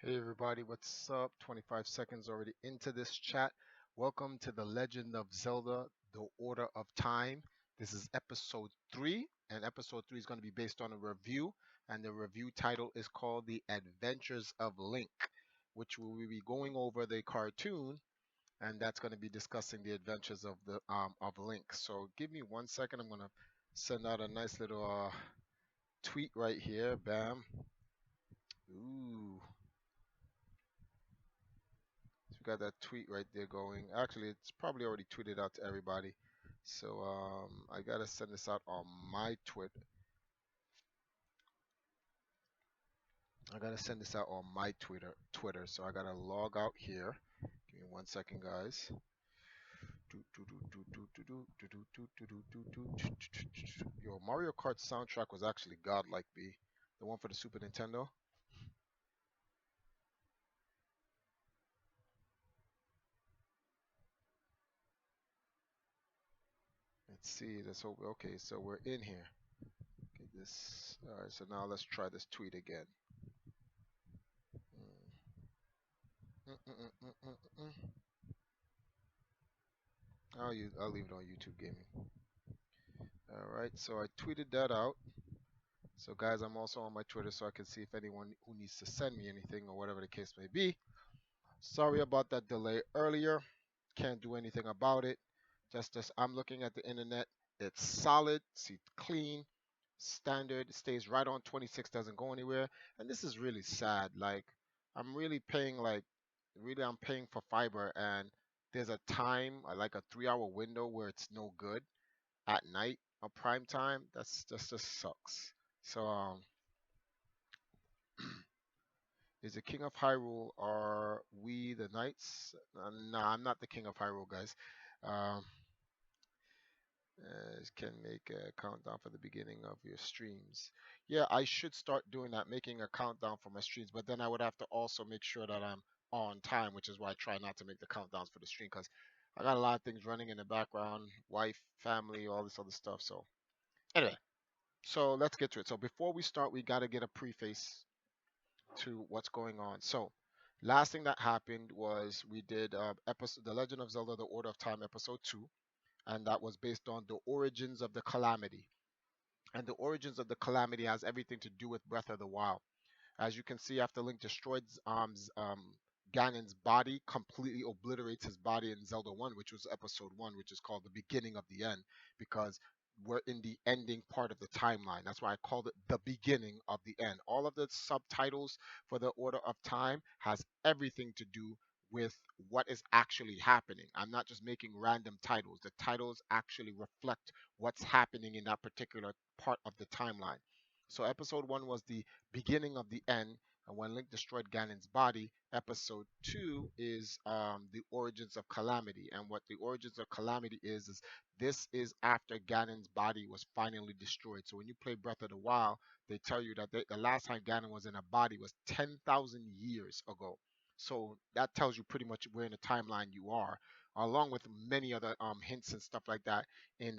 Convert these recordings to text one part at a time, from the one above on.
Hey everybody, what's up? 25 seconds already into this chat. Welcome to the Legend of Zelda, The Order of Time. This is episode 3, and episode 3 is going to be based on a review, and the review title is called The Adventures of Link, which we will be going over the cartoon, and that's going to be discussing the adventures of the of Link. So give me 1 second. I'm going to send out a nice little tweet right here. Bam. Ooh. So we got that tweet right there going. Actually, it's probably already tweeted out to everybody. So I gotta send this out on my Twitter. I gotta send this out on my Twitter. So I gotta log out here. Give me 1 second, guys. Yo, Mario Kart soundtrack was actually godlike, B. The one for the Super Nintendo. Let's see. Let's hope. Okay, so we're in here. Okay, this. All right. So now let's try this tweet again. Mm, mm, mm, mm, mm, mm, mm. I'll leave it on YouTube Gaming. All right, so I tweeted that out. So guys, I'm also on my Twitter so I can see if anyone who needs to send me anything or whatever the case may be. Sorry about that delay earlier. Can't do anything about it. Just as I'm looking at the internet, it's solid, see clean, standard, it stays right on 26, doesn't go anywhere. And this is really sad. Like I'm really paying I'm paying for fiber and there's a time, like a 3 hour window where it's no good at night or prime time. Just sucks. So is the King of Hyrule? Are we the knights? Nah, I'm not the King of Hyrule, guys. Um, can make a countdown for the beginning of your streams. Yeah, I should start doing that, making a countdown for my streams. But then I would have to also make sure that I'm on time, which is why I try not to make the countdowns for the stream because I got a lot of things running in the background, wife, family, all this other stuff. So anyway, so let's get to it. So before we start, we got to get a preface to what's going on. So last thing that happened was we did episode The Legend of Zelda: The Order of Time episode 2, and that was based on the origins of the calamity. And the origins of the calamity has everything to do with Breath of the Wild. As you can see, after Link destroyed Ganon's body, completely obliterates his body in Zelda 1, which was episode 1, which is called the beginning of the end, because we're in the ending part of the timeline. That's why I called it the beginning of the end. All of the subtitles for the Order of Time has everything to do with what is actually happening. I'm not just making random titles. The titles actually reflect what's happening in that particular part of the timeline. So episode 1 was the beginning of the end, and when Link destroyed Ganon's body. Episode 2 is the origins of calamity, and what the origins of calamity is this is after Ganon's body was finally destroyed. So when you play Breath of the Wild, they tell you that the last time Ganon was in a body was 10,000 years ago. So that tells you pretty much where in the timeline you are, along with many other hints and stuff like that in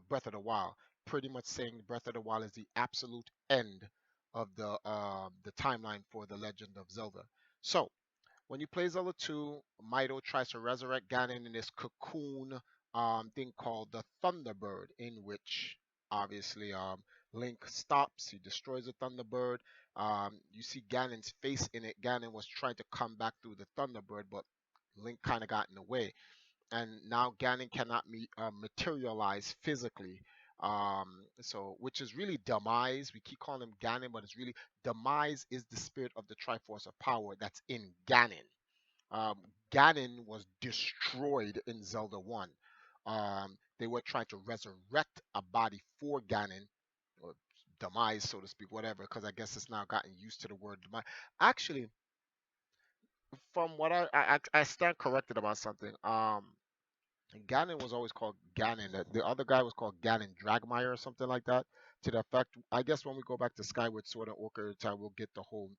Breath of the Wild, pretty much saying Breath of the Wild is the absolute end of the timeline for the Legend of Zelda. So when you play Zelda 2, Mido tries to resurrect Ganon in this cocoon thing called the Thunderbird, in which obviously Link stops, he destroys the Thunderbird. You see Ganon's face in it. Ganon was trying to come back through the Thunderbird, but Link kind of got in the way, and now Ganon cannot materialize physically. So which is really demise. We keep calling him Ganon, but it's really demise is the spirit of the Triforce of Power that's in Ganon. Um, Ganon was destroyed in Zelda 1. They were trying to resurrect a body for Ganon, or demise, so to speak, whatever, because I guess it's now gotten used to the word demise. Actually, from what I stand corrected about something. Ganon was always called Ganon. The other guy was called Ganon Dragmire or something like that. To the effect, I guess when we go back to Skyward Sword and Ocarina of Time, we'll get the whole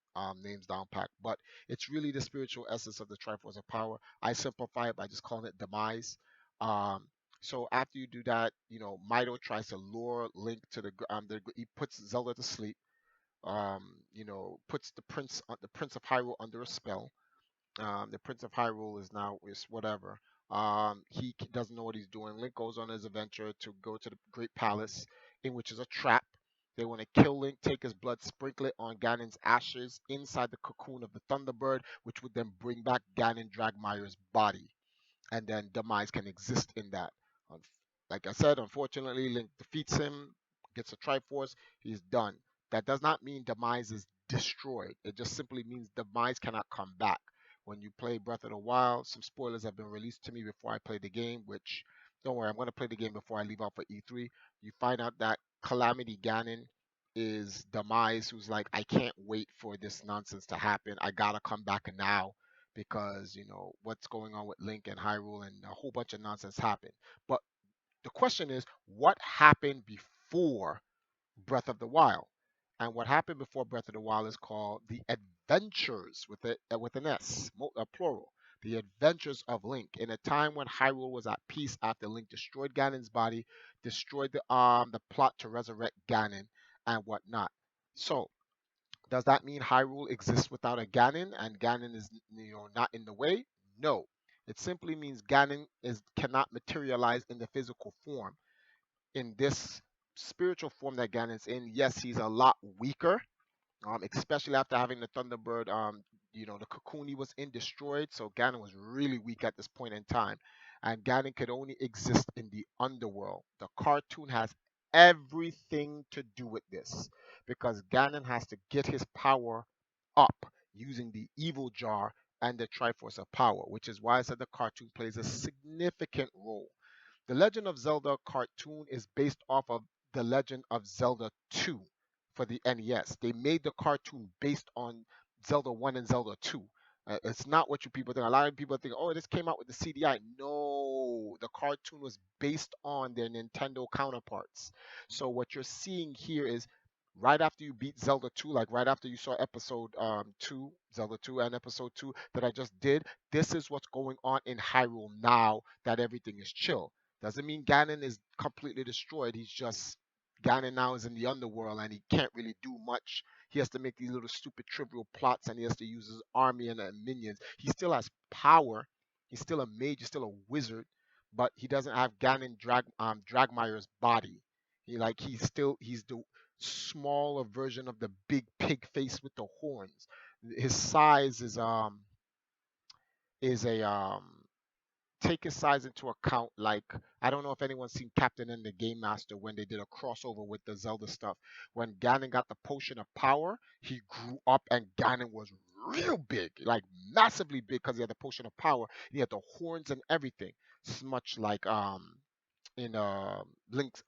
names down pat. But it's really the spiritual essence of the Triforce of Power. I simplify it by just calling it Demise. Um, so after you do that, Mido tries to lure Link to he puts Zelda to sleep. puts the Prince of Hyrule under a spell. The Prince of Hyrule is whatever. Doesn't know what he's doing. Link goes on his adventure to go to the Great Palace, in which is a trap. They want to kill Link, take his blood, sprinkle it on Ganon's ashes inside the cocoon of the Thunderbird, which would then bring back Ganon Dragmire's body, and then Demise can exist in that. Like I said, unfortunately, Link defeats him, gets a Triforce, he's done. That does not mean Demise is destroyed. It just simply means Demise cannot come back. When you play Breath of the Wild, some spoilers have been released to me before I play the game, which, don't worry, I'm going to play the game before I leave out for E3. You find out that Calamity Ganon is Demise, who's like, I can't wait for this nonsense to happen. I gotta come back now because what's going on with Link and Hyrule and a whole bunch of nonsense happened. But the question is, what happened before Breath of the Wild? And what happened before Breath of the Wild is called the Adventures with an S, plural. The Adventures of Link, in a time when Hyrule was at peace after Link destroyed Ganon's body, destroyed the plot to resurrect Ganon and whatnot. So does that mean Hyrule exists without a Ganon and Ganon is not in the way? No. It simply means Ganon is cannot materialize in the physical form. In this spiritual form that Ganon's in, yes, he's a lot weaker, especially after having the Thunderbird, the cocoon he was in destroyed. So Ganon was really weak at this point in time, and Ganon could only exist in the underworld. The cartoon has everything to do with this because Ganon has to get his power up using the evil jar and the Triforce of Power, which is why I said the cartoon plays a significant role. The Legend of Zelda Cartoon is based off of The Legend of Zelda 2 for the NES. They made the cartoon based on Zelda 1 and Zelda 2. It's not what you people think. A lot of people think, oh, this came out with the CDI. No, the cartoon was based on their Nintendo counterparts. So what you're seeing here is right after you beat Zelda 2, like right after you saw episode 2, Zelda 2 and episode 2 that I just did, this is what's going on in Hyrule now that everything is chill. Doesn't mean Ganon is completely destroyed. He's just Ganon now is in the underworld and he can't really do much. He has to make these little stupid trivial plots and he has to use his army and minions. He still has power. He's still a mage. He's still a wizard, but he doesn't have Ganon Dragmire's body. He's the smaller version of the big pig face with the horns. His size is a take his size into account. Like, I don't know if anyone's seen Captain and the Game Master when they did a crossover with the Zelda stuff. When Ganon got the potion of power, he grew up and Ganon was real big, like massively big because he had the potion of power. He had the horns and everything. It's much like in Link's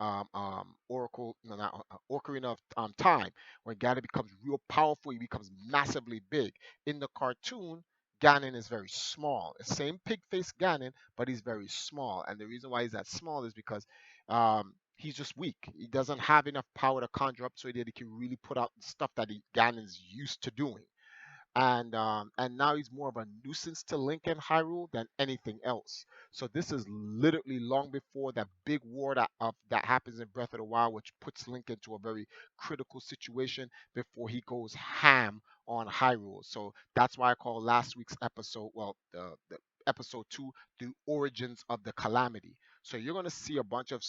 Oracle, no, not Ocarina of Time, when Ganon becomes real powerful, he becomes massively big. In the cartoon, Ganon is very small. The same pig face Ganon, but he's very small. And the reason why he's that small is because he's just weak. He doesn't have enough power to conjure up so that he can really put out stuff that Ganon's used to doing, and now he's more of a nuisance to Link and Hyrule than anything else. So this is literally long before that big war that happens in Breath of the Wild, which puts Link into a very critical situation before he goes ham on Hyrule. So that's why I call last week's episode, well, the episode 2, the origins of the calamity. So you're going to see a bunch of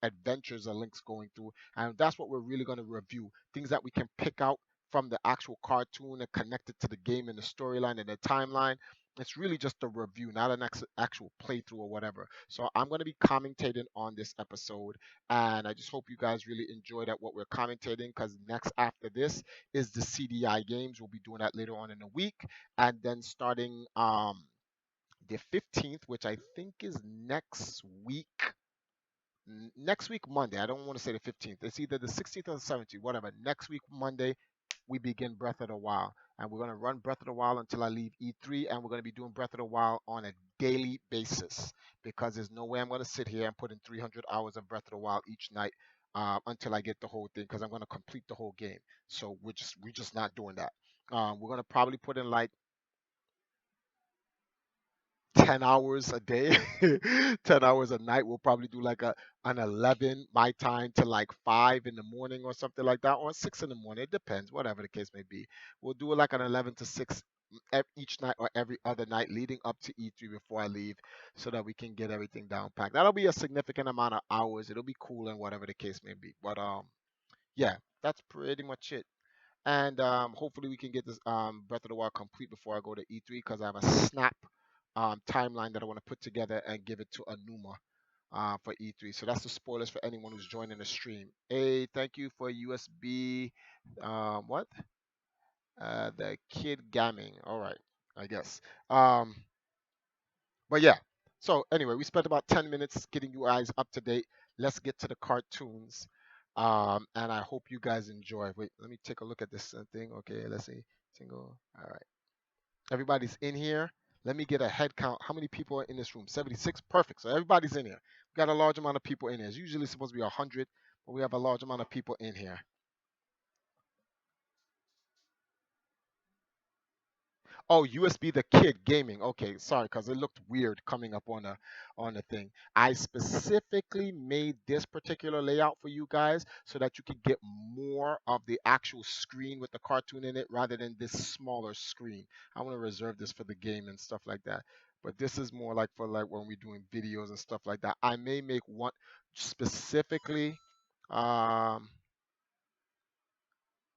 adventures that Link's going through, and that's what we're really going to review. Things that we can pick out from the actual cartoon and connect it to the game and the storyline and the timeline. It's really just a review, not an actual playthrough or whatever. So I'm going to be commentating on this episode, and I just hope you guys really enjoyed at what we're commentating. Because next after this is the CDI games. We'll be doing that later on in the week, and then starting the 15th, which I think is next week Monday. I don't want to say the 15th. It's either the 16th or the 17th, whatever. Next week Monday, we begin Breath of the Wild. And we're going to run Breath of the Wild until I leave E3. And we're going to be doing Breath of the Wild on a daily basis because there's no way I'm going to sit here and put in 300 hours of Breath of the Wild each night until I get the whole thing because I'm going to complete the whole game. So we're just not doing that. We're going to probably put in like 10 hours a day, 10 hours a night. We'll probably do like an 11 my time to like 5 in the morning or something like that, or 6 in the morning. It depends, whatever the case may be. We'll do it like an 11 to 6 each night or every other night leading up to E3 before I leave so that we can get everything down packed. That'll be a significant amount of hours. It'll be cool and whatever the case may be. But yeah, that's pretty much it. And hopefully we can get this Breath of the Wild complete before I go to E3 because I have a snap timeline that I want to put together and give it to Anuma for E3. So that's the spoilers for anyone who's joining the stream. Hey, thank you for USB. What? The kid gaming. All right, I guess. Um, but yeah. So anyway, we spent about 10 minutes getting you guys up to date. Let's get to the cartoons. And I hope you guys enjoy. Wait, let me take a look at this thing. Okay, let's see. Single. All right. Everybody's in here. Let me get a head count. How many people are in this room? 76. Perfect. So everybody's in here. We got a large amount of people in here. It's usually supposed to be 100, but we have a large amount of people in here. Oh, USB the kid gaming. Okay, sorry, because it looked weird coming up on the thing. I specifically made this particular layout for you guys so that you could get more of the actual screen with the cartoon in it rather than this smaller screen. I want to reserve this for the game and stuff like that. But this is more like for like when we're doing videos and stuff like that. I may make one specifically um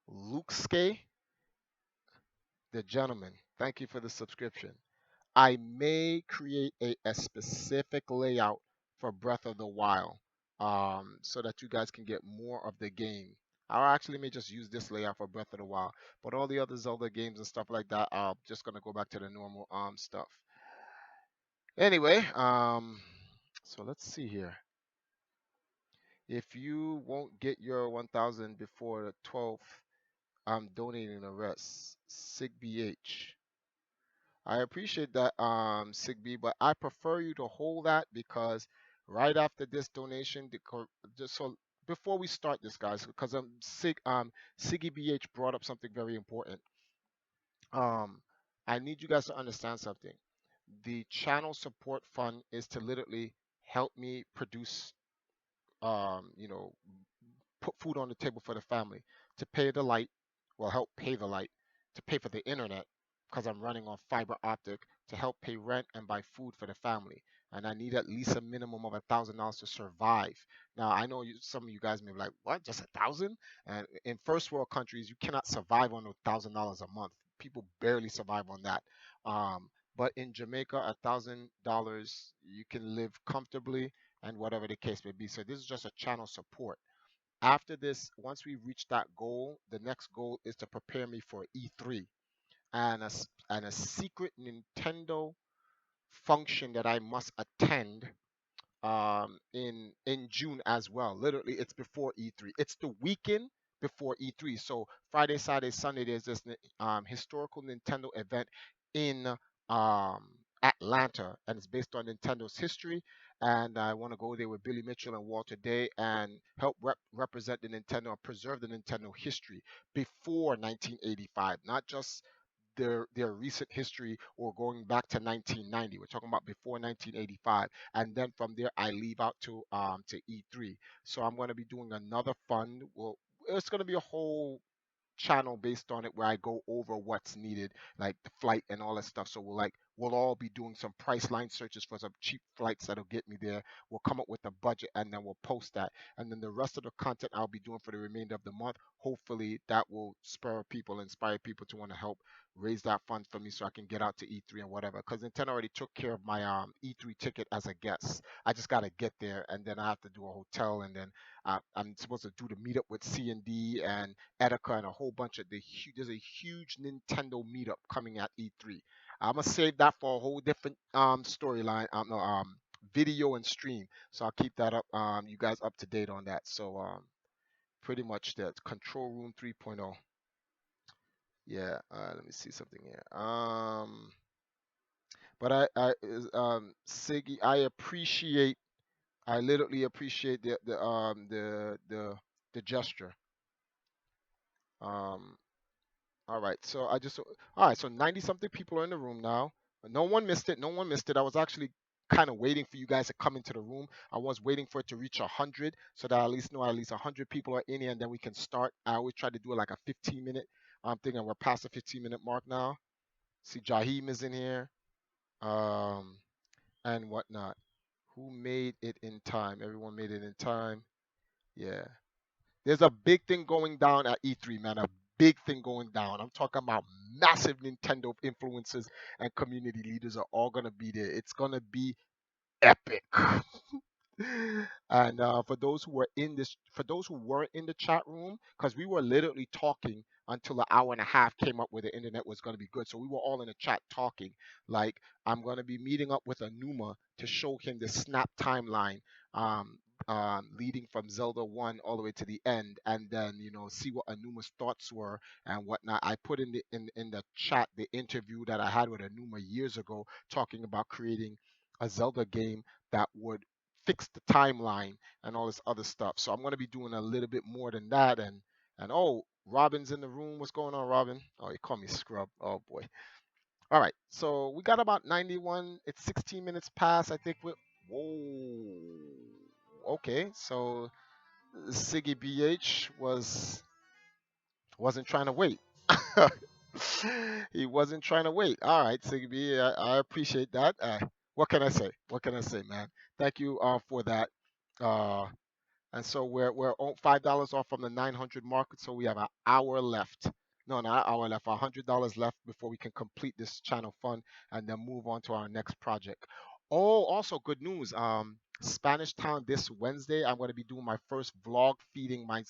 Luke the gentleman. Thank you for the subscription. I may create a specific layout for Breath of the Wild so that you guys can get more of the game. I actually may just use this layout for Breath of the Wild, but all the other Zelda games and stuff like that, I'm just gonna go back to the normal stuff. Anyway, so let's see here. If you won't get your 1,000 before the 12th, I'm donating the rest. SIGBH. I appreciate that, Sigby, but I prefer you to hold that because right after this donation, just so before we start this, guys, because Siggy BH brought up something very important. Um, I need you guys to understand something. The channel support fund is to literally help me produce, you know, put food on the table for the family, to pay the light, well, help pay the light, to pay for the internet, because I'm running on fiber optic, to help pay rent and buy food for the family. And I need at least a minimum of $1,000 to survive. Now, I know some of you guys may be like, what, just 1,000? And in first world countries, you cannot survive on $1,000 a month. People barely survive on that. But in Jamaica, $1,000, you can live comfortably and whatever the case may be. So this is just a channel support. After this, once we reach that goal, the next goal is to prepare me for E3 and and a secret Nintendo function that I must attend in June as well. Literally, it's before E3. It's the weekend before E3. So Friday, Saturday, Sunday, there's this historical Nintendo event in Atlanta, and it's based on Nintendo's history. And I want to go there with Billy Mitchell and Walter Day and help represent the Nintendo and preserve the Nintendo history before 1985, not just their recent history or going back to 1990. We're talking about before 1985, and then from there I leave out to E3. So I'm going to be doing another fund. Well, it's going to be a whole channel based on it where I go over what's needed, like the flight and all that stuff. So we'll all be doing some price line searches for some cheap flights that'll get me there. We'll come up with a budget and then we'll post that. And then the rest of the content I'll be doing for the remainder of the month, hopefully that will spur people, inspire people to want to help raise that fund for me so I can get out to E3 and whatever. Because Nintendo already took care of my E3 ticket as a guest. I just gotta get there and then I have to do a hotel and then I'm supposed to do the meetup with C&D and Etika and a whole bunch of there's a huge Nintendo meetup coming at E3. I'm gonna save that for a whole different storyline, no, video and stream. So I'll keep that up, you guys up to date on that. So pretty much that Control Room 3.0. Yeah, let me see something here. But Siggy, I literally appreciate the gesture. Um, all right, so all right, so 90 something people are in the room now. No one missed it. No one missed it. I was actually kind of waiting for you guys to come into the room. I was waiting for it to reach 100 so that I at least know at least 100 people are in here and then we can start. I always try to do it like a 15-minute. I'm thinking we're past the 15-minute mark now. See, Jaheem is in here, um, and whatnot. Who made it in time? Everyone made it in time. Yeah. There's a big thing going down at E3, man. A big thing going down. I'm talking about massive Nintendo influencers and community leaders are all gonna be there. It's gonna be epic. And for those who were in this, for those who weren't in the chat room, because we were literally talking until an hour and a half came up where the internet was going to be good. So we were all in the chat talking. Like, I'm going to be meeting up with Anuma to show him the snap timeline, um, leading from Zelda 1 all the way to the end, and then see what Anuma's thoughts were and whatnot. I put in the chat the interview that I had with Anuma years ago, talking about creating a Zelda game that would fix the timeline and all this other stuff. So I'm going to be doing a little bit more than that. And oh, Robin's in the room. What's going on, Robin? Oh, you call me Scrub. Oh boy. All right. So we got about 91. It's 16 minutes past. I think we. Whoa. Okay. So Siggy BH wasn't trying to wait. He wasn't trying to wait. All right, Siggy B. I appreciate that. What can I say? What can I say, man? Thank you for that. Uh, and so we're $5 off from the 900 market, so we have an hour left. No, not an hour left. $100 left before we can complete this channel fund and then move on to our next project. Oh, also good news. Spanish Town this Wednesday. I'm going to be doing my first vlog feeding my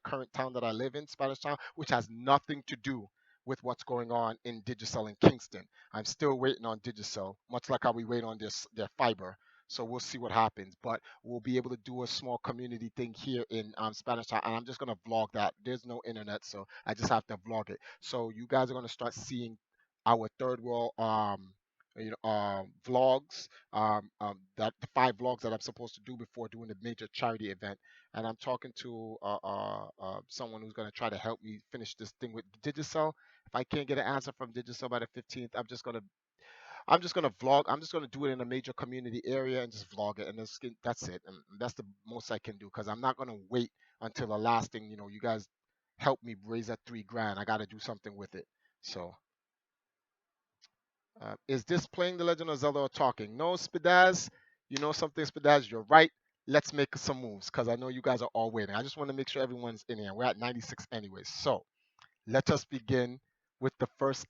current town that I live in, Spanish Town, which has nothing to do with what's going on in Digicel in Kingston. I'm still waiting on Digicel, much like how we wait on their fiber. So we'll see what happens. But we'll be able to do a small community thing here in Spanish Town, and I'm just gonna vlog that. There's no internet, so I just have to vlog it. So you guys are gonna start seeing our third world vlogs, that the 5 vlogs that I'm supposed to do before doing the major charity event. And I'm talking to someone who's gonna try to help me finish this thing with Digicel. If I can't get an answer from Digicel by the 15th, I'm just gonna vlog. I'm just gonna do it in a major community area and just vlog it, and that's it. And that's the most I can do because I'm not gonna wait until the last thing. You guys help me raise that 3 grand. I got to do something with it. So, is this playing The Legend of Zelda or talking? No, Spidaz. You know something, Spidaz? You're right. Let's make some moves because I know you guys are all waiting. I just want to make sure everyone's in here. We're at 96 anyways. So let us begin with the first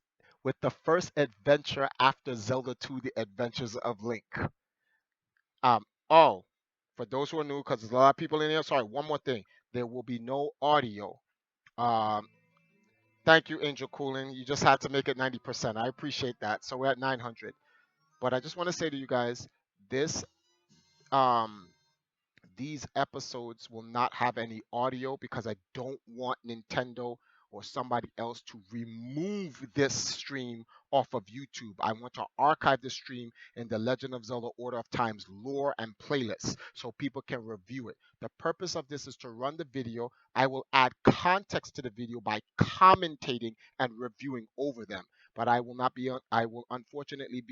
adventure after Zelda 2: The Adventures of Link. Oh, for those who are new, because there's a lot of people in here. Sorry, one more thing. There will be no audio. Um, thank you, Angel Cooling. You just had to make it 90%. I appreciate that. So we're at 900. But I just want to say to you guys, this um these episodes will not have any audio because I don't want Nintendo or somebody else to remove this stream off of YouTube. I want to archive the stream in the Legend of Zelda Order of Times lore and playlists so people can review it. The purpose of this is to run the video. I will add context to the video by commentating and reviewing over them. But I will unfortunately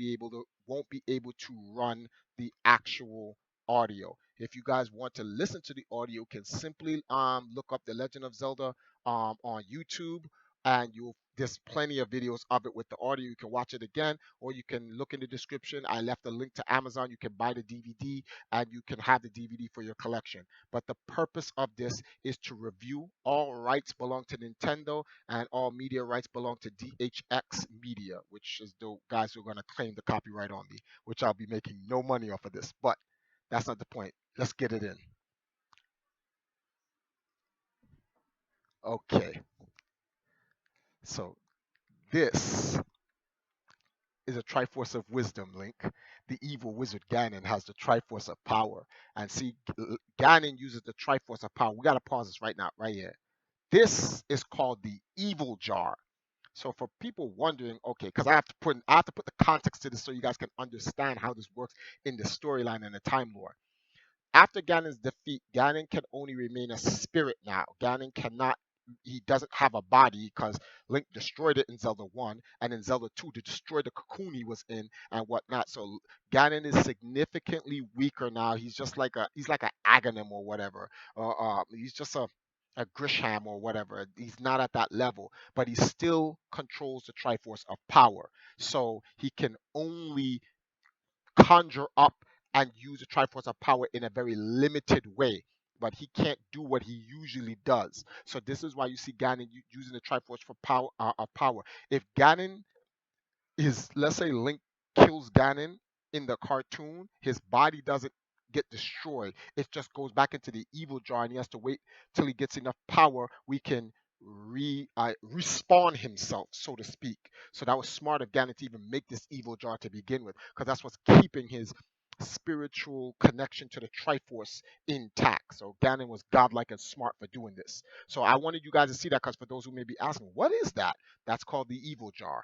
won't be able to run the actual audio. If you guys want to listen to the audio, you can simply look up The Legend of Zelda on YouTube, and there's plenty of videos of it with the audio. You can watch it again, or you can look in the description. I left a link to Amazon. You can buy the DVD, and you can have the DVD for your collection. But the purpose of this is to review. All rights belong to Nintendo, and all media rights belong to DHX Media, which is the guys who are going to claim the copyright on me, which I'll be making no money off of this. But that's not the point. Let's get it in. Okay. So this is a Triforce of Wisdom, Link. The evil wizard Ganon has the Triforce of Power. And see, Ganon uses the Triforce of Power. We got to pause this right now, right here. This is called the Evil Jar. So for people wondering, okay, because I have to put the context to this so you guys can understand how this works in the storyline and the time lore. After Ganon's defeat, Ganon can only remain a spirit now. Ganon cannot he doesn't have a body because Link destroyed it in Zelda 1, and in Zelda 2 to destroy the cocoon he was in and whatnot. So Ganon is significantly weaker now. He's like an Aghanim or whatever. He's just a Grisham or whatever. He's not at that level, but he still controls the Triforce of power. So he can only conjure up and use the Triforce of power in a very limited way. But he can't do what he usually does. So this is why you see Ganon using the Triforce for power of power. If Ganon is, let's say Link kills Ganon in the cartoon, his body doesn't get destroyed. It just goes back into the evil jar, and he has to wait till he gets enough power. We can respawn himself, so to speak. So that was smart of Ganon to even make this evil jar to begin with, because that's what's keeping his spiritual connection to the Triforce intact. So Ganon was godlike and smart for doing this. So I wanted you guys to see that, because for those who may be asking, what is that? That's called the evil jar.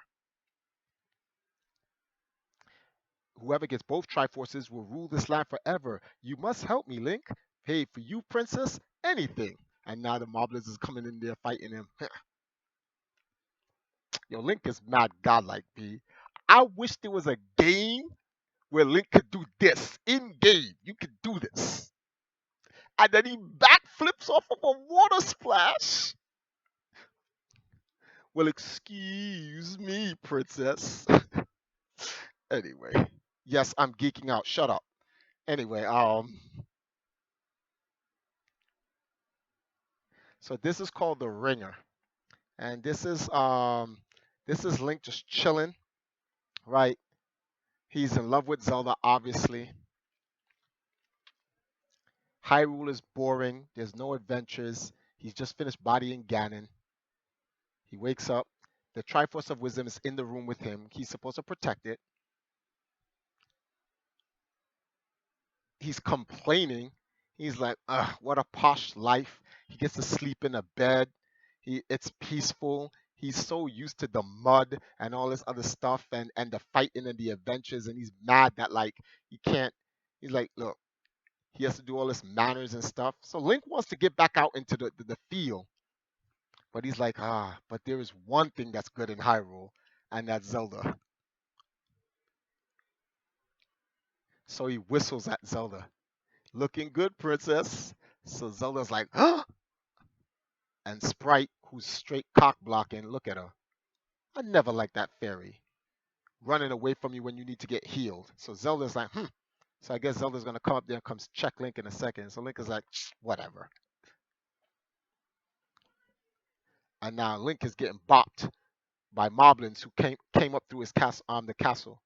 Whoever gets both Triforces will rule this land forever. You must help me, Link. Hey, for you, princess, anything. And now the Moblins is coming in there fighting him. Yo, Link is mad godlike, B. I wish there was a game where Link could do this. In game, you could do this. And then he backflips off of a water splash. Well, excuse me, princess. Anyway. Yes, I'm geeking out. Shut up. Anyway, so this is called the ringer. And this is Link just chilling, right? He's in love with Zelda, obviously. Hyrule is boring. There's no adventures. He's just finished bodying Ganon. He wakes up. The Triforce of Wisdom is in the room with him. He's supposed to protect it. He's complaining. He's like, ugh, what a posh life. He gets to sleep in a bed. It's peaceful. He's so used to the mud and all this other stuff, and the fighting and the adventures, and he's mad that like he can't. He's like, look, he has to do all this manners and stuff. So Link wants to get back out into the field, but he's like, but there is one thing that's good in Hyrule, and that's Zelda. So he whistles at Zelda. Looking good, princess. So Zelda's like, and Sprite, who's straight cock blocking, look at her. I never liked that fairy. Running away from you when you need to get healed. So Zelda's like, So I guess Zelda's gonna come up there and comes check Link in a second. So Link is like, whatever. And now Link is getting bopped by moblins who came up through his castle the castle.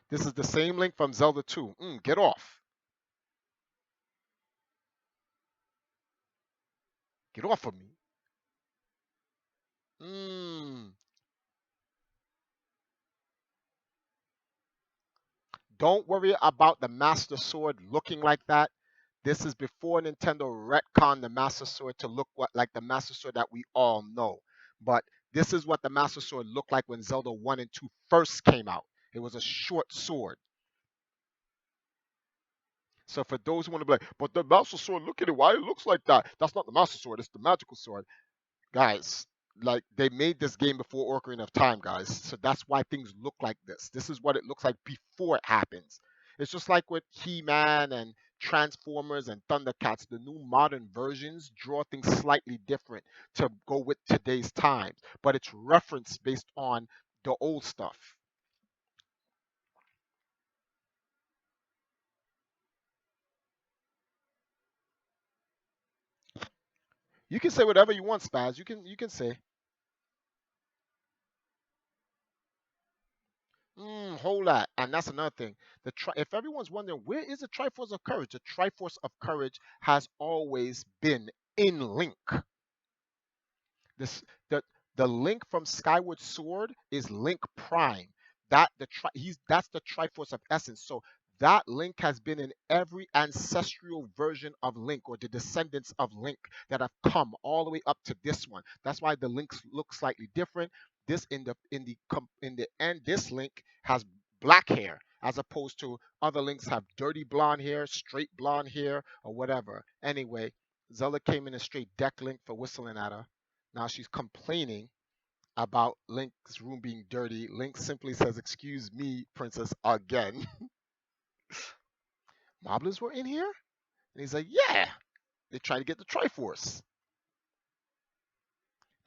This is the same Link from Zelda 2. Get off. Get off of me. Don't worry about the Master Sword looking like that. This is before Nintendo retconned the Master Sword to look like the Master Sword that we all know. But this is what the Master Sword looked like when Zelda 1 and 2 first came out. It was a short sword. So for those who want to be like, but the Master Sword, look at it, why it looks like that? That's not the Master Sword, it's the magical sword. Guys, like they made this game before Ocarina of Time, guys. So that's why things look like this. This is what it looks like before it happens. It's just like with He-Man and Transformers and Thundercats. The new modern versions draw things slightly different to go with today's times, but it's reference based on the old stuff. You can say whatever you want, Spaz. You can say. Hold that, and that's another thing. If everyone's wondering where is the Triforce of Courage, the Triforce of Courage has always been in Link. This the Link from Skyward Sword is Link Prime. That's the Triforce of Essence. So that Link has been in every ancestral version of Link or the descendants of Link that have come all the way up to this one. That's why the links look slightly different. This in the end, this Link has black hair, as opposed to other links have dirty blonde hair, straight blonde hair, or whatever. Anyway, Zelda came in a straight deck Link for whistling at her. Now she's complaining about Link's room being dirty. Link simply says, "Excuse me, princess," again. Moblins were in here? And he's like, "Yeah, they tried to get the Triforce."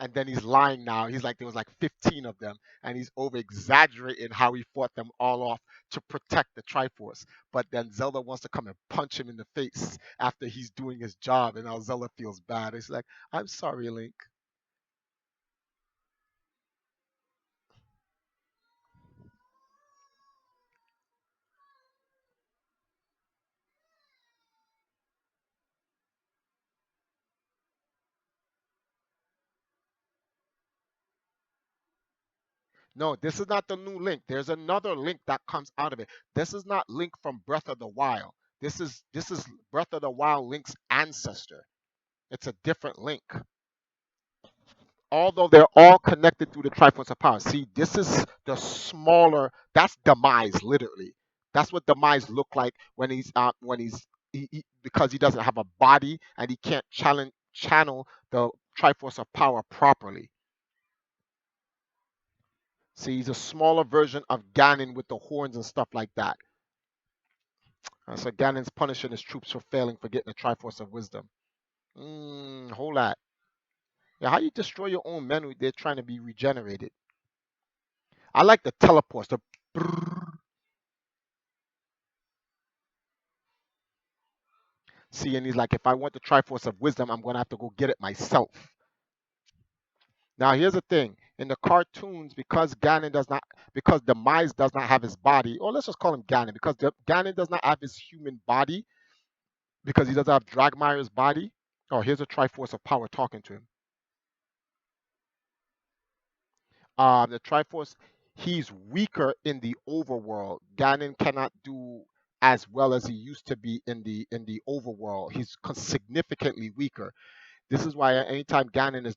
And then he's lying now. He's like, there was like 15 of them, and he's over exaggerating how he fought them all off to protect the Triforce. But then Zelda wants to come and punch him in the face after he's doing his job, and now Zelda feels bad. He's like, "I'm sorry, Link." No, this is not the new Link. There's another Link that comes out of it. This is not Link from Breath of the Wild. This is Breath of the Wild Link's ancestor. It's a different Link. Although they're all connected through the Triforce of Power. See, this is the smaller. That's Demise, literally. That's what Demise look like because he doesn't have a body and he can't channel the Triforce of Power properly. See, he's a smaller version of Ganon with the horns and stuff like that. So Ganon's punishing his troops for failing for getting the Triforce of Wisdom. Hold that. Yeah, how you destroy your own men when they're trying to be regenerated? I like the teleports. The brrrr. See, and he's like, if I want the Triforce of Wisdom, I'm gonna have to go get it myself. Now, here's the thing: in the cartoons, because Demise does not have his body, or let's just call him Ganon, because Ganon does not have his human body, because he doesn't have Dragmire's body. Oh, here's a Triforce of Power talking to him. The Triforce, he's weaker in the overworld. Ganon cannot do as well as he used to be in the overworld. He's significantly weaker. This is why anytime Ganon is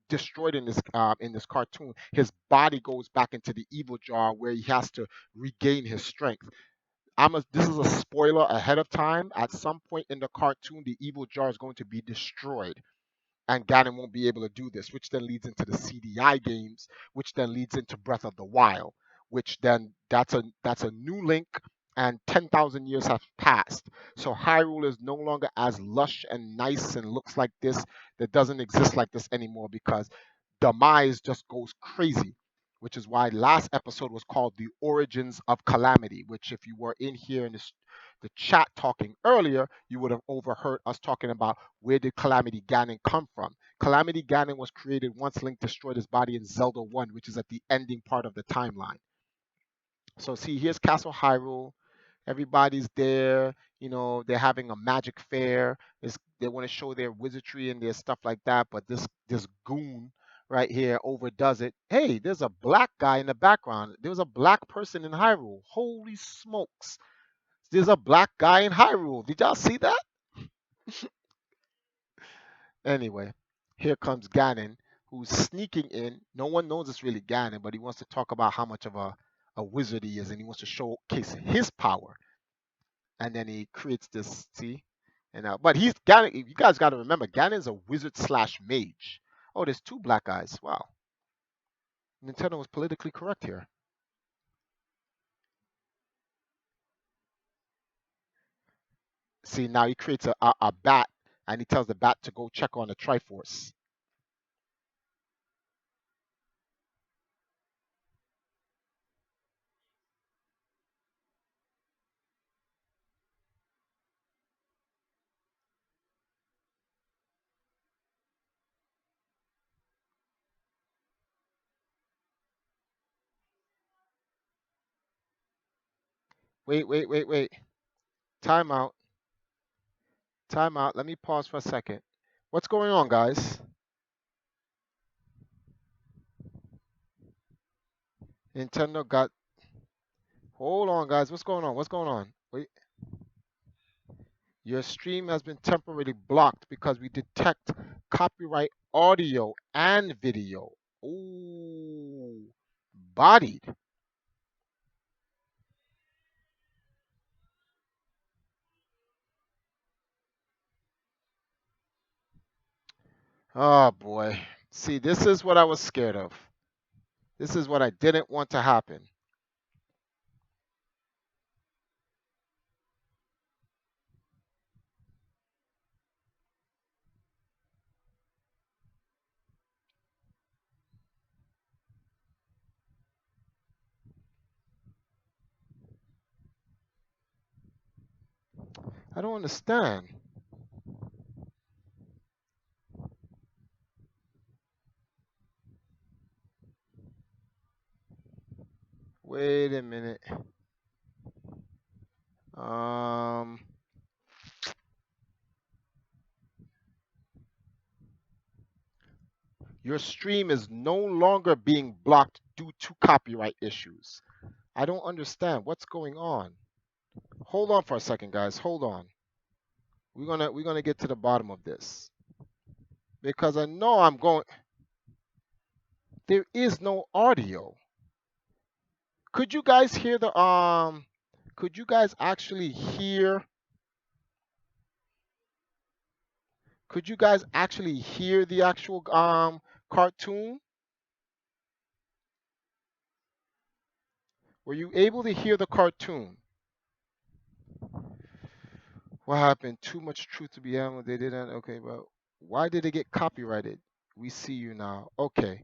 destroyed in this cartoon, his body goes back into the evil jar where he has to regain his strength. This is a spoiler ahead of time. At some point in the cartoon, the evil jar is going to be destroyed and Ganon won't be able to do this, which then leads into the CDI games, which then leads into Breath of the Wild, which then that's a new Link, and 10,000 years have passed. So Hyrule is no longer as lush and nice and looks like this. That doesn't exist like this anymore because Demise just goes crazy, which is why last episode was called The Origins of Calamity, which if you were in here in the chat talking earlier, you would have overheard us talking about where did Calamity Ganon come from. Calamity Ganon was created once Link destroyed his body in Zelda 1, which is at the ending part of the timeline. So see, here's Castle Hyrule. Everybody's there. They're having a magic fair. They want to show their wizardry and their stuff like that. But this goon right here overdoes it. Hey, there's a black guy in the background. There was a black person in Hyrule. Holy smokes! There's a black guy in Hyrule. Did y'all see that? Anyway, here comes Ganon, who's sneaking in. No one knows it's really Ganon, but he wants to talk about how much of a wizard he is, and he wants to showcase his power. And then he creates this, see? But he's Ganon. You guys got to remember, Ganon's a wizard slash mage. Oh, there's two black guys. Wow, Nintendo was politically correct here. See, now he creates a bat, and he tells the bat to go check on the Triforce. Wait, wait, wait, wait. Time out. Time out. Let me pause for a second. What's going on, guys? Nintendo got. Hold on, guys. What's going on? What's going on? Wait. Your stream has been temporarily blocked because we detect copyright audio and video. Ooh, bodied. Oh boy. See, this is what I was scared of. This is what I didn't want to happen. I don't understand. Wait a minute. Um, your stream is no longer being blocked due to copyright issues. I don't understand what's going on. Hold on for a second, guys. Hold on. We're gonna get to the bottom of this because I know I'm going. There is no audio. Could you guys hear the Could you guys actually hear? Could you guys actually hear the actual cartoon? Were you able to hear the cartoon? What happened? Too much truth to be animal. They didn't. Okay, but why did it get copyrighted? We see you now. Okay.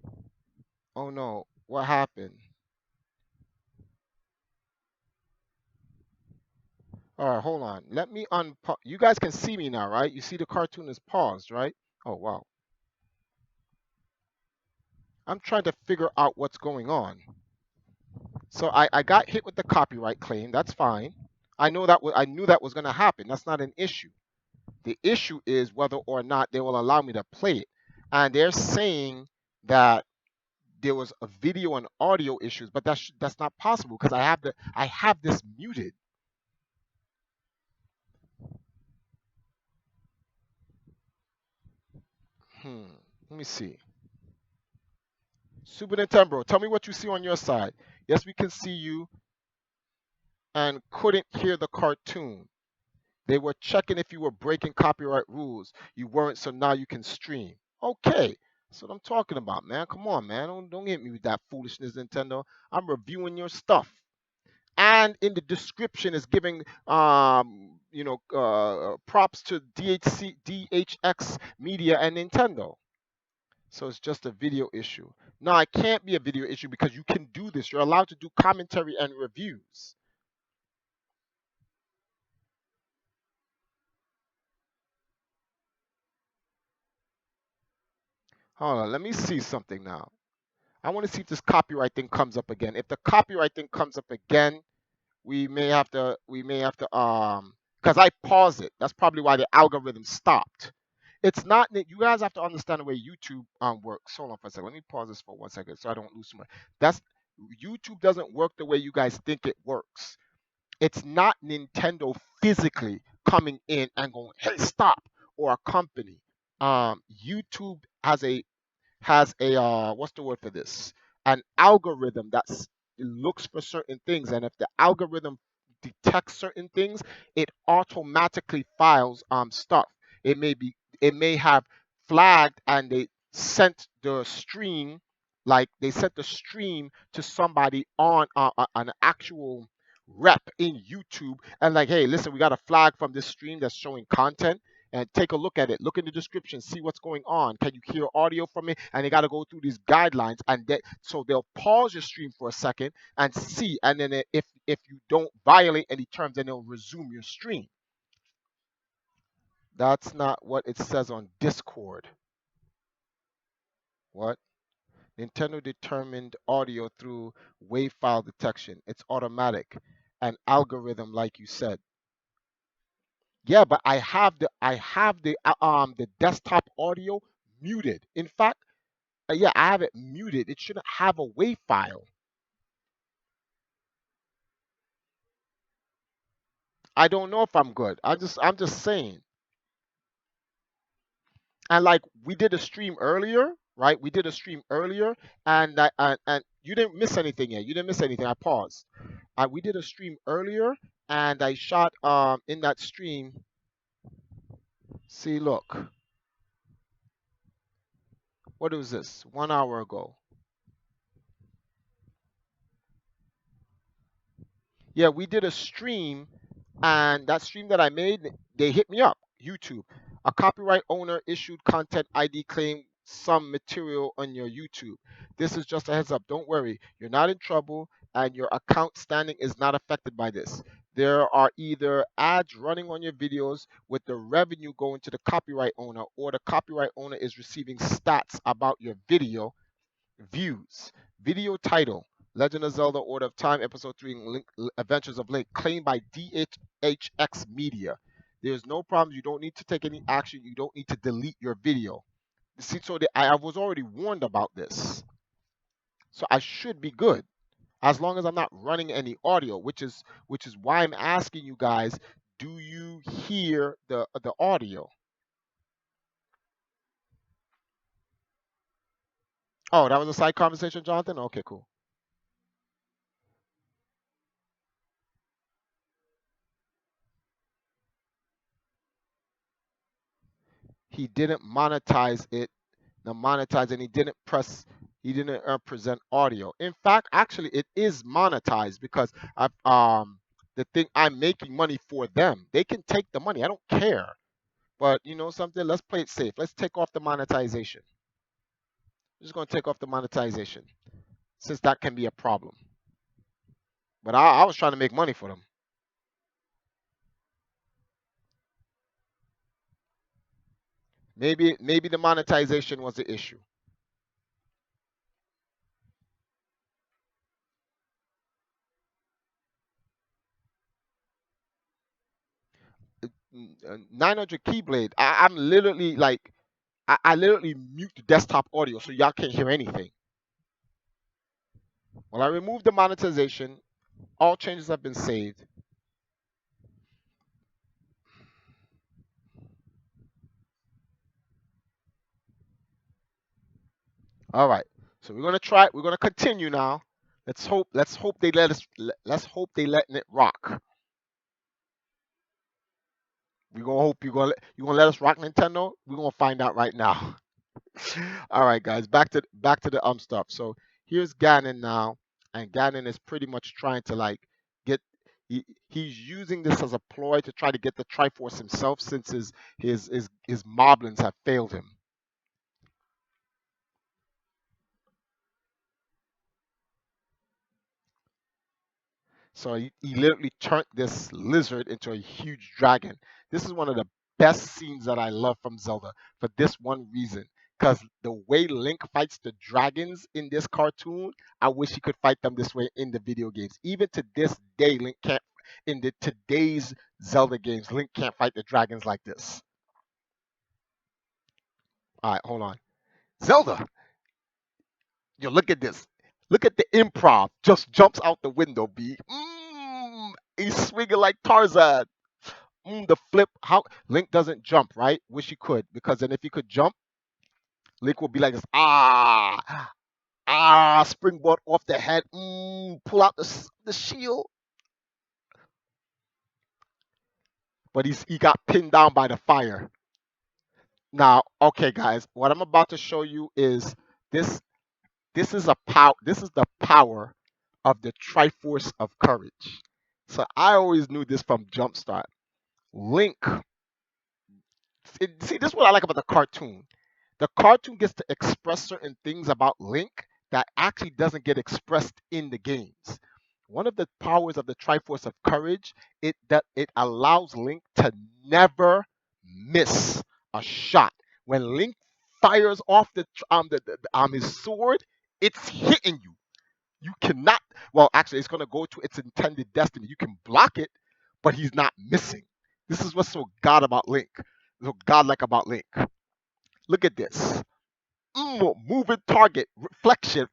Oh no. What happened? All right, hold on. Let me unpause. You guys can see me now, right? You see the cartoon is paused, right? Oh wow. I'm trying to figure out what's going on. So I got hit with the copyright claim. That's fine. I knew that was going to happen. That's not an issue. The issue is whether or not they will allow me to play it. And they're saying that there was a video and audio issues, but that's not possible because I have this muted. Hmm. Let me see. Super Nintendo, tell me what you see on your side. Yes, we can see you and couldn't hear the cartoon. They were checking if you were breaking copyright rules. You weren't, so now you can stream. Okay. That's what I'm talking about, man. Come on, man. Don't hit me with that foolishness, Nintendo. I'm reviewing your stuff. And in the description is giving props to DHX Media and Nintendo. So it's just a video issue. No, it can't be a video issue because you can do this. You're allowed to do commentary and reviews. Hold on, let me see something now. I want to see if this copyright thing comes up again. If the copyright thing comes up again, we may have to because I paused it. That's probably why the algorithm stopped. It's not that you guys have to understand the way YouTube works. Hold on for a second. Let me pause this for 1 second so I don't lose too much. That's YouTube doesn't work the way you guys think it works. It's not Nintendo physically coming in and going, "Hey, stop," or a company. YouTube has a what's the word for this? An algorithm that looks for certain things, and if the algorithm detects certain things, it automatically files stuff. It may have flagged and they sent the stream, like they sent the stream to somebody on an actual rep in YouTube, and like, hey, listen, we got a flag from this stream that's showing content, and take a look at it. Look in the description, see what's going on. Can you hear audio from it? And they got to go through these guidelines, and so they'll pause your stream for a second and see, and then if you don't violate any terms, then they'll resume your stream. That's not what it says on Discord. What? Nintendo determined audio through wave file detection. It's automatic, an algorithm, like you said. Yeah, but I have the desktop audio muted. In fact, yeah, I have it muted. It shouldn't have a WAV file. I don't know if I'm good. I'm just saying. And like we did a stream earlier, right? We did a stream earlier, and you didn't miss anything yet. You didn't miss anything. I paused. We did a stream earlier, and I shot in that stream. See, look. What was this? 1 hour ago. Yeah, we did a stream, and that stream that I made, they hit me up. YouTube, a copyright owner issued content ID claim some material on your YouTube. This is just a heads up. Don't worry, you're not in trouble, and your account standing is not affected by this. There are either ads running on your videos with the revenue going to the copyright owner, or the copyright owner is receiving stats about your video views. Video title: Legend of Zelda Order of Time, Episode 3, Adventures of Link, claimed by DHX Media. There's no problem. You don't need to take any action. You don't need to delete your video. See, so I was already warned about this. So I should be good as long as I'm not running any audio, which is why I'm asking you guys, do you hear the audio? Oh, that was a side conversation, Jonathan? Okay, cool. He didn't monetize it, the monetize, and he didn't present audio. In fact, actually, it is monetized because the thing, I'm making money for them. They can take the money. I don't care. But you know something? Let's play it safe. Let's take off the monetization. I'm just gonna take off the monetization since that can be a problem. But I was trying to make money for them. Maybe the monetization was the issue. Uh, 900 Keyblade. I'm literally like I literally mute the desktop audio so y'all can't hear anything. When I remove the monetization, all changes have been saved. All right. So we're gonna try. We're gonna continue now. Let's hope they let us. Let's hope they letting it rock. We're gonna hope you gonna let us rock, Nintendo. We're gonna find out right now. All right, guys. Back to the stuff. So here's Ganon now, and Ganon is pretty much trying to like get. He's using this as a ploy to try to get the Triforce himself, since his moblins have failed him. So he literally turned this lizard into a huge dragon. This is one of the best scenes that I love from Zelda for this one reason. Because the way Link fights the dragons in this cartoon, I wish he could fight them this way in the video games. Even to this day, Link can't, in the today's Zelda games, Link can't fight the dragons like this. All right, hold on. Zelda, yo, look at this. Look at the improv. Just jumps out the window, B. He's swinging like Tarzan. The flip. How Link doesn't jump, right? Wish he could, because then if he could jump, Link will be like this. Springboard off the head. Pull out the shield, but he got pinned down by the fire. Now, okay, guys, what I'm about to show you is this. This is a power. This is the power of the Triforce of Courage. So I always knew this from Jumpstart. Link. See, this is what I like about the cartoon. The cartoon gets to express certain things about Link that actually doesn't get expressed in the games. One of the powers of the Triforce of Courage, it allows Link to never miss a shot. When Link fires off his sword, it's hitting you. You cannot. Well, actually, it's gonna go to its intended destiny. You can block it, but he's not missing. This is what's so god about Link, so godlike about Link. Look at this. Moving target reflection.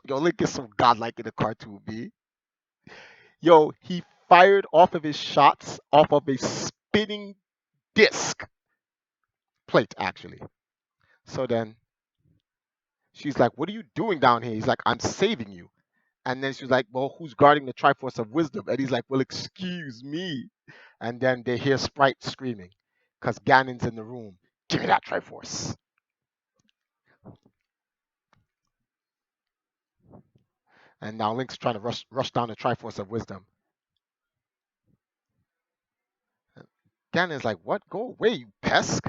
Yo, Link is so godlike in the cartoon, B. Yo, he fired off of his shots off of a spinning disc plate, actually. So then she's like, "What are you doing down here?" He's like, "I'm saving you." And then she's like, "Well, who's guarding the Triforce of Wisdom?" And he's like, "Well, excuse me." And then they hear Sprite screaming because Ganon's in the room. Give me that Triforce. And now Link's trying to rush down the Triforce of Wisdom. Ganon's like, what? Go away, you pest.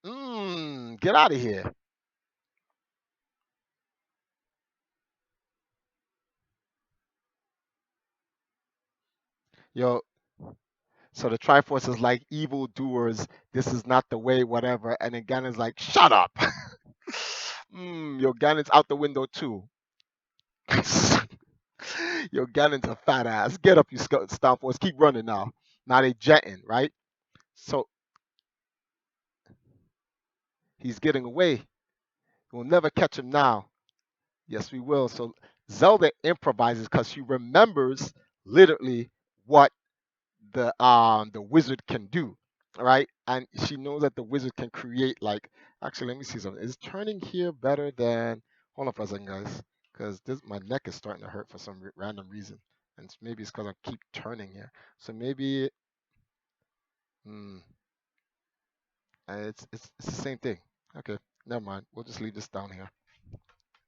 Get out of here. Yo, so the Triforce is like evil doers. This is not the way, whatever. And then Ganon's like, shut up. Yo, Ganon's out the window too. Yo, Ganon's a fat ass. Get up, you Star Force. Keep running now. Now they jetting, right? So he's getting away. We'll never catch him now. Yes, we will. So Zelda improvises because she remembers literally what the wizard can do, right? And she knows that the wizard can create like. Actually, let me see something. Is turning here better than? Hold on for a second, guys, because this my neck is starting to hurt for some random reason, and maybe it's because I keep turning here. So maybe hmm, it's the same thing. Okay, never mind. We'll just leave this down here.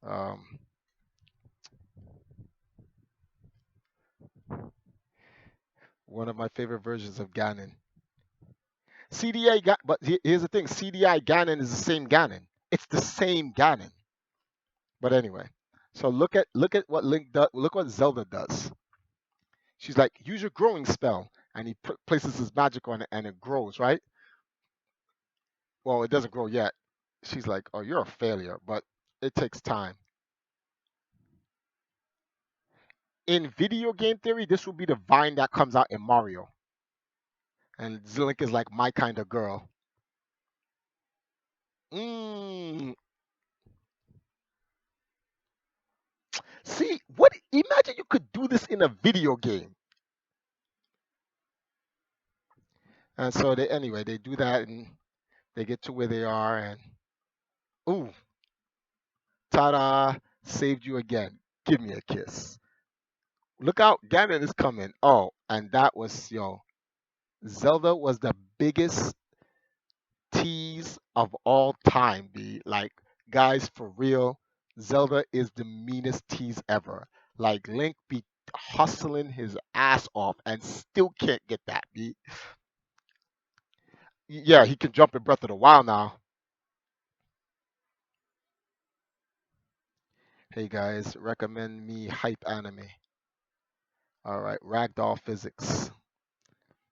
Um, One of my favorite versions of Ganon. CDI, but here's the thing: CDI Ganon is the same Ganon. It's the same Ganon. But anyway, so look at what Link does. Look what Zelda does. She's like, use your growing spell, and he places his magic on it, and it grows, right? Well, it doesn't grow yet. She's like, oh, you're a failure, but it takes time. In video game theory, this will be the vine that comes out in Mario, and Link is like my kind of girl. Mm. See, what? Imagine you could do this in a video game. And so anyway, they do that, and they get to where they are, and ooh, ta-da! Saved you again. Give me a kiss. Look out, Ganon is coming. Oh, and that was Zelda was the biggest tease of all time. B like guys for real, Zelda is the meanest tease ever. Like Link be hustling his ass off and still can't get that. B yeah, he can jump in Breath of the Wild now. Hey guys, recommend me hype anime. All right, Ragdoll Physics.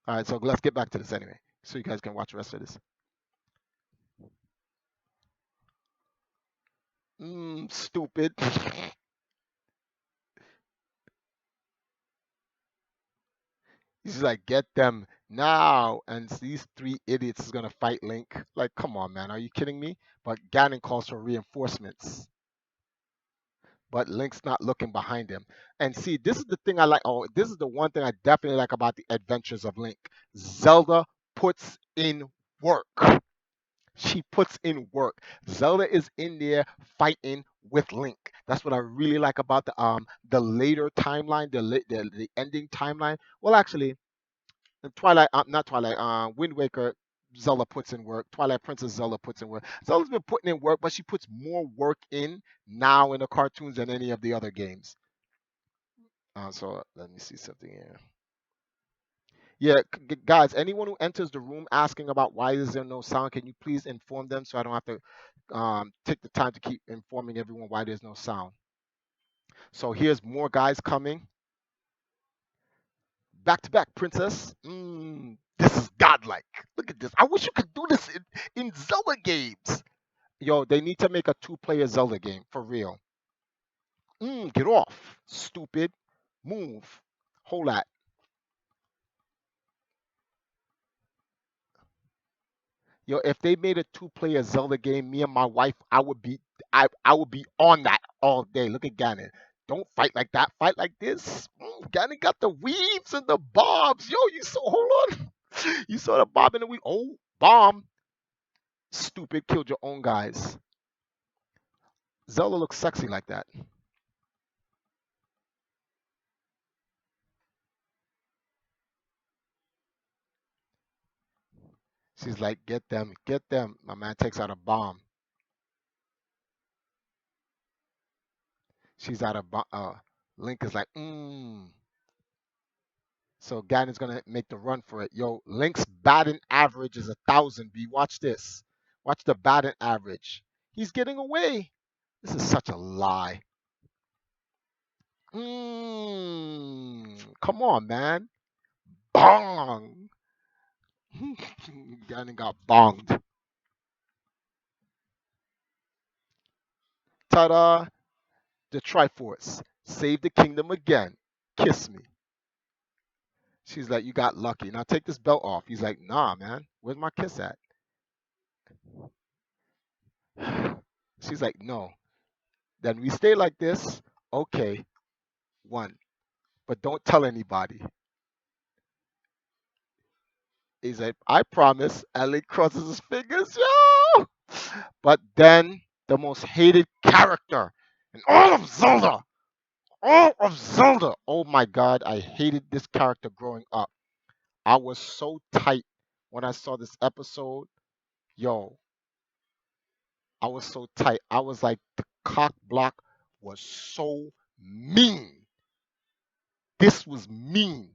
All right, so let's get back to this anyway, so you guys can watch the rest of this. Stupid. He's like, get them now, and these three idiots is gonna fight Link. Like, come on, man, are you kidding me? But Ganon calls for reinforcements, but Link's not looking behind him. And see, this is the thing I like. Oh, this is the one thing I definitely like about the Adventures of Link. Zelda puts in work. She puts in work. Zelda is in there fighting with Link. That's what I really like about the later timeline, the ending timeline. Well, actually, the Twilight, not Twilight, Wind Waker. Zelda puts in work. Twilight Princess Zelda puts in work. Zelda's been putting in work, but she puts more work in now in the cartoons than any of the other games. So let me see something here. Yeah, guys, anyone who enters the room asking about why is there no sound, can you please inform them so I don't have to take the time to keep informing everyone why there's no sound. So here's more guys coming. Back to back, princess. This is godlike. Look at this. I wish you could do this in Zelda games. Yo, they need to make a two-player Zelda game for real. Get off, stupid. Move. Hold that. Yo, if they made a two-player Zelda game, me and my wife, I would be on that all day. Look at Ganon. Don't fight like that. Fight like this. Ganon got the weaves and the bobs. Yo, you saw. Hold on. You saw the bob and the weave. Oh, bomb. Stupid. Killed your own guys. Zelda looks sexy like that. She's like, get them, get them. My man takes out a bomb. She's out of Link is like, mmm. So Ganon's gonna make the run for it. Yo, Link's batting average is 1,000. B, watch this. Watch the batting average. He's getting away. This is such a lie. Come on, man. Bong. Ganon got bonged. Ta-da! The Triforce. Save the kingdom again. Kiss me. She's like, you got lucky. Now take this belt off. He's like, nah, man. Where's my kiss at? She's like, no. Then we stay like this. Okay, one. But don't tell anybody. He's like, I promise. Ellie crosses his fingers. Yo! But then the most hated character in all of Zelda. Oh my God, I hated this character growing up. I was so tight when I saw this episode. Yo, I was so tight. I was like, the cock block was so mean. This was mean.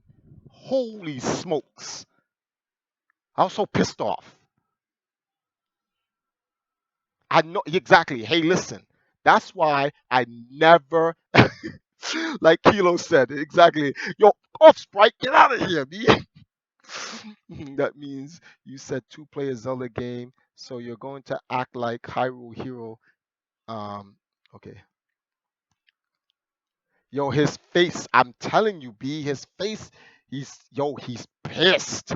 Holy smokes. I was so pissed off. I know exactly. Hey, listen. That's why I never, like Kilo said, exactly. Yo, off Sprite, get out of here, man. That means you said two-player Zelda game, so you're going to act like Hyrule Hero. Um, okay. Yo, his face. I'm telling you, B, his face. He's pissed.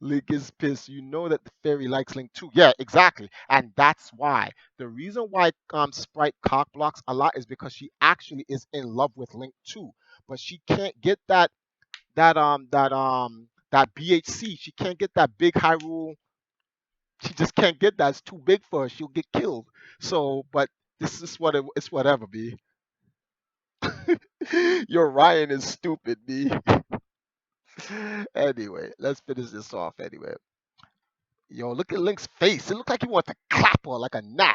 Link is pissed. You know that the fairy likes Link too. Yeah, exactly. And that's why. The reason why Sprite cock blocks a lot is because she actually is in love with Link too. But she can't get that BHC. She can't get that big Hyrule. She just can't get that. It's too big for her. She'll get killed. So, but this is it's whatever, B. Your Ryan is stupid, B. Anyway, let's finish this off anyway. Yo, look at Link's face. It looked like he wanted to clap her like a gnat.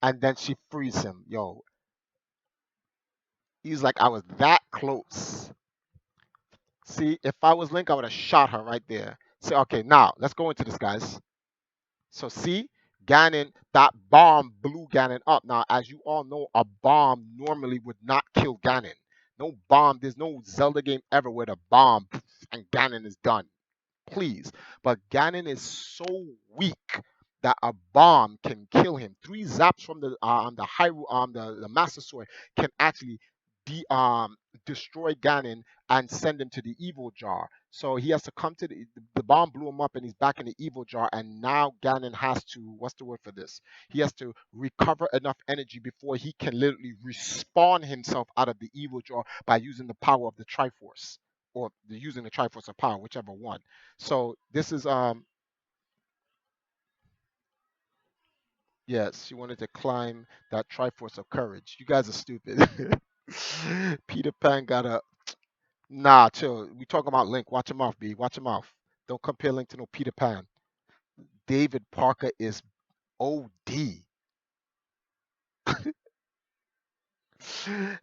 And then she frees him. Yo, he's like, I was that close. See, if I was Link, I would have shot her right there. See, okay, now let's go into this, guys. So see, Ganon, that bomb blew Ganon up. Now, as you all know, a bomb normally would not kill Ganon. No bomb, there's no Zelda game ever where the bomb and Ganon is done. Please. But Ganon is so weak that a bomb can kill him. Three zaps from the Hyrule the Master Sword can actually de- um destroy Ganon and send him to the evil jar. So he has to come to the bomb blew him up and he's back in the evil jar, and now Ganon has to, what's the word for this? He has to recover enough energy before he can literally respawn himself out of the evil jar by using the power of the Triforce, or using the Triforce of Power, whichever one. So this is yes, she wanted to climb that Triforce of Courage. You guys are stupid. Peter Pan got a nah. Chill. We talking about Link. Watch him off, B. Watch him off. Don't compare Link to no Peter Pan. David Parker is OD.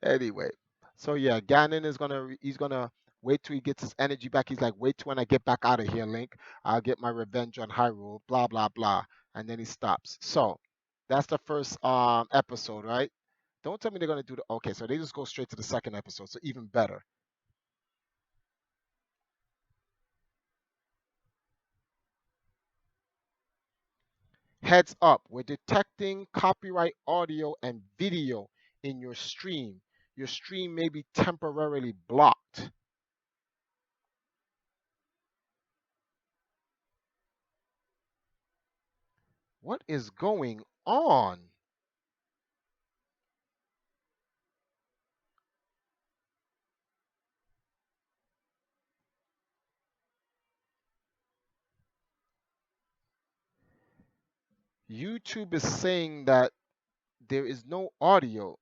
Anyway, so yeah, Ganon is he's gonna wait till he gets his energy back. He's like, wait till when I get back out of here, Link. I'll get my revenge on Hyrule. Blah blah blah, and then he stops. So that's the first episode, right? Don't tell me they're gonna do the okay. So they just go straight to the second episode. So even better. Heads up, we're detecting copyright audio and video in your stream. Your stream may be temporarily blocked. What is going on? YouTube is saying that there is no audio,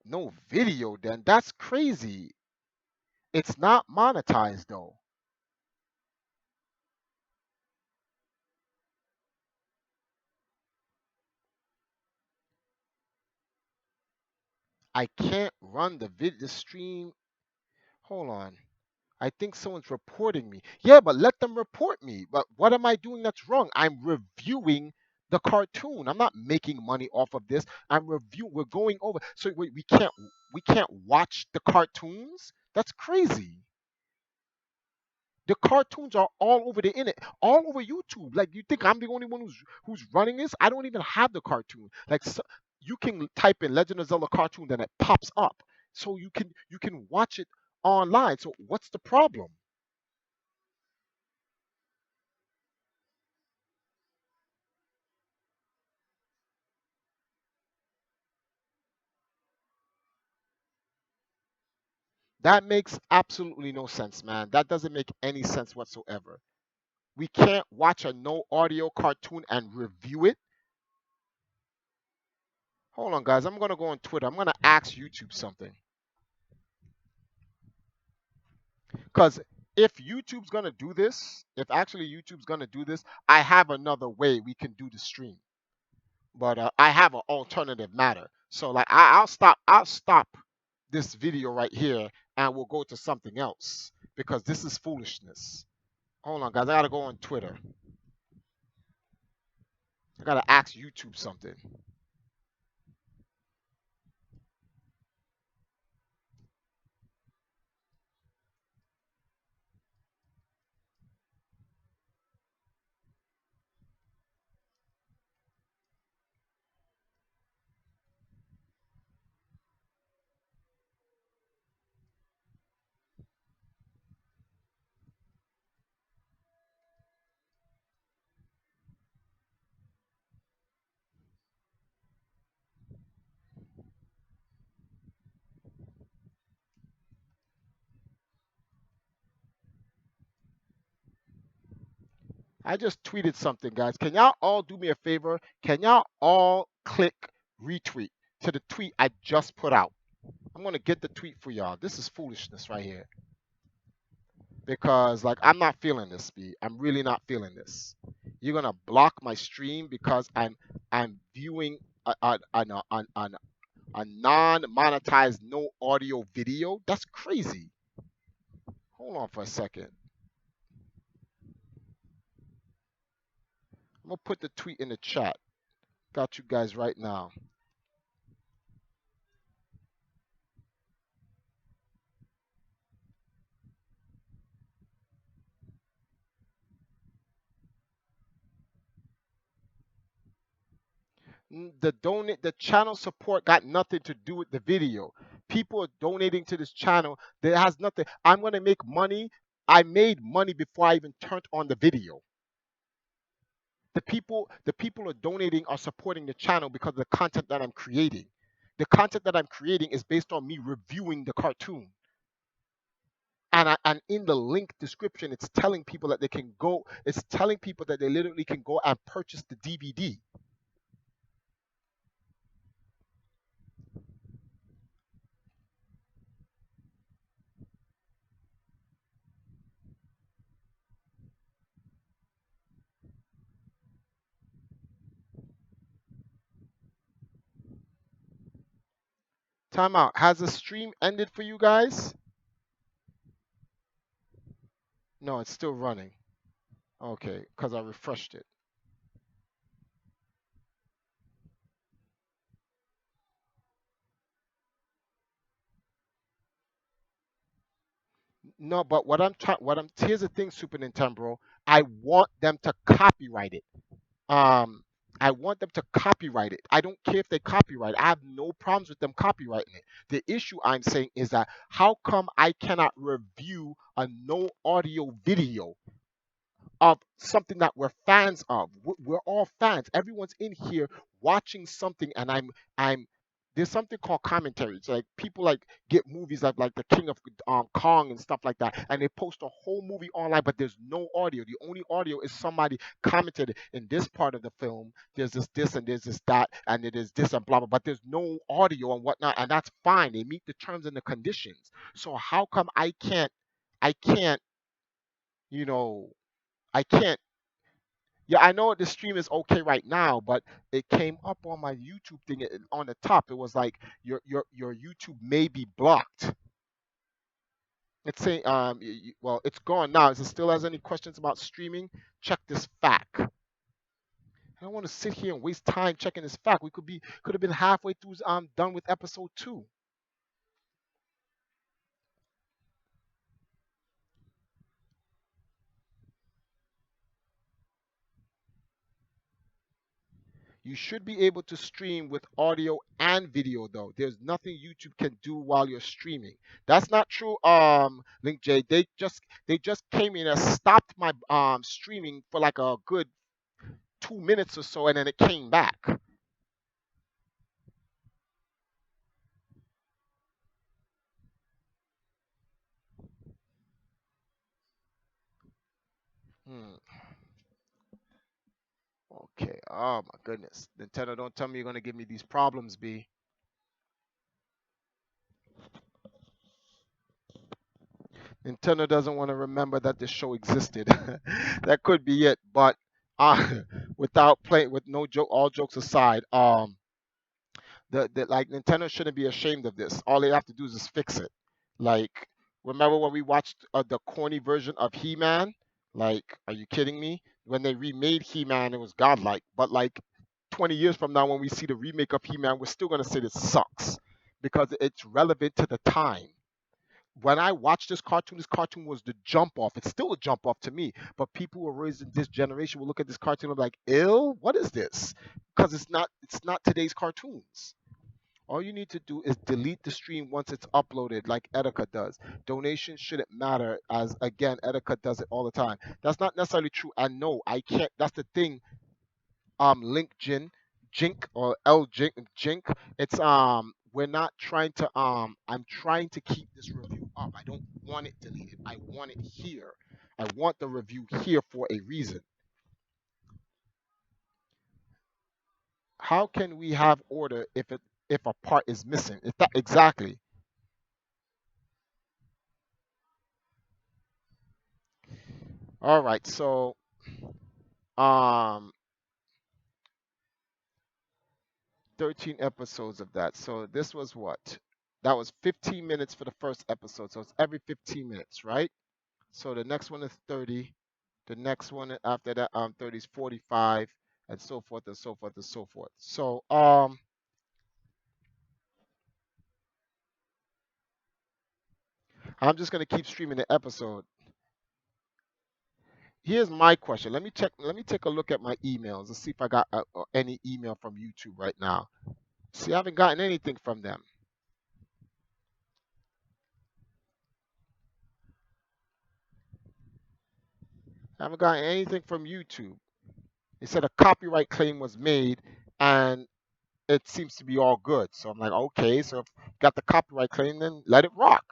no video, then that's crazy. It's not monetized though. I can't run the stream. Hold on. I think someone's reporting me. Yeah, but let them report me. But what am I doing that's wrong? I'm reviewing the cartoon. I'm not making money off of this. We're going over. So we can't watch the cartoons? That's crazy. The cartoons are all over the internet, all over YouTube. Like, you think I'm the only one who's running this? I don't even have the cartoon. Like, so, you can type in Legend of Zelda Cartoon, then it pops up, so you can watch it online. So what's the problem? That makes absolutely no sense, man. That doesn't make any sense whatsoever. We can't watch a no audio cartoon and review it. Hold on, guys. I'm gonna go on Twitter. I'm gonna ask YouTube something. Because if YouTube's gonna do this, if actually YouTube's gonna do this, I have another way we can do the stream. But I have an alternative matter. So like I'll stop this video right here and we'll go to something else because this is foolishness. Hold on, guys. I gotta go on Twitter. I gotta ask YouTube something. I just tweeted something, guys. Can y'all all do me a favor? Can y'all all click retweet to the tweet I just put out? I'm gonna get the tweet for y'all. This is foolishness right here because like I'm not feeling this, B. I'm really not feeling this. You're gonna block my stream because I'm viewing a non-monetized no audio video. That's crazy. Hold on for a second. I'm gonna put the tweet in the chat. Got you guys right now. The channel support got nothing to do with the video. People are donating to this channel that has nothing. I'm gonna make money. I made money before I even turned on the video. The people are donating are supporting the channel because of the content that I'm creating. The content that I'm creating is based on me reviewing the cartoon. And in the link description, it's telling people that they can go. It's telling people that they literally can go and purchase the DVD. Time out. Has the stream ended for you guys? No, it's still running. Okay, because I refreshed it. No, but here's the thing, Super Nintendo. I want them to copyright it. Um, I want them to copyright it. I don't care if they copyright it. I have no problems with them copyrighting it. The issue I'm saying is that how come I cannot review a no audio video of something that we're fans of? We're all fans. Everyone's in here watching something, and I'm there's something called commentary. It's like people like get movies like the King of Kong and stuff like that, and they post a whole movie online, but there's no audio. The only audio is somebody commented in this part of the film. There's this, and there's this that, and it is this and blah blah. But there's no audio and whatnot, and that's fine. They meet the terms and the conditions. So how come I can't, you know, I can't Yeah, I know the stream is okay right now, but it came up on my YouTube thing on the top. It was like your YouTube may be blocked. It's saying well, it's gone now. If it still has any questions about streaming, check this fact. I don't want to sit here and waste time checking this fact. We could have been halfway through done with episode 2. You should be able to stream with audio and video though. There's nothing YouTube can do while you're streaming. That's not true, Link J. They just came in and stopped my streaming for like a good 2 minutes or so, and then it came back. Hmm. Okay. Oh my goodness. Nintendo, don't tell me you're gonna give me these problems, B. Nintendo doesn't want to remember that this show existed. That could be it. But uh, without playing, with no joke, all jokes aside, the like Nintendo shouldn't be ashamed of this. All they have to do is just fix it. Like, remember when we watched the corny version of He-Man? Like, are you kidding me? When they remade He-Man, it was godlike. But like 20 years from now, when we see the remake of He-Man, we're still gonna say this sucks because it's relevant to the time. When I watched this cartoon was the jump off. It's still a jump off to me. But people who are raised in this generation will look at this cartoon and be like, "Ill, what is this?" Because it's not today's cartoons. All you need to do is delete the stream once it's uploaded, like Etika does. Donations shouldn't matter, as again, Etika does it all the time. That's not necessarily true. I know I can't. That's the thing. Link Jink or L Jink. It's we're not trying to I'm trying to keep this review up. I don't want it deleted. I want it here. I want the review here for a reason. How can we have order if a part is missing? If that exactly. All right, so um 13 episodes of that. So this was what? That was 15 minutes for the first episode. So it's every 15 minutes, right? So the next one is 30. The next one after that 30 is 45, and so forth and so forth and so forth. So I'm just gonna keep streaming the episode. Here's my question. Let me check. Let me take a look at my emails and see if I got any email from YouTube right now. See, I haven't gotten anything from them. I haven't gotten anything from YouTube. It said a copyright claim was made, and it seems to be all good. So I'm like, okay, so if you got the copyright claim, then let it rock.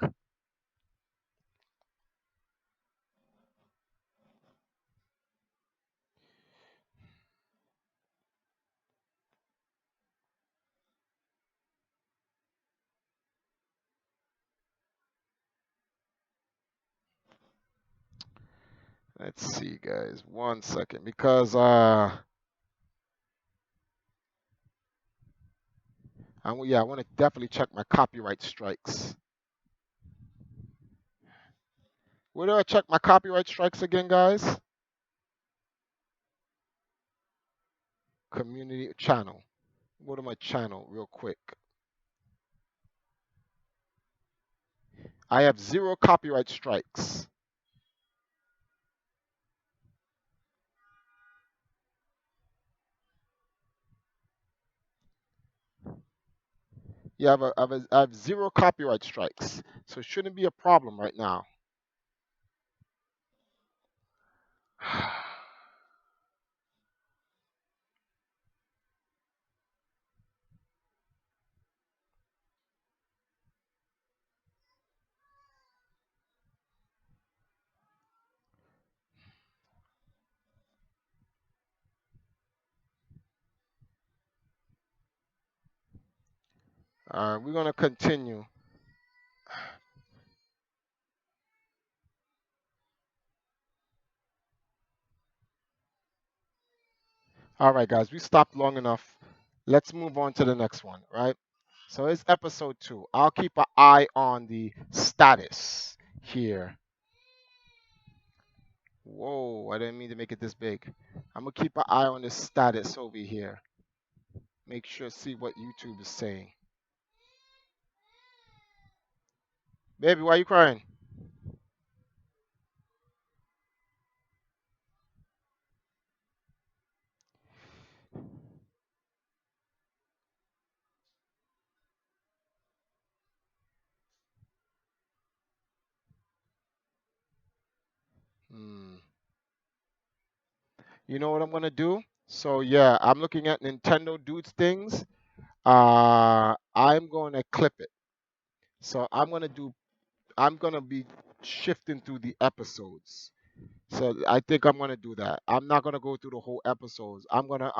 Let's see, guys. 1 second, because yeah, I want to definitely check my copyright strikes. Where do I check my copyright strikes again, guys? Community channel. Go to my channel real quick. I have 0 copyright strikes. Yeah, I have 0 copyright strikes, so it shouldn't be a problem right now. We're gonna continue. All right, guys, we stopped long enough. Let's move on to the next one, right? So it's episode 2. I'll keep an eye on the status here. Whoa, I didn't mean to make it this big. I'm gonna keep an eye on the status over here. Make sure see what YouTube is saying. Baby, why you crying? Hmm. You know what I'm gonna do? So yeah, I'm looking at Nintendo dudes things. I'm gonna clip it. So I'm gonna be shifting through the episodes. So I think I'm gonna do that. I'm not gonna go through the whole episodes. I'm gonna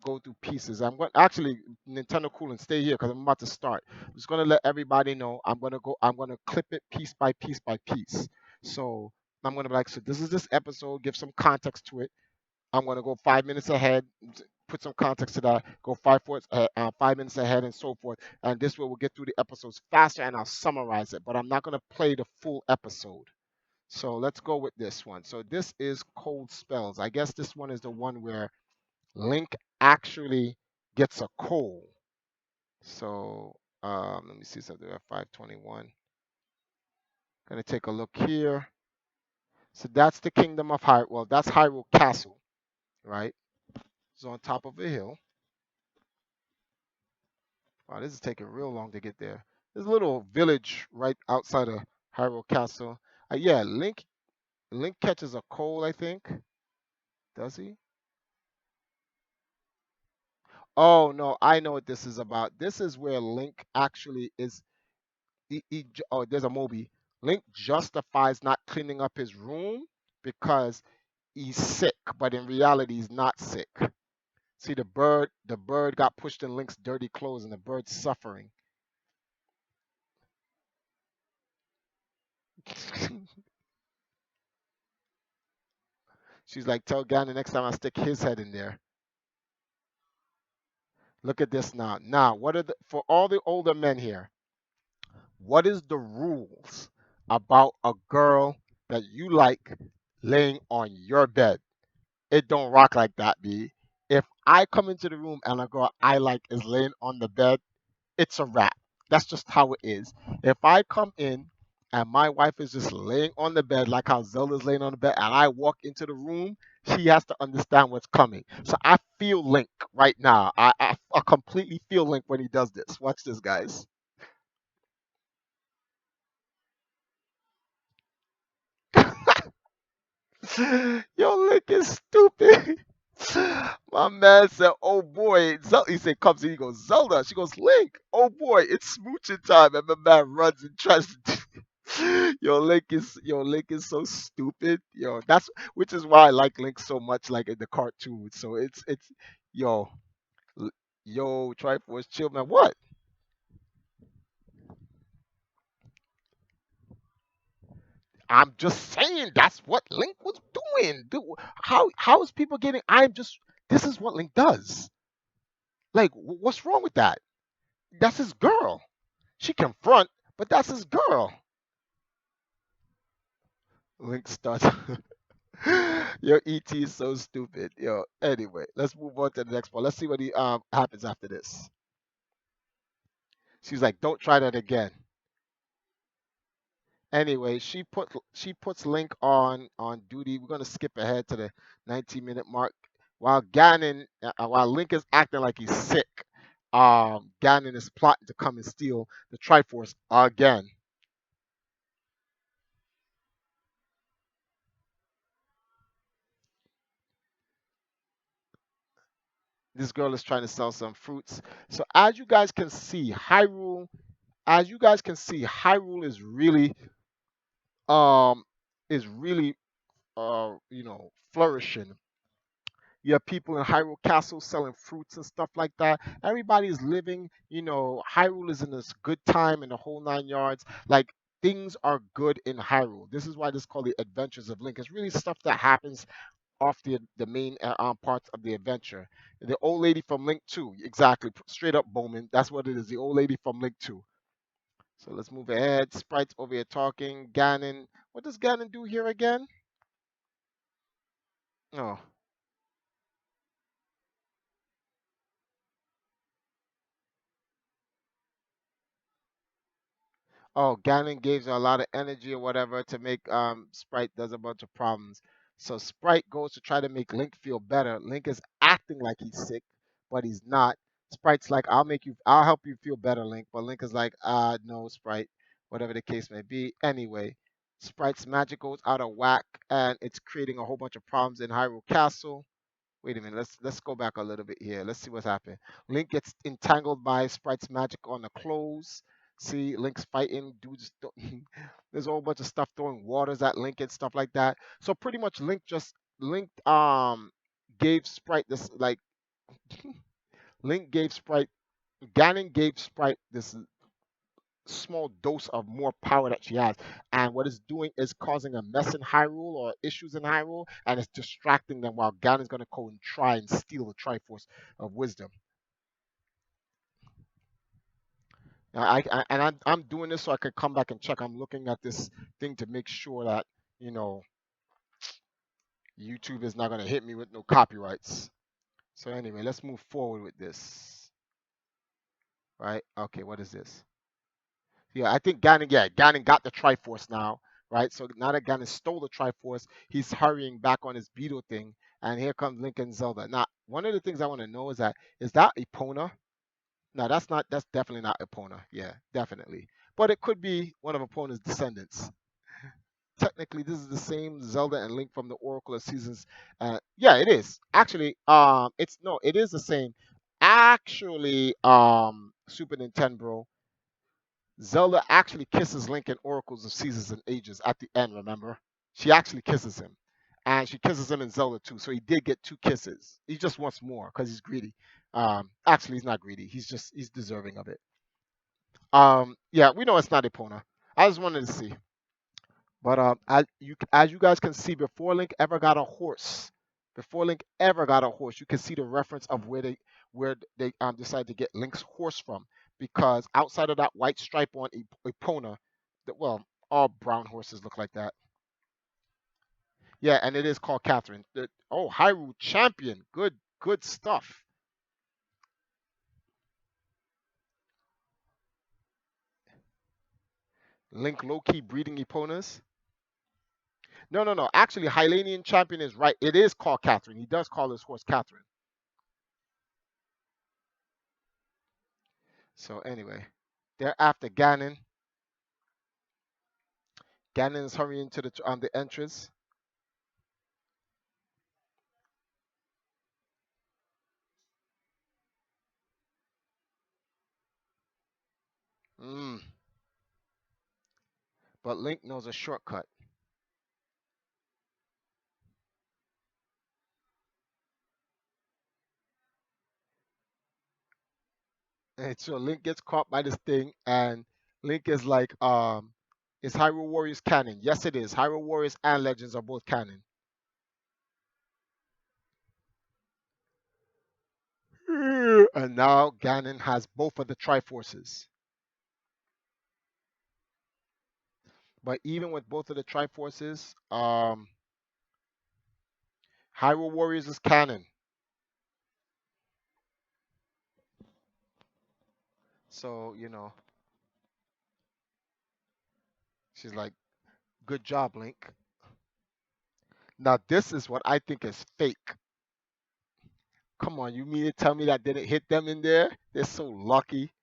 go through pieces. I'm going actually Nintendo Cool and stay here because I'm about to start. I'm just gonna let everybody know. I'm gonna clip it piece by piece by piece. So I'm gonna be like, so this is this episode. Give some context to it. I'm gonna go 5 minutes ahead, put some context to that. Go 5 minutes ahead, and so forth. And this way we'll get through the episodes faster, and I'll summarize it. But I'm not gonna play the full episode. So let's go with this one. So this is Cold Spells. I guess this one is the one where Link actually gets a cold. So let me see something at 521. Gonna take a look here. So that's the Kingdom of Hyrule. Well, that's Hyrule Castle, right? It's on top of a hill. Wow, this is taking real long to get there. There's a little village right outside of Hyrule Castle. Yeah, Link catches a cold, I think. Does he? Oh no, I know what this is about. This is where Link actually is. Oh, there's a Moby. Link justifies not cleaning up his room because he's sick, but in reality he's not sick. See the bird got pushed in Link's dirty clothes, and the bird's suffering. She's like, tell Ganon next time I stick his head in there. Look at this now. Now, what are for all the older men here? What is the rules about a girl that you like laying on your bed? It don't rock like that, B. If I come into the room and a girl I like is laying on the bed, it's a wrap. That's just how it is. If I come in and my wife is just laying on the bed like how Zelda's laying on the bed, and I walk into the room, she has to understand what's coming. So I feel Link right now. I completely feel Link when he does this. Watch this, guys. Yo, Link is stupid. My man said, "Oh boy," he said, "Comes in." He goes, "Zelda." She goes, "Link." "Oh boy, it's smooching time." And my man runs and tries to. Link is so stupid. Yo, that's which is why I like Link so much, like in the cartoon. So it's yo l- yo Triforce chill, man. What? I'm just saying that's what Link was doing. How is people getting? I'm just this is what Link does. Like, what's wrong with that? That's his girl. She can front, but that's his girl. Link starts. Your ET is so stupid. Yo, anyway, let's move on to the next one. Let's see what he happens after this. She's like, don't try that again. Anyway, she puts Link on duty. We're gonna skip ahead to the 19-minute mark. While Link is acting like he's sick, Ganon is plotting to come and steal the Triforce again. This girl is trying to sell some fruits. So as you guys can see, Hyrule um is really flourishing. You have people in Hyrule Castle selling fruits and stuff like that. Everybody's living, Hyrule is in this good time in the whole 9 yards. Like things are good in Hyrule. This is why this is called the Adventures of Link. It's really stuff that happens off the main parts of the adventure. The old lady from Link 2, exactly, straight up Bowman. That's what it is. The old lady from Link 2. So let's move ahead. Sprites over here talking. Ganon. What does Ganon do here again? Oh, oh, Ganon gives her a lot of energy or whatever to make Sprite does a bunch of problems. So Sprite goes to try to make Link feel better. Link is acting like he's sick, but he's not. Sprite's like, I'll help you feel better, Link. But Link is like, no, Sprite, whatever the case may be. Anyway, Sprite's magic goes out of whack and it's creating a whole bunch of problems in Hyrule Castle. Wait a minute. Let's go back a little bit here. Let's see what's happening. Link gets entangled by Sprite's magic on the clothes. See, Link's fighting dudes. There's a whole bunch of stuff throwing waters at Link and stuff like that. So pretty much Link gave Sprite this like Link gave Sprite Ganon gave Sprite this small dose of more power that she has. And what it's doing is causing a mess in Hyrule or issues in Hyrule, and it's distracting them while Ganon's going to go and try and steal the Triforce of Wisdom. Now, I'm doing this so I can come back and check. I'm looking at this thing to make sure that, you know, YouTube is not going to hit me with no copyrights. So anyway, let's move forward with this. Right? Okay, what is this? Yeah, I think Ganon got the Triforce now, right? So now that Ganon stole the Triforce, he's hurrying back on his Beetle thing, and here comes Link and Zelda. Now, one of the things I want to know is that Epona? No, that's not. That's definitely not Epona. Yeah, definitely. But it could be one of Epona's descendants. Technically, this is the same Zelda and Link from the Oracle of Seasons. Yeah, it is. Actually, it's no, it is the same. Actually, Super Nintendo. Zelda actually kisses Link in Oracles of Seasons and Ages at the end, remember? She actually kisses him. And she kisses him in Zelda too. So he did get two kisses. He just wants more because he's greedy. Actually, he's not greedy. He's deserving of it. Yeah, we know it's not Epona. I just wanted to see. But as you guys can see, before Link ever got a horse, you can see the reference of where they decided to get Link's horse from. Because outside of that white stripe on Epona, well, all brown horses look like that. Yeah, and it is called Catherine. Oh, Hyrule champion, good stuff. Link low key breeding Eponas. No, no, no. Actually, Hylanian champion is right. It is called Catherine. He does call his horse Catherine. So anyway, they're after Ganon. Ganon is hurrying to the entrance. Mm. But Link knows a shortcut. And so Link gets caught by this thing, and Link is like, is Hyrule Warriors canon? Yes, it is. Hyrule Warriors and Legends are both canon. And now Ganon has both of the Triforces. But even with both of the Triforces, Hyrule Warriors is canon. So, she's like, good job, Link. Now, this is what I think is fake. Come on, you mean to tell me that didn't hit them in there? They're so lucky.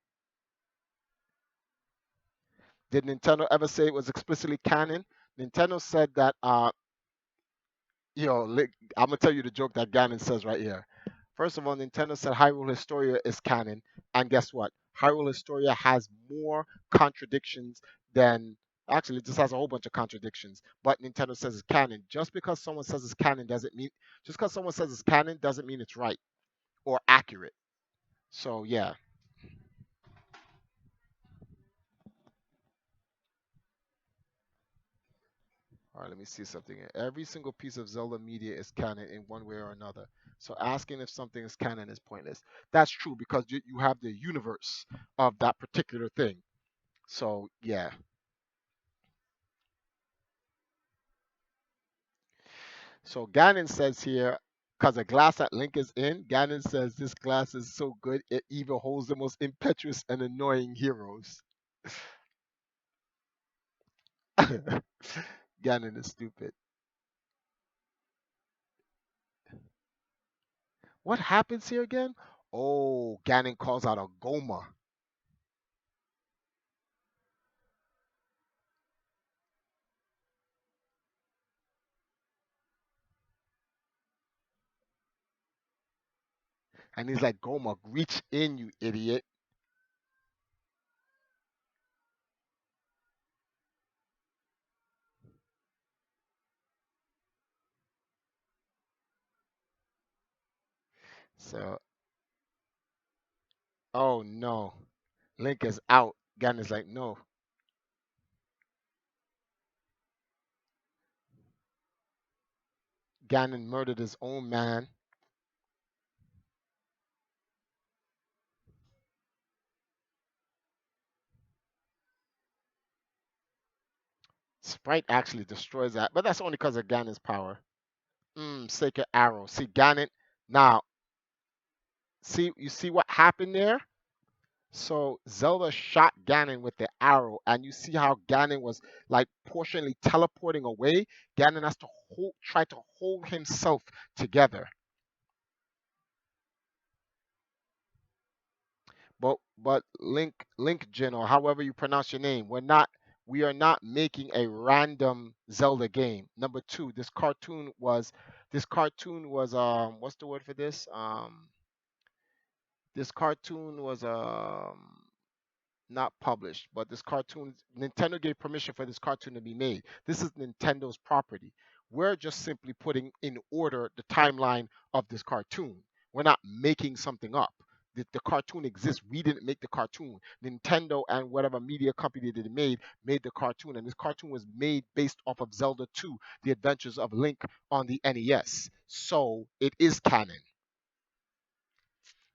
Did Nintendo ever say it was explicitly canon? Nintendo said that, I'm gonna tell you the joke that Ganon says right here. First of all, Nintendo said Hyrule Historia is canon, and guess what? Hyrule Historia has more contradictions than actually it just has a whole bunch of contradictions. But Nintendo says it's canon. Just because someone says it's canon doesn't mean it's right or accurate. So yeah. All right, let me see something here. Every single piece of Zelda media is canon in one way or another. So asking if something is canon is pointless. That's true because you have the universe of that particular thing. So yeah. So Ganon says here, because the glass that Link is in, Ganon says this glass is so good it even holds the most impetuous and annoying heroes. Ganon is stupid. What happens here again? Oh, Ganon calls out a Goma. And he's like, Goma, reach in, you idiot. So, oh no. Link is out. Ganon's like, no. Ganon murdered his own man. Sprite actually destroys that, but that's only because of Ganon's power. Sacred arrow. See, Ganon. Now, see, you see what happened there? So Zelda shot Ganon with the arrow, and you see how Ganon was like portionally teleporting away. Ganon has to try to hold himself together. But Link Jin, or however you pronounce your name, we are not making a random Zelda game. Number two, this cartoon was what's the word for this? This cartoon was not published, but this cartoon, Nintendo gave permission for this cartoon to be made. This is Nintendo's property. We're just simply putting in order the timeline of this cartoon. We're not making something up. The cartoon exists. We didn't make the cartoon. Nintendo and whatever media company that it made the cartoon, and this cartoon was made based off of Zelda 2: The Adventures of Link on the NES. So it is canon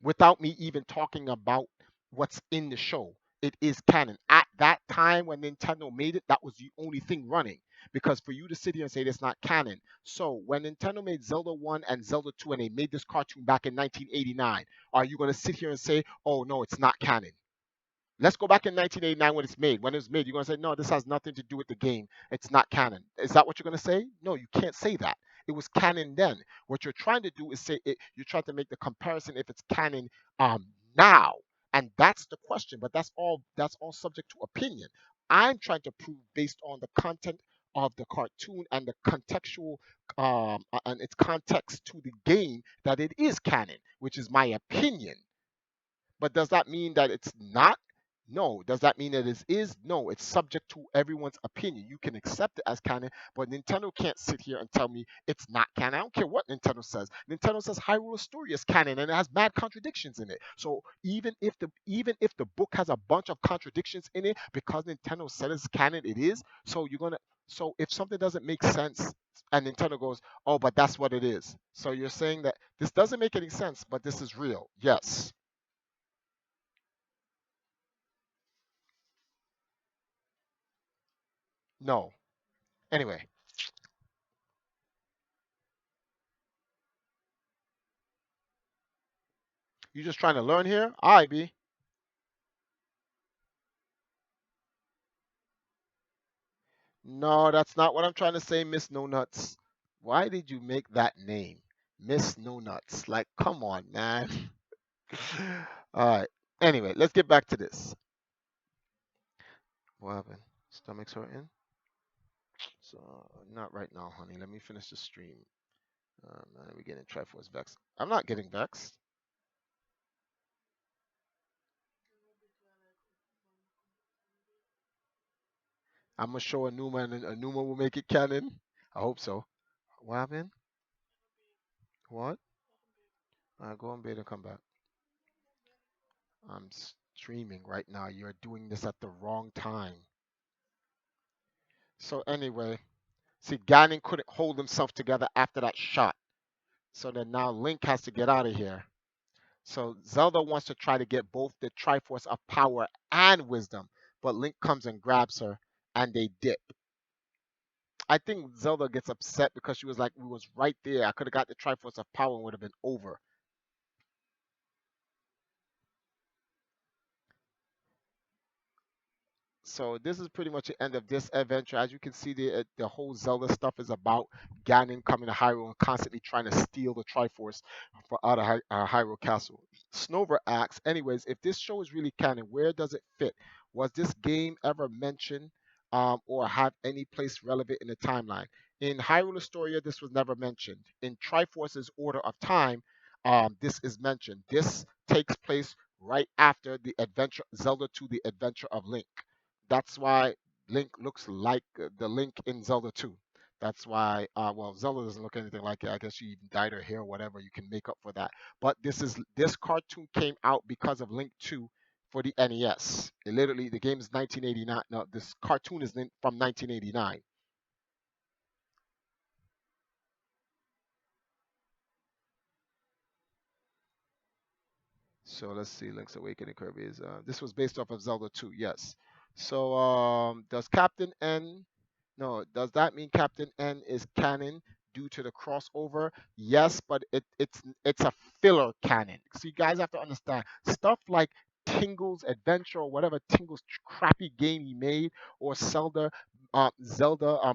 without me even talking about what's in the show. It is canon. At that time when Nintendo made it, that was the only thing running. Because for you to sit here and say that's not canon. So when Nintendo made Zelda 1 and Zelda 2 and they made this cartoon back in 1989, are you going to sit here and say, oh no, it's not canon? Let's go back in 1989 when it's made. When it was made, you're going to say, no, this has nothing to do with the game. It's not canon. Is that what you're going to say? No, you can't say that. It was canon then. What you're trying to do is say you're trying to make the comparison if it's canon now. And that's the question. But that's all subject to opinion. I'm trying to prove based on the content of the cartoon and the contextual and its context to the game that it is canon, which is my opinion. But does that mean that it's not? No. Does that mean that it is? No. It's subject to everyone's opinion. You can accept it as canon, but Nintendo can't sit here and tell me it's not canon. I don't care what Nintendo says. Nintendo says Hyrule Story is canon and it has bad contradictions in it. So even if the book has a bunch of contradictions in it, because Nintendo said it's canon, it is. So if something doesn't make sense and Nintendo goes, oh, but that's what it is. So you're saying that this doesn't make any sense, but this is real. Yes. No. Anyway, you just trying to learn here? I be. No, that's not what I'm trying to say, Miss No Nuts. Why did you make that name? Miss No Nuts. Like, come on, man. All right. Anyway, let's get back to this. What happened? Stomach's hurting? So, not right now, honey. Let me finish the stream. Man, we getting Triforce vexed. I'm not getting vexed. I'm gonna show Anuma and Anuma will make it canon. I hope so. What happened? What? Go on bed and come back. I'm streaming right now. You're doing this at the wrong time. So anyway, See, Ganon couldn't hold himself together after that shot. So then now Link has to get out of here. So Zelda wants to try to get both the Triforce of power and wisdom, but Link comes and grabs her and they dip. I think Zelda gets upset because she was like, "We was right there. I could have got the Triforce of power and would have been over." So this is pretty much the end of this adventure. As you can see, the whole Zelda stuff is about Ganon coming to Hyrule and constantly trying to steal the Triforce for out of Hyrule Castle. Snover asks, anyways, if this show is really canon, where does it fit? Was this game ever mentioned or have any place relevant in the timeline? In Hyrule Historia, this was never mentioned. In Triforce's Order of Time, this is mentioned. This takes place right after the adventure Zelda 2, The Adventure of Link. That's why Link looks like the Link in Zelda 2. That's why, well, Zelda doesn't look anything like it. I guess she even dyed her hair, or whatever. You can make up for that. But this cartoon came out because of Link 2 for the NES. It literally, the game is 1989. No, this cartoon is from 1989. So let's see. Link's Awakening Kirby is. This was based off of Zelda 2. Yes. So does Captain N No, does that mean Captain N is canon due to the crossover? Yes, but it's a filler canon. So you guys have to understand stuff like Tingle's Adventure or whatever Tingle's crappy game he made, or Zelda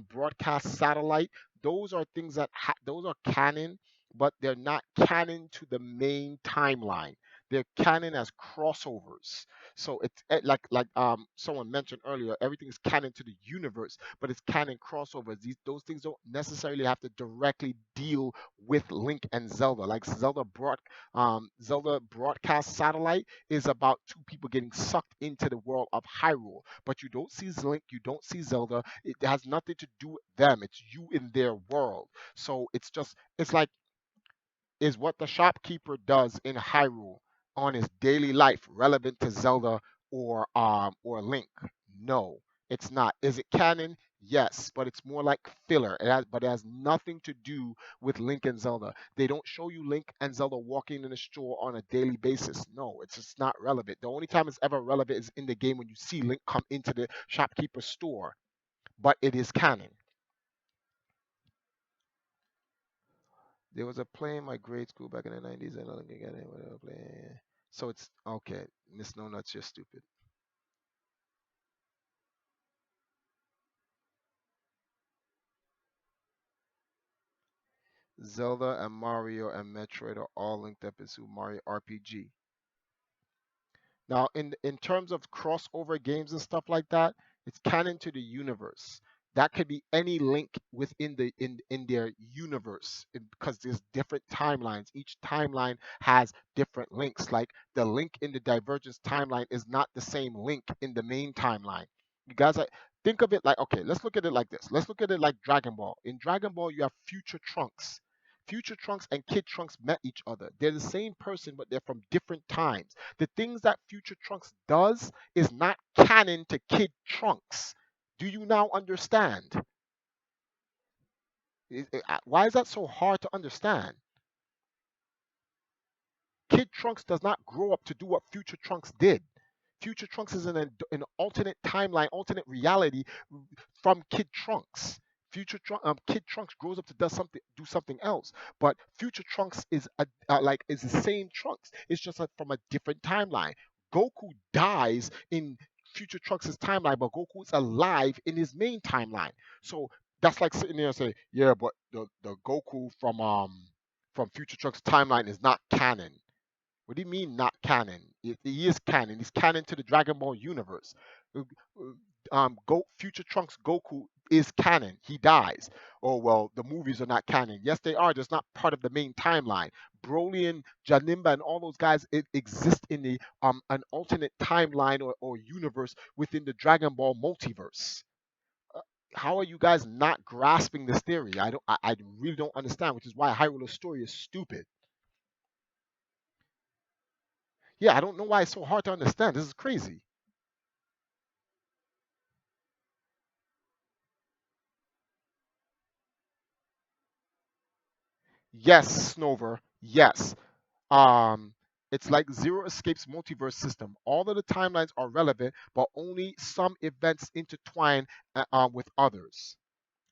broadcast satellite. Those are things those are canon, but they're not canon to the main timeline. They're canon as crossovers. So it's like someone mentioned earlier, everything is canon to the universe, but it's canon crossovers. Those things don't necessarily have to directly deal with Link and Zelda. Like Zelda broadcast satellite is about two people getting sucked into the world of Hyrule, but you don't see Link, you don't see Zelda. It has nothing to do with them. It's you in their world. So it's like, is what the shopkeeper does in Hyrule on his daily life relevant to Zelda or Link? No, it's not. Is it canon? Yes, but it's more like filler. But it has nothing to do with Link and Zelda. They don't show you Link and Zelda walking in the store on a daily basis. No, it's just not relevant. The only time it's ever relevant is in the game when you see Link come into the shopkeeper's store. But it is canon. There was a play in my grade school back in the 90s, and I don't get it. Whatever play. So it's okay. Miss No Nuts, you're stupid. Zelda and Mario and Metroid are all linked up in Super Mario RPG. Now, in terms of crossover games and stuff like that, it's canon to the universe. That could be any link within in their universe because there's different timelines. Each timeline has different links. Like the link in the Divergence timeline is not the same link in the main timeline. You guys, think of it like, okay, let's look at it like this. Let's look at it like Dragon Ball. In Dragon Ball, you have Future Trunks. Future Trunks and Kid Trunks met each other. They're the same person, but they're from different times. The things that Future Trunks does is not canon to Kid Trunks. Do you now understand? Why is that so hard to understand? Kid Trunks does not grow up to do what Future Trunks did. Future Trunks is in an alternate timeline, alternate reality from Kid Trunks. Kid Trunks grows up to do something else, but Future Trunks is the same Trunks. It's just like from a different timeline. Goku dies in Future Trunks' timeline, but Goku is alive in his main timeline. So that's like sitting there and say, yeah, but the Goku from Future Trunks timeline is not canon. What do you mean not canon? He is canon. He's canon to the Dragon Ball universe. Future Trunks Goku is canon. He dies. Oh well, the movies are not canon. Yes, they are. Just not part of the main timeline. Broly and Janimba and all those guys exist in the an alternate timeline or universe within the Dragon Ball multiverse. Uh, How are you guys not grasping this theory? I really don't understand, which is why Hyrule's story is stupid. Yeah, I don't know why it's so hard to understand. This is crazy. Yes, Snover. Yes. Um, it's like Zero Escape's multiverse system. All of the timelines are relevant, but only some events intertwine with others.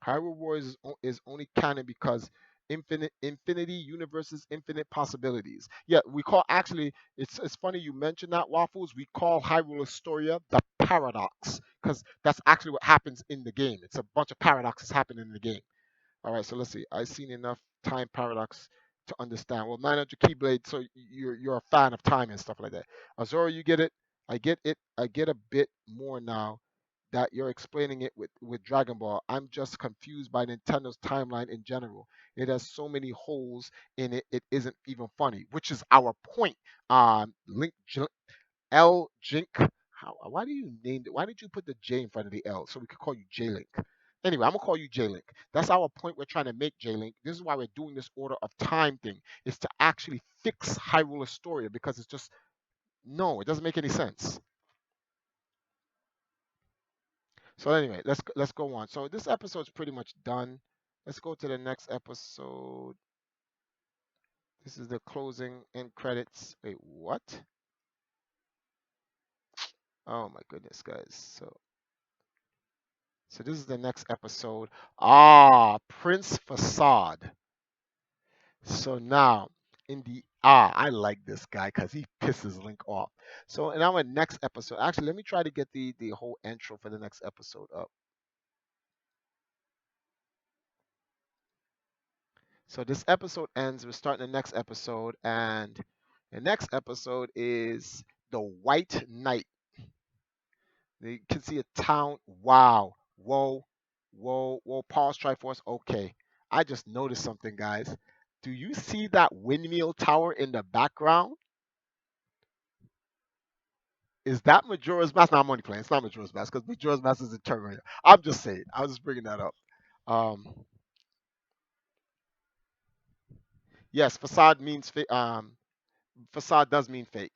Hyrule Warriors is only canon because infinity universes, infinite possibilities. Yeah, we call actually. It's funny you mentioned that, Waffles. We call Hyrule Historia the paradox because that's actually what happens in the game. It's a bunch of paradoxes happening in the game. All right, so let's see. I've seen enough time paradox to understand. Well, 900 Keyblade, so you're a fan of time and stuff like that. Azora, you get it. I get it. I get a bit more now that you're explaining it with Dragon Ball. I'm just confused by Nintendo's timeline in general. It has so many holes in it. It isn't even funny, which is our point. Link L Jink. Why do you name it? Why did you put the J in front of the L so we could call you J Link? Anyway, I'm gonna call you J Link. That's our point we're trying to make, J Link. This is why we're doing this order of time thing, is to actually fix Hyrule Historia because it's just no, it doesn't make any sense. So anyway, let's go on. So this episode's pretty much done. Let's go to the next episode. This is the closing end credits. Wait, what? Oh my goodness, guys. So this is the next episode. Ah, Prince Facade. So now in the I like this guy because he pisses Link off. So in our next episode, actually, let me try to get the whole intro for the next episode up. So this episode ends. We're starting the next episode, and the next episode is the White Knight. You can see a town. Wow. Whoa. Whoa. Whoa. Pause Triforce. Okay. I just noticed something, guys. Do you see that windmill tower in the background? Is that Majora's Mask? No, I'm only playing. It's not Majora's Mask because Majora's Mask is a Terminator. I'm just saying. I was just bringing that up. Um, yes, facade means facade does mean fake.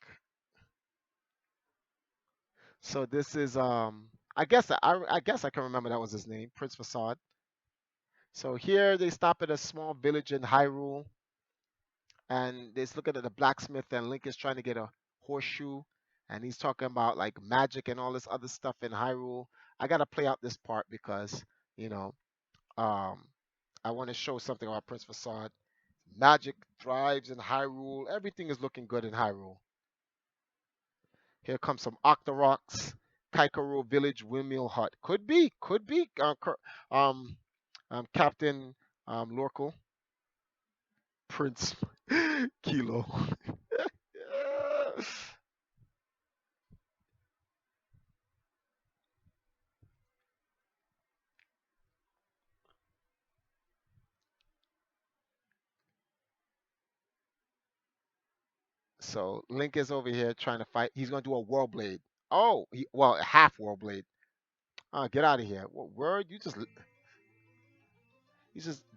So this is I guess I can remember that was his name, Prince Facade. So here they stop at a small village in Hyrule, and they're looking at the blacksmith, and Link is trying to get a horseshoe, and he's talking about like magic and all this other stuff in Hyrule. I gotta play out this part because you know um, I want to show something about Prince Facade. Magic thrives in Hyrule. Everything is looking good in Hyrule. Here comes some Octoroks, Kakarot Village Windmill Hut. Could be. Um, Captain Lorkel, Prince Kilo. So Link is over here trying to fight. He's gonna do a World Blade. Oh, well, a half World Blade. Get out of here. What word? You just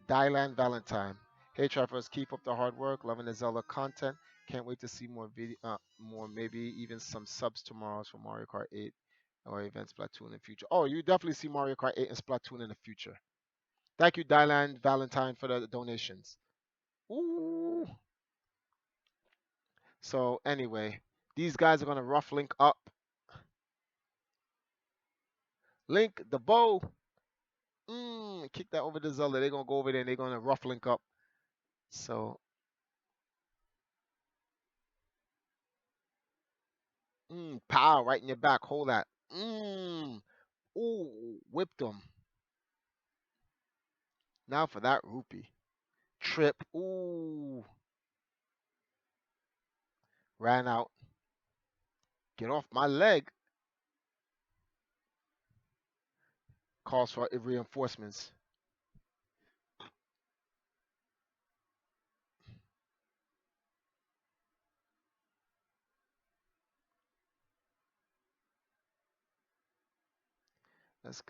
Dylan Valentine. Hey Travelers, keep up the hard work. Loving the Zelda content. Can't wait to see more maybe even some subs tomorrow for Mario Kart 8 or even Splatoon in the future. Oh, you definitely see Mario Kart 8 and Splatoon in the future. Thank you, Dylan Valentine, for the donations. Ooh. So anyway, these guys are gonna rough Link up. Link the bow. Kick that over to Zelda. They're gonna go over there and they're gonna rough Link up. So pow, right in your back. Hold that. Ooh, whipped him. Now for that rupee. Trip. Ooh, ran out. Get off my leg. Calls for reinforcements. That's,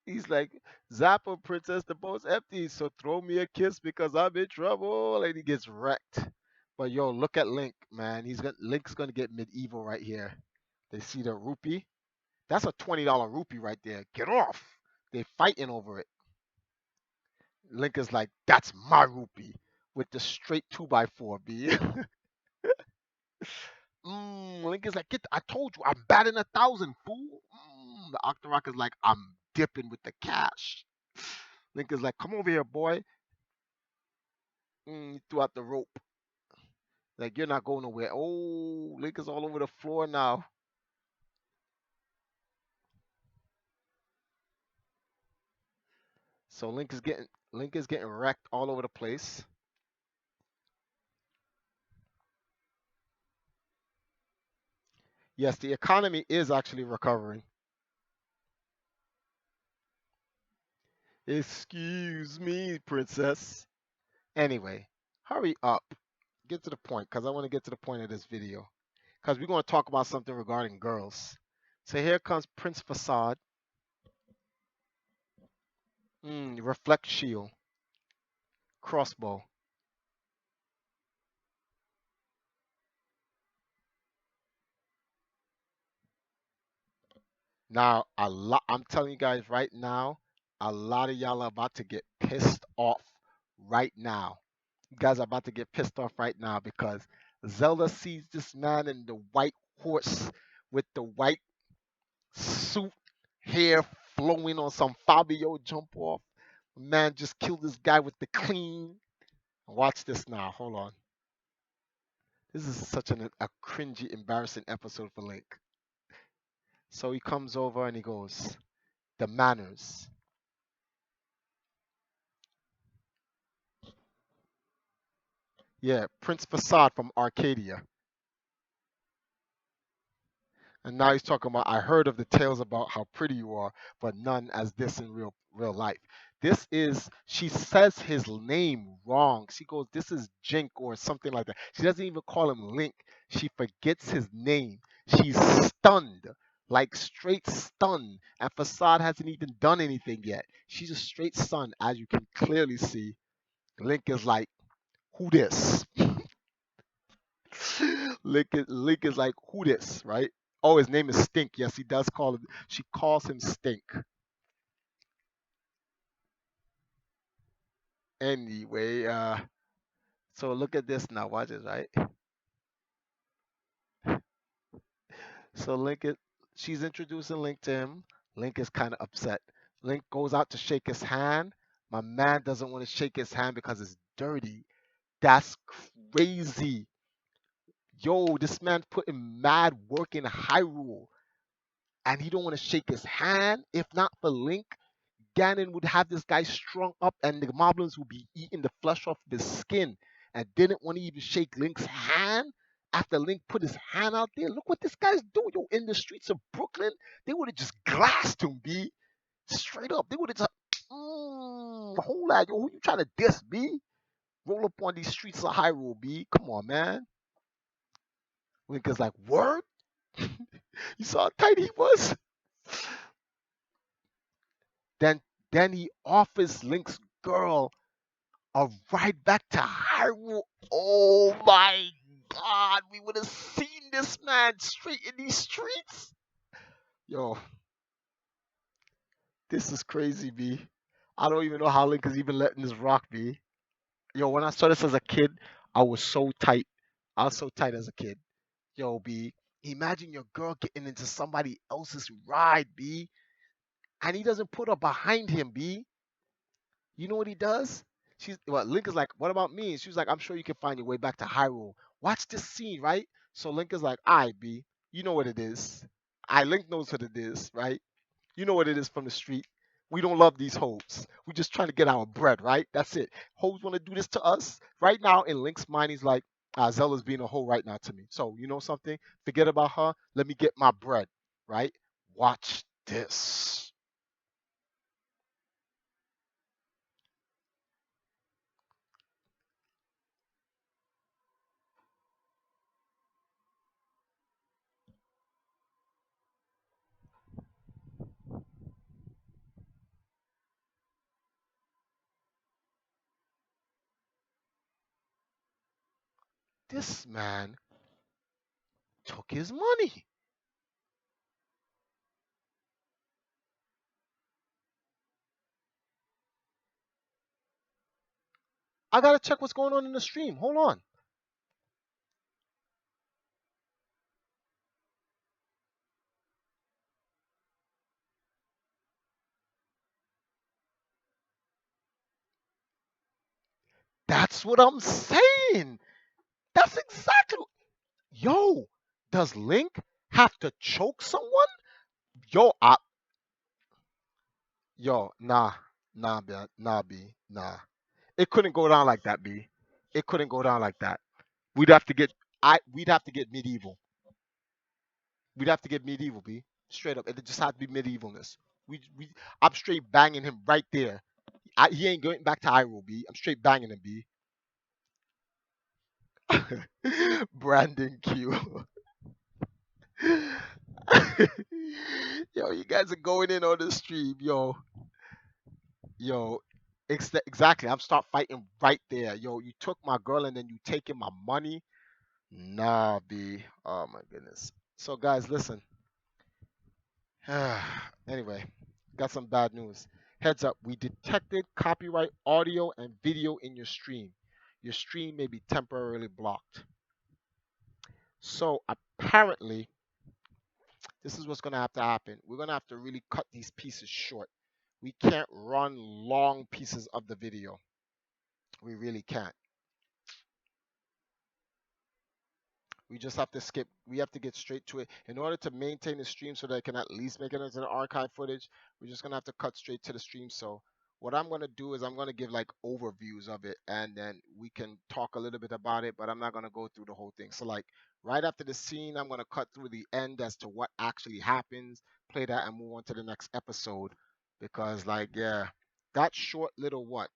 he's like, Zappa Princess, the boat's empty, so throw me a kiss because I'm in trouble. And he gets wrecked. But yo, look at Link, man. Link's gonna get medieval right here. They see the rupee. That's a $20 rupee right there. Get off. They fighting over it. Link is like, that's my rupee with the straight 2x4, B. Link is like, I told you, I'm batting 1,000, fool. The Octorok is like, I'm dipping with the cash. Link is like, come over here, boy. He threw out the rope. Like, you're not going nowhere. Oh, Link is all over the floor now. So Link is getting wrecked all over the place. Yes, the economy is actually recovering. Excuse me, princess. Anyway, hurry up. Get to the point, because I want to get to the point of this video. Because we're going to talk about something regarding girls. So here comes Prince Facade. Reflect shield. Crossbow. Now, I'm telling you guys right now, a lot of y'all are about to get pissed off right now. You guys are about to get pissed off right now because Zelda sees this man in the white horse with the white suit, hair flowing on some Fabio jump off. Man just killed this guy with the clean. Watch this now. Hold on. This is such a cringy, embarrassing episode for Link. So he comes over and he goes, the manners. Yeah, Prince Facade from Arcadia. And now he's talking about, I heard of the tales about how pretty you are, but none as this in real life. This is, she says his name wrong. She goes, this is Jink or something like that. She doesn't even call him Link. She forgets his name. She's stunned, like straight stunned. And Facade hasn't even done anything yet. She's a straight stunned, as you can clearly see. Link is like, who this? Link is like, who this, right? Oh, his name is Stink. Yes, he does call him. She calls him Stink. Anyway, so look at this now. Watch this, right? So she's introducing Link to him. Link is kind of upset. Link goes out to shake his hand. My man doesn't want to shake his hand because it's dirty. That's crazy. Yo, this man put in mad work in Hyrule, and he don't want to shake his hand. If not for Link, Ganon would have this guy strung up and the moblins would be eating the flesh off his skin and didn't want to even shake Link's hand after Link put his hand out there. Look what this guy's doing, yo, in the streets of Brooklyn. They would have just glassed him, B. Straight up. They would have just, hold that, yo, who you trying to diss, B? Roll up on these streets of Hyrule, B. Come on, man. Link is like, word? You saw how tight he was? Then then he offers Link's girl a ride back to Hyrule. Oh my God, we would have seen this man straight in these streets. Yo, this is crazy, B. I don't even know how Link is even letting this rock, B. Yo, when I saw this as a kid, I was so tight. I was so tight as a kid. Yo, B. Imagine your girl getting into somebody else's ride, B. And he doesn't put her behind him, B. You know what he does? Link is like, what about me? And she was like, I'm sure you can find your way back to Hyrule. Watch this scene, right? So Link is like, all right, B, you know what it is. Link knows what it is, right? You know what it is from the street. We don't love these hoes. We just trying to get our bread, right? That's it. Hoes want to do this to us. Right now, in Link's mind, he's like, Zelda's being a hoe right now to me. So, you know something? Forget about her. Let me get my bread, right? Watch this. This man took his money. I gotta check what's going on in the stream. Hold on. That's what I'm saying. That's exactly. Yo, does Link have to choke someone? Yo, nah, nah, B, nah. It couldn't go down like that, B. It couldn't go down like that. We'd have to get, we'd have to get medieval. We'd have to get medieval, B. Straight up, it just had to be medievalness. I'm straight banging him right there. He ain't going back to Hyrule, B. I'm straight banging him, B. Brandon Q. Yo, you guys are going in on the stream, yo. Yo, exactly. I'm start fighting right there. Yo, you took my girl and then you taking my money. Nah, B. Oh my goodness. So guys, listen. Anyway, got some bad news. Heads up, we detected copyright audio and video in your stream. Your stream may be temporarily blocked. So apparently, this is what's gonna have to happen. We're gonna have to really cut these pieces short. We can't run long pieces of the video. We really can't. We just have to skip. We have to get straight to it. In order to maintain the stream so that I can at least make it into the archive footage, we're just gonna have to cut straight to the stream. So what I'm gonna do is I'm gonna give like overviews of it, and then we can talk a little bit about it. But I'm not gonna go through the whole thing. So like right after the scene, I'm gonna cut through the end as to what actually happens, play that, and move on to the next episode. Because like yeah, that short little what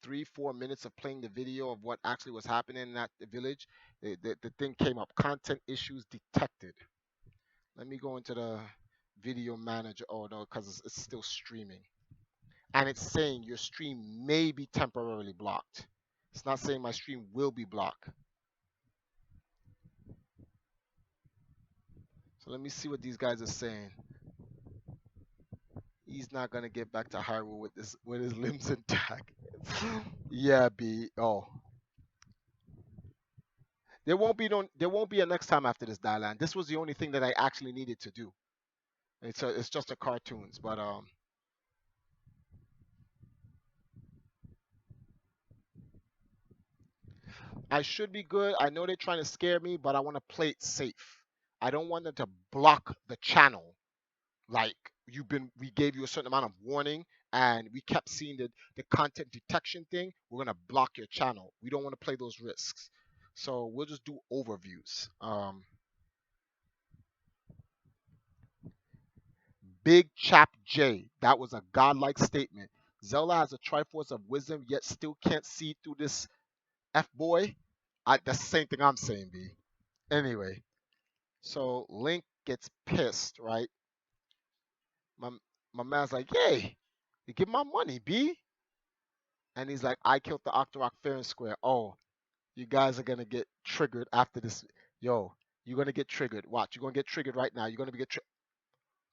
3 4 minutes of playing the video of what actually was happening in that village, the thing came up. Content issues detected. Let me go into the video manager. Oh no, because it's still streaming. And it's saying your stream may be temporarily blocked. It's not saying my stream will be blocked. So let me see what these guys are saying. He's not gonna get back to Hyrule with his limbs intact. Yeah, B. Oh, there won't be a next time after this, Dylan. This was the only thing that I actually needed to do. It's just a cartoons, but I should be good. I know they're trying to scare me, but I want to play it safe. I don't want them to block the channel. Like we gave you a certain amount of warning, and we kept seeing the content detection thing. We're gonna block your channel. We don't want to play those risks, so we'll just do overviews. Big Chap J. That was a godlike statement. Zelda has a triforce of wisdom, yet still can't see through this F boy. That's the same thing I'm saying, B. Anyway, so Link gets pissed, right? My my man's like, "Hey, you give my money, B," and he's like, "I killed the Octorok fair and square." Oh, you guys are gonna get triggered after this. Yo, you're gonna get triggered. Watch, you're gonna get triggered right now. You're gonna get.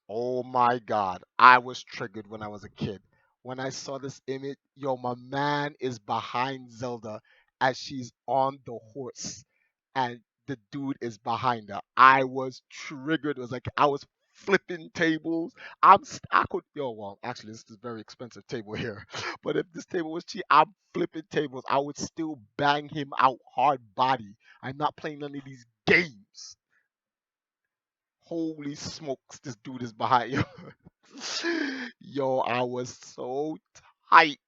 Oh my God, I was triggered when I was a kid. When I saw this image, yo, my man is behind Zelda as she's on the horse, and the dude is behind her. I was triggered. It was like I was flipping tables. I could, yo, well, actually, this is a very expensive table here, but if this table was cheap, I'm flipping tables. I would still bang him out hard body. I'm not playing none of these games. Holy smokes, this dude is behind you. Yo, I was so tight.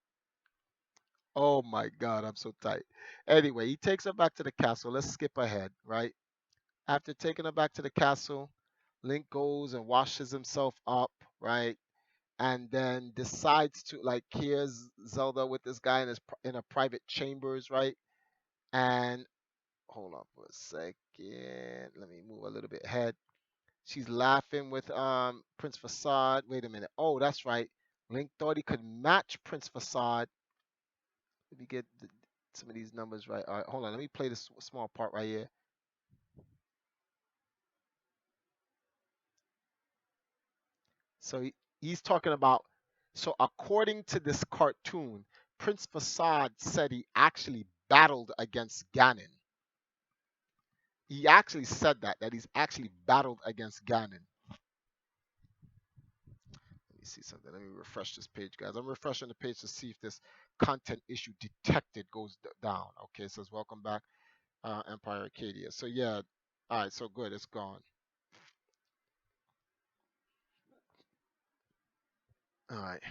Oh my God, I'm so tight. Anyway, he takes her back to the castle. Let's skip ahead, right? After taking her back to the castle, Link goes and washes himself up, right? And then decides to like here's Zelda with this guy in a private chambers, right? And hold on for a second. Let me move a little bit ahead. She's laughing with Prince Facade. Wait a minute. Oh, that's right. Link thought he could match Prince Facade. Let me get some of these numbers right. All right, hold on. Let me play this small part right here. So he's talking about. So according to this cartoon, Prince Facade said he actually battled against Ganon. He actually said that he's actually battled against Ganon. Let me see something. Let me refresh this page, guys. I'm refreshing the page to see if this content issue detected goes down. Okay, it says welcome back, Empire Arcadia. So yeah, all right. So good, it's gone. All right.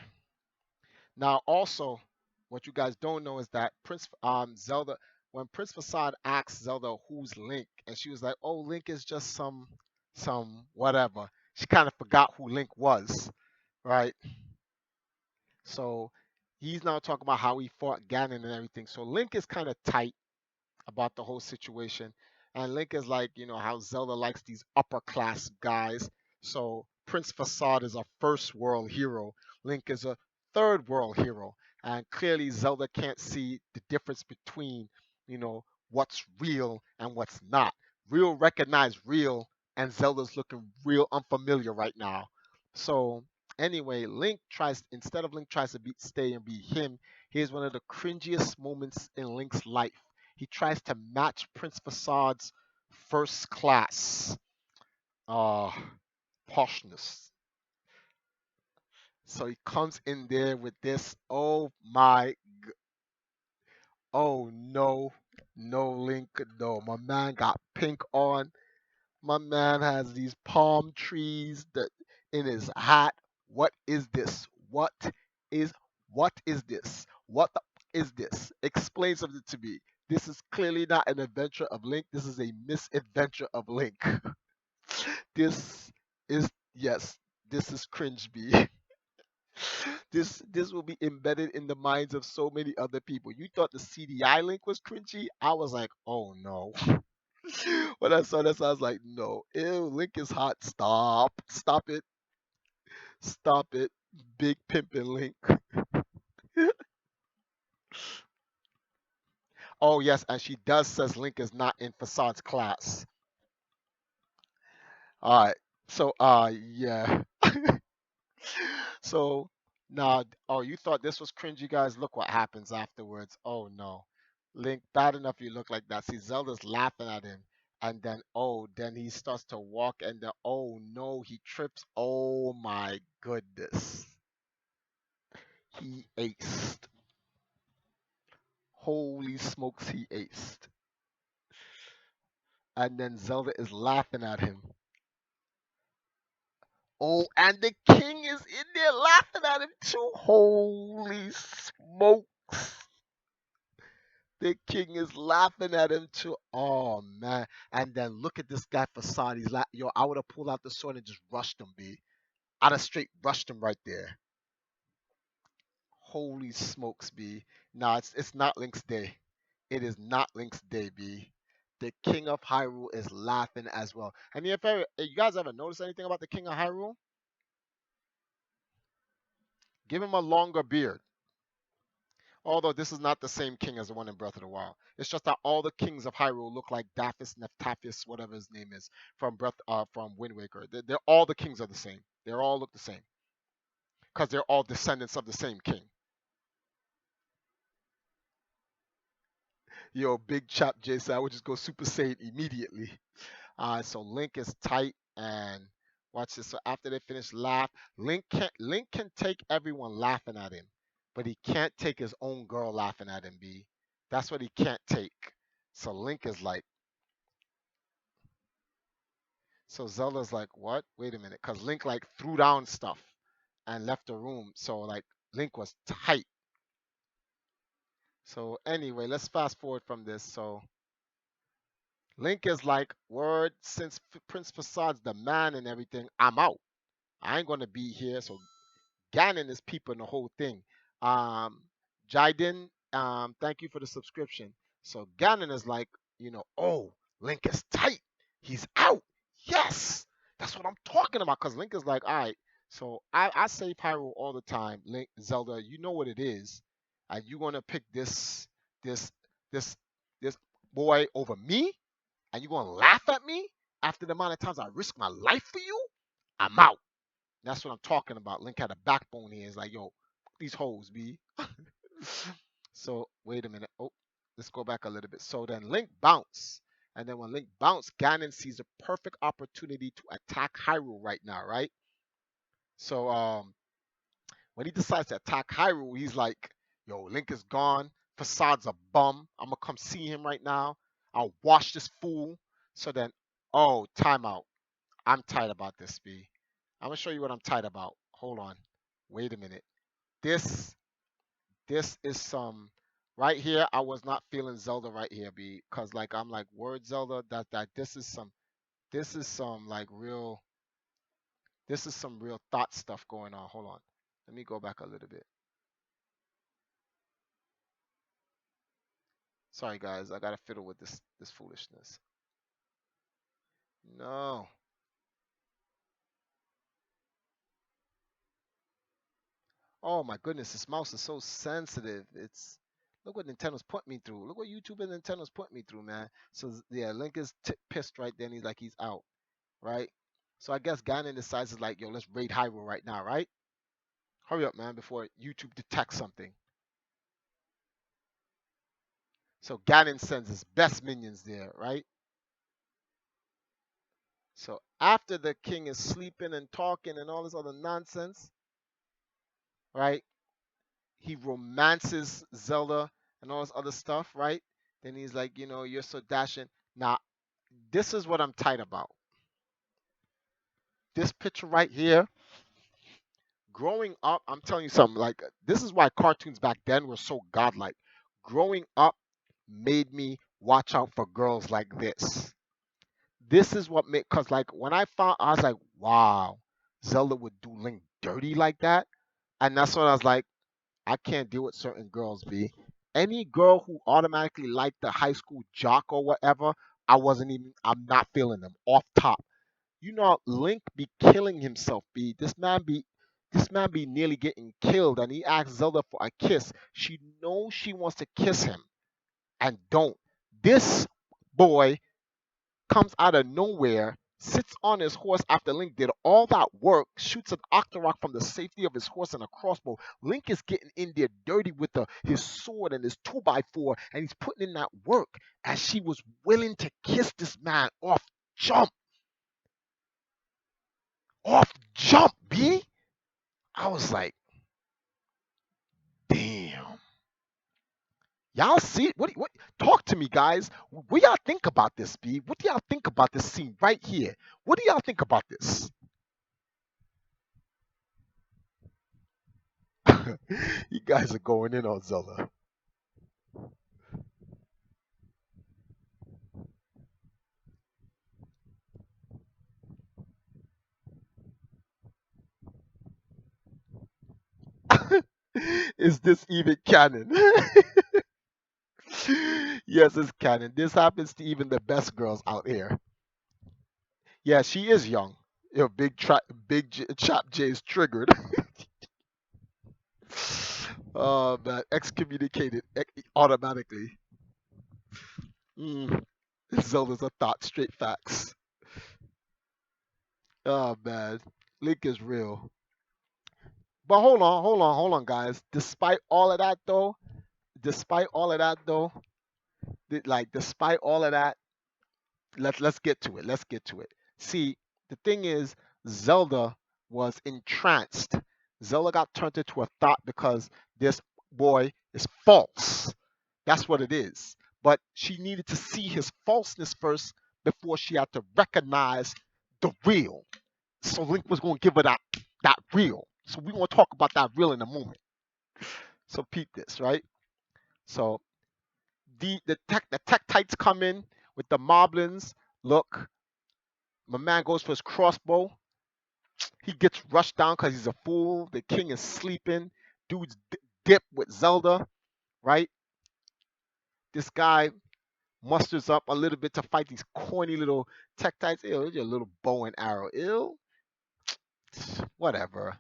Now also, what you guys don't know is that Prince Zelda, when Prince Facade asked Zelda who's Link, and she was like, "Oh, Link is just some whatever." She kind of forgot who Link was, right? So he's now talking about how he fought Ganon and everything. So Link is kind of tight about the whole situation. And Link is like, how Zelda likes these upper class guys. So Prince Facade is a first world hero. Link is a third world hero. And clearly Zelda can't see the difference between, what's real and what's not. Real recognize real, and Zelda's looking real unfamiliar right now. So anyway, instead of Link tries to stay and be him, here's one of the cringiest moments in Link's life. He tries to match Prince Facade's first class uh poshness. So he comes in there with this. Oh no, no Link, no. My man got pink on. My man has these palm trees that in his hat. What is this? Is what is this? What the is this? Explain something to me. This is clearly not an adventure of Link. This is a misadventure of Link. This is yes, this is cringe B. This will be embedded in the minds of so many other people. You thought the CDI Link was cringy? I was like, oh no. When I saw this, I was like, no, ew, Link is hot. Stop it, stop it. Big pimpin' Link. Oh yes, and she does says Link is not in Facade's class. All right, so yeah. So now, oh, you thought this was cringy, guys? Look what happens afterwards. Oh no, Link, bad enough you look like that. See, Zelda's laughing at him, and then he starts to walk, and then oh no, he trips. Oh my goodness, he aced. Holy smokes, he aced. And then Zelda is laughing at him. Oh, and the king is in there laughing at him too. Holy smokes. The king is laughing at him too. Oh man! And then look at this guy Facade. He's like, yo, I would have pulled out the sword and just rushed him, b. I'd have straight rushed him right there. Holy smokes, b. Nah, it's not Link's day. It is not Link's day, b. The King of Hyrule is laughing as well. And if you guys ever notice anything about the King of Hyrule, give him a longer beard. Although this is not the same king as the one in Breath of the Wild. It's just that all the kings of Hyrule look like Daphis, Neptaphis, whatever his name is, from Wind Waker. They're all the kings are the same. They all look the same because they're all descendants of the same king. Yo, big chap Jason, I would just go Super Saiyan immediately. So Link is tight and watch this. So after they finish laugh, Link can take everyone laughing at him, but he can't take his own girl laughing at him. B. That's what he can't take. So Link is like, so Zelda's like, what? Wait a minute, because Link like threw down stuff and left the room. So like Link was tight. So anyway, let's fast forward from this. So Link is like, word, since Prince Facade's the man and everything, I'm out. I ain't gonna be here. So Ganon is peeping the whole thing. Jaiden, thank you for the subscription. So Ganon is like, oh, Link is tight. He's out. Yes, that's what I'm talking about. Cause Link is like, all right. So I save Hyrule all the time. Link, Zelda, you know what it is, and you gonna pick this, this, this boy over me, and you gonna laugh at me after the amount of times I risk my life for you? I'm out. That's what I'm talking about. Link had a backbone here. It's like, yo, these hoes, B. So wait a minute. Oh, let's go back a little bit. So then Link bounce. And then when Link bounce, Ganon sees a perfect opportunity to attack Hyrule right now, right? So when he decides to attack Hyrule, he's like, yo, Link is gone. Facade's a bum. I'm gonna come see him right now. I'll wash this fool. So then, oh, timeout. I'm tight about this, B. I'm gonna show you what I'm tight about. Hold on. Wait a minute. This this is some right here. I was not feeling Zelda right here, B, because like I'm like word Zelda. That this is some like real this is some real thought stuff going on. Hold on. Let me go back a little bit. Sorry guys, I gotta fiddle with this foolishness. No. Oh my goodness, this mouse is so sensitive. It's look what Nintendo's put me through. Look what YouTube and Nintendo's put me through, man. So yeah, Link is pissed right then. He's like he's out, right? So I guess Ganon decides is like, yo, let's raid Hyrule right now, right? Hurry up, man, before YouTube detects something. So Ganon sends his best minions there, right? So after the king is sleeping and talking and all this other nonsense, right? He romances Zelda and all this other stuff, right? Then he's like, you know, you're so dashing. Now, this is what I'm tight about. This picture right here, growing up, I'm telling you something, like, this is why cartoons back then were so godlike. Growing up made me watch out for girls like this. This is what made, because, like, when I was like, wow, Zelda would do Link dirty like that. And that's what I was like, I can't deal with certain girls, B. Any girl who automatically liked the high school jock or whatever, I'm not feeling them off top. You know, Link be killing himself, B. This man be nearly getting killed, and he asks Zelda for a kiss. She knows she wants to kiss him, and don't. This boy comes out of nowhere, sits on his horse after Link did all that work, shoots an Octorok from the safety of his horse and a crossbow. Link is getting in there dirty with his sword and his 2x4, and he's putting in that work. As she was willing to kiss this man jump, off jump, B. I was like, damn. Y'all see what talk to me, guys. What y'all think about this, B? What do y'all think about this scene right here? What do y'all think about this? You guys are going in on Zelda. Is this even canon? Yes, it's canon. This happens to even the best girls out here. Yeah, she is young. Yo, Chap J is triggered. Oh man, excommunicated automatically. Mm, Zelda's a thought, straight facts. Oh man, Link is real. But hold on, guys. Despite all of that though, despite all of that, let's get to it. Let's get to it. See, the thing is, Zelda was entranced. Zelda got turned into a thought because this boy is false. That's what it is. But she needed to see his falseness first before she had to recognize the real. So Link was going to give her that real. So we're going to talk about that real in a moment. So peep this, right? So the tech tights come in with the moblins. Look, my man goes for his crossbow. He gets rushed down because he's a fool. The king is sleeping. Dude's dip with Zelda, right? This guy musters up a little bit to fight these corny little tech tights. Ew, it's your little bow and arrow. Ew, whatever.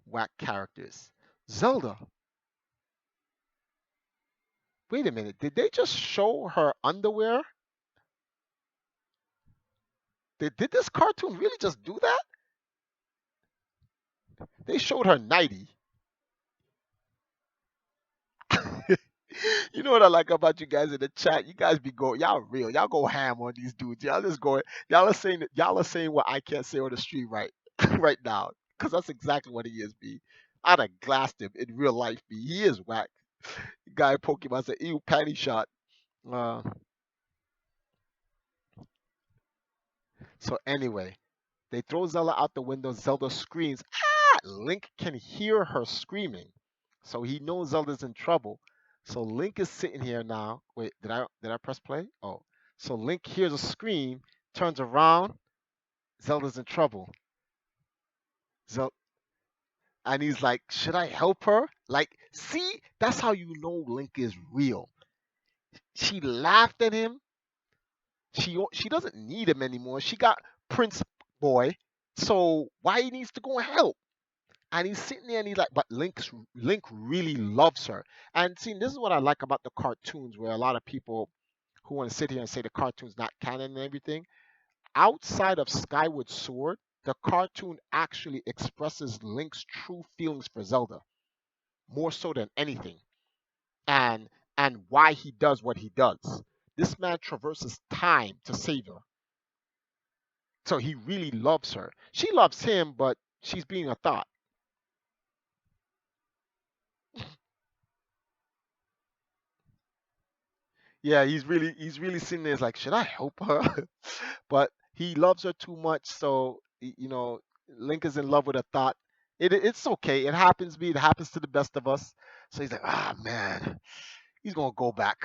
Whack characters. Zelda. Wait a minute. Did they just show her underwear? Did this cartoon really just do that? They showed her nighty. You know what I like about you guys in the chat? You guys be go, y'all real, y'all go ham on these dudes. Y'all just go, y'all are saying what I can't say on the street right, right now, because that's exactly what he is. B. I'd have glassed him in real life. B. He is whack. The guy Pokemon said, "Ew, panty shot." Uh, so anyway, they throw Zelda out the window. Zelda screams. Ah! Link can hear her screaming, so he knows Zelda's in trouble. So Link is sitting here now. Wait, did I press play? Oh, so Link hears a scream, turns around. Zelda's in trouble. Zel- and he's like, "Should I help her?" Like, see, that's how you know Link is real. She laughed at him. She doesn't need him anymore. She got Prince Boy, so why he needs to go and help? And he's sitting there and he's like, but Link really loves her. And see, this is what I like about the cartoons, where a lot of people who want to sit here and say the cartoon's not canon and everything. Outside of Skyward Sword, the cartoon actually expresses Link's true feelings for Zelda more so than anything, and why he does what he does. This man traverses time to save her, so he really loves her. She loves him, but she's being a thought. Yeah, he's really sitting there like, should I help her? But he loves her too much, so Link is in love with a thought. It's okay. It happens. It happens to the best of us. So he's like, ah man, he's gonna go back.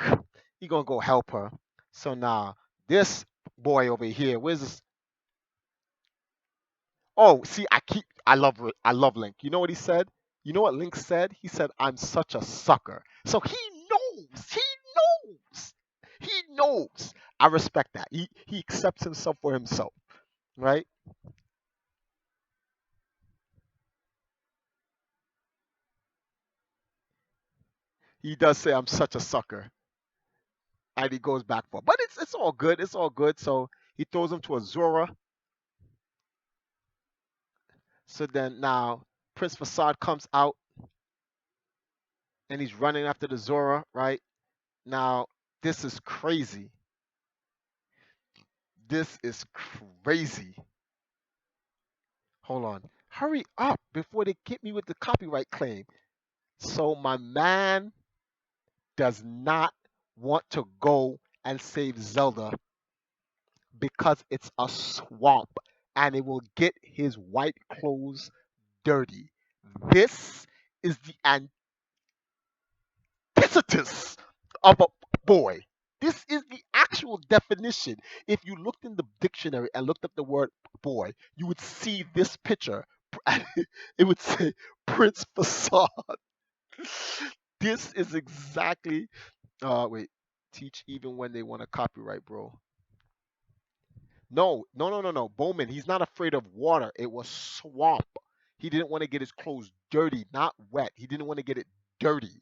He's gonna go help her. So now this boy over here, where's this? Oh, see, I love Link. You know what he said? You know what Link said? He said, "I'm such a sucker." So he knows. He knows. He knows. I respect that. He accepts himself for himself, right? He does say, "I'm such a sucker," and he goes back for. But it's all good. It's all good. So he throws him to a Zora. So then now Prince Facade comes out and he's running after the Zora, right? Now this is crazy. This is crazy. Hold on. Hurry up before they get me with the copyright claim. So my man does not want to go and save Zelda because it's a swamp and it will get his white clothes dirty. This is the antithesis of a boy. This is the actual definition. If you looked in the dictionary and looked up the word boy, you would see this picture. It would say Prince Facade. This is exactly. Wait. Teach even when they want to copyright, bro. No, no, no, no, no. Bowman, he's not afraid of water. It was swamp. He didn't want to get his clothes dirty, not wet. He didn't want to get it dirty.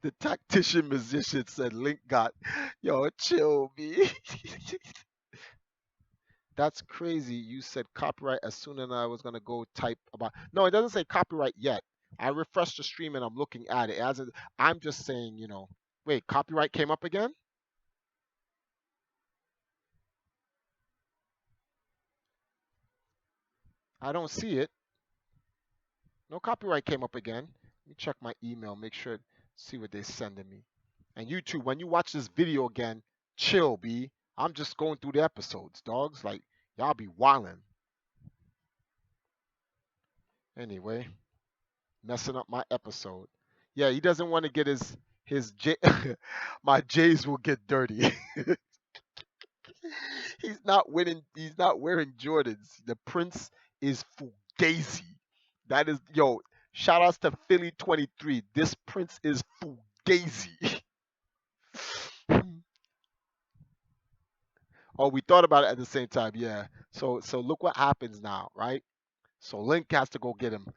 The tactician musician said Link got, yo, chill, me. That's crazy. You said copyright as soon as I was gonna go type about. No, it doesn't say copyright yet. I refreshed the stream and I'm looking at it. As I'm just saying, wait, copyright came up again? I don't see it. No copyright came up again. Let me check my email, make sure, see what they're sending me. And you too, when you watch this video again, chill, B. I'm just going through the episodes, dogs. Like, y'all be wildin'. Anyway, messing up my episode. Yeah, he doesn't want to get his J my J's will get dirty. He's not wearing Jordans. The Prince is fugazi. That is yo, shout outs to Philly 23. This Prince is fugazi. Oh, we thought about it at the same time, yeah. So look what happens now, right? So Link has to go get him.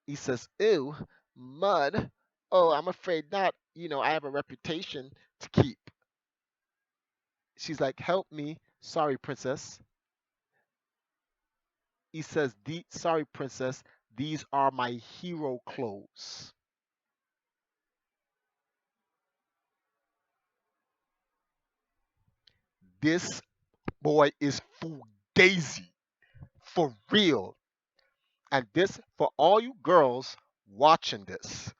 He says, "Ew, mud. Oh, I'm afraid not. I have a reputation to keep." She's like, "Help me. Sorry, princess." He says, sorry, princess, these are my hero clothes. This boy is fugazi for real. And this, for all you girls watching this,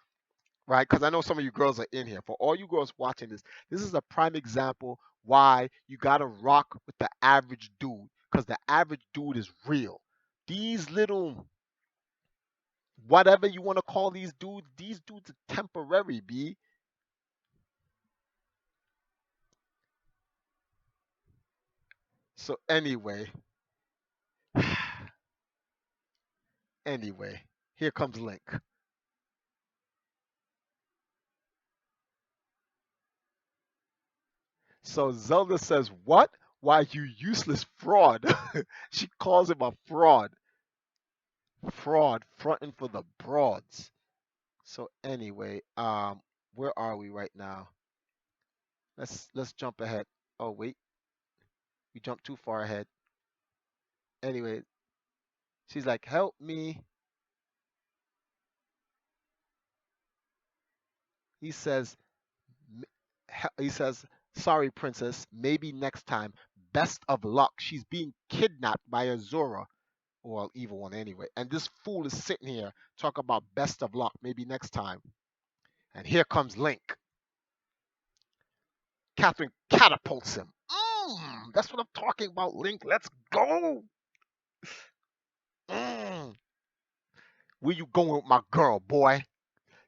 right? Because I know some of you girls are in here. For all you girls watching this, this is a prime example why you gotta rock with the average dude. Because the average dude is real. These little, whatever you want to call these dudes are temporary, B. So anyway, anyway, here comes Link. So Zelda says, "What? Why you useless fraud?" She calls him a fraud. Fraud, fronting for the broads. So anyway, where are we right now? Let's jump ahead. Oh wait, we jumped too far ahead. Anyway, she's like, "Help me." He says, "M- he says, sorry, princess. Maybe next time. Best of luck. She's being kidnapped by Azura, or evil one anyway. And this fool is sitting here talking about best of luck. Maybe next time. And here comes Link. Catherine catapults him. That's what I'm talking about, Link. Let's go. Mm, where you going with my girl, boy?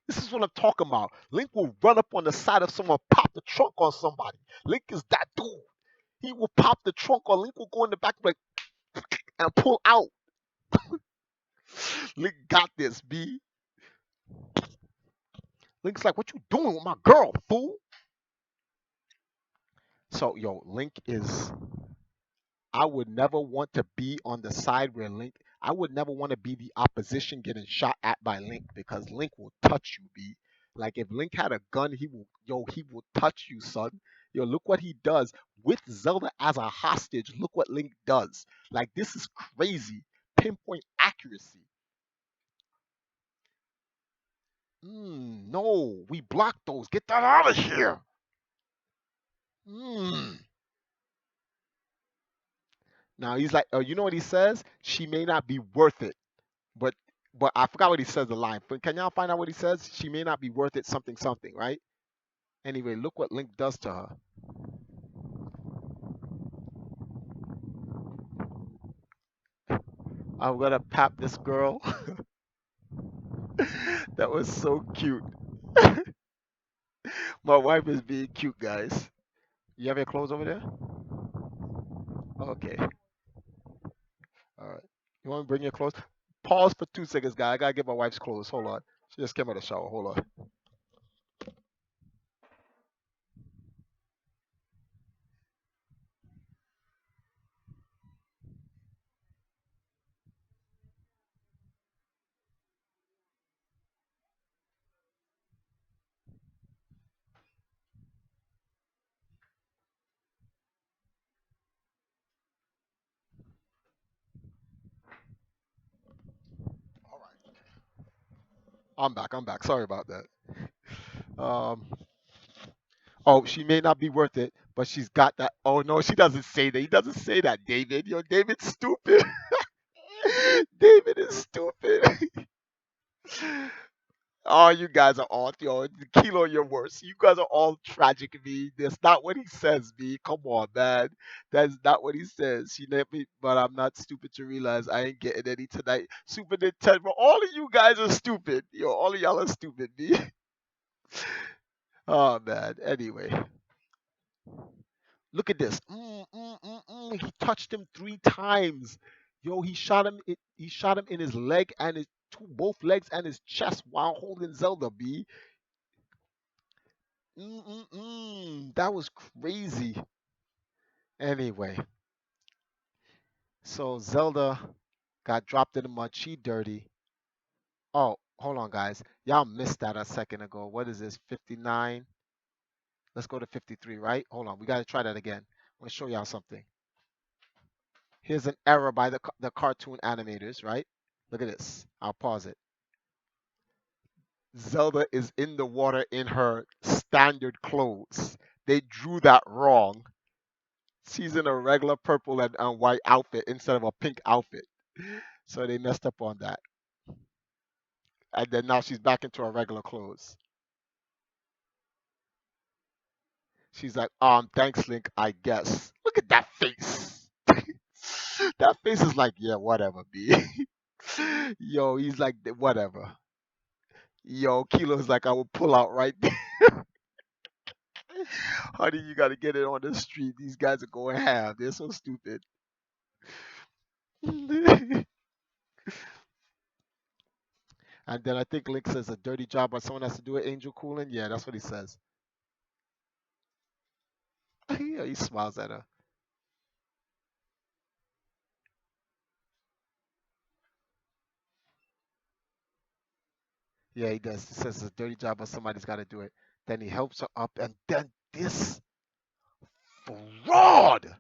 This is what I'm talking about. Link will run up on the side of someone, pop the trunk on somebody. Link is that dude. He will pop the trunk, or Link will go in the back like and pull out. Link got this, B. Link's like, what you doing with my girl, fool? So, yo, Link is. I would never want to be on the side where Link. I would never want to be the opposition getting shot at by Link because Link will touch you, B. Like if Link had a gun, he will touch you, son. Yo, look what he does with Zelda as a hostage. Look what Link does. Like this is crazy. Pinpoint accuracy. No, we blocked those. Get that out of here. Mm. Now he's like, oh, you know what he says? She may not be worth it, but I forgot what he says. The line. But can y'all find out what he says? She may not be worth it. Something something, right? Anyway, look what Link does to her. I'm gonna pap this girl. That was so cute. My wife is being cute, guys. You have your clothes over there? Okay. All right. You want to bring your clothes? Pause for 2 seconds, guy. I gotta get my wife's clothes. Hold on. She just came out of the shower. Hold on. All right. I'm back. I'm back. Sorry about that. Um. Oh, she may not be worth it, but she's got that. Oh no, she doesn't say that. He doesn't say that, David. Yo, David's stupid. David is stupid. Oh, you guys are all, yo, Kilo, you're worse. You guys are all tragic, me. That's not what he says, me. Come on, man. That's not what he says. She let me, but I'm not stupid to realize I ain't getting any tonight. Super Nintendo. All of you guys are stupid. Yo, all of y'all are stupid, me. Oh, man. Anyway, look at this. He touched him 3 times. Yo, He shot him in his leg and his both legs and his chest while holding Zelda, B. That was crazy. Anyway, so Zelda got dropped in the mud. She dirty. Oh, hold on, guys. Y'all missed that a second ago. What is this? 59. Let's go to 53, right? Hold on. We got to try that again. I want to show y'all something. Here's an error by the cartoon animators, right? Look at this. I'll pause it. Zelda is in the water in her standard clothes. They drew that wrong. She's in a regular purple and white outfit instead of a pink outfit. So they messed up on that. And then now she's back into her regular clothes. She's like, thanks, Link, I guess. Look at that face. That face is like, yeah, whatever, B. Yo, he's like, whatever. Yo, Kilo's like, I will pull out right there. Honey, you got to get it on the street. These guys are going ham. They're so stupid. And then I think Link says a dirty job, but someone has to do it. Angel Cooling. Yeah, that's what he says. Yeah, he smiles at her. Yeah, he does. He says it's a dirty job, but somebody's got to do it. Then he helps her up, and then this fraud.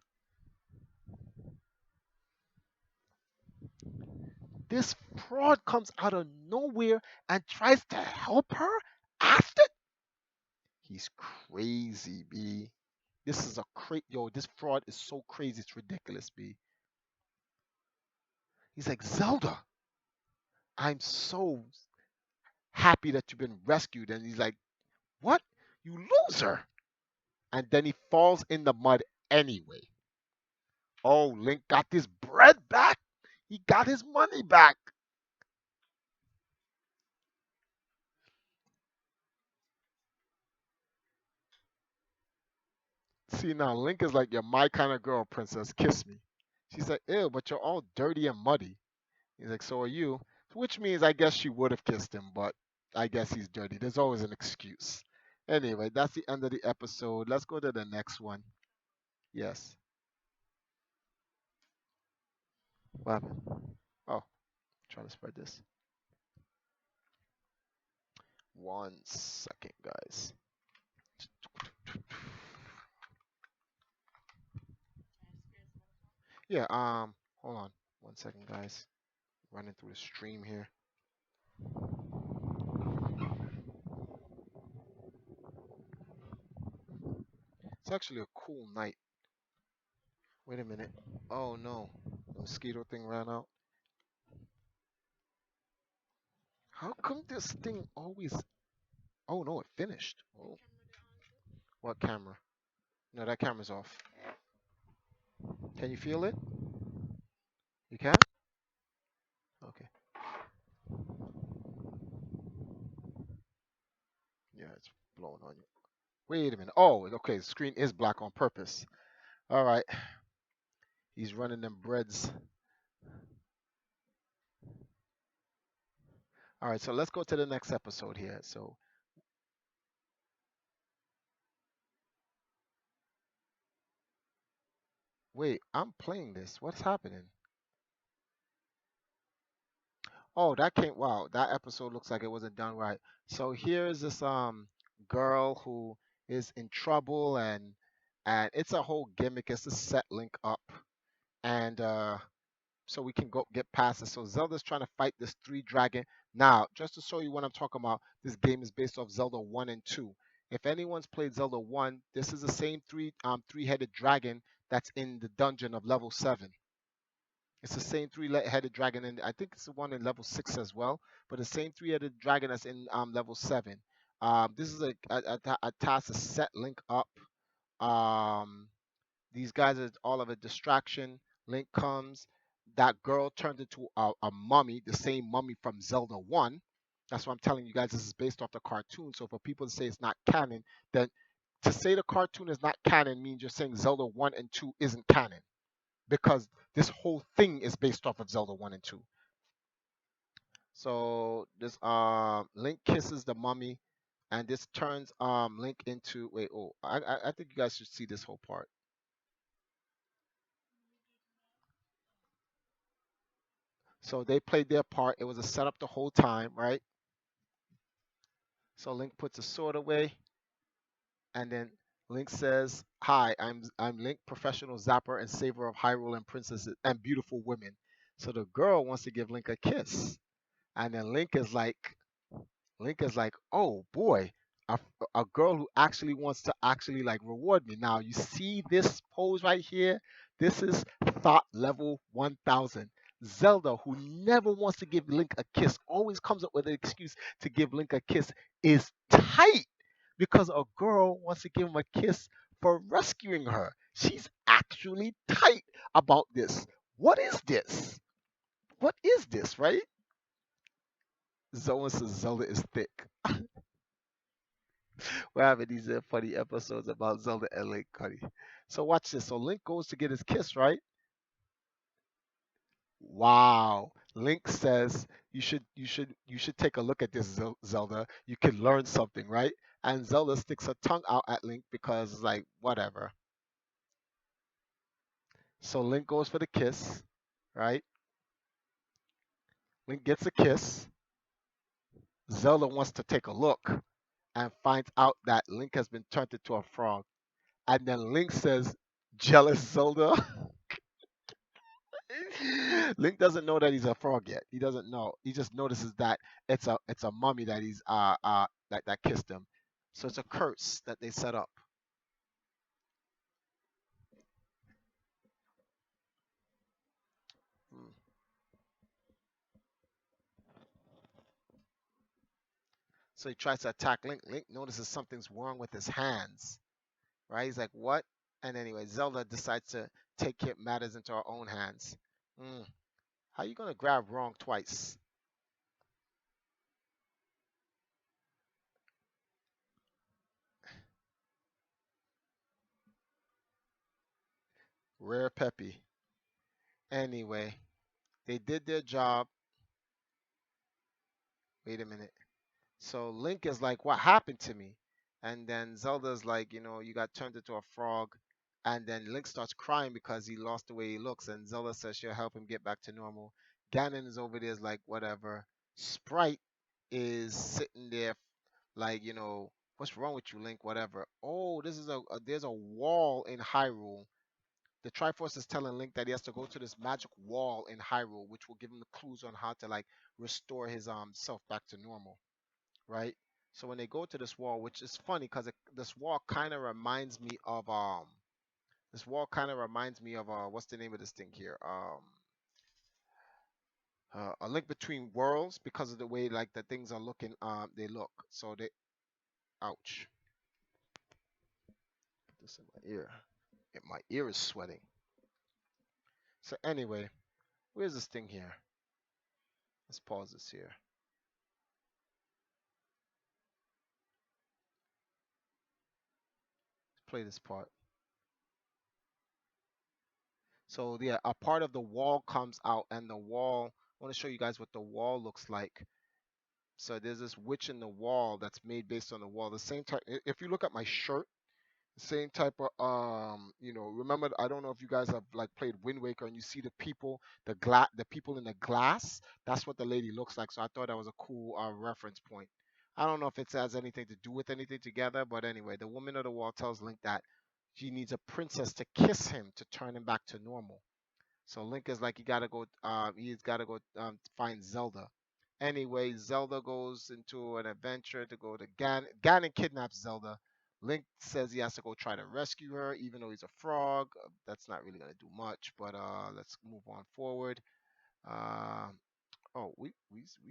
This fraud comes out of nowhere and tries to help her after. He's crazy, B. This is a yo. This fraud is so crazy. It's ridiculous, B. He's like, Zelda, I'm so happy that you've been rescued. And he's like, what? You loser. And then he falls in the mud anyway. Oh, Link got his bread back. He got his money back. See, now Link is like, you're my kind of girl, princess. Kiss me. She's like, ew, but you're all dirty and muddy. He's like, so are you. Which means I guess she would have kissed him, but I guess he's dirty. There's always an excuse. Anyway, that's the end of the episode. Let's go to the next one. Yes. What happened? Oh, trying to spread this. 1 second, guys. Yeah, hold on. 1 second, guys. Running through the stream here. It's actually a cool night. Wait a minute. Oh no. The mosquito thing ran out. How come this thing always. Oh no, it finished. Oh. What camera? No, that camera's off. Can you feel it? You can? Okay. Yeah, it's blowing on you. Wait a minute. Oh, okay. The screen is black on purpose. All right. He's running them breads. All right. So let's go to the next episode here. So, wait, I'm playing this. What's happening? Oh, that came. Wow, that episode looks like it wasn't done right. So here's this girl who is in trouble and it's a whole gimmick. It's to set Link up and so we can go get past it. So Zelda's trying to fight this three dragon. Now, just to show you what I'm talking about, this game is based off Zelda 1 and 2. If anyone's played Zelda 1, this is the same three-headed dragon that's in the dungeon of level 7. It's the same three-headed dragon, and I think it's the one in level 6 as well. But the same three-headed dragon that's in level 7. This is a task to set Link up. Um, these guys are all of a distraction. Link comes. That girl turned into a mummy, the same mummy from Zelda 1. That's why I'm telling you guys this is based off the cartoon. So for people to say it's not canon, then to say the cartoon is not canon means you're saying Zelda 1 and 2 isn't canon because this whole thing is based off of Zelda 1 and 2. So this Link kisses the mummy and this turns Link into wait, oh, I think you guys should see this whole part. So they played their part. It was a setup the whole time, right? So Link puts the sword away and then Link says, "Hi, I'm Link, professional zapper and saver of Hyrule and princesses and beautiful women." So the girl wants to give Link a kiss, and then Link is like, "Oh boy, a, a girl who actually wants to actually like reward me." Now you see this pose right here. This is thought level 1000. Zelda, who never wants to give Link a kiss, always comes up with an excuse to give Link a kiss, is tight because a girl wants to give him a kiss for rescuing her. She's actually tight about this. What is this? What is this, right? Zoe says Zelda is thick. We're having these funny episodes about Zelda and Link, honey. So watch this. So Link goes to get his kiss, right? Wow. Link says you should take a look at this, Zelda. You can learn something, right? And Zelda sticks her tongue out at Link because it's like whatever. So Link goes for the kiss, right? Link gets a kiss. Zelda wants to take a look and finds out that Link has been turned into a frog. And then Link says, "Jealous Zelda." Link doesn't know that he's a frog yet. He doesn't know. He just notices that it's a mummy that he's that kissed him. So it's a curse that they set up. Hmm. So he tries to attack Link. Link notices something's wrong with his hands. Right? He's like, "What?" And anyway, Zelda decides to take matters into her own hands. Hmm. How you gonna grab wrong twice? Rare Peppy. Anyway, they did their job. Wait a minute. So Link is like, "What happened to me?" And then Zelda's like, "You got turned into a frog." And then Link starts crying because he lost the way he looks. And Zelda says she'll help him get back to normal. Ganon is over there, is like, whatever. Sprite is sitting there, like, "What's wrong with you, Link? Whatever." Oh, there's a wall in Hyrule. The Triforce is telling Link that he has to go to this magic wall in Hyrule, which will give him the clues on how to like restore his self back to normal, right? So when they go to this wall, which is funny because this wall kind of reminds me of what's the name of this thing here? A Link Between Worlds, because of the way like the things are looking. They look so they. Ouch! Put this in my ear. My ear is sweating. So anyway, where's this thing here? Let's pause this here. Let's play this part. So yeah, a part of the wall comes out, and the wall. I want to show you guys what the wall looks like. So there's this witch in the wall that's made based on the wall. The same type. If you look at my shirt, same type of Remember, I don't know if you guys have like played Wind Waker and you see the people in the glass. That's what the lady looks like. So I thought that was a cool reference point. I don't know if it has anything to do with anything together, but anyway, the woman of the wall tells Link that she needs a princess to kiss him to turn him back to normal. So Link is like, he's gotta go find Zelda. Anyway, Zelda goes into an adventure to go to Ganon. Ganon kidnaps Zelda. Link says he has to go try to rescue her, even though he's a frog. That's not really gonna do much, but let's move on forward. Uh, oh, we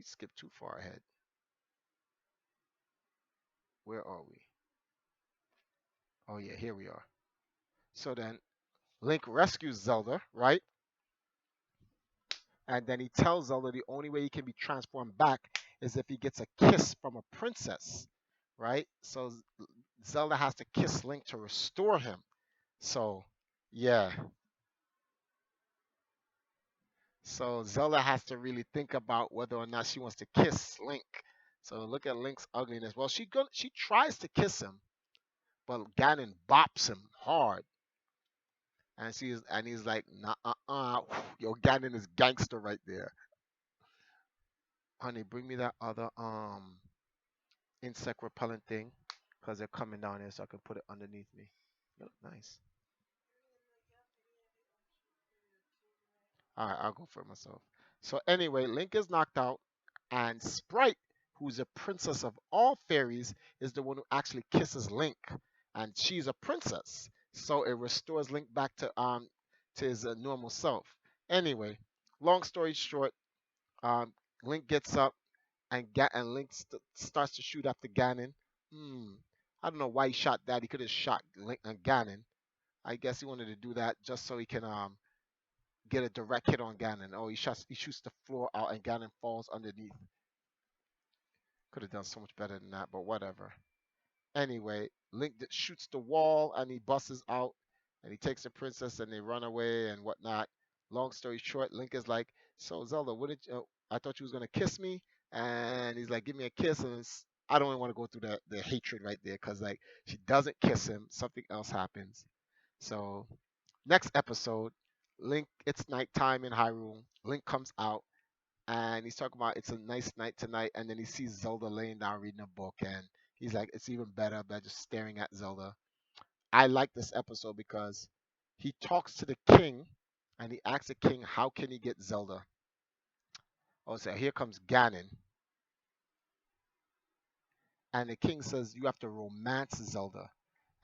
skipped too far ahead. Where are we? Oh yeah, here we are. So then Link rescues Zelda, right? And then he tells Zelda the only way he can be transformed back is if he gets a kiss from a princess, right? So Zelda has to kiss Link to restore him. So, yeah. So Zelda has to really think about whether or not she wants to kiss Link. So look at Link's ugliness. Well, she tries to kiss him, but Ganon bops him hard, and he's like, nah, yo, Ganon is gangster right there. Honey, bring me that other insect repellent thing. because they're coming down here, so I can put it underneath me. They look nice. All right, I'll go for it myself. So anyway, Link is knocked out, and Sprite, who's a princess of all fairies, is the one who actually kisses Link, and she's a princess. So it restores Link back to his normal self. Anyway, long story short, um, Link gets up and Link starts to shoot after Ganon. Hmm. I don't know why he shot that. He could have shot Link and Ganon. I guess he wanted to do that just so he can get a direct hit on Ganon. Oh, he shoots the floor out and Ganon falls underneath. Could have done so much better than that, but whatever. Anyway, Link shoots the wall and he busts out and he takes the princess and they run away and whatnot. Long story short, Link is like, "So Zelda, what did you? I thought you was gonna kiss me," and he's like, "Give me a kiss." And I don't even want to go through the hatred right there because like she doesn't kiss him, something else happens. So next episode, Link, it's nighttime in Hyrule. Link comes out and he's talking about it's a nice night tonight, and then he sees Zelda laying down reading a book, and he's like, it's even better by just staring at Zelda. I like this episode because he talks to the king, and he asks the king how can he get Zelda. Oh, so here comes Ganon, and the king says you have to romance Zelda,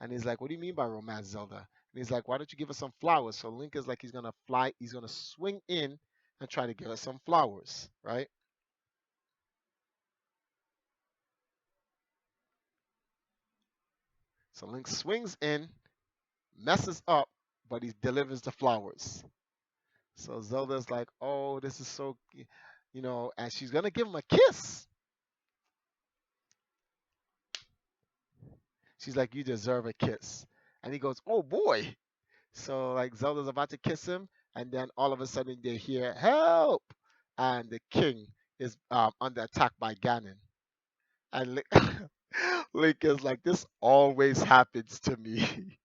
and he's like, what do you mean by romance Zelda? And he's like, why don't you give us some flowers? So Link is like, he's gonna swing in and try to give us some flowers, right? So Link swings in, messes up, but he delivers the flowers. So Zelda's like, "Oh, this is so, and she's gonna give him a kiss." She's like, "You deserve a kiss," and he goes, "Oh boy!" So like Zelda's about to kiss him, and then all of a sudden they hear "Help!" and the king is under attack by Ganon, and Link is like, "This always happens to me."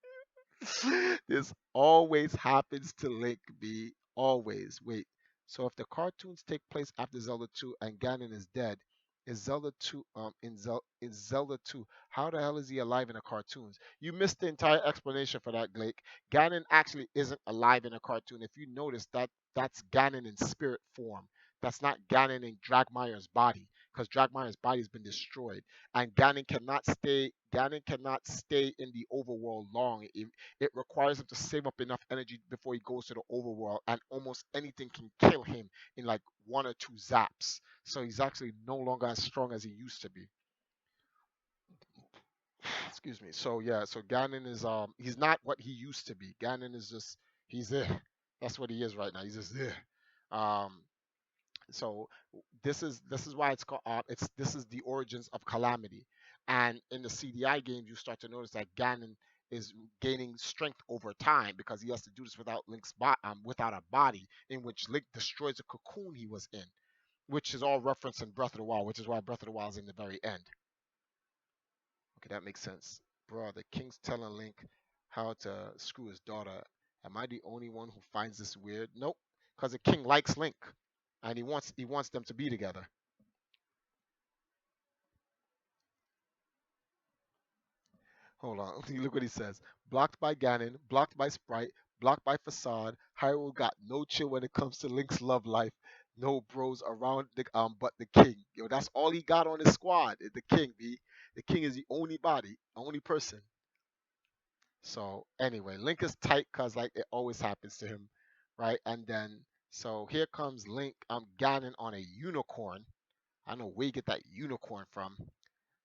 This always happens to Link B. Always. Wait. So if the cartoons take place after Zelda 2 and Ganon is dead, is Zelda 2 in Zelda 2? How the hell is he alive in the cartoons? You missed the entire explanation for that, Blake. Ganon actually isn't alive in a cartoon. If you notice that that's Ganon in spirit form. That's not Ganon in Dragmire's body because Dragmire's body has been destroyed and Ganon cannot stay in the overworld long. It requires him to save up enough energy before he goes to the overworld, and almost anything can kill him in like one or two zaps. So he's actually no longer as strong as he used to be. Excuse me. So yeah, so Ganon is he's not what he used to be. Ganon is just he's there. That's what he is right now. He's just there. Um, so this is why it's called it's this is the origins of calamity, and in the CDI games you start to notice that Ganon is gaining strength over time because he has to do this without without a body, in which Link destroys the cocoon he was in, which is all referenced in Breath of the Wild, which is why Breath of the Wild is in the very end. Okay, that makes sense. Bro, the king's telling Link how to screw his daughter. Am I the only one who finds this weird? Nope, because the king likes Link and he wants them to be together. Hold on. Look what he says. Blocked by Ganon, blocked by Sprite, blocked by Facade. Hyrule got no chill when it comes to Link's love life. No bros around but the king. Yo, that's all he got on his squad. The king, B. The king is the only body, only person. So anyway, Link is tight cause like it always happens to him, right? And then so here comes Link, Ganon on a unicorn. I don't know where you get that unicorn from.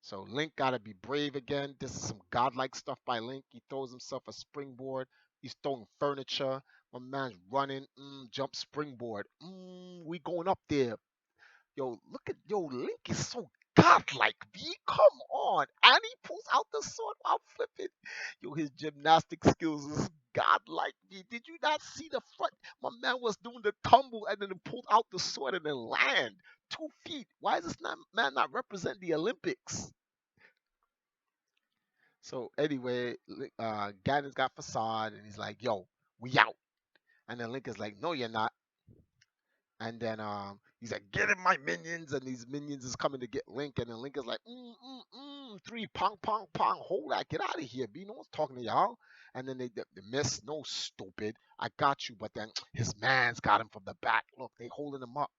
So Link gotta be brave again. This is some godlike stuff by Link. He throws himself a springboard. He's throwing furniture. My man's running. Jump springboard. We going up there. Yo, look at Link is so godlike, B. Come on. And he pulls out the sword while flipping. Yo, his gymnastic skills is godlike, B. Did you not see the front? My man was doing the tumble and then he pulled out the sword and then land. 2 feet. Why is this man not represent the Olympics? So anyway, Ganon's got Facade, and he's like, "Yo, we out." And then Link is like, "No, you're not." And then he's like, "Get in my minions!" And these minions is coming to get Link, and then Link is like, three, pong, pong, pong. Hold that, get out of here, B. No one's talking to y'all. And then they miss. No, stupid. I got you. But then his man's got him from the back. Look, they holding him up.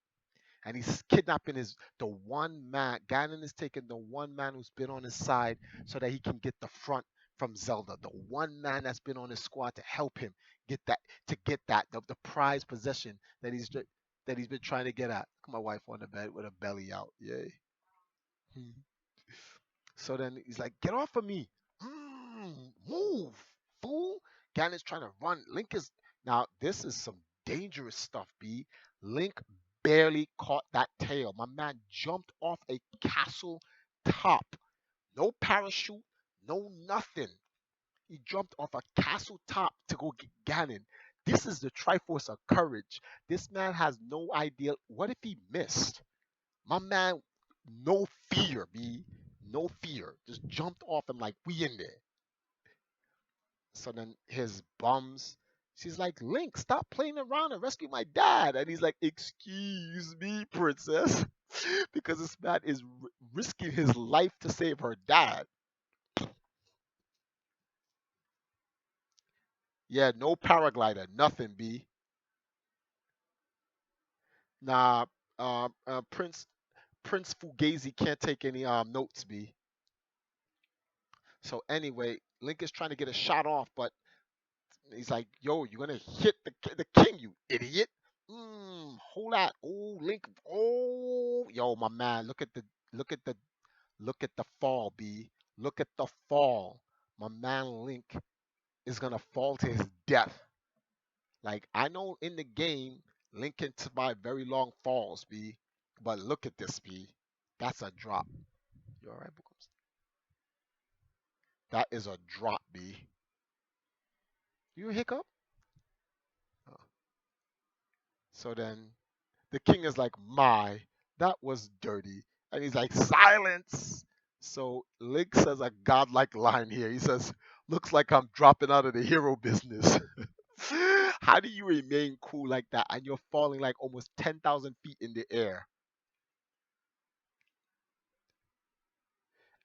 And he's kidnapping the one man. Ganon is taking the one man who's been on his side so that he can get the front from Zelda. The one man that's been on his squad to help him get that the prized possession that he's been trying to get at. Look at my wife on the bed with her belly out. Yay. Hmm. So then he's like, "Get off of me! Move, fool!" Ganon's trying to run. Link is now. This is some dangerous stuff, B. Link barely caught that tail. My man jumped off a castle top. No parachute, no nothing. He jumped off a castle top to go get Ganon. This is the Triforce of Courage. This man has no idea. What if he missed? My man, no fear, B. No fear. Just jumped off him like we in there. So then his bums, she's like, Link, stop playing around and rescue my dad. And he's like, excuse me, princess. Because this man is risking his life to save her dad. Yeah, no paraglider, nothing, B. Nah, Prince Fugazi can't take any notes, B. So anyway, Link is trying to get a shot off, but he's like, "Yo, you're gonna hit the king, you idiot!" Hold that. Oh, Link. Oh, yo, my man. Look at the look at the fall, B. Look at the fall. My man Link is gonna fall to his death. Like I know in the game, Link can survive very long falls, B. But look at this, B. That's a drop. You alright, Bookums? That is a drop, B. You a hiccup? Oh. So then the king is like, my, that was dirty. And he's like, silence. So Link says a godlike line here. He says, looks like I'm dropping out of the hero business. How do you remain cool like that and you're falling like almost 10,000 feet in the air?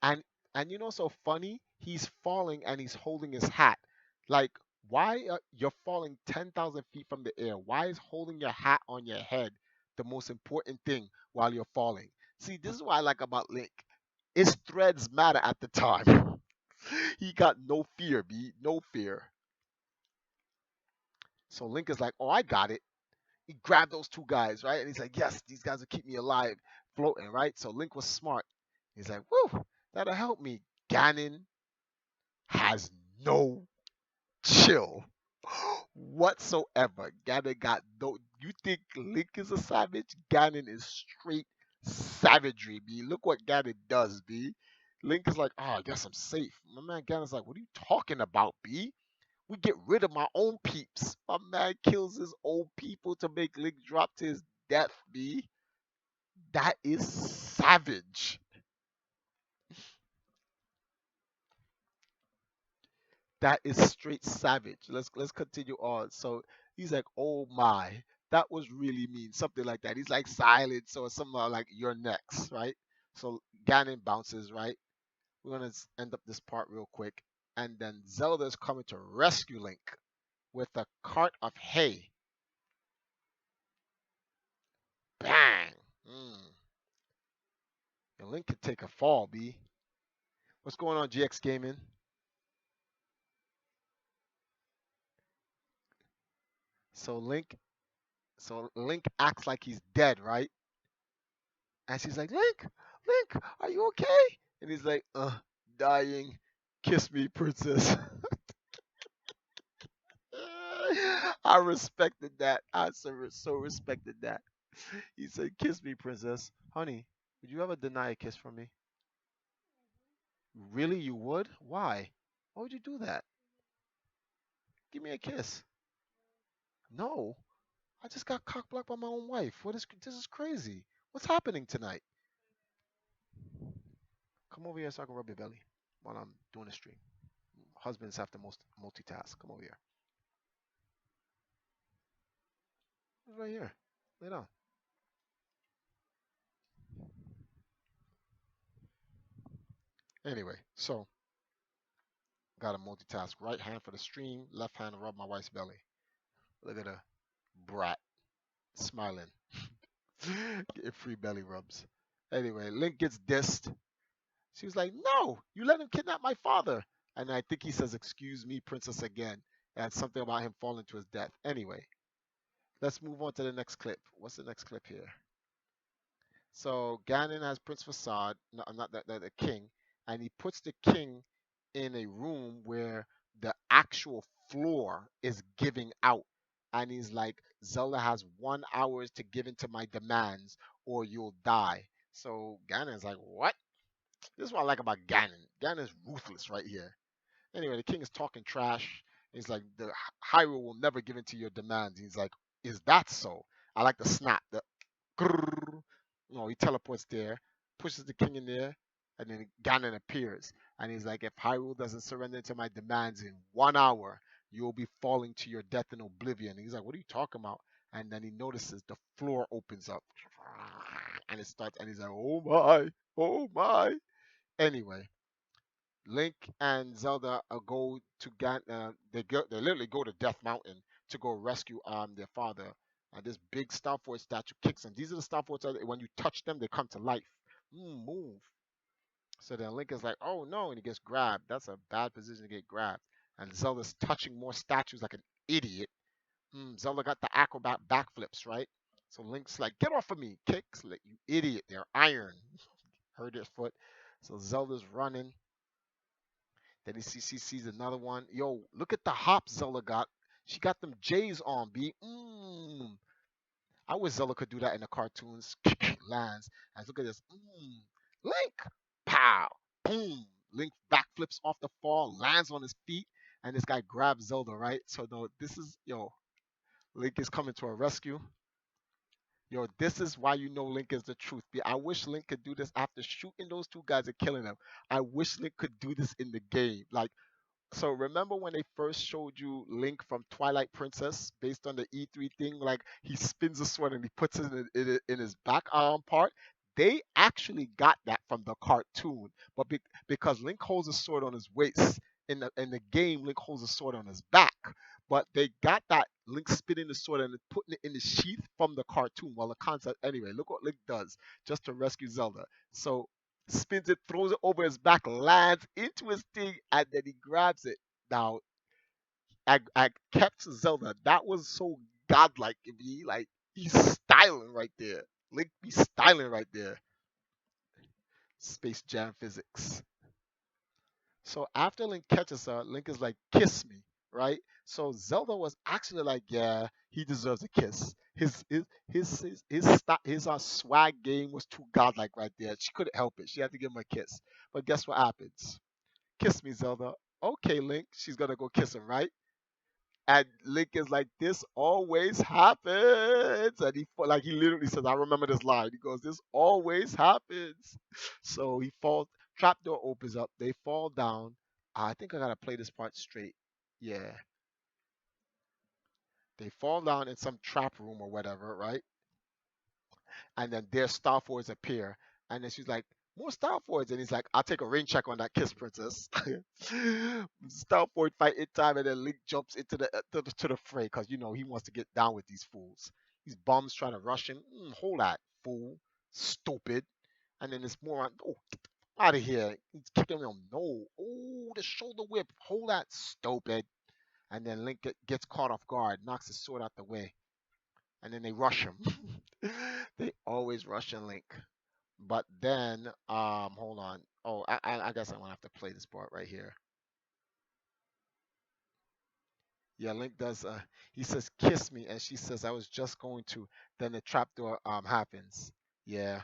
And and you know so funny, he's falling and he's holding his hat. Like why you're falling 10,000 feet from the air? Why is holding your hat on your head the most important thing while you're falling? See, this is what I like about Link. His threads matter at the time. He got no fear, B, no fear. So Link is like, "Oh, I got it." He grabbed those two guys, right? And he's like, "Yes, these guys will keep me alive, floating," right? So Link was smart. He's like, "Woo, that'll help me." Ganon has no chill whatsoever. Ganon got no. You think Link is a savage? Ganon is straight savagery, B. Look what Ganon does, B. Link is like, oh, I guess I'm safe. My man Ganon's like, what are you talking about, B? We get rid of my own peeps. My man kills his own people to make Link drop to his death, B. That is savage. That is straight savage. Let's continue on. So he's like, "Oh my, that was really mean," something like that. He's like silence or something like you're next, right? So Ganon bounces, right? We're gonna end up this part real quick, and then Zelda's coming to rescue Link with a cart of hay. Bang! Mm. And Link could take a fall, B. What's going on, GX Gaming? So Link acts like he's dead, right? And she's like, Link, Link, are you okay? And he's like, dying. Kiss me, princess. I respected that. I so respected that. He said, kiss me, princess. Honey, would you ever deny a kiss from me? Really, you would? Why? Why would you do that? Give me a kiss. No. I just got cock blocked by my own wife. This is crazy. What's happening tonight? Come over here so I can rub your belly while I'm doing a stream. Husbands have to multitask. Come over here. It's right here. Lay down. Anyway, so got to multitask. Right hand for the stream, left hand to rub my wife's belly. Look at her brat smiling. Get free belly rubs. Anyway, Link gets dissed. She was like, "No, you let him kidnap my father." And I think he says, "Excuse me, princess," again. And something about him falling to his death. Anyway, let's move on to the next clip. What's the next clip here? So Ganon has Prince Facade, no, not the king, and he puts the king in a room where the actual floor is giving out. And he's like, Zelda has 1 hour to give into my demands or you'll die. So Ganon's like, what? This is what I like about Ganon. Ganon's ruthless right here. Anyway, the king is talking trash. He's like, the Hyrule will never give in to your demands. He's like, is that so? I like the snap. The grrr. No, he teleports there, pushes the king in there, and then Ganon appears. And he's like, if Hyrule doesn't surrender to my demands in 1 hour, you will be falling to your death in oblivion. And he's like, what are you talking about? And then he notices the floor opens up. And it starts, and he's like, oh my, oh my. Anyway, Link and Zelda go to they literally go to Death Mountain to go rescue their father. And this big Star Force statue kicks them. These are the Star Force that when you touch them, they come to life. Move. So then Link is like, oh no, and he gets grabbed. That's a bad position to get grabbed. And Zelda's touching more statues like an idiot. Zelda got the acrobat backflips, right? So Link's like, get off of me, kicks, like you idiot. They're iron. Hurt his foot. So Zelda's running. Then she sees another one. Yo, look at the hops Zelda got. She got them J's on, B. I wish Zelda could do that in the cartoons. Lands. And look at this. Link. Pow. Boom. Link backflips off the fall, lands on his feet, and this guy grabs Zelda, right? So no, this is yo. Link is coming to a rescue. Yo, this is why you know Link is the truth. I wish Link could do this after shooting those two guys and killing them. I wish Link could do this in the game. Like, so remember when they first showed you Link from Twilight Princess based on the E3 thing? Like he spins a sword and he puts it in his back arm part. They actually got that from the cartoon, but because Link holds a sword on his waist in the game, Link holds a sword on his back. But they got that Link spinning the sword and putting it in the sheath from the cartoon. Well, the concept anyway. Look what Link does just to rescue Zelda. So spins it, throws it over his back, lands into his thing, and then he grabs it. Now, I kept Zelda. That was so godlike to me. Like, he's styling right there. Link be styling right there. Space Jam physics. So after Link catches her, Link is like, kiss me, right? So Zelda was actually like, yeah, he deserves a kiss. His swag game was too godlike right there. She couldn't help it. She had to give him a kiss. But guess what happens? Kiss me, Zelda. Okay, Link. She's gonna go kiss him, right? And Link is like, this always happens. And he literally says, I remember this line. He goes, this always happens. So he falls, trapdoor opens up, they fall down. I think I gotta play this part straight. Yeah. They fall down in some trap room or whatever, right? And then their Star Force appear. And then she's like, more Star Force. And he's like, I'll take a rain check on that kiss, princess. Star Force fight in time, and then Link jumps into the fray because he wants to get down with these fools. These bums trying to rush him. Hold that, fool, stupid. And then this moron, oh, get out of here. He's kicking him. No, oh, the shoulder whip. Hold that, stupid. And then Link gets caught off guard, knocks his sword out the way, and then they rush him. They always rush and Link. But then, hold on. Oh, I guess I'm gonna have to play this part right here. Yeah, Link does. He says, "Kiss me," and she says, "I was just going to." Then the trapdoor happens. Yeah,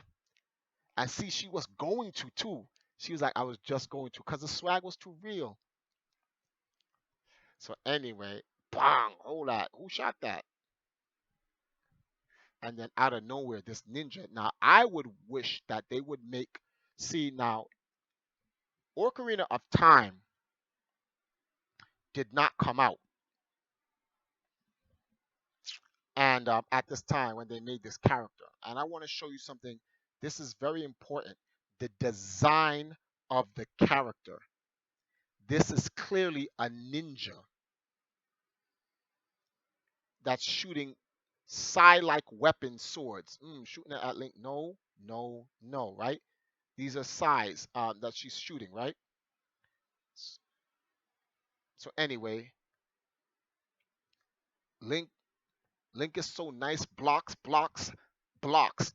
and see, she was going to too. She was like, "I was just going to," because the swag was too real. So anyway, bang! Hold that. Who shot that? And then out of nowhere, this ninja. Now, I would wish that they would make. See now, Ocarina of Time did not come out. And at this time when they made this character, and I want to show you something. This is very important. The design of the character. This is clearly a ninja that's shooting psi-like weapon swords. Shooting it at Link. No, no, no, right? These are psis that she's shooting, right? So anyway, Link Link is so nice. Blocks, blocks, blocks.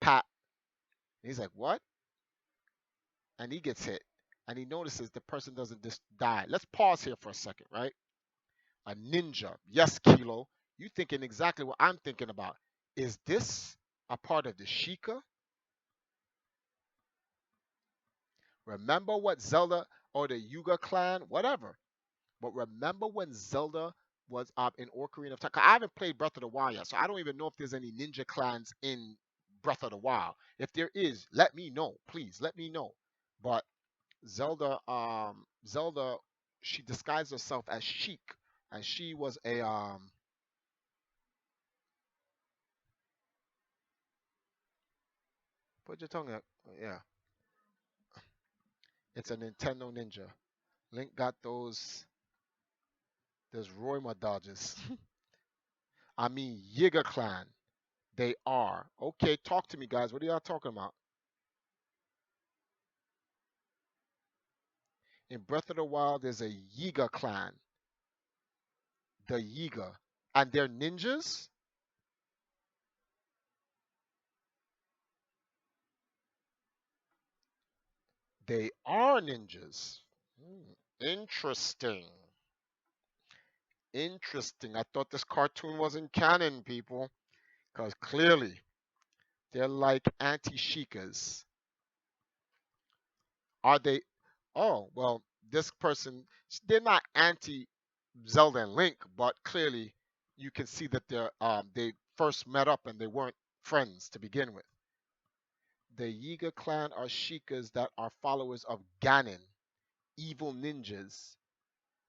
Pat. And he's like, what? And he gets hit. And he notices the person doesn't just die. Let's pause here for a second, right? A ninja. Yes, Kilo. You thinking exactly what I'm thinking about. Is this a part of the Sheikah? Remember what Zelda or the Yuga clan, whatever. But remember when Zelda was in Ocarina of Time? 'Cause I haven't played Breath of the Wild yet, so I don't even know if there's any ninja clans in Breath of the Wild. If there is, let me know, please. Let me know. But Zelda, she disguised herself as Sheik, and she was a Put your tongue out. Yeah, it's a Nintendo Ninja. Link got those Roima dodges. I mean Yiga clan. They are. Okay, talk to me guys. What are y'all talking about? In Breath of the Wild, there's a Yiga clan. The Yiga. And they're ninjas? They are ninjas. Interesting. Interesting. I thought this cartoon wasn't canon, people. Because clearly, they're like anti-Shikas. Are they? Oh, well, this person, they're not anti Zelda and Link, but clearly you can see that they first met up and they weren't friends to begin with. The Yiga clan are Shikas that are followers of Ganon, evil ninjas.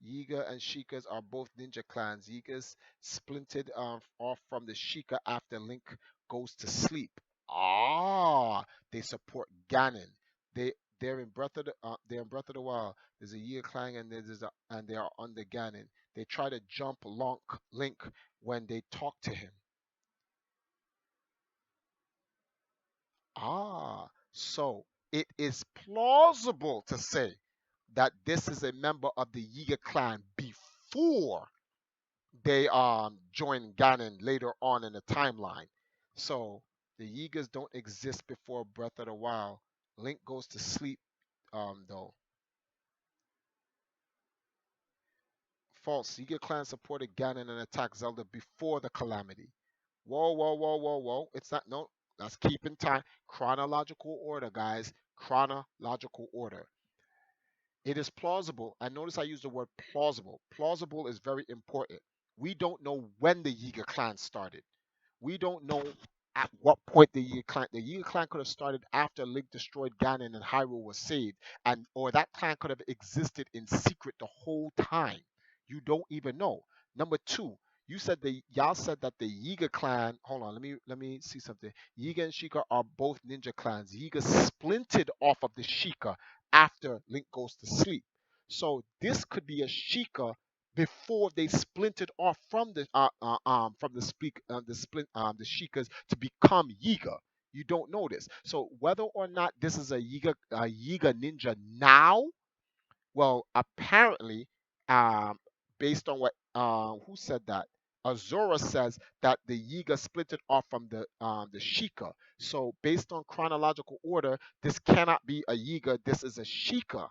Yiga and Shikas are both ninja clans. Yigas splintered off from the Shika after Link goes to sleep. Ah, they support Ganon. They they're in Breath of the Wild. There's a Yiga clan and they are under Ganon. They try to jump Link when they talk to him. So it is plausible to say that this is a member of the Yiga clan before they join Ganon later on in the timeline. So the Yigas don't exist before Breath of the Wild. Link goes to sleep though. False. Yiga clan supported Ganon and attacked Zelda before the calamity. Whoa, whoa, whoa, whoa, whoa. It's not no. Let's keep in time. Chronological order, guys. Chronological order. It is plausible. And notice I use the word plausible. Plausible is very important. We don't know when the Yiga clan started. We don't know at what point the Yiga clan could have started after Link destroyed Ganon and Hyrule was saved, and or that clan could have existed in secret the whole time. You don't even know. Number two, y'all said that the Yiga clan. Hold on, let me see something. Yiga and Sheikah are both ninja clans. Yiga splintered off of the Sheikah after Link goes to sleep. So this could be a Sheikah before they splintered off from the Shikas to become Yiga. You don't know this. So whether or not this is a Yiga ninja now, well, apparently, based on what who said that? Azora says that the Yiga splintered off from the Shika. So based on chronological order, this cannot be a Yiga. This is a Shika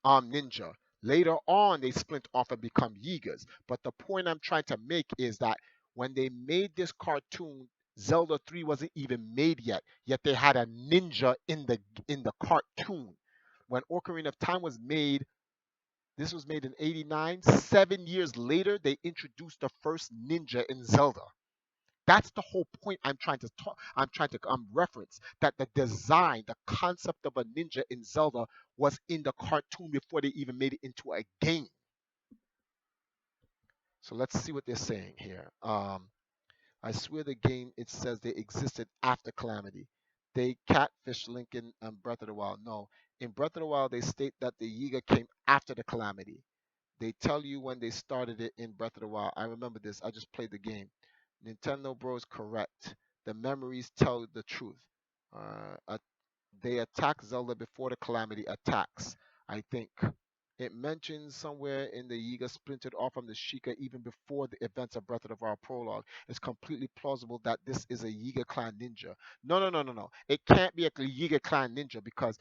ninja. Later on, they splint off and become Yigas. But the point I'm trying to make is that when they made this cartoon, Zelda 3 wasn't even made yet they had a ninja in the cartoon. When Ocarina of Time was made, this was made in '89. 7 years later, they introduced the first ninja in Zelda. That's the whole point I'm trying to talk. I'm trying to reference that the design, the concept of a ninja in Zelda was in the cartoon before they even made it into a game. So let's see what they're saying here. I swear the game it says they existed after Calamity. They catfish Link in Breath of the Wild. No, in Breath of the Wild, they state that the Yiga came after the calamity. They tell you when they started it in Breath of the Wild. I remember this. I just played the game. Nintendo Bros correct. The memories tell the truth. They attack Zelda before the calamity attacks. I think it mentions somewhere in the Yiga splintered off from the Sheikah even before the events of Breath of the Wild prologue. It's completely plausible that this is a Yiga clan ninja. No, no, no, no, no. It can't be a Yiga clan ninja because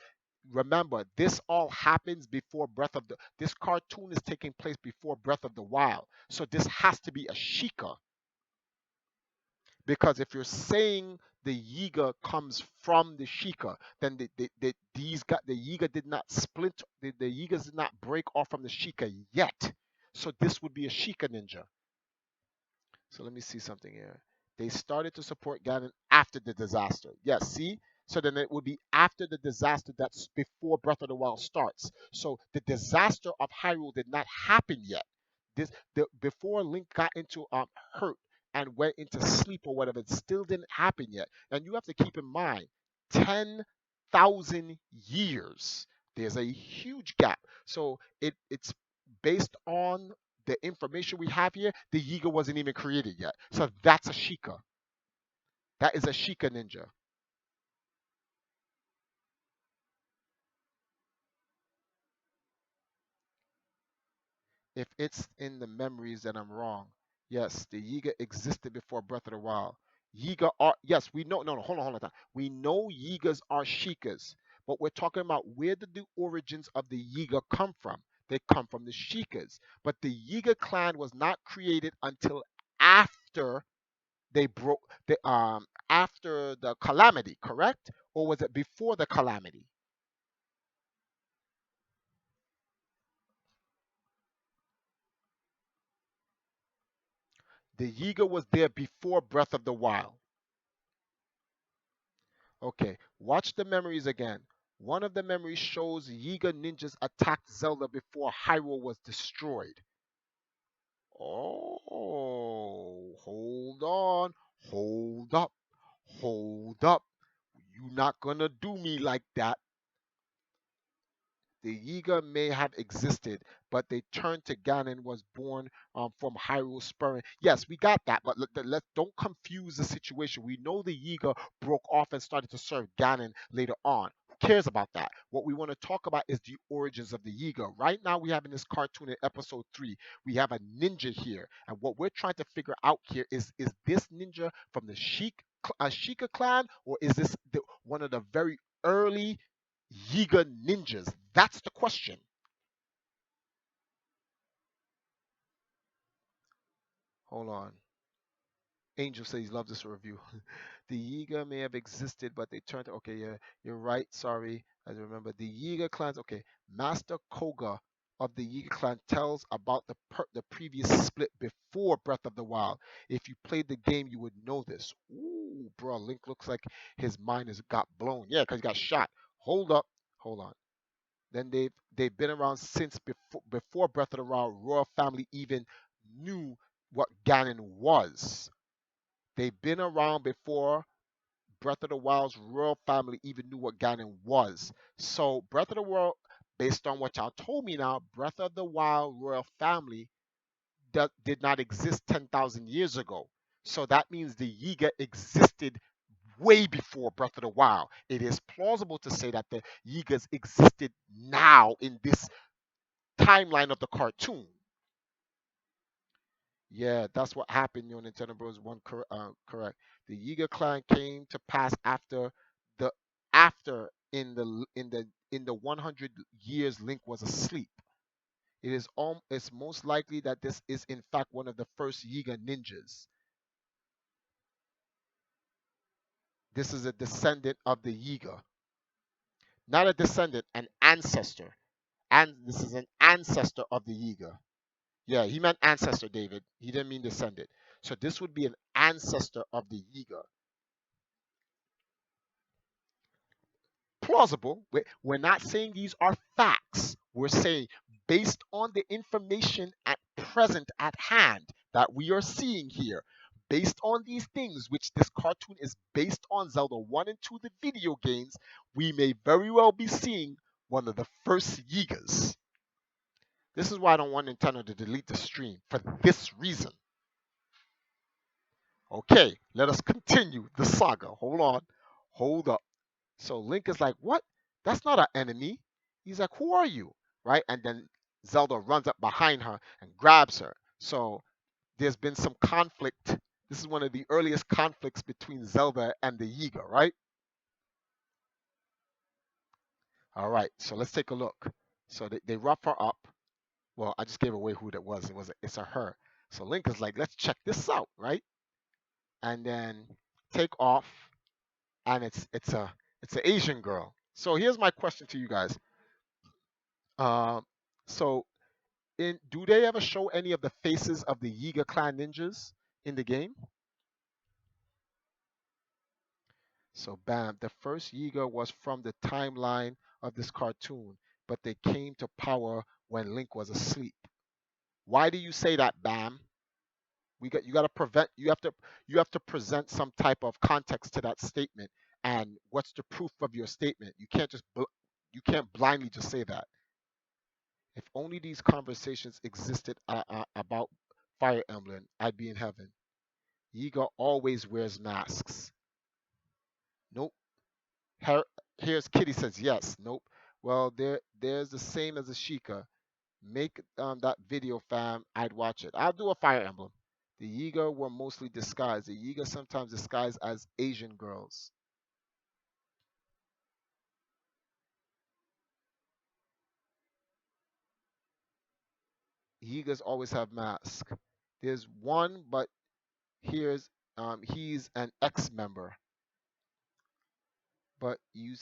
remember, this all happens before Breath of the. This cartoon is taking place before Breath of the Wild, so this has to be a Sheikah. Because if you're saying the Yiga comes from the Sheikah, then the Yiga did not split, the Yigas did not break off from the Sheikah yet. So this would be a Sheikah ninja. So let me see something here. They started to support Ganon after the disaster. Yes, see? So then it would be after the disaster that's before Breath of the Wild starts. So the disaster of Hyrule did not happen yet. Before Link got into hurt and went into sleep or whatever, it still didn't happen yet. And you have to keep in mind, 10,000 years. There's a huge gap. So it's based on the information we have here, the Yiga wasn't even created yet. So that's a Sheikah. That is a Sheikah ninja. If it's in the memories, then I'm wrong. Yes, the Yiga existed before Breath of the Wild. Yiga are yes, we know. No, no, hold on. We know Yigas are Sheikas, but we're talking about where did the origins of the Yiga come from? They come from the Sheikas, but the Yiga clan was not created until after they broke the after the calamity, correct? Or was it before the calamity? The Yiga was there before Breath of the Wild. Okay, watch the memories again. One of the memories shows Yiga ninjas attacked Zelda before Hyrule was destroyed. Oh, hold on, hold up, hold up. You not gonna do me like that. The Yiga may have existed, but they turned to Ganon was born from Hyrule Spurring. Yes, we got that, but let don't confuse the situation. We know the Yiga broke off and started to serve Ganon later on. Who cares about that? What we want to talk about is the origins of the Yiga. Right now, we have in this cartoon in episode 3, we have a ninja here, and what we're trying to figure out here is this ninja from the Sheikah clan, or is this one of the very early Yiga ninjas? That's the question. Hold on. Angel says he loves this review. The Yiga may have existed, but they turned. Okay, yeah, you're right. Sorry, I remember the Yiga clans. Okay, Master Koga of the Yiga clan tells about the previous split before Breath of the Wild. If you played the game, you would know this. Ooh, bro, Link looks like his mind has got blown. Yeah, because he got shot. Hold up, hold on. Then they've been around since before Breath of the Wild. Royal family even knew what Ganon was. They've been around before Breath of the Wild's royal family even knew what Ganon was. So Breath of the Wild, based on what y'all told me now, Breath of the Wild royal family did not exist 10,000 years ago. So that means the Yiga existed way before Breath of the Wild. It is plausible to say that the Yigas existed now in this timeline of the cartoon. Yeah, that's what happened. Your Nintendo Bros. One correct. The Yiga clan came to pass the after in the 100 years Link was asleep. It's most likely that this is in fact one of the first Yiga ninjas. This is a descendant of the Yiga, not a descendant, an ancestor, and this is an ancestor of the Yiga. Yeah, he meant ancestor, David. He didn't mean descendant. So this would be an ancestor of the Yiga. Plausible. We're not saying these are facts. We're saying based on the information at present at hand that we are seeing here, based on these things, which this cartoon is based on Zelda 1 and 2, the video games, we may very well be seeing one of the first Yigas. This is why I don't want Nintendo to delete the stream, for this reason. Okay, let us continue the saga. Hold on. Hold up. So Link is like, what? That's not an enemy. He's like, who are you? Right? And then Zelda runs up behind her and grabs her. So there's been some conflict. This is one of the earliest conflicts between Zelda and the Yiga, right? All right, so let's take a look. So they rough her up. Well, I just gave away who that was. It's a her. So Link is like, let's check this out, right? And then take off, and it's an Asian girl. So here's my question to you guys. Um, so do they ever show any of the faces of the Yiga clan ninjas in the game? So bam, the first Yiga was from the timeline of this cartoon, but they came to power when Link was asleep. Why do you say that, Bam? You got to prevent you have to present some type of context to that statement, and what's the proof of your statement? You can't blindly just say that. If only these conversations existed about Fire Emblem, I'd be in heaven. Yiga always wears masks. Nope. Her, here's Kitty says yes. Nope. Well, there's the same as a Sheikah. Make that video, fam. I'd watch it. I'll do a Fire Emblem. The Yiga were mostly disguised. The Yiga sometimes disguised as Asian girls. Yigas always have masks. There's one, but he's an ex-member. But we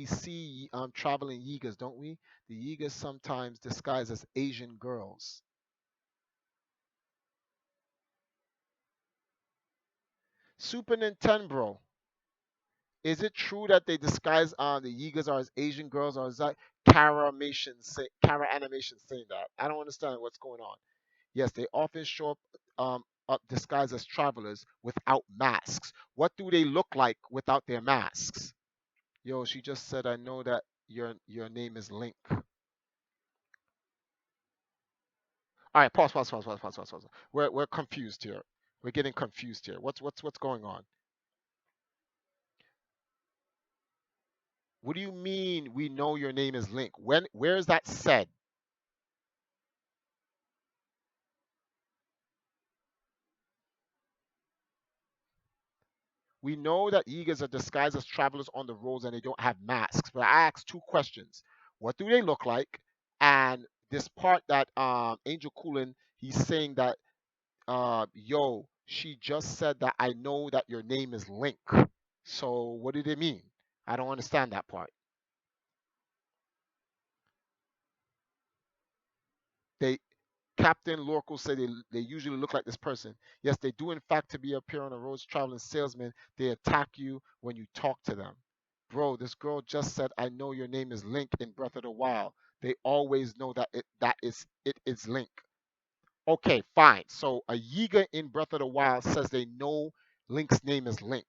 see traveling Yigas, don't we? The Yigas sometimes disguised as Asian girls. Super Nintendo. Is it true that they disguise the Yigas are as Asian girls, or is that Kara animation saying that? I don't understand what's going on. Yes, they often show up disguised as travelers without masks. What do they look like without their masks? Yo, she just said, I know that your name is Link. All right, pause. We're confused here. We're getting confused here. What's going on? What do you mean we know your name is Link? Where is that said? We know that Yigas are disguised as travelers on the roads and they don't have masks. But I asked two questions. What do they look like? And this part that Angel Coolin, he's saying that yo, she just said that I know that your name is Link. So what did it mean? I don't understand that part. They Captain Lorco said they usually look like this person. Yes, they do in fact to be appear on the roads traveling salesmen. They attack you when you talk to them. Bro, this girl just said, I know your name is Link in Breath of the Wild. They always know that it is Link. Okay, fine. So a Yiga in Breath of the Wild says they know Link's name is Link.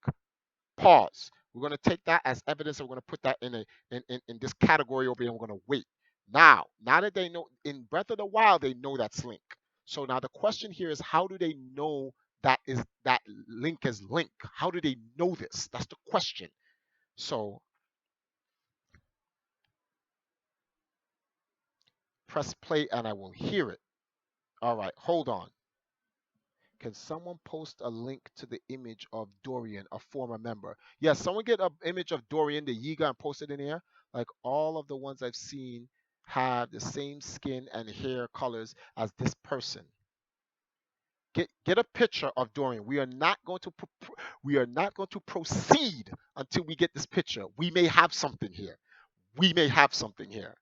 Pause. We're going to take that as evidence and we're going to put that in this category over here and we're going to wait. Now that they know in Breath of the Wild, they know that's Link. So now the question here is how do they know that Link is Link? How do they know this? That's the question. So press play and I will hear it. All right, hold on. Can someone post a link to the image of Dorian, a former member? Yes, someone get an image of Dorian, the Yiga, and post it in here. Like all of the ones I've seen have the same skin and hair colors as this person. Get a picture of Dorian. We are not going to proceed until we get this picture. We may have something here. We may have something here.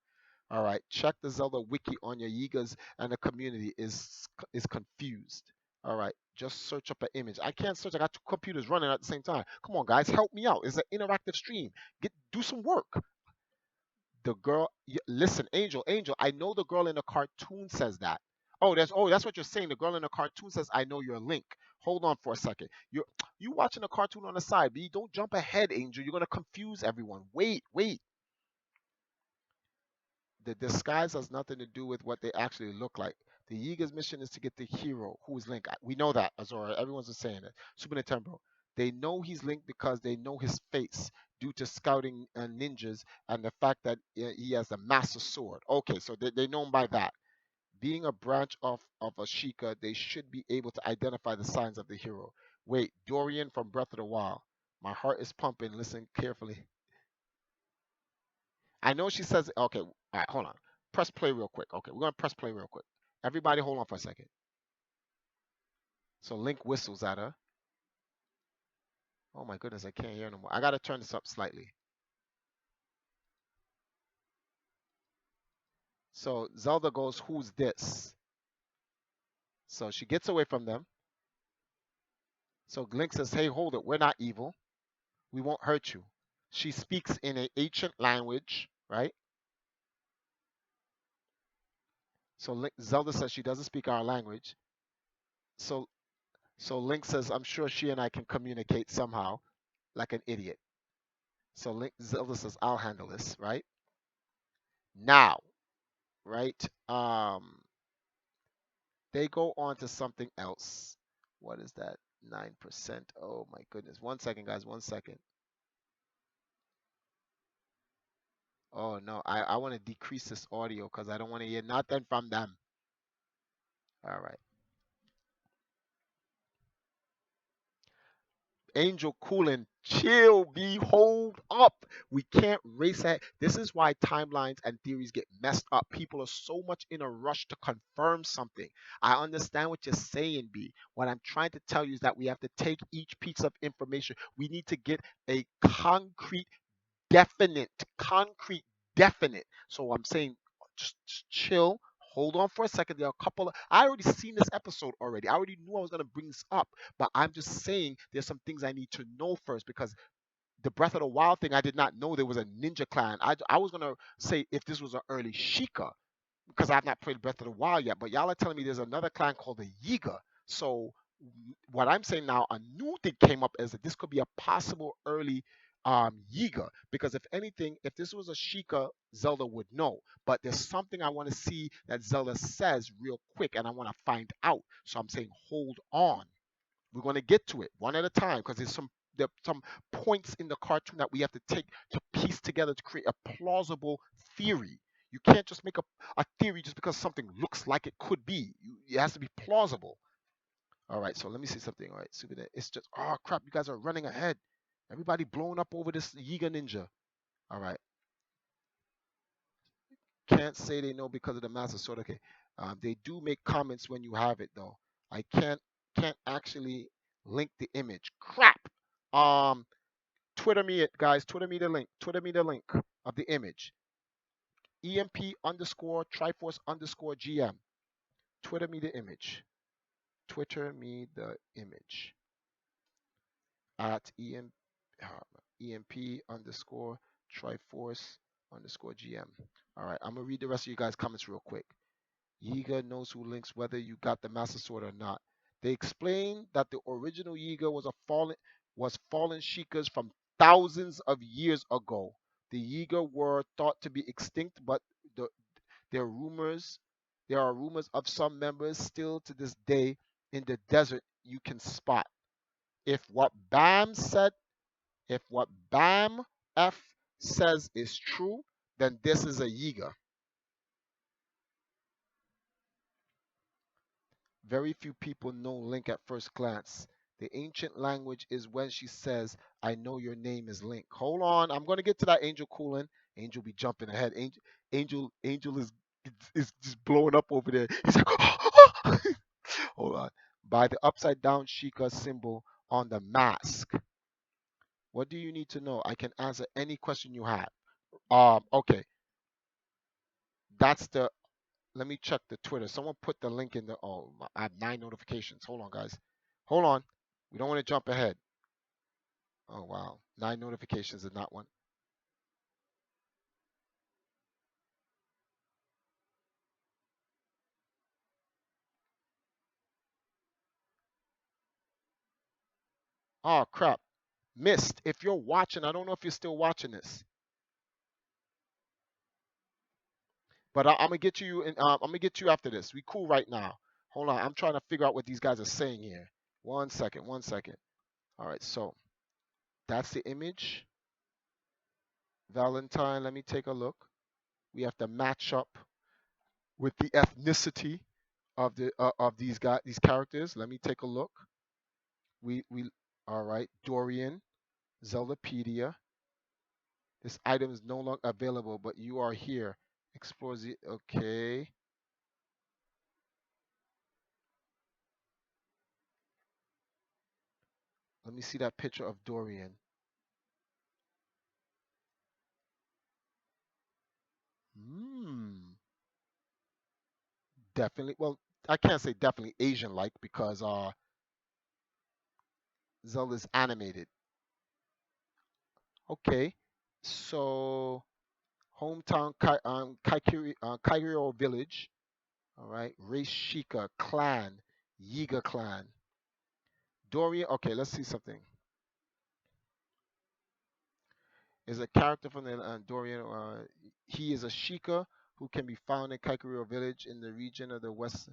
All right, check the Zelda wiki on your Yigas and the community is confused. All right, just search up an image. I can't search. I got two computers running at the same time. Come on, guys, help me out. It's an interactive stream. Do some work. The girl, listen, Angel. I know the girl in the cartoon says that. that's what you're saying. The girl in the cartoon says, "I know your Link." Hold on for a second. You watching a cartoon on the side, but you don't jump ahead, Angel. You're gonna confuse everyone. Wait, wait. The disguise has nothing to do with what they actually look like. The Yiga's mission is to get the hero, who is Link. We know that, Azora. Everyone's just saying it. Super Nintendo. They know he's Link because they know his face due to scouting ninjas and the fact that he has a master sword. Okay, so they know him by that. Being a branch of a Sheikah, they should be able to identify the signs of the hero. Wait, Dorian from Breath of the Wild. My heart is pumping. Listen carefully. I know she says, okay, all right, hold on. Press play real quick. Okay, we're going to press play real quick. Everybody hold on for a second. So Link whistles at her. Oh my goodness, I can't hear no more. I got to turn this up slightly. So Zelda goes, "Who's this?" So she gets away from them. So Link says, "Hey, hold it. We're not evil. We won't hurt you." She speaks in an ancient language, right? So Zelda says she doesn't speak our language. So Link says, "I'm sure she and I can communicate somehow," like an idiot. So Zelda says, "I'll handle this," right? Now, right? They go on to something else. What is that? 9%. Oh my goodness. 1 second, guys. 1 second. Oh no, I want to decrease this audio because I don't want to hear nothing from them. All right. Angel Cooling, chill, be hold up. We can't race at. This is why timelines and theories get messed up. People are so much in a rush to confirm something. I understand what you're saying, B. What I'm trying to tell you is that we have to take each piece of information. We need to get a definite, concrete, definite. So I'm saying, just chill. Hold on for a second. There are a couple of, I already seen this episode already. I already knew I was gonna bring this up, but I'm just saying there's some things I need to know first because the Breath of the Wild thing, I did not know there was a ninja clan. I was gonna say if this was an early Sheikah, because I've not played Breath of the Wild yet, but y'all are telling me there's another clan called the Yiga. So what I'm saying now, a new thing came up is that this could be a possible early Yiga, because if anything, if this was a Sheikah, Zelda would know. But there's something I want to see that Zelda says real quick, and I want to find out. So I'm saying hold on. We're going to get to it one at a time because there's some points in the cartoon that we have to take to piece together to create a plausible theory. You can't just make a theory just because something looks like it could be. It has to be plausible. All right, so let me see something. All right, super. It's just, oh crap, you guys are running ahead. Everybody blowing up over this Yiga Ninja. All right, can't say they know because of the Master Sword. Okay, they do make comments when you have it though. I can't actually link the image. Crap. Um, Twitter me it, guys. Twitter me the link. Twitter me the link of the image. EMP underscore Triforce underscore GM. Twitter me the image. Twitter me the image at EMP underscore Triforce underscore GM. All right, I'm gonna read the rest of you guys' comments real quick. Yiga knows who links whether you got the Master Sword or not. They explain that the original Yiga was fallen Sheikahs from thousands of years ago. The Yiga were thought to be extinct, but the, there are rumors there are rumors of some members still to this day in the desert you can spot. If what Bam said, if what Bam F says is true, then this is a Yiga. Very few people know Link at first glance. The ancient language is when she says, "I know your name is Link." Hold on, I'm gonna get to that. Angel cooling. Angel be jumping ahead. Angel is just blowing up over there. He's like, hold on. By the upside down Sheikah symbol on the mask. What do you need to know? I can answer any question you have. Okay, that's the. Let me check the Twitter. Someone put the link in the. Oh, I have 9 notifications. Hold on, guys. Hold on. We don't want to jump ahead. Oh wow, 9 notifications and not one. Oh crap. Missed. If you're watching, I don't know if you're still watching this, but I'm gonna get you. I'm gonna get you after this. We cool right now. Hold on. I'm trying to figure out what these guys are saying here. One second. One second. All right. So that's the image. Valentine. Let me take a look. We have to match up with the ethnicity of these guys, these characters. Let me take a look. We all right. Dorian, Zeldapedia. This item is no longer available, but you are here. Explore the okay. Let me see that picture of Dorian. Hmm. Definitely. Well, I can't say definitely Asian like because Zelda's animated. Okay. So hometown Kairio village. All right. Race Shika clan, Yiga clan. Dorian. Okay, let's see something. Is a character from the Dorian. He is a Shika who can be found in Kairio village in the region of the west.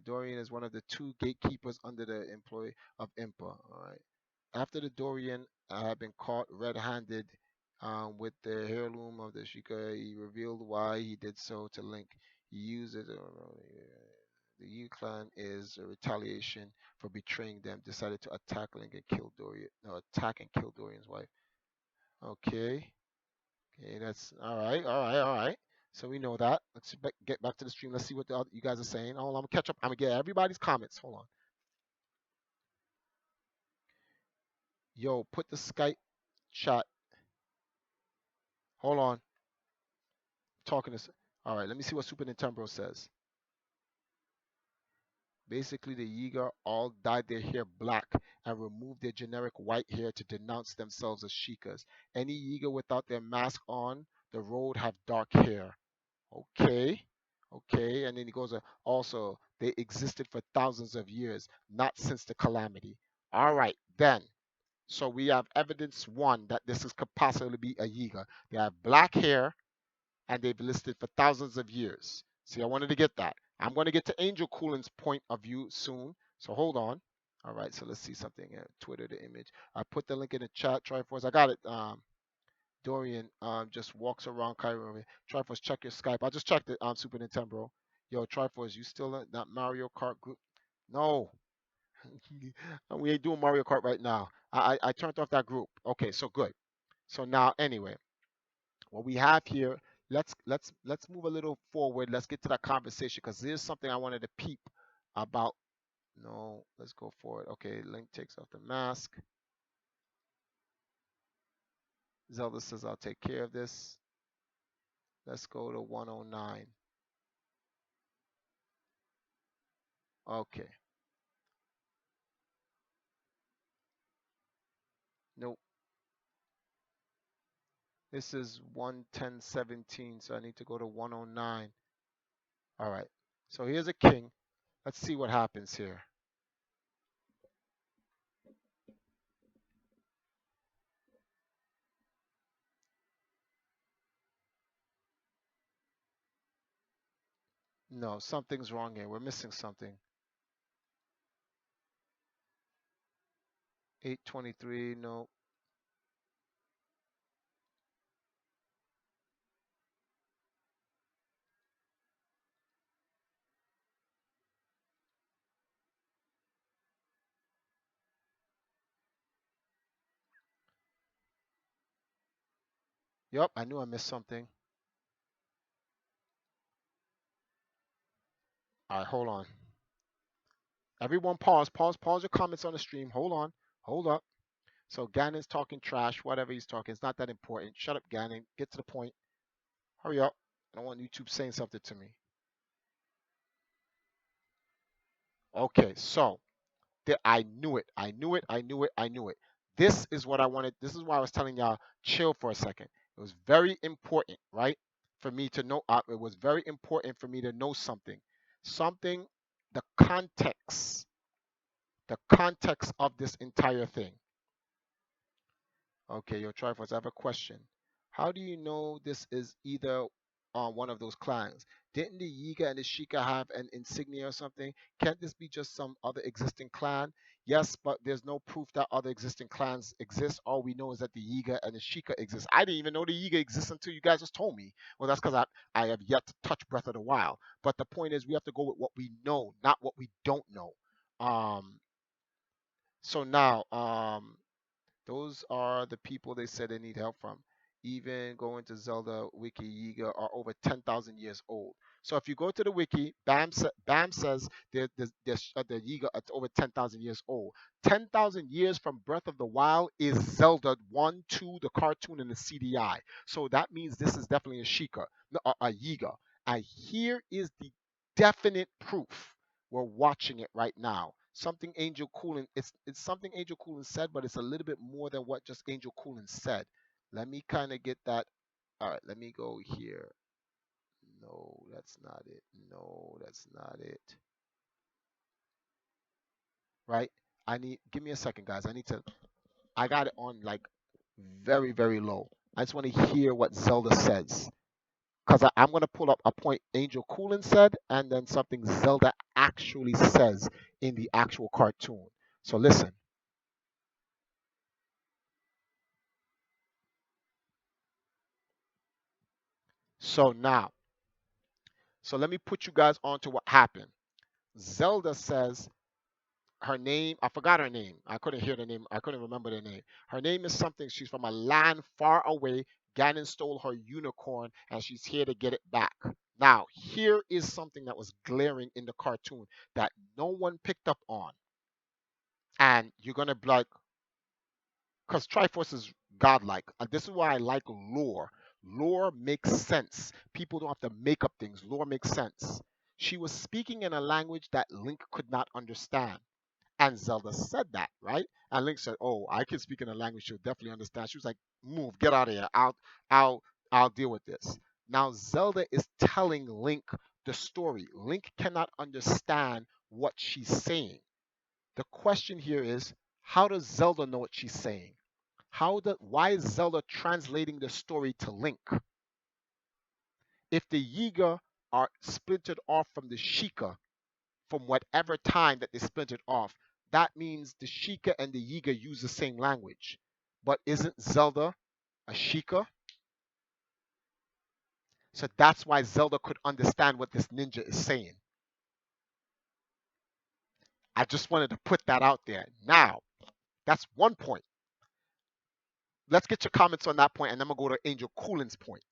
Dorian is one of the two gatekeepers under the employ of Impa. All right. After the Dorian had been caught red-handed with the heirloom of the Shika, he revealed why he did so to Link. He used it. The Yu clan is a retaliation for betraying them. Decided to attack Link and kill Dorian. No, attack and kill Dorian's wife. Okay. Okay, that's all right. All right. All right. So we know that. Let's get back to the stream. Let's see what you guys are saying. Hold on, I'm gonna catch up. I'm gonna get everybody's comments. Hold on. Yo, put the Skype chat. Hold on. Talking to. All right. Let me see what Super Nintendo says. Basically, the Yiga all dyed their hair black and removed their generic white hair to denounce themselves as Shikas. Any Yiga without their mask on the road have dark hair. Okay. Okay. And then he goes, also, they existed for thousands of years, not since the calamity. All right, then. So we have evidence one that this is, could possibly be a Yiga. They have black hair and they've listed for thousands of years. See, I wanted to get that. I'm going to get to Angel Coolin's point of view soon. So hold on. All right, so let's see something here. Twitter, the image. I put the link in the chat. Triforce, I got it. Dorian just walks around Cairo. Triforce, check your Skype. I just checked it on Super Nintendo. Yo, Triforce, you still in that Mario Kart group? No, we ain't doing Mario Kart right now. I turned off that group. Okay, so good. So now, anyway, what we have here, let's move a little forward. Let's get to that conversation because there's something I wanted to peep about. No, let's go forward. Okay, Link takes off the mask. Zelda says, I'll take care of this. Let's go to 109. Okay. Nope. This is 11017, so I need to go to 109. All right. So here's a king. Let's see what happens here. No, something's wrong here. We're missing something. 823, no. Yep, I knew I missed something. All right, hold on. Everyone pause your comments on the stream. Hold on. Hold up. So Gannon's talking trash, whatever he's talking. It's not that important. Shut up, Gannon. Get to the point. Hurry up. I don't want YouTube saying something to me. Okay, so I knew it. I knew it. I knew it. I knew it. This is what I wanted. This is why I was telling y'all, chill for a second. It was very important, right? For me to know. It was very important for me to know something. Something, the context. The context of this entire thing. Okay, your Triforce, I have a question. How do you know this is either one of those clans? Didn't the Yiga and the Sheikah have an insignia or something? Can't this be just some other existing clan? Yes, but there's no proof that other existing clans exist. All we know is that the Yiga and the Sheikah exist. I didn't even know the Yiga exists until you guys just told me. Well, that's because I have yet to touch Breath of the Wild. But the point is, we have to go with what we know, not what we don't know. Um, so now, those are the people they said they need help from. Even going to Zelda Wiki, Yiga are over 10,000 years old. So if you go to the wiki, Bam says the Yiga are over 10,000 years old. 10,000 years from Breath of the Wild is Zelda 1, 2, the cartoon, and the CDI. So that means this is definitely a Sheikah, no, a Yiga. And here is the definite proof. We're watching it right now. Something Angel Coolin, it's something Angel Coolin said, but it's a little bit more than what just Angel Coolin said. Let me kind of get that. All right, let me go here. No, that's not it. No, that's not it. Right? I need, give me a second, guys. I got it on like very, very low. I just want to hear what Zelda says. Because I'm going to pull up a point Angel Coolin said and then something Zelda actually says in the actual cartoon. So listen. So now, so let me put you guys on to what happened. Zelda says her name, I forgot her name. I couldn't hear the name. I couldn't remember the name. Her name is something. She's from a land far away. Ganon stole her unicorn and she's here to get it back. Now, here is something that was glaring in the cartoon that no one picked up on. And you're going to be like, because Triforce is godlike. And this is why I like lore. Lore makes sense. People don't have to make up things. Lore makes sense. She was speaking in a language that Link could not understand. And Zelda said that, right? And Link said, "Oh, I can speak in a language she'll definitely understand." She was like, "Move, get out of here. I'll, I'll deal with this." Now Zelda is telling Link the story. Link cannot understand what she's saying. The question here is, how does Zelda know what she's saying? Why is Zelda translating the story to Link? If the Yiga are splintered off from the Sheikah from whatever time that they splintered off, that means the Sheikah and the Yiga use the same language. But isn't Zelda a Sheikah? So that's why Zelda could understand what this ninja is saying. I just wanted to put that out there. Now, that's one point. Let's get your comments on that point, and then I'm gonna go to Angel Coolin's point.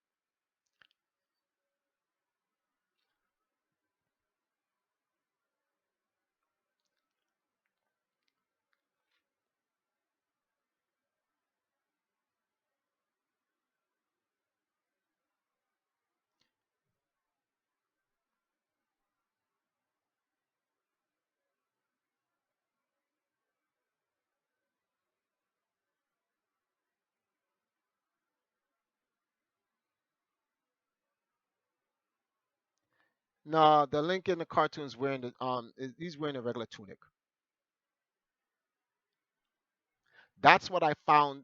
No, the Link in the cartoon's wearing he's wearing a regular tunic. That's what I found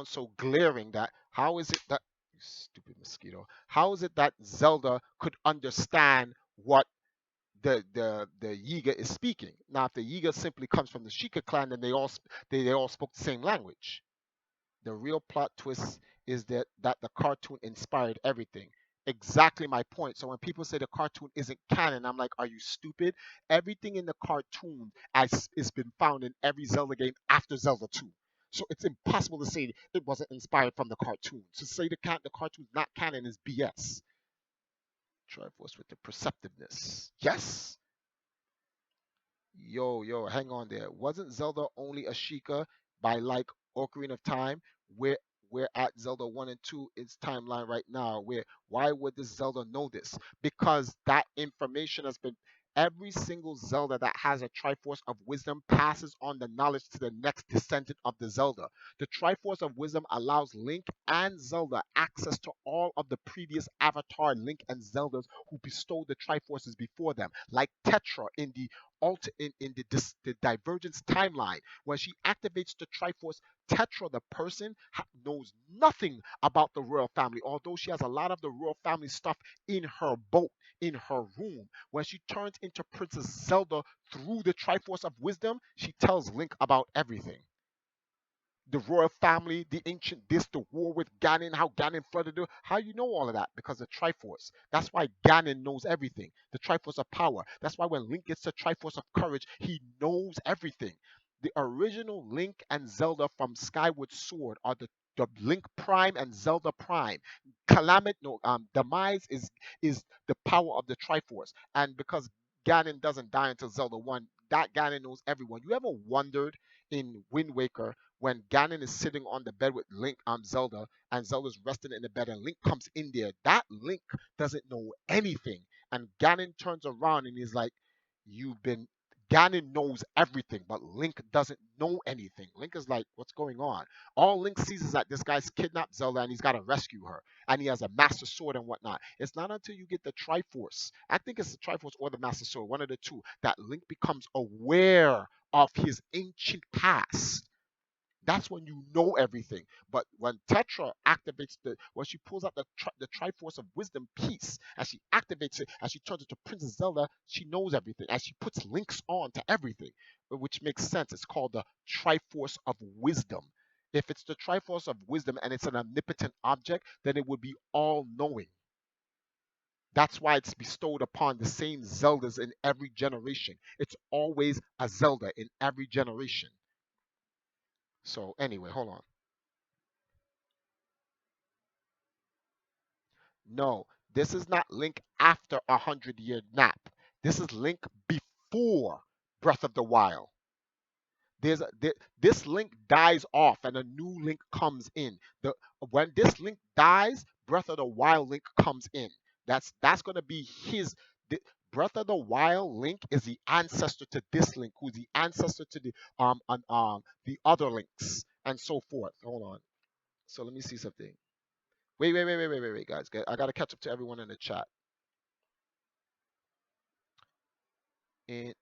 so glaring, that how is it that, you stupid mosquito, how is it that Zelda could understand what the Yiga is speaking? Now if the Yiga simply comes from the Sheikah clan, then they all spoke the same language. The real plot twist is that the cartoon inspired everything. Exactly my point. So when people say the cartoon isn't canon, I'm like, are you stupid? Everything in the cartoon has been found in every Zelda game after Zelda 2. So it's impossible to say it wasn't inspired from the cartoon. To say the cartoon's not canon is BS. Triforce with the perceptiveness. Yes. Yo, hang on there. Wasn't Zelda only a Sheikah by like Ocarina of Time? Where we're at Zelda 1 and 2 its timeline right now. Why would this Zelda know this? Because that information has been Every single Zelda that has a Triforce of Wisdom passes on the knowledge to the next descendant of the Zelda. The Triforce of Wisdom allows Link and Zelda access to all of the previous Avatar Link and Zeldas who bestowed the Triforces before them, like Tetra in the the Divergence timeline. When she activates the Triforce, Tetra, the person, knows nothing about the royal family, although she has a lot of the royal family stuff in her boat, in her room. When she turns into Princess Zelda through the Triforce of Wisdom, she tells Link about everything. The royal family, the ancient this, the war with Ganon, how Ganon flooded it. How you know all of that? Because of Triforce. That's why Ganon knows everything. The Triforce of power. That's why when Link gets the Triforce of courage, he knows everything. The original Link and Zelda from Skyward Sword are the Link Prime and Zelda Prime. Calamity, no, Demise is the power of the Triforce, and because Ganon doesn't die until Zelda One, that Ganon knows everyone. You ever wondered in Wind Waker when Ganon is sitting on the bed with Link, Zelda, and Zelda's resting in the bed, and Link comes in there. That Link doesn't know anything, and Ganon turns around and he's like, "You've been." Ganon knows everything, but Link doesn't know anything. Link is like, "What's going on?" All Link sees is that this guy's kidnapped Zelda and he's got to rescue her, and he has a Master Sword and whatnot. It's not until you get the Triforce, I think it's the Triforce or the Master Sword, one of the two, that Link becomes aware of his ancient past. That's when you know everything. But when Tetra activates when she pulls out the Triforce of Wisdom piece, and she activates it, and she turns into Princess Zelda, she knows everything, and she puts links on to everything, which makes sense. It's called the Triforce of Wisdom. If it's the Triforce of Wisdom and it's an omnipotent object, then it would be all knowing. That's why it's bestowed upon the same Zeldas in every generation. It's always a Zelda in every generation. So anyway, hold on. No, this is not Link after 100-year nap. This is Link before Breath of the Wild. This Link dies off and a new Link comes in. When this Link dies, Breath of the Wild Link comes in. That's gonna be his. The, Breath of the Wild Link is the ancestor to this Link, who's the ancestor to the other Links, and so forth. Hold on. So let me see something. Wait, guys. I gotta catch up to everyone in the chat. in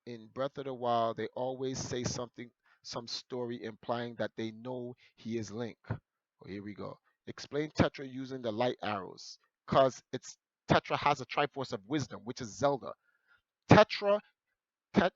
in Breath of the Wild, they always say something, some story implying that they know he is Link. Oh, here we go. Explain Tetra using the light arrows, cause it's Tetra has a Triforce of Wisdom, which is Zelda. Tetra, Tet,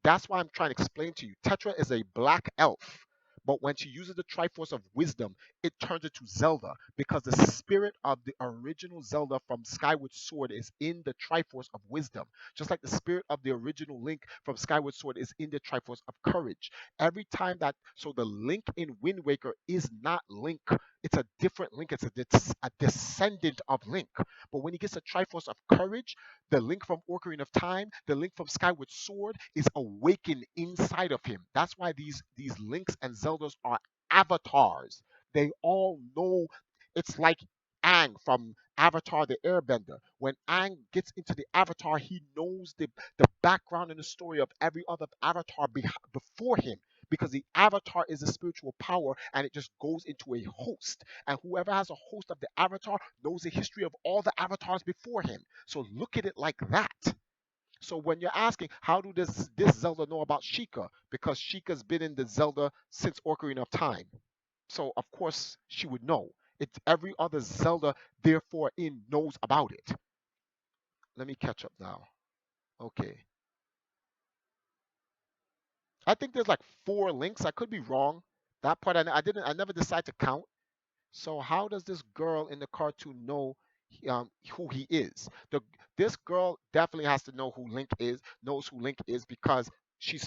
that's why I'm trying to explain to you. Tetra is a black elf, but when she uses the Triforce of Wisdom, it turns into Zelda because the spirit of the original Zelda from Skyward Sword is in the Triforce of Wisdom, just like the spirit of the original Link from Skyward Sword is in the Triforce of Courage. Every time that, so the Link in Wind Waker is not Link. It's a different Link. It's a descendant of Link. But when he gets a Triforce of Courage, the Link from Ocarina of Time, the Link from Skyward Sword is awakened inside of him. That's why these Links and Zeldas are avatars. They all know. It's like Aang from Avatar the Airbender. When Aang gets into the Avatar, he knows the background and the story of every other Avatar before him, because the Avatar is a spiritual power and it just goes into a host. And whoever has a host of the Avatar knows the history of all the Avatars before him. So look at it like that. So when you're asking, how do this Zelda know about Sheikah? Because Sheikah's been in the Zelda since Ocarina of Time. So of course she would know. It's every other Zelda, therefore, in knows about it. Let me catch up now. Okay. I think there's like 4 links. I could be wrong. That part I didn't. I never decided to count. So how does this girl in the cartoon know who he is? This girl definitely has to know who Link is. Knows who Link is because she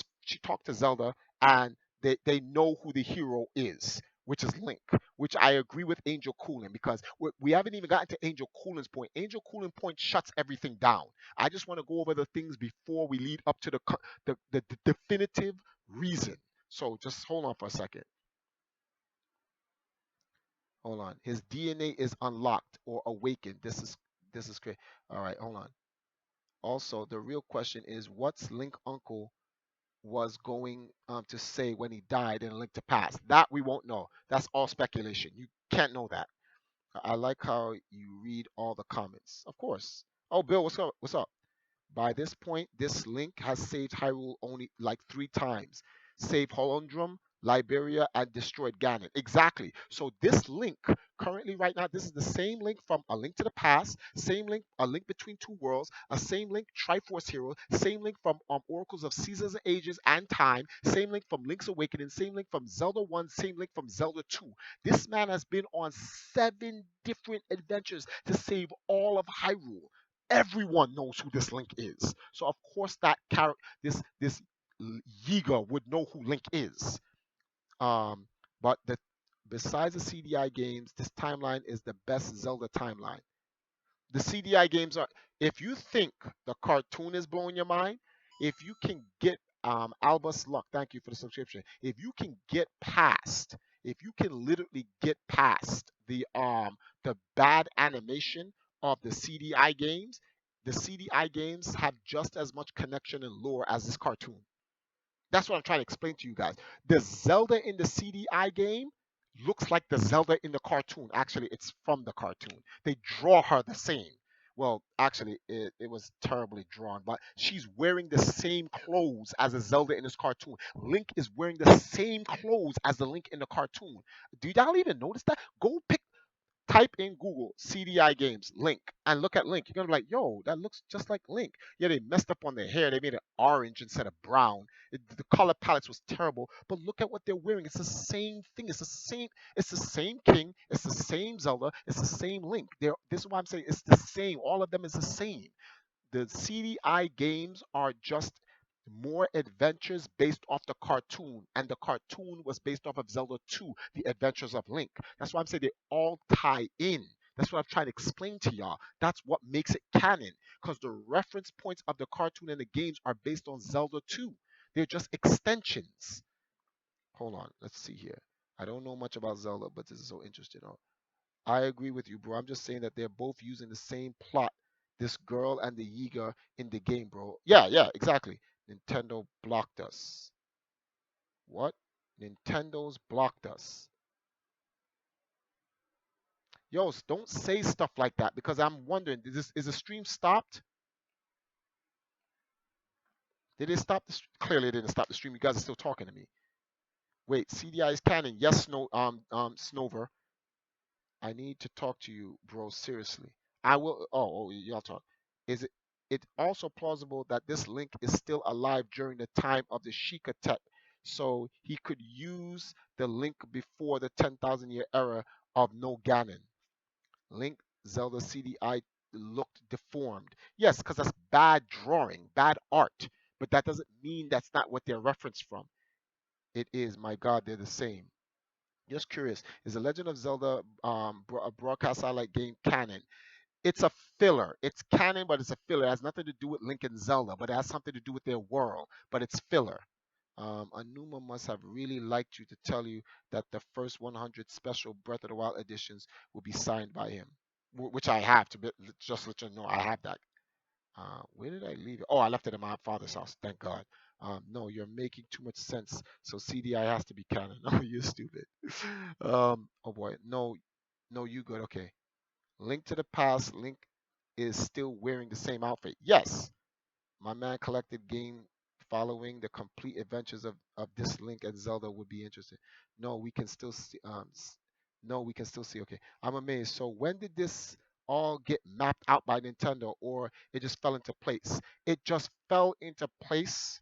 talked to Zelda and they know who the hero is, which is Link. Which I agree with Angel Cooling because we haven't even gotten to Angel Cooling's point. Angel Cooling point shuts everything down. I just want to go over the things before we lead up to the definitive reason. So just hold on for a second. Hold on. His DNA is unlocked or awakened. This is great. All right, hold on. Also, the real question is what's Link Uncle was going to say when he died in A Link to Past? That we won't know. That's all speculation. You can't know that. I like how you read all the comments. Of course. Oh, Bill, what's up? What's up? By this point, this link has saved Hyrule only like 3 times. Saved Holondrum, Liberia, and destroyed Ganon. Exactly. So this link, currently right now, this is the same link from A Link to the Past, same link, A Link Between Two Worlds, a same link, Triforce Hero, same link from Oracles of Seasons, Ages, and Time, same link from Link's Awakening, same link from Zelda 1, same link from Zelda 2. This man has been on 7 different adventures to save all of Hyrule. Everyone knows who this Link is. So of course that character, this Yiga would know who Link is. Um, but besides the CDI games, this timeline is the best Zelda timeline. The CDI games are. If you think the cartoon is blowing your mind, if you can get Albus Luck, thank you for the subscription. If you can get past, if you can literally get past the bad animation of the CDI games have just as much connection and lore as this cartoon. That's what I'm trying to explain to you guys. The Zelda in the CDI game looks like the Zelda in the cartoon. Actually, it's from the cartoon. They draw her the same. Well, actually, it was terribly drawn, but she's wearing the same clothes as a Zelda in this cartoon. Link is wearing the same clothes as the Link in the cartoon. Do y'all even notice that? Go pick type in Google CDI games Link and look at Link. You're gonna be like, yo, that looks just like Link. Yeah, they messed up on their hair. They made it orange instead of brown. The color palettes was terrible, but look at what they're wearing. It's the same thing. It's the same. It's the same King. It's the same Zelda. It's the same Link. This is why I'm saying it's the same. All of them is the same. The CDI games are just more adventures based off the cartoon, and the cartoon was based off of Zelda 2, The Adventures of Link. That's why I'm saying they all tie in. That's what I'm trying to explain to y'all. That's what makes it canon, because the reference points of the cartoon and the games are based on Zelda 2. They're just extensions. Hold on, let's see here. I don't know much about Zelda, but this is so interesting. Oh, I agree with you, bro. I'm just saying that they're both using the same plot. This girl and the Yiga in the game, bro. Yeah, yeah, exactly. Nintendo blocked us. What? Nintendo's blocked us. Yo, don't say stuff like that because I'm wondering, is the stream stopped? Did it stop clearly it didn't stop the stream. You guys are still talking to me. Wait, CDI is canon. Yes, Snover. I need to talk to you, bro, seriously. I will. Oh, y'all talk. Is it also plausible that this Link is still alive during the time of the Sheikah Tech, so he could use the Link before the 10,000 year era of no Ganon? Link Zelda CDI looked deformed. Yes, because that's bad drawing, bad art, but that doesn't mean that's not what they're referenced from. It is. My God, they're the same. Just curious, is the Legend of Zelda a broadcast satellite game canon? It's a filler. It's canon, but it's a filler. It has nothing to do with Link and Zelda, but it has something to do with their world. But it's filler. Anuma must have really liked you to tell you that the first 100 special Breath of the Wild editions will be signed by him, which I have to just let you know I have that. Where did I leave it? Oh, I left it in my father's house. Thank God. No, you're making too much sense. So CDI has to be canon. No, you're stupid. Oh boy. No, no, you good. Okay. Link to the Past. Link is still wearing the same outfit. Yes, my man collected game following the complete adventures of this Link and Zelda would be interesting. No, we can still see. No, we can still see. Okay, I'm amazed. So when did this all get mapped out by Nintendo, or it just fell into place? It just fell into place,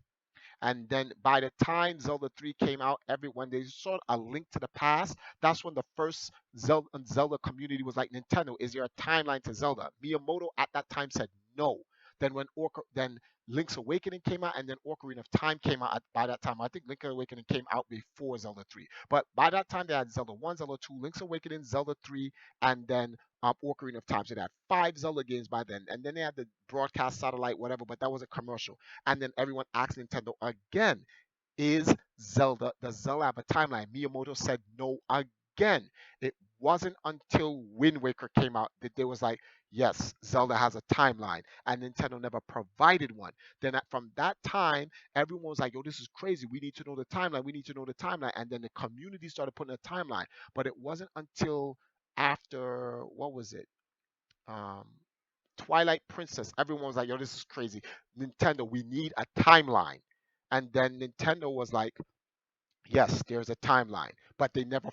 and then by the time Zelda 3 came out, everyone they saw A Link to the Past. That's when the first Zelda community was like, Nintendo, is there a timeline to Zelda? Miyamoto at that time said no. Then Link's Awakening came out, and then Ocarina of Time came out by that time. I think Link's Awakening came out before Zelda 3. But by that time, they had Zelda 1, Zelda 2, Link's Awakening, Zelda 3, and then Ocarina of Time. So they had 5 Zelda games by then. And then they had the broadcast satellite, whatever, but that was a commercial. And then everyone asked Nintendo again, is Zelda, does Zelda have a timeline? Miyamoto said no again. It wasn't until Wind Waker came out that there was like, yes, Zelda has a timeline, and Nintendo never provided one. Then from that time, everyone was like, yo, this is crazy. We need to know the timeline. We need to know the timeline. And then the community started putting a timeline. But it wasn't until after, what was it? Um, Twilight Princess. Everyone was like, yo, this is crazy. Nintendo, we need a timeline. And then Nintendo was like, yes, there's a timeline, but they never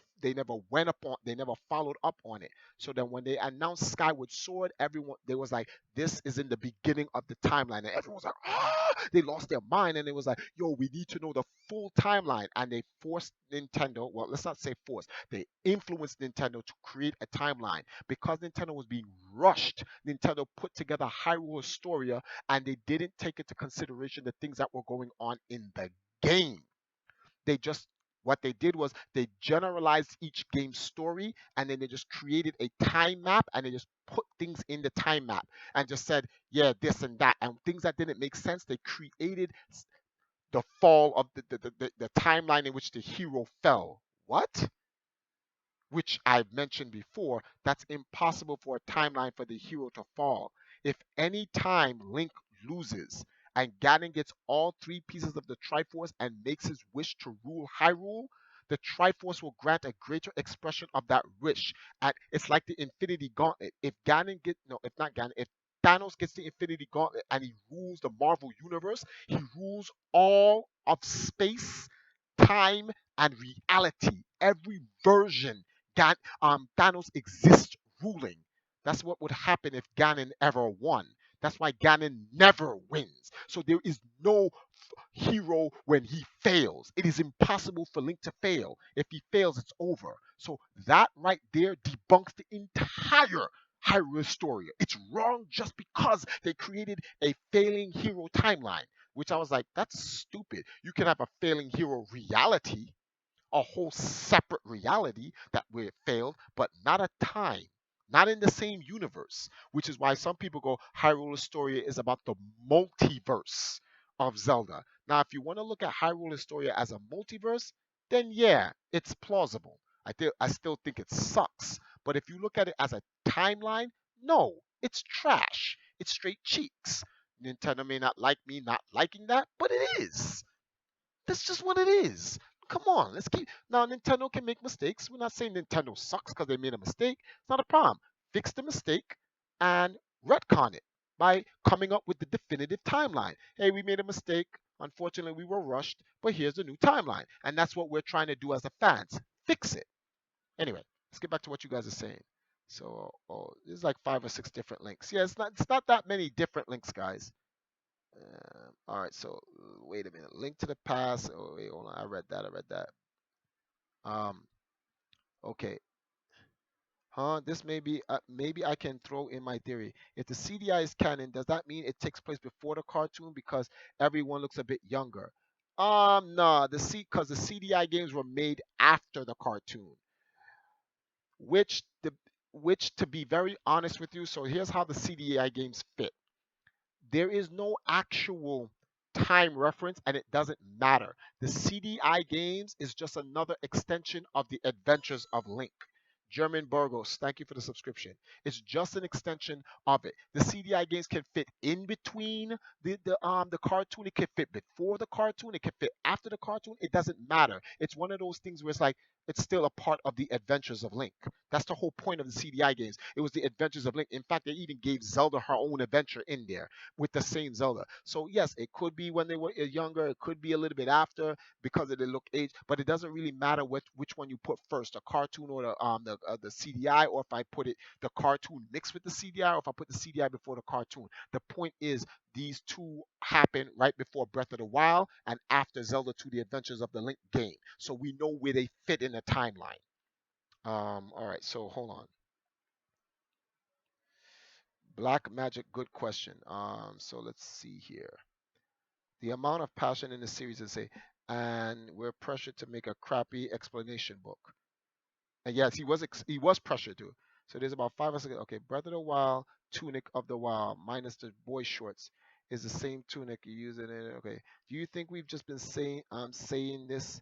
went up on they never followed up on it. So then when they announced Skyward Sword, everyone they was like, this is in the beginning of the timeline, and everyone was like, ah, they lost their mind, and it was like, yo, we need to know the full timeline, and they forced Nintendo. Well, let's not say forced. They influenced Nintendo to create a timeline because Nintendo was being rushed. Nintendo put together Hyrule Historia, and they didn't take into consideration the things that were going on in the game. They just what they did was they generalized each game's story, and then they just created a time map, and they just put things in the time map and just said, yeah, this and that, and things that didn't make sense, they created the fall of the timeline in which the hero fell. What? Which I've mentioned before, that's impossible for a timeline for the hero to fall. If any time Link loses and Ganon gets all three pieces of the Triforce and makes his wish to rule Hyrule, the Triforce will grant a greater expression of that wish. And it's like the Infinity Gauntlet. If Ganon get no, if not Ganon, if Thanos gets the Infinity Gauntlet and he rules the Marvel Universe, he rules all of space, time, and reality. Every version Thanos exists ruling. That's what would happen if Ganon ever won. That's why Ganon never wins. So there is no hero when he fails. It is impossible for Link to fail. If he fails, it's over. So that right there debunks the entire Hyrule story. It's wrong just because they created a failing hero timeline, which I was like, that's stupid. You can have a failing hero reality, a whole separate reality that where it failed, but not a time, not in the same universe. Which is why some people go, Hyrule Historia is about the multiverse of Zelda. Now, if you want to look at Hyrule Historia as a multiverse, then yeah, it's plausible. I still think it sucks. But if you look at it as a timeline, no, it's trash. It's straight cheeks. Nintendo may not like me not liking that, but it is. That's just what it is. Come on, let's keep. Now, Nintendo can make mistakes. We're not saying Nintendo sucks because they made a mistake. It's not a problem. Fix the mistake and retcon it by coming up with the definitive timeline. Hey, we made a mistake. Unfortunately, we were rushed, but here's the new timeline. And that's what we're trying to do as a fans. Fix it. Anyway, let's get back to what you guys are saying. So, there's like 5 or 6 different links. Yeah, it's not that many different links, guys. All right, so wait a minute. Link to the past. Oh, wait, hold on. I read that. I read that. Um, okay. Huh? This maybe I can throw in my theory. If the CDI is canon, does that mean it takes place before the cartoon because everyone looks a bit younger? No, because the CDI games were made after the cartoon, which the which to be very honest with you. So here's how the CDI games fit. There is no actual time reference and it doesn't matter. The CDI games is just another extension of the adventures of Link. German Burgos, thank you for the subscription. It's just an extension of it. The CDI games can fit in between the cartoon. It can fit before the cartoon. It can fit after the cartoon. It doesn't matter. It's one of those things where it's like it's still a part of the adventures of Link. That's the whole point of the CDI games. It was the adventures of Link. In fact, they even gave Zelda her own adventure in there with the same Zelda. So yes, it could be when they were younger. It could be a little bit after because of the look age, but it doesn't really matter which one you put first, the cartoon or the CDI, or if I put it the cartoon mixed with the CDI, or if I put the CDI before the cartoon. The point is these two happen right before Breath of the Wild and after Zelda 2: The Adventures of the Link game, so we know where they fit in the timeline. All right, so hold on. Black Magic, good question. So let's see here. The amount of passion in the series is and we're pressured to make a crappy explanation book. And yes, he was pressured to. So there's about 5 or 6. Okay, Breath of the Wild, Tunic of the Wild, minus the boy shorts, is the same tunic you use in it. Okay. Do you think we've just been saying this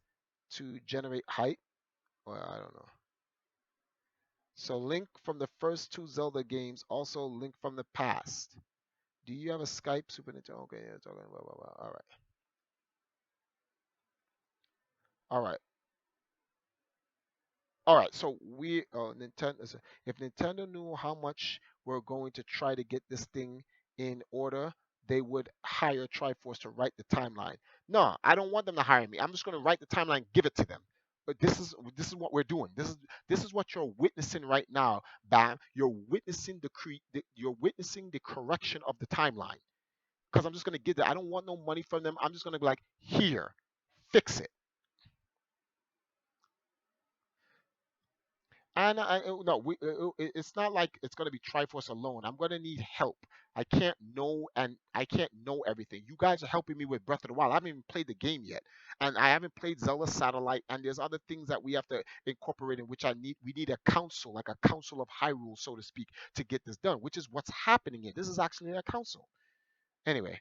to generate hype? Well, I don't know. So Link from the first two Zelda games, also Link from the past. Do you have a Skype Super Nintendo? Okay, yeah, talking blah blah blah. All right, all right. All right, so we Nintendo. If Nintendo knew how much we're going to try to get this thing in order, they would hire Triforce to write the timeline. No, I don't want them to hire me. I'm just going to write the timeline, give it to them. But this is what we're doing. This is what you're witnessing right now, Bam. You're witnessing the correction of the timeline. Because I'm just going to give that. I don't want no money from them. I'm just going to be like, here, fix it. And no, it's not like it's going to be Triforce alone. I'm going to need help. I can't know everything. You guys are helping me with Breath of the Wild. I haven't even played the game yet, and I haven't played Zelda Satellite. And there's other things that we have to incorporate in which I need. We need a council, like a council of Hyrule, so to speak, to get this done. Which is what's happening here. This is actually a council. Anyway,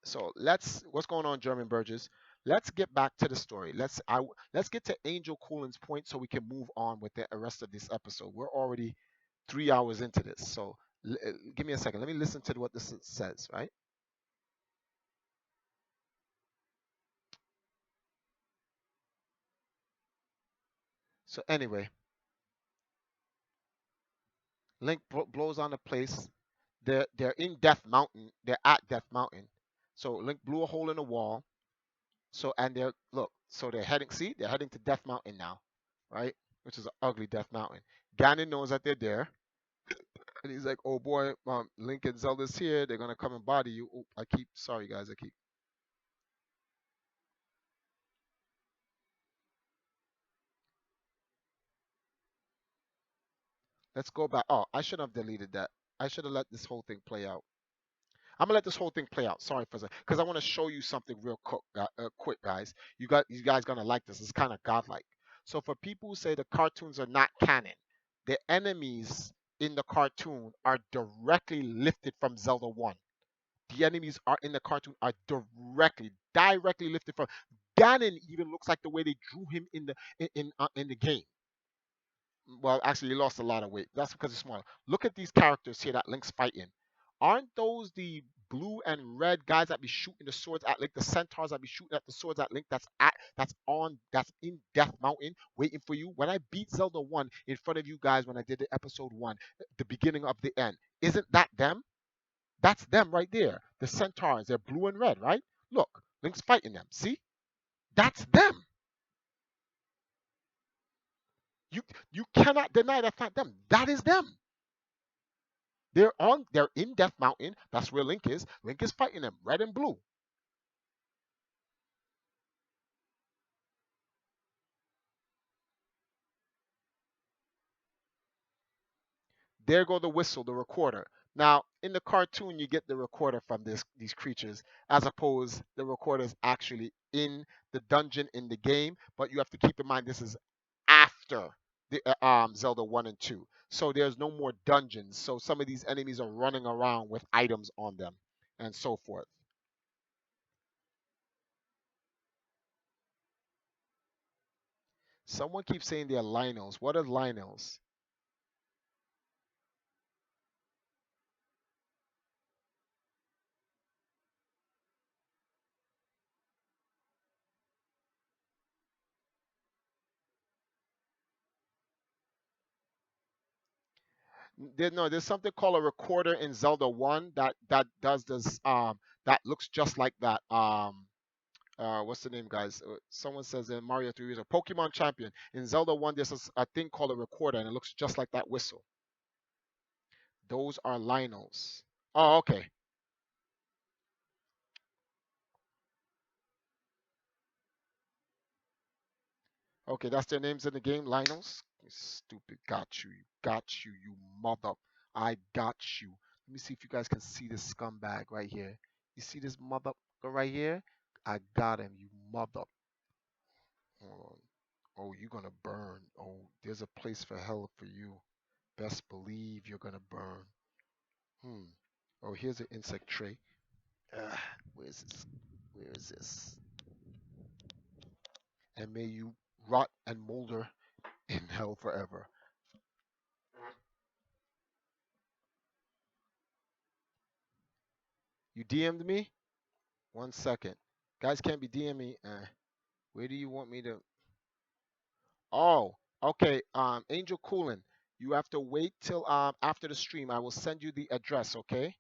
so what's going on, German Burgess? Let's get back to the story. Let's get to Angel Coolin's point so we can move on with the rest of this episode. We're already 3 hours into this, so give me a second. Let me listen to what this says. Right. So anyway, Link blows on the place. They're in Death Mountain. They're at Death Mountain. So Link blew a hole in the wall. So and they're look. So they're heading. See, they're heading to Death Mountain now, right? Which is an ugly Death Mountain. Ganon knows that they're there. And he's like, "Oh boy, Link and Zelda's here. They're gonna come and body you." Oh, sorry guys, I keep. Let's go back. Oh, I should have deleted that. I should have let this whole thing play out. I'm gonna let this whole thing play out. Sorry for that, because I want to show you something real quick, guys. You guys gonna like this. It's kind of godlike. So for people who say the cartoons are not canon, the enemies in the cartoon are directly lifted from Zelda One. The enemies are in the cartoon are directly lifted from. Ganon even looks like the way they drew him in the game. Well, actually, he lost a lot of weight. That's because he's smaller. Look at these characters here that Link's fighting. Aren't those the blue and red guys that be shooting the swords at Link? The centaurs that be shooting at the swords at Link. That's in Death Mountain, waiting for you. When I beat Zelda One in front of you guys, when I did the episode one, the beginning of the end, isn't that them? That's them right there. The centaurs, they're blue and red, right? Look, Link's fighting them. See? That's them. You you cannot deny that's not them. That is them. They're in Death Mountain. That's where Link is. Link is fighting them, red and blue. There go the whistle, the recorder. Now, in the cartoon, you get the recorder from these creatures, as opposed the recorder is actually in the dungeon in the game. But you have to keep in mind this is after the Zelda 1 and 2. So there's no more dungeons. So some of these enemies are running around with items on them and so forth. Someone keeps saying they're Lionels. What are Lionels? No, there's something called a recorder in Zelda 1 that does this that looks just like that. What's the name, guys? Someone says in Mario 3 is a Pokemon champion. In Zelda 1 there's a thing called a recorder and it looks just like that whistle. Those are Lionels. Oh, okay. Okay, that's their names in the game, Lionels. You stupid, got you, you mother. I got you. Let me see if you guys can see this scumbag right here. You see this mother right here? I got him, you mother. Hold on. Oh, you're gonna burn. Oh, there's a place for hell for you. Best believe you're gonna burn. Hmm. Oh, here's an insect tray. Where's this? Where is this? And may you rot and molder in hell forever. You DM'd me? 1 second. Guys can't be DMing me. Where do you want me to? Oh, okay. Angel Coolin, you have to wait till after the stream. I will send you the address. Okay.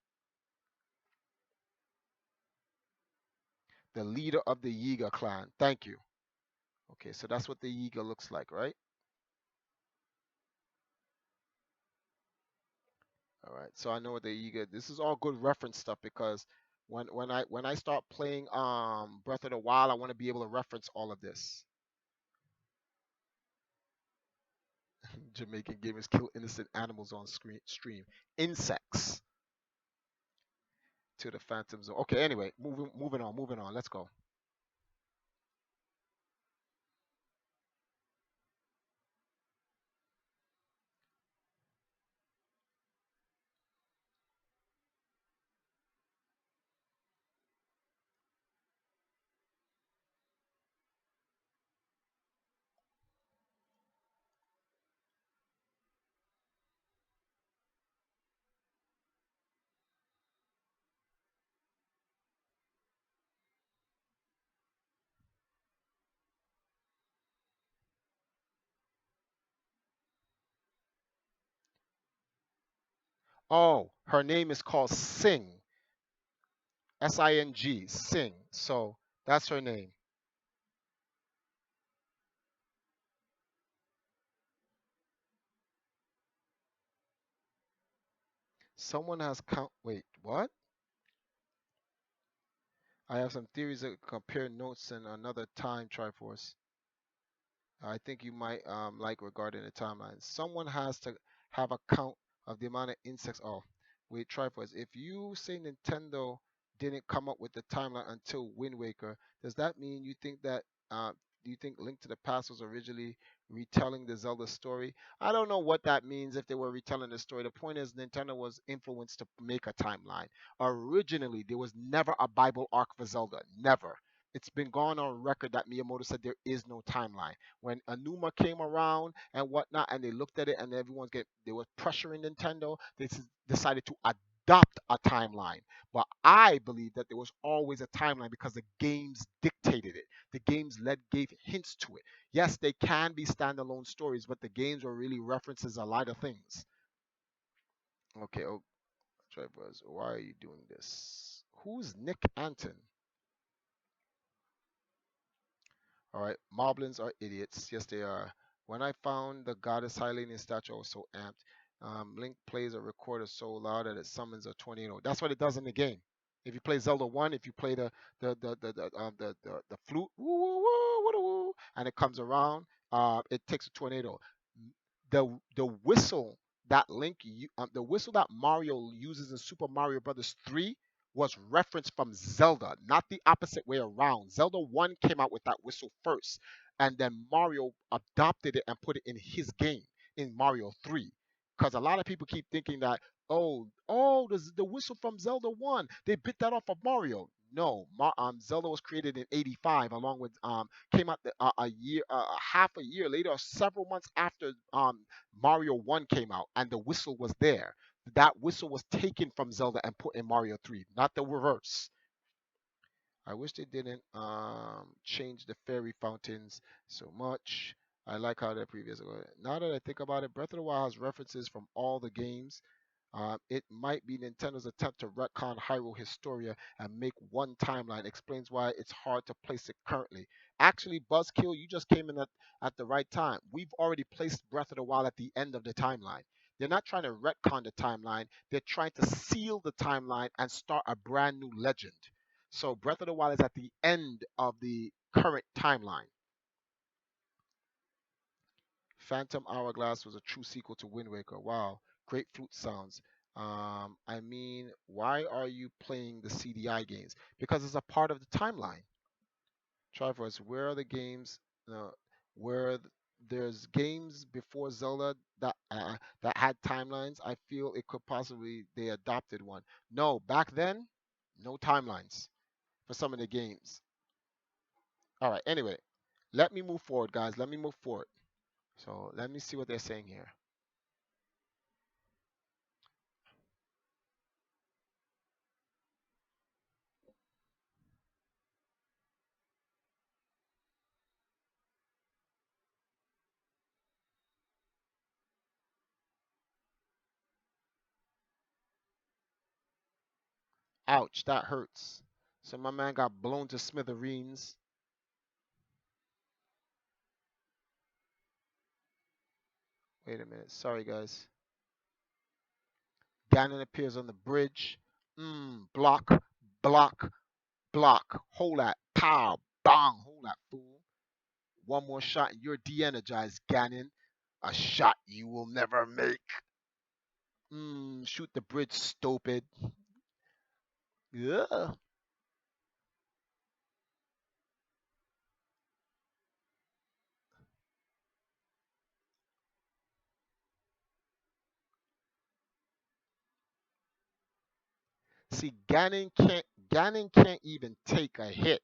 The leader of the Yiga clan. Thank you. Okay, so that's what the Yiga looks like, right? All right. So I know what the Yiga. This is all good reference stuff because when I start playing Breath of the Wild, I want to be able to reference all of this. Jamaican gamers kill innocent animals on screen stream. Insects to the Phantom Zone. Okay. Anyway, moving on. Let's go. Oh, her name is called Sing. Sing. Sing. So that's her name. Someone has count. Wait, what? I have some theories that compare notes in another time Triforce. I think you might like regarding the timeline. Someone has to have a count of the amount of insects. Oh, wait, Triforce. If you say Nintendo didn't come up with the timeline until Wind Waker, does that mean you think that? Uh, do you think Link to the Past was originally retelling the Zelda story? I don't know what that means if they were retelling the story. The point is, Nintendo was influenced to make a timeline. Originally, there was never a Bible arc for Zelda. Never. It's been gone on record that Miyamoto said there is no timeline. When Anuma came around and whatnot, and they looked at it, and they were pressuring Nintendo. Decided to adopt a timeline. But I believe that there was always a timeline because the games dictated it. The games gave hints to it. Yes, they can be standalone stories, but the games were really references a lot of things. Okay, oh, Drivers, why are you doing this? Who's Nick Anton? All right, Moblins are idiots. Yes, they are. When I found the goddess Hylian statue, I was so amped. Link plays a recorder so loud that it summons a tornado. That's what it does in the game. If you play Zelda One, if you play the flute, woo, woo, woo, woo, woo, and it comes around, it takes a tornado. The whistle that the whistle that Mario uses in Super Mario Brothers 3 was referenced from Zelda, not the opposite way around. Zelda 1 came out with that whistle first, and then Mario adopted it and put it in his game in Mario 3. Because a lot of people keep thinking that, the whistle from Zelda 1, they bit that off of Mario. No, Zelda was created in '85, along with came out a year, half a year later, or several months after Mario 1 came out, and the whistle was there. That whistle was taken from Zelda and put in Mario 3, not the reverse. I wish they didn't change the fairy fountains so much. I like how they're previous. Now that I think about it, Breath of the Wild has references from all the games. It might be Nintendo's attempt to retcon Hyrule Historia and make one timeline. Explains why it's hard to place it currently. Actually, Buzzkill, you just came in at the right time. We've already placed Breath of the Wild at the end of the timeline. They're not trying to retcon the timeline. They're trying to seal the timeline and start a brand new legend. So Breath of the Wild is at the end of the current timeline. Phantom Hourglass was a true sequel to Wind Waker. Wow, great flute sounds. I mean, why are you playing the CDI games? Because it's a part of the timeline. Triforce, where are the games? Uh, where there's games before Zelda that had timelines. I feel it could possibly they adopted one. No, back then, no timelines for some of the games. All right. Anyway, let me move forward, guys. Let me move forward. So let me see what they're saying here. Ouch, that hurts. So my man got blown to smithereens. Wait a minute. Sorry, guys. Ganon appears on the bridge. Block, block, block. Hold that. Pow, bang. Hold that, fool. One more shot and you're de-energized, Ganon. A shot you will never make. Shoot the bridge, stupid. Yeah. See, Ganon can't even take a hit.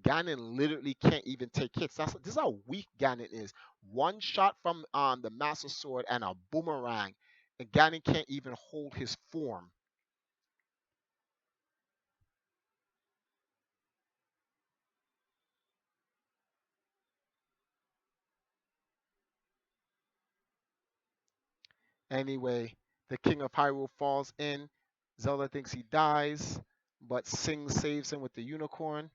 Ganon literally can't even take hits. This is how weak Ganon is. One shot from the Master Sword and a boomerang, and Ganon can't even hold his form. Anyway, the King of Hyrule falls in. Zelda thinks he dies, but Sing saves him with the unicorn.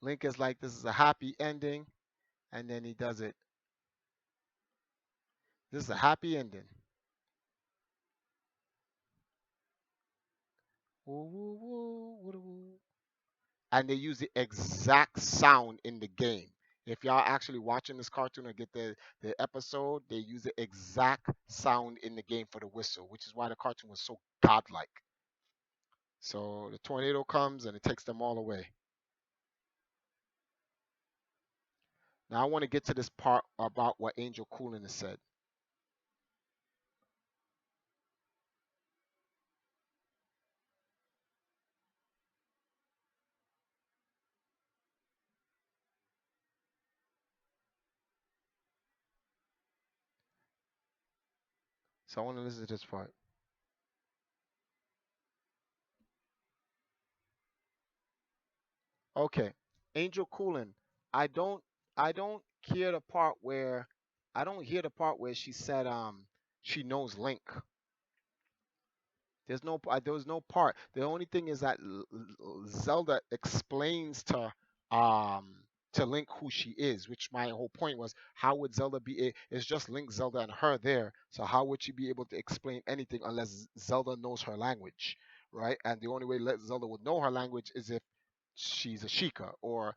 Link is like, this is a happy ending, and then he does it. This is a happy ending. Woo, woo, woo, woo, woo. And they use the exact sound in the game. If y'all actually watching this cartoon or get the episode, they use the exact sound in the game for the whistle, which is why the cartoon was so godlike. So the tornado comes and it takes them all away. Now I want to get to this part about what Angel Cooling has said. So I want to listen to this part. Okay, Angel Cooling. I don't I don't hear the part where I don't hear the part where she said she knows Link. There was no part. The only thing is that Zelda explains to Link who she is, which my whole point was, how would Zelda it's just Link, Zelda, and her there. So how would she be able to explain anything unless Zelda knows her language, right? And the only way Zelda would know her language is if she's a Sheikah, or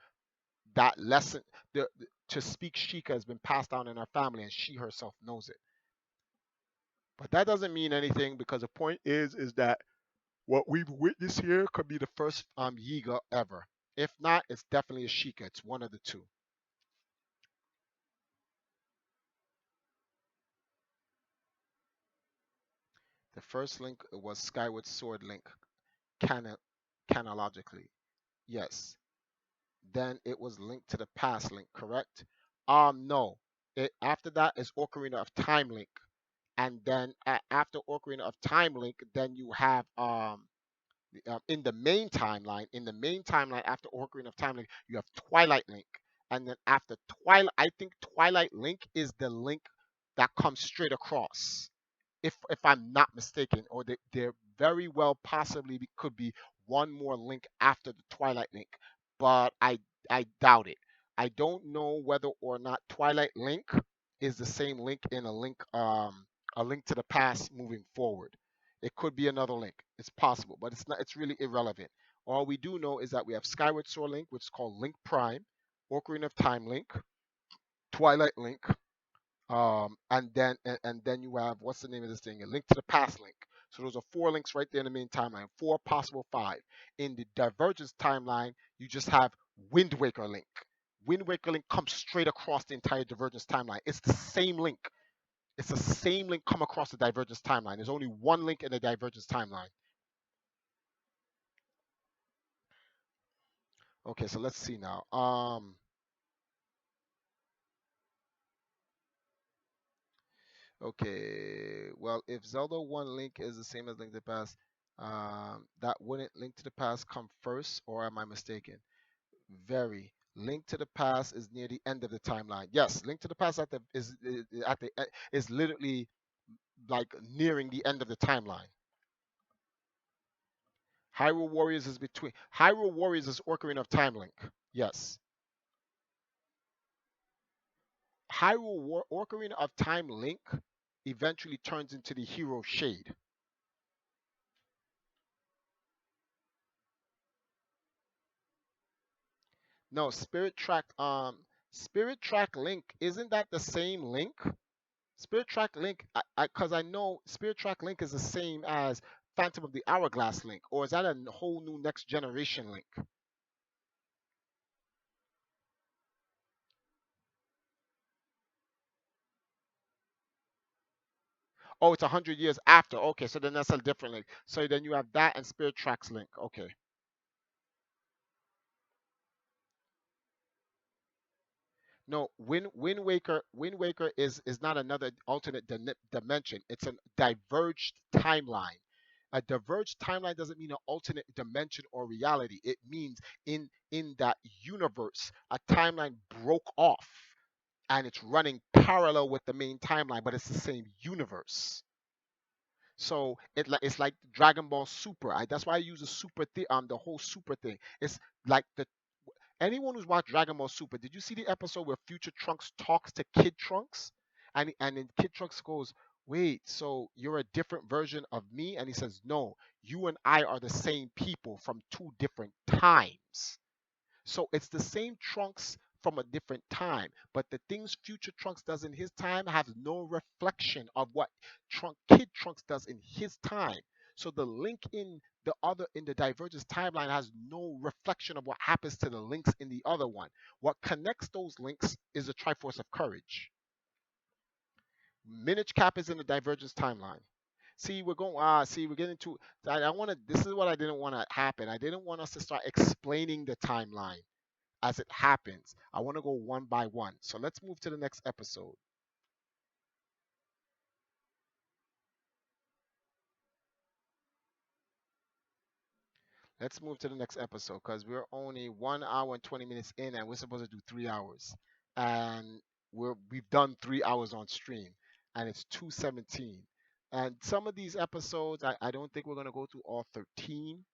that lesson to speak Sheikah has been passed down in her family, and she herself knows it. But that doesn't mean anything, because the point is that what we've witnessed here could be the first Yiga ever. If not, it's definitely a Sheikah. It's one of the two. The first link was Skyward Sword Link, canon, chronologically. Yes. Then it was Link to the Past Link, correct? No. After that is Ocarina of Time Link, and then after Ocarina of Time Link, then you have in the main timeline after Ocarina of Time Link, you have Twilight Link, and then after Twilight, I think Twilight Link is the link that comes straight across, if I'm not mistaken, or there very well possibly could be one more link after the Twilight Link, but I doubt it. I don't know whether or not Twilight Link is the same link in a link to the past moving forward. It could be another link. It's possible, but it's not. It's really irrelevant. All we do know is that we have Skyward Sword Link, which is called Link Prime, Ocarina of Time Link, Twilight Link, and then you have, what's the name of this thing? A Link to the Past Link. So those are four links right there in the main timeline. Four possible five. In the Divergence timeline, you just have Wind Waker Link. Wind Waker Link comes straight across the entire Divergence timeline. It's the same link. It's the same link come across the Divergence timeline. There's only one link in the Divergence timeline. Okay, so let's see now. Okay, well, if Zelda 1 Link is the same as Link to the Past, that wouldn't Link to the Past come first, or am I mistaken? Very. Link to the Past is near the end of the timeline. Yes, Link to the Past is literally like nearing the end of the timeline. Hyrule Warriors is Ocarina of Time Link. Yes. Ocarina of Time Link eventually turns into the hero Shade. No, Spirit Track Link, isn't that the same Link? Spirit Track Link, because I know Spirit Track Link is the same as Phantom of the Hourglass Link, or is that a whole new next generation Link? Oh, it's 100 years after. Okay, so then that's a different Link. So then you have that and Spirit Tracks Link. Okay. No, Wind Waker is not another alternate dimension. It's a diverged timeline. A diverged timeline doesn't mean an alternate dimension or reality. It means in that universe, a timeline broke off and it's running parallel with the main timeline, but it's the same universe. So it's like Dragon Ball Super. That's why I use the whole Super thing. It's like the anyone who's watched Dragon Ball Super, did you see the episode where Future Trunks talks to Kid Trunks? And then Kid Trunks goes, "Wait, so you're a different version of me?" And he says, "No, you and I are the same people from two different times." So it's the same Trunks from a different time, but the things Future Trunks does in his time have no reflection of what Kid Trunks does in his time. So the link in the Divergence timeline has no reflection of what happens to the links in the other one. What connects those links is the Triforce of Courage. Minish Cap is in the Divergence timeline. See, we're getting to I want to this is what I didn't want to happen. I didn't want us to start explaining the timeline as it happens. I want to go one by one. So let's move to the next episode. Let's move to the next episode because we're only 1 hour and 20 minutes in, and we're supposed to do 3 hours, and we've done 3 hours on stream, and it's 2:17. And some of these episodes, I don't think we're gonna go through all 13.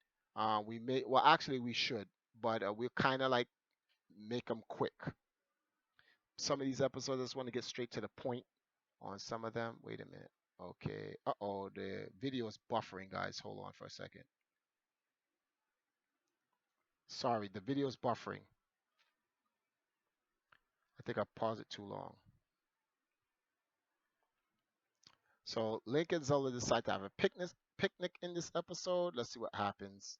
We may, well, actually, we should, but we'll kind of like make them quick. Some of these episodes, I just want to get straight to the point on some of them. Wait a minute. Okay. Uh-oh, the video is buffering, guys. Hold on for a second. Sorry, the video is buffering. I think I paused it too long. So Link and Zelda decide to have a picnic in this episode. Let's see what happens.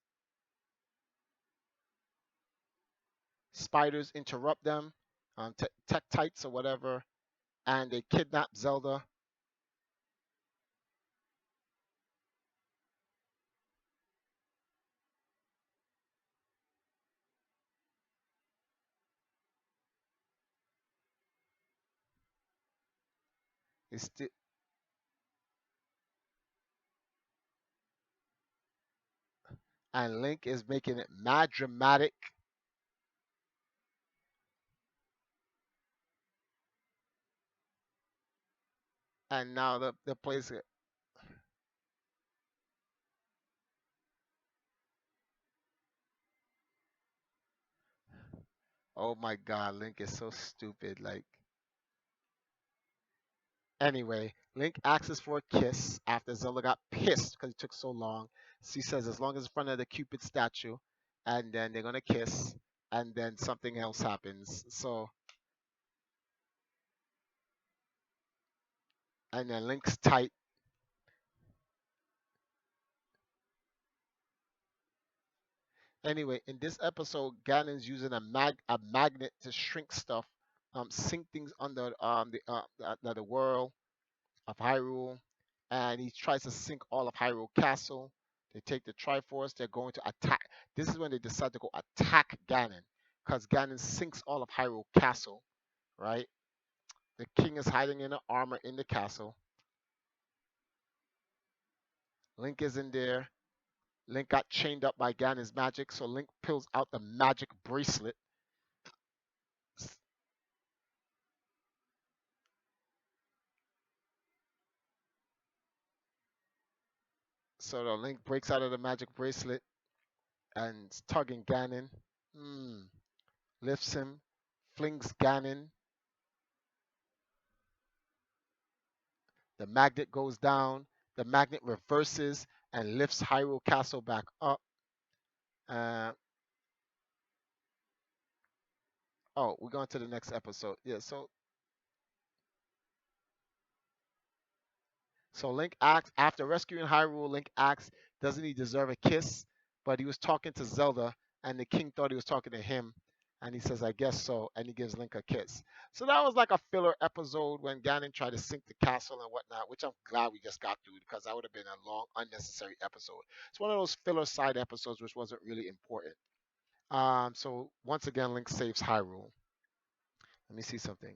Spiders interrupt them, tech tights or whatever, and they kidnap Zelda. It's sti- and Link is making it mad dramatic. And now the place. Oh my God, Link is so stupid. Like, anyway, Link asks for a kiss after Zelda got pissed because it took so long. She says as long as it's in front of the Cupid statue, and then they're gonna kiss, and then something else happens. So, and then Link's tight. Anyway, in this episode, Ganon's using a magnet to shrink stuff, sink things under the world of Hyrule, and he tries to sink all of Hyrule Castle. They take the Triforce. They're going to attack. This is when they decide to go attack Ganon, because Ganon sinks all of Hyrule Castle. Right? The king is hiding in the armor in the castle. Link is in there. Link got chained up by Ganon's magic, so Link pulls out the magic bracelet. So the Link breaks out of the magic bracelet and is tugging Ganon. Hmm. Lifts him, flings Ganon. The magnet goes down. The magnet reverses and lifts Hyrule Castle back up. Uh, oh, we're going to the next episode. Yeah, so Link asks, after rescuing Hyrule, Link asks, doesn't he deserve a kiss? But he was talking to Zelda, and the king thought he was talking to him. And he says, I guess so. And he gives Link a kiss. So that was like a filler episode when Ganon tried to sink the castle and whatnot, which I'm glad we just got through because that would have been a long, unnecessary episode. It's one of those filler side episodes which wasn't really important. So once again, Link saves Hyrule. Let me see something.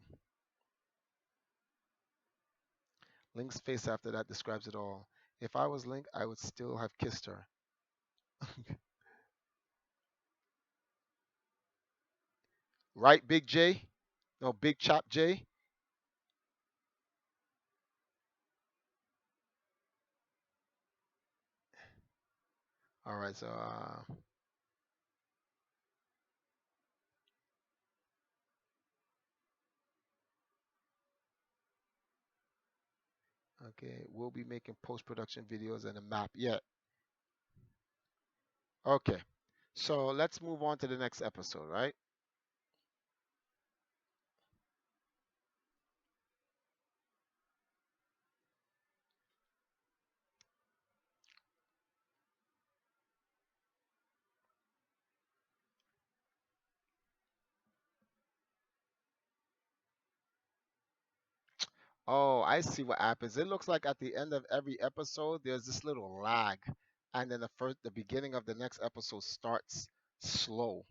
Link's face after that describes it all. If I was Link, I would still have kissed her. Right, Big J? No, Big Chop J? All right, so, okay, we'll be making post-production videos and a map. Yeah, okay. So let's move on to the next episode, right? Oh, I see what happens. It looks like at the end of every episode, there's this little lag, and then the beginning of the next episode starts slow.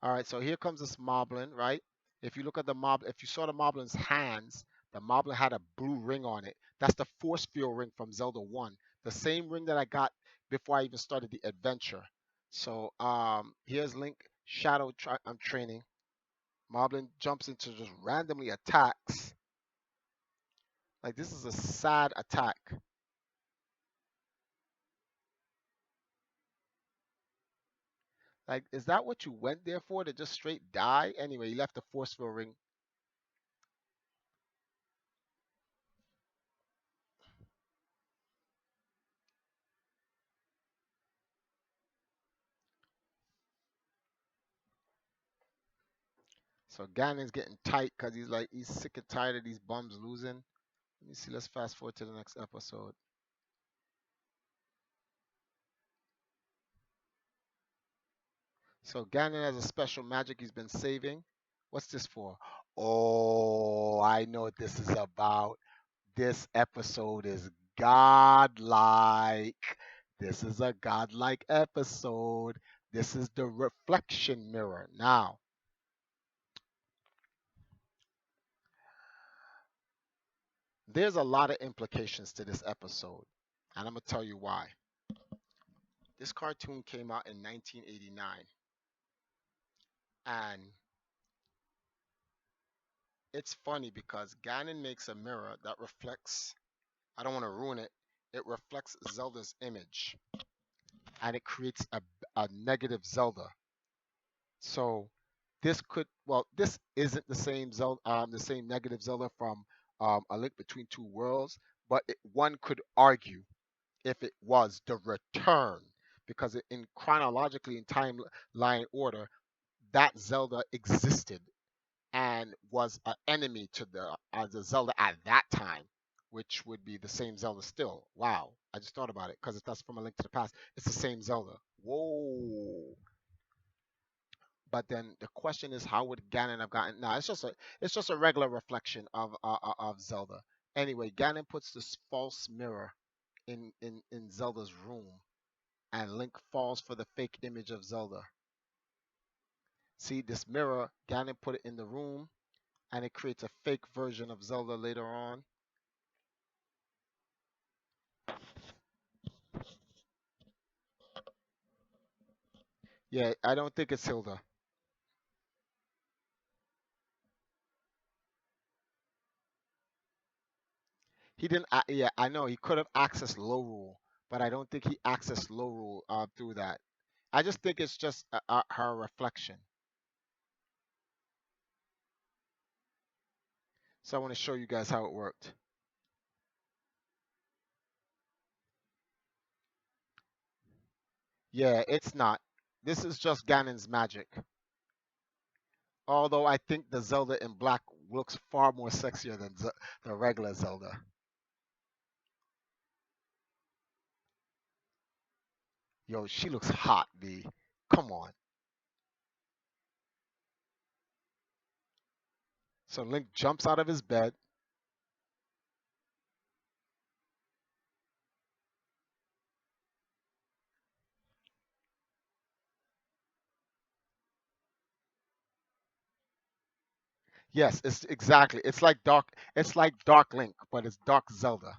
All right, so here comes this moblin, right? If you look at the mob, if you saw the moblin's hands, the moblin had a blue ring on it. That's the force field ring from Zelda 1, the same ring that I got before I even started the adventure. So here's Link training. Moblin jumps into just randomly attacks. Like this is a sad attack. Like, is that what you went there for? To just straight die? Anyway, he left the force field ring. So Ganon's getting tight because he's like he's sick and tired of these bums losing. Let me see. Let's fast forward to the next episode. So Ganon has a special magic he's been saving. What's this for? Oh, I know what this is about. This episode is godlike. This is a godlike episode. This is the reflection mirror. Now, there's a lot of implications to this episode, and I'm going to tell you why. This cartoon came out in 1989, and it's funny because Ganon makes a mirror that reflects, I don't want to ruin it, it reflects Zelda's image, and it creates a negative Zelda. So this isn't the same Zelda, the same negative Zelda from A Link Between Two Worlds, but one could argue if it was the return, because in chronologically in timeline order, that Zelda existed and was an enemy to the Zelda at that time, which would be the same Zelda still. Wow, I just thought about it because that's from A Link to the Past. It's the same Zelda. Whoa. But then the question is, how would Ganon have gotten? No, it's just a regular reflection of Zelda. Anyway, Ganon puts this false mirror in Zelda's room, and Link falls for the fake image of Zelda. See this mirror, Ganon put it in the room, and it creates a fake version of Zelda later on. Yeah, I don't think it's Hilda. He didn't. Yeah, I know he could have accessed low rule, but I don't think he accessed low rule through that. I just think it's just her reflection. So I want to show you guys how it worked. Yeah, it's not. This is just Ganon's magic. Although I think the Zelda in black looks far more sexier than the regular Zelda. Yo, she looks hot, B. Come on. So Link jumps out of his bed. Yes, it's exactly. It's like Dark. It's like Dark Link, but it's Dark Zelda.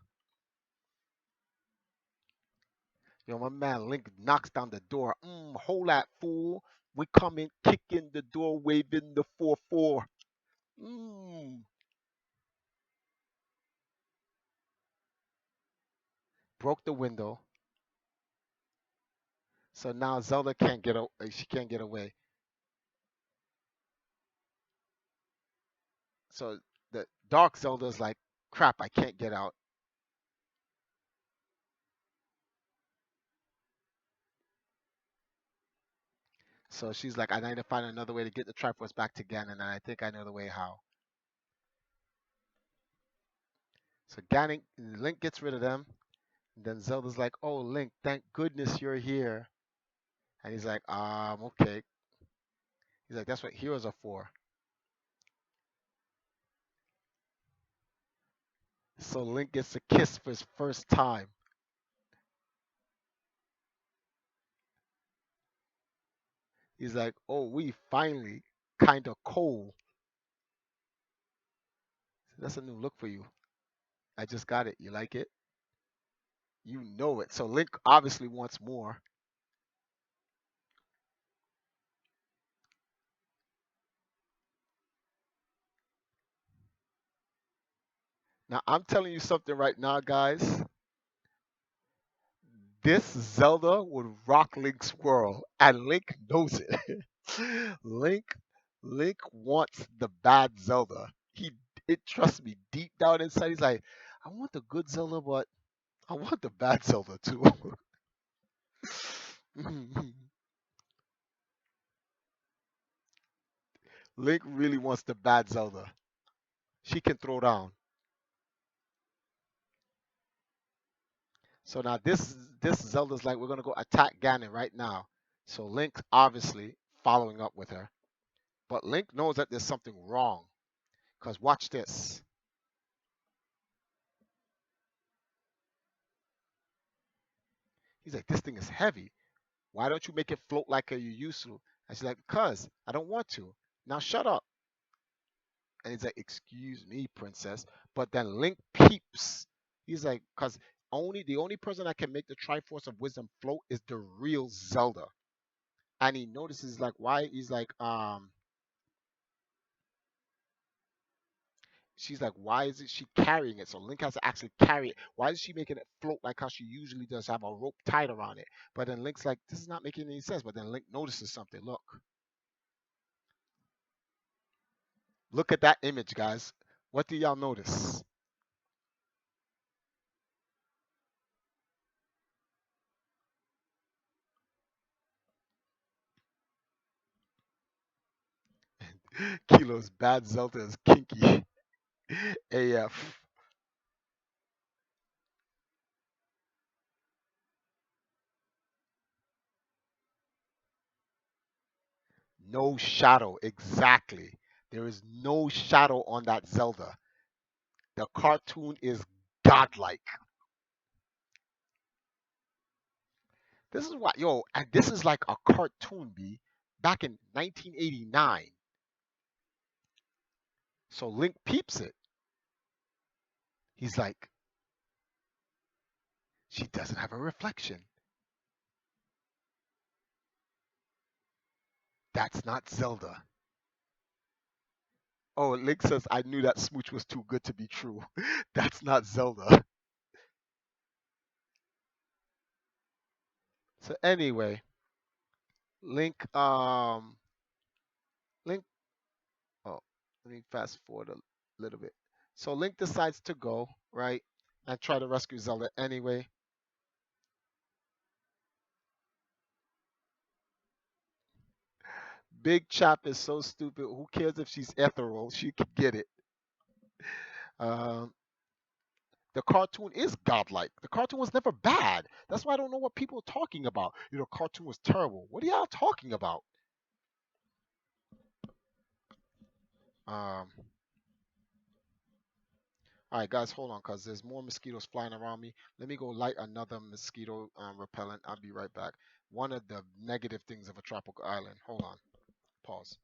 Yo, my man Link knocks down the door. Hold that fool. We come in, kick in the door, waving the 4-4. Mm. Broke the window. So now Zelda can't get. She can't get away. So the Dark Zelda's like, crap. I can't get out. So she's like, I need to find another way to get the Triforce back to Ganon, and I think I know the way how. So Ganon, Link gets rid of them. And then Zelda's like, oh, Link, thank goodness you're here. And he's like, okay. He's like, that's what heroes are for. So Link gets a kiss for his first time. He's like, oh, we finally kind of cold. That's a new look for you. I just got it. You like it? You know it. So Link obviously wants more. Now, I'm telling you something right now, guys. This Zelda would rock Link's world, and Link knows it. Link, Link wants the bad Zelda. It trust me, deep down inside, he's like, I want the good Zelda, but I want the bad Zelda too. Link really wants the bad Zelda. She can throw down. So now this Zelda's like, we're gonna go attack Ganon right now. So Link obviously following up with her, but Link knows that there's something wrong. Cause watch this. He's like, this thing is heavy. Why don't you make it float like you used to? And she's like, because I don't want to. Now shut up. And he's like, excuse me, princess. But then Link peeps. He's like, because the only person that can make the Triforce of Wisdom float is the real Zelda. And he notices like why he's like, she's like, why isn't she carrying it? So Link has to actually carry it. Why is she making it float like how she usually does, have a rope tied around it? But then Link's like, this is not making any sense. But then Link notices something. Look at that image, guys. What do y'all notice? Kilo's bad Zelda is kinky. AF. No shadow. Exactly. There is no shadow on that Zelda. The cartoon is godlike. This is what, yo, and this is like a cartoon, B, back in 1989. So Link peeps it. He's like, she doesn't have a reflection. That's not Zelda. Oh, Link says, I knew that smooch was too good to be true. That's not Zelda. So anyway, Link, Link, oh, let me fast forward a little bit. So Link decides to go, right, and try to rescue Zelda anyway. Big Chap is so stupid. Who cares if she's ethereal? She could get it. Um, the cartoon is godlike. The cartoon was never bad. That's why I don't know what people are talking about. Cartoon was terrible. What are y'all talking about? Um, all right, guys, hold on, cause there's more mosquitoes flying around me. Let me go light another mosquito repellent. I'll be right back. One of the negative things of a tropical island. Hold on. Pause.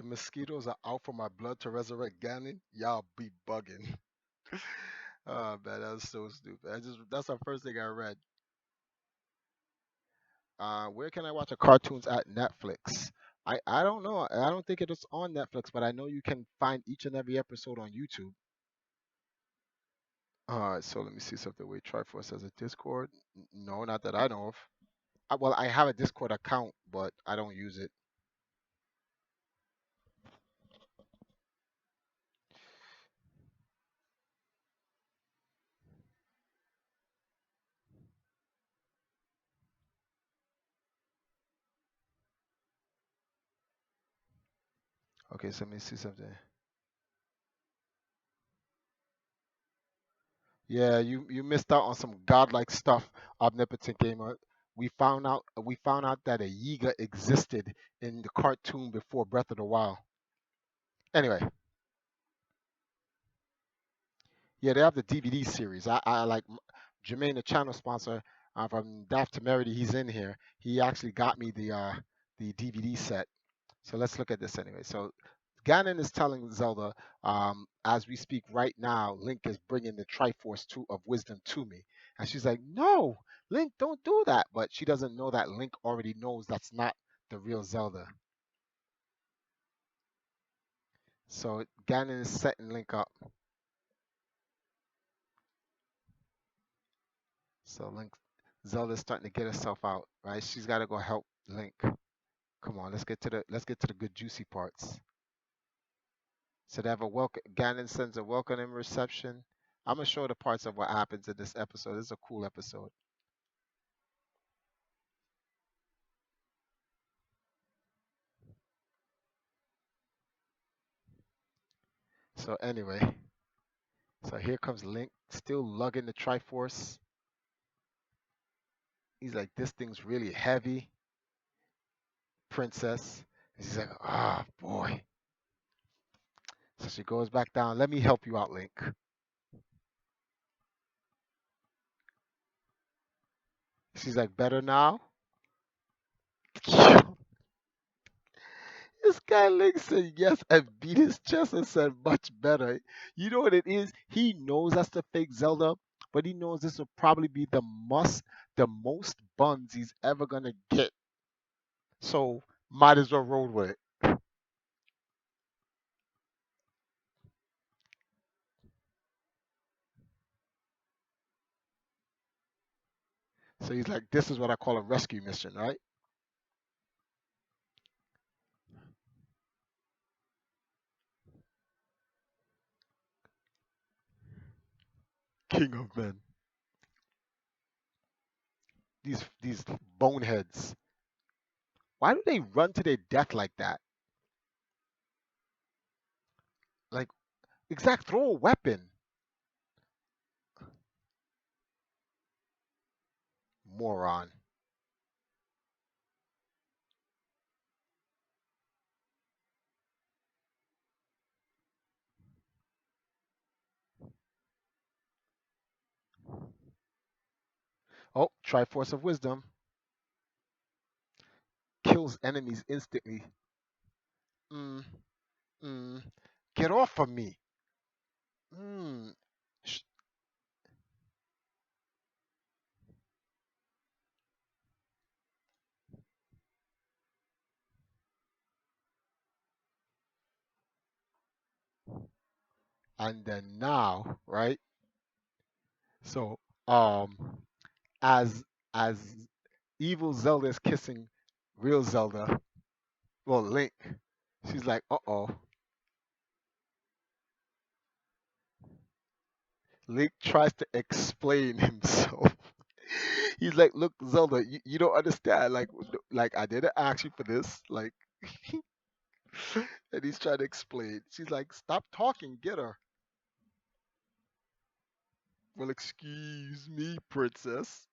mosquitoes are out for my blood to resurrect Ganon, y'all be bugging. Oh man, that was so stupid. That's the first thing I read. Where can I watch the cartoons at Netflix? I don't know. I don't think it is on Netflix, but I know you can find each and every episode on YouTube. All right, so let me see something. Wait, Triforce has a Discord? No, not that I know of. Well, I have a Discord account, but I don't use it. Okay, so let me see something. Yeah, you missed out on some godlike stuff, omnipotent gamer. We found out that a Yiga existed in the cartoon before Breath of the Wild. Anyway, yeah, they have the DVD series. I like Jermaine, the channel sponsor from Daft Temerity. He's in here. He actually got me the DVD set. So let's look at this anyway. So Ganon is telling Zelda, as we speak right now, Link is bringing the Triforce of Wisdom to me, and she's like, "No, Link, don't do that." But she doesn't know that Link already knows that's not the real Zelda. So Ganon is setting Link up. So Zelda's starting to get herself out, right? She's got to go help Link. Come on, let's get to the good juicy parts. So they have a welcome. Ganon sends a welcoming reception. I'm gonna show the parts of what happens in this episode. This is a cool episode. So anyway, so here comes Link, still lugging the Triforce. He's like, "This thing's really heavy, princess." And she's like, "Ah, boy." So she goes back down. Let me help you out, Link. She's like, "Better now." This guy Link said yes and beat his chest and said much better. You know what it is? He knows that's the fake Zelda, but he knows this will probably be the most buns he's ever gonna get. So might as well roll with it. So he's like, this is what I call a rescue mission, right? King of men. These boneheads. Why do they run to their death like that? Like, exact, throw a weapon. Moron. Oh, Triforce of Wisdom kills enemies instantly. Mm, mm. Get off of me. Mm. Sh- And then now, right? So, as as evil Zelda is kissing real Zelda, well, Link, she's like, uh-oh. Link tries to explain himself. He's like, look, Zelda, you don't understand. Like I didn't ask you for this. Like, and he's trying to explain. She's like, stop talking, get her. Well, excuse me, princess.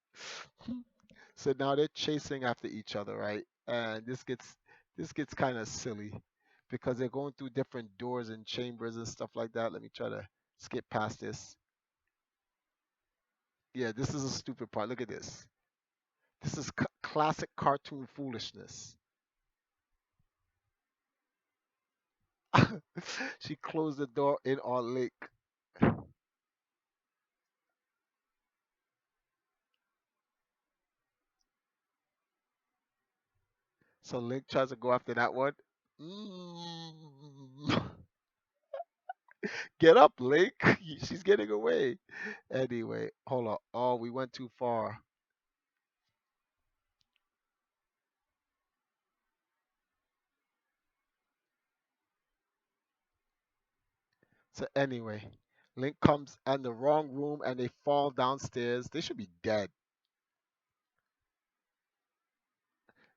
So now they're chasing after each other, right? And this gets kind of silly because they're going through different doors and chambers and stuff like that. Let me try to skip past this. Yeah, this is a stupid part. Look at this. This is classic cartoon foolishness. She closed the door in on Link. So Link tries to go after that one. Mm. Get up, Link. She's getting away. Anyway, hold on. Oh, we went too far. So anyway, Link comes in the wrong room and they fall downstairs. They should be dead.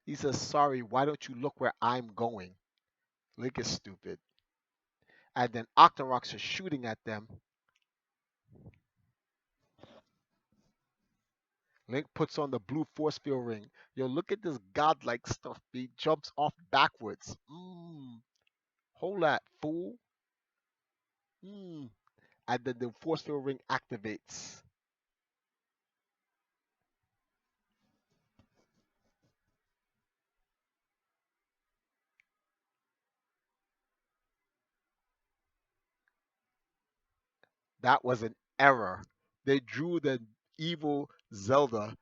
He says, "Sorry, why don't you look where I'm going?" Link is stupid. And then Octoroks are shooting at them. Link puts on the blue force field ring. Yo, look at this godlike stuff. He jumps off backwards. Hold that, fool. Mm. And then the force field ring activates. That was an error. They drew the evil Zelda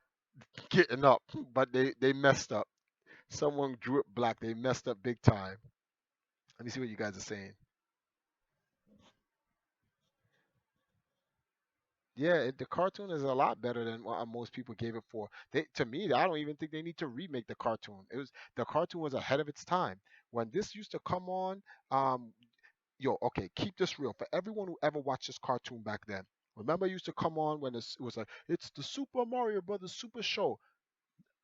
getting up, but they messed up. Someone drew it black. They messed up big time. Let me see what you guys are saying. Yeah, the cartoon is a lot better than what most people gave it for. To me, I don't even think they need to remake the cartoon. The cartoon was ahead of its time. When this used to come on, um, yo, okay, keep this real for everyone who ever watched this cartoon back then. Remember, it used to come on when it was like it's the Super Mario Brothers Super Show.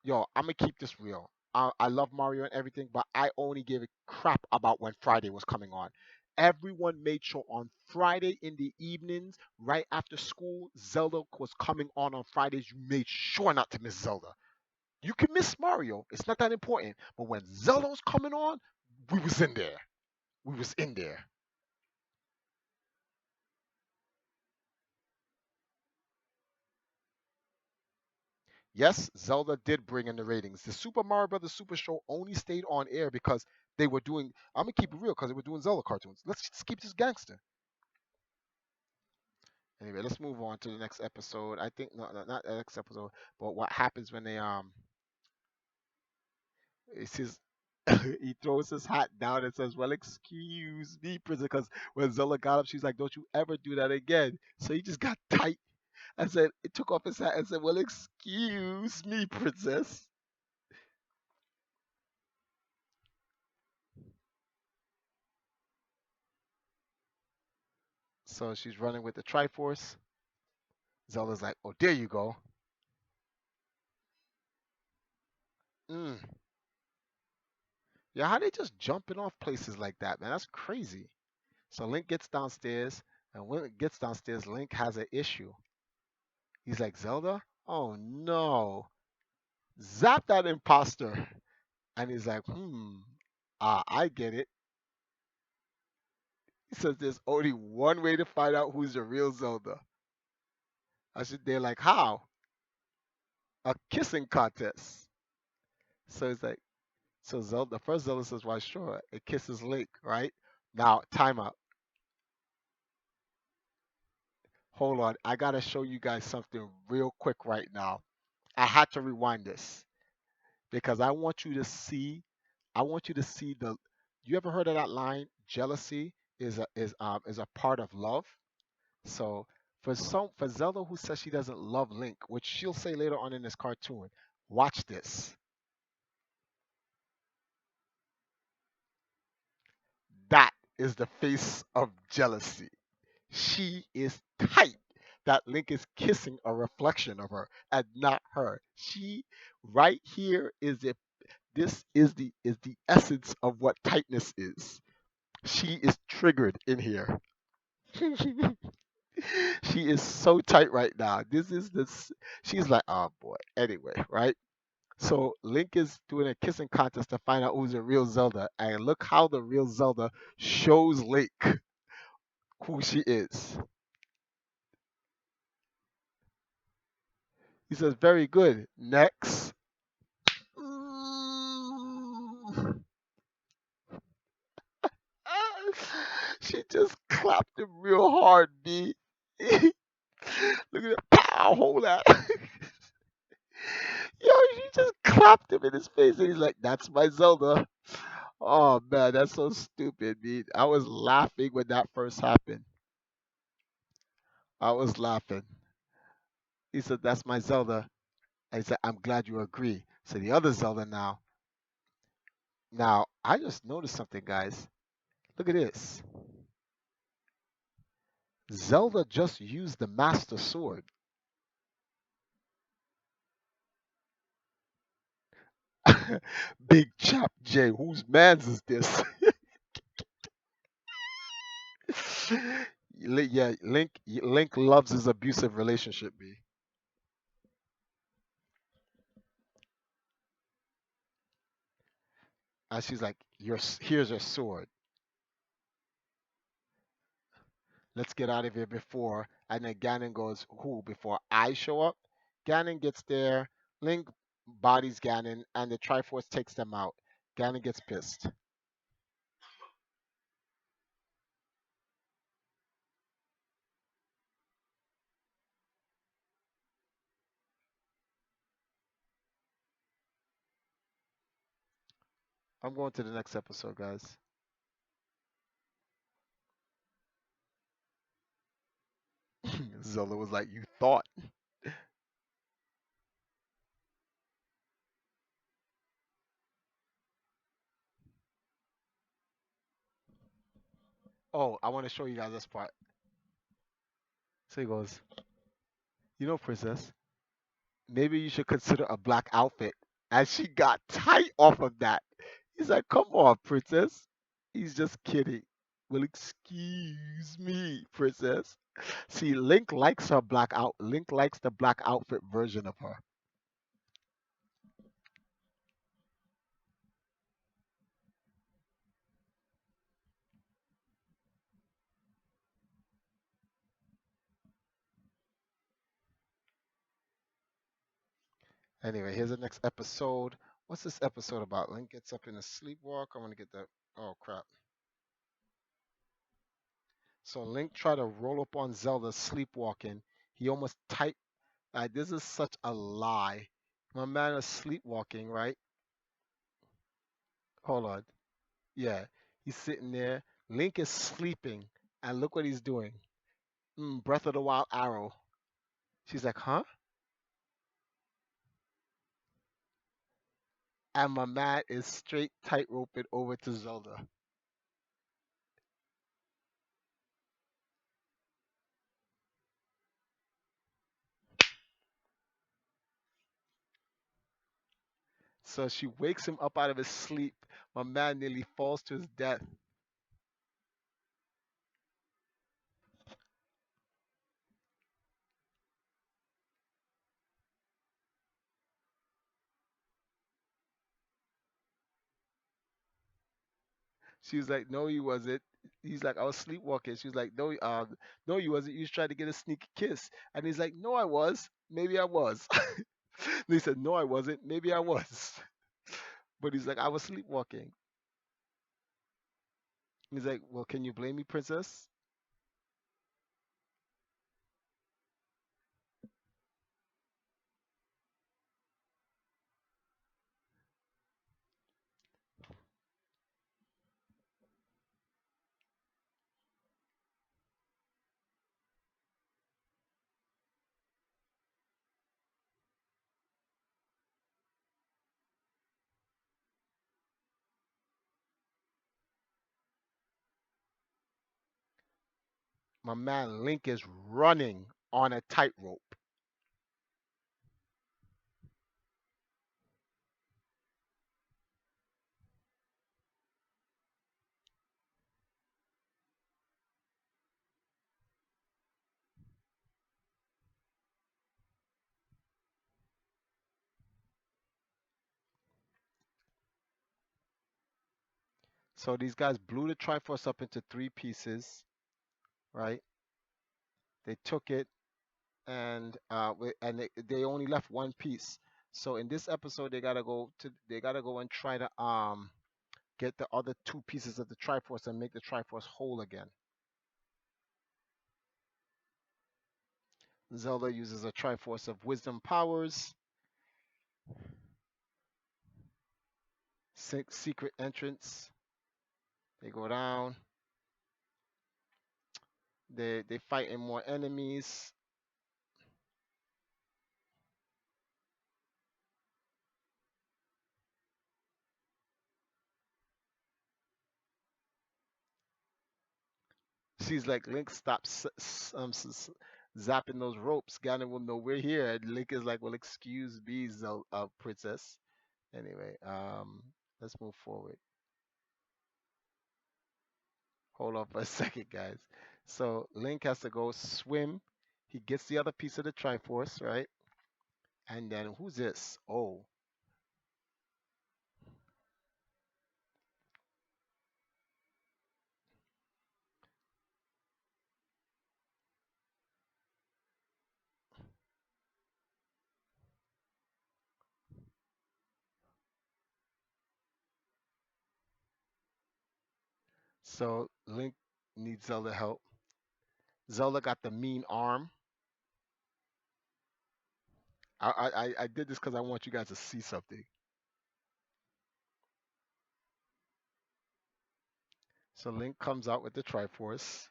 Yo, I'm gonna keep this real. I love Mario and everything, but I only gave a crap about when Friday was coming on. Everyone made sure on Friday in the evenings, right after school, Zelda was coming on Fridays. You made sure not to miss Zelda. You can miss Mario; it's not that important. But when Zelda was coming on, we was in there. We was in there. Yes, Zelda did bring in the ratings. The Super Mario Brothers Super Show only stayed on air because they were doing. I'm gonna keep it real because they were doing Zelda cartoons. Let's just keep this gangster. Anyway, let's move on to the next episode. I think no, not the next episode, but what happens when they it's his. He throws his hat down and says, "Well, excuse me, prisoner," because when Zelda got up, she's like, "Don't you ever do that again." So he just got tight and said, it took off his hat and said, "Well, excuse me, princess." So she's running with the Triforce. Zelda's like, "Oh, there you go." Mm. Yeah, how they just jumping off places like that, man? That's crazy. So Link gets downstairs, and when it gets downstairs, Link has an issue. He's like, "Zelda, oh no, zap that imposter." And he's like, I get it. He says there's only one way to find out who's the real Zelda. They're like, how? A kissing contest. So it's like, so Zelda, the first Zelda says, "Why, sure." It kisses Link, right? Now, time out. Hold on. I gotta show you guys something real quick right now. I had to rewind this because I want you to see the you ever heard of that line? Jealousy is a part of love. So for Zelda who says she doesn't love Link, which she'll say later on in this cartoon, watch this. That is the face of jealousy. She is tight that Link is kissing a reflection of her and not her. She right here is it this is the essence of what tightness is. She is triggered in here. She is so tight right now. She's like, oh boy. Anyway, right? So Link is doing a kissing contest to find out who's the real Zelda, and look how the real Zelda shows Link who she is. He says, "Very good. Next." Mm. clapped him real hard, B. Look at that. Pow, hold that. Yo, she just clapped him in his face, and he's like, "That's my Zelda." Oh man, that's so stupid, B. I was laughing when that first happened. I was laughing. He said, "That's my Zelda." I said, "I'm glad you agree." So the other Zelda now. Now I just noticed something, guys. Look at this. Zelda just used the Master Sword. Big Chap J, whose man's is this? Yeah, Link loves his abusive relationship, B. And she's like, here's your sword. Let's get out of here before." And then Ganon goes, "Who? Before I show up?" Ganon gets there. Link bodies Ganon, and the Triforce takes them out. Ganon gets pissed. I'm going to the next episode, guys. Zelda was like, "You thought." Oh, I want to show you guys this part. So he goes, "Princess, maybe you should consider a black outfit." And she got tight off of that. He's like, "Come on, princess." He's just kidding. "Well, excuse me, princess." See, Link likes her black out. Link likes the black outfit version of her. Anyway, here's the next episode. What's this episode about? Link gets up in a sleepwalk. I want to get that. Oh crap! So Link tried to roll up on Zelda sleepwalking. He almost typed. This is such a lie. My man is sleepwalking, right? Hold on. Yeah, he's sitting there. Link is sleeping, and look what he's doing. Breath of the Wild arrow. She's like, "Huh?" And my man is straight tightroping over to Zelda. So she wakes him up out of his sleep. My man nearly falls to his death. She was like, "No, he wasn't." He's like, "I was sleepwalking." She was like, "No, no, you wasn't. You was trying to get a sneaky kiss." And he's like, "No, I was. Maybe I was." And he said, "No, I wasn't. Maybe I was." But he's like, "I was sleepwalking." He's like, "Well, can you blame me, princess?" My man Link is running on a tightrope. So these guys blew the Triforce up into three pieces, right? They took it, and they only left one piece. So in this episode, they gotta go and try to get the other two pieces of the Triforce and make the Triforce whole again. Zelda uses a Triforce of Wisdom powers, secret entrance. They go down. They fighting more enemies. She's like, Link, stop zapping those ropes. Ganon will know we're here. And Link is like, well, excuse me, princess. Anyway, let's move forward. Hold on for a second, guys. So Link has to go swim. He gets the other piece of the Triforce, right? And then who's this? Oh, so Link needs Zelda help. Zelda got the mean arm. I did this because I want you guys to see something. So Link comes out with the Triforce.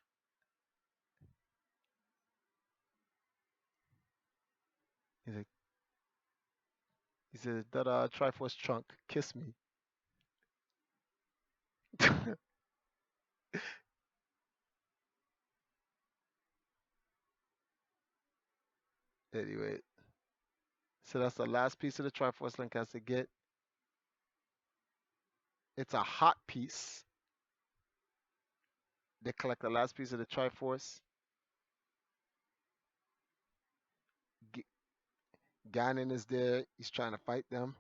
He's like, he says, that Triforce trunk, kiss me. Anyway, so that's the last piece of the Triforce Link has to get. It's a hot piece. They collect the last piece of the Triforce. G- Ganon is there. He's trying to fight them.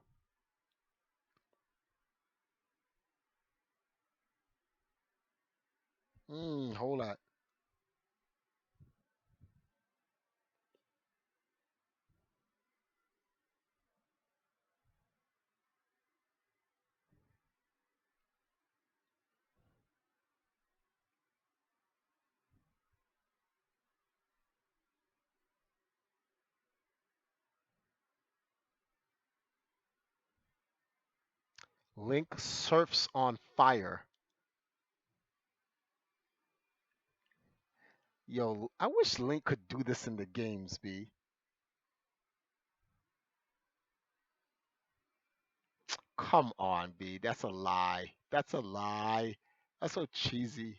Whole lot. Link surfs on fire. Yo, I wish Link could do this in the games, B. Come on, B. That's a lie. That's a lie. That's so cheesy.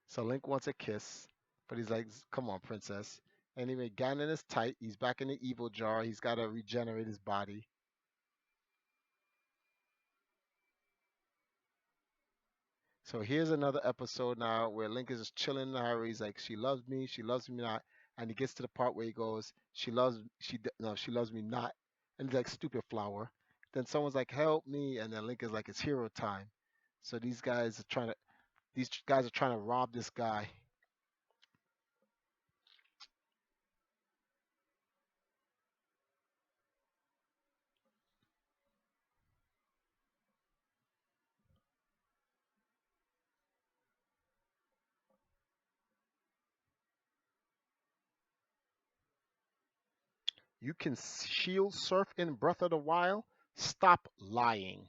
So Link wants a kiss, but he's like, come on, princess. Anyway, Ganon is tight. He's back in the evil jar. He's got to regenerate his body. So here's another episode now where Link is just chilling in her. He's like, she loves me not. And he gets to the part where he goes, no, she loves me not. And he's like, stupid flower. Then someone's like, help me. And then Link is like, it's hero time. So these guys are trying to rob this guy. You can shield surf in Breath of the Wild. Stop lying.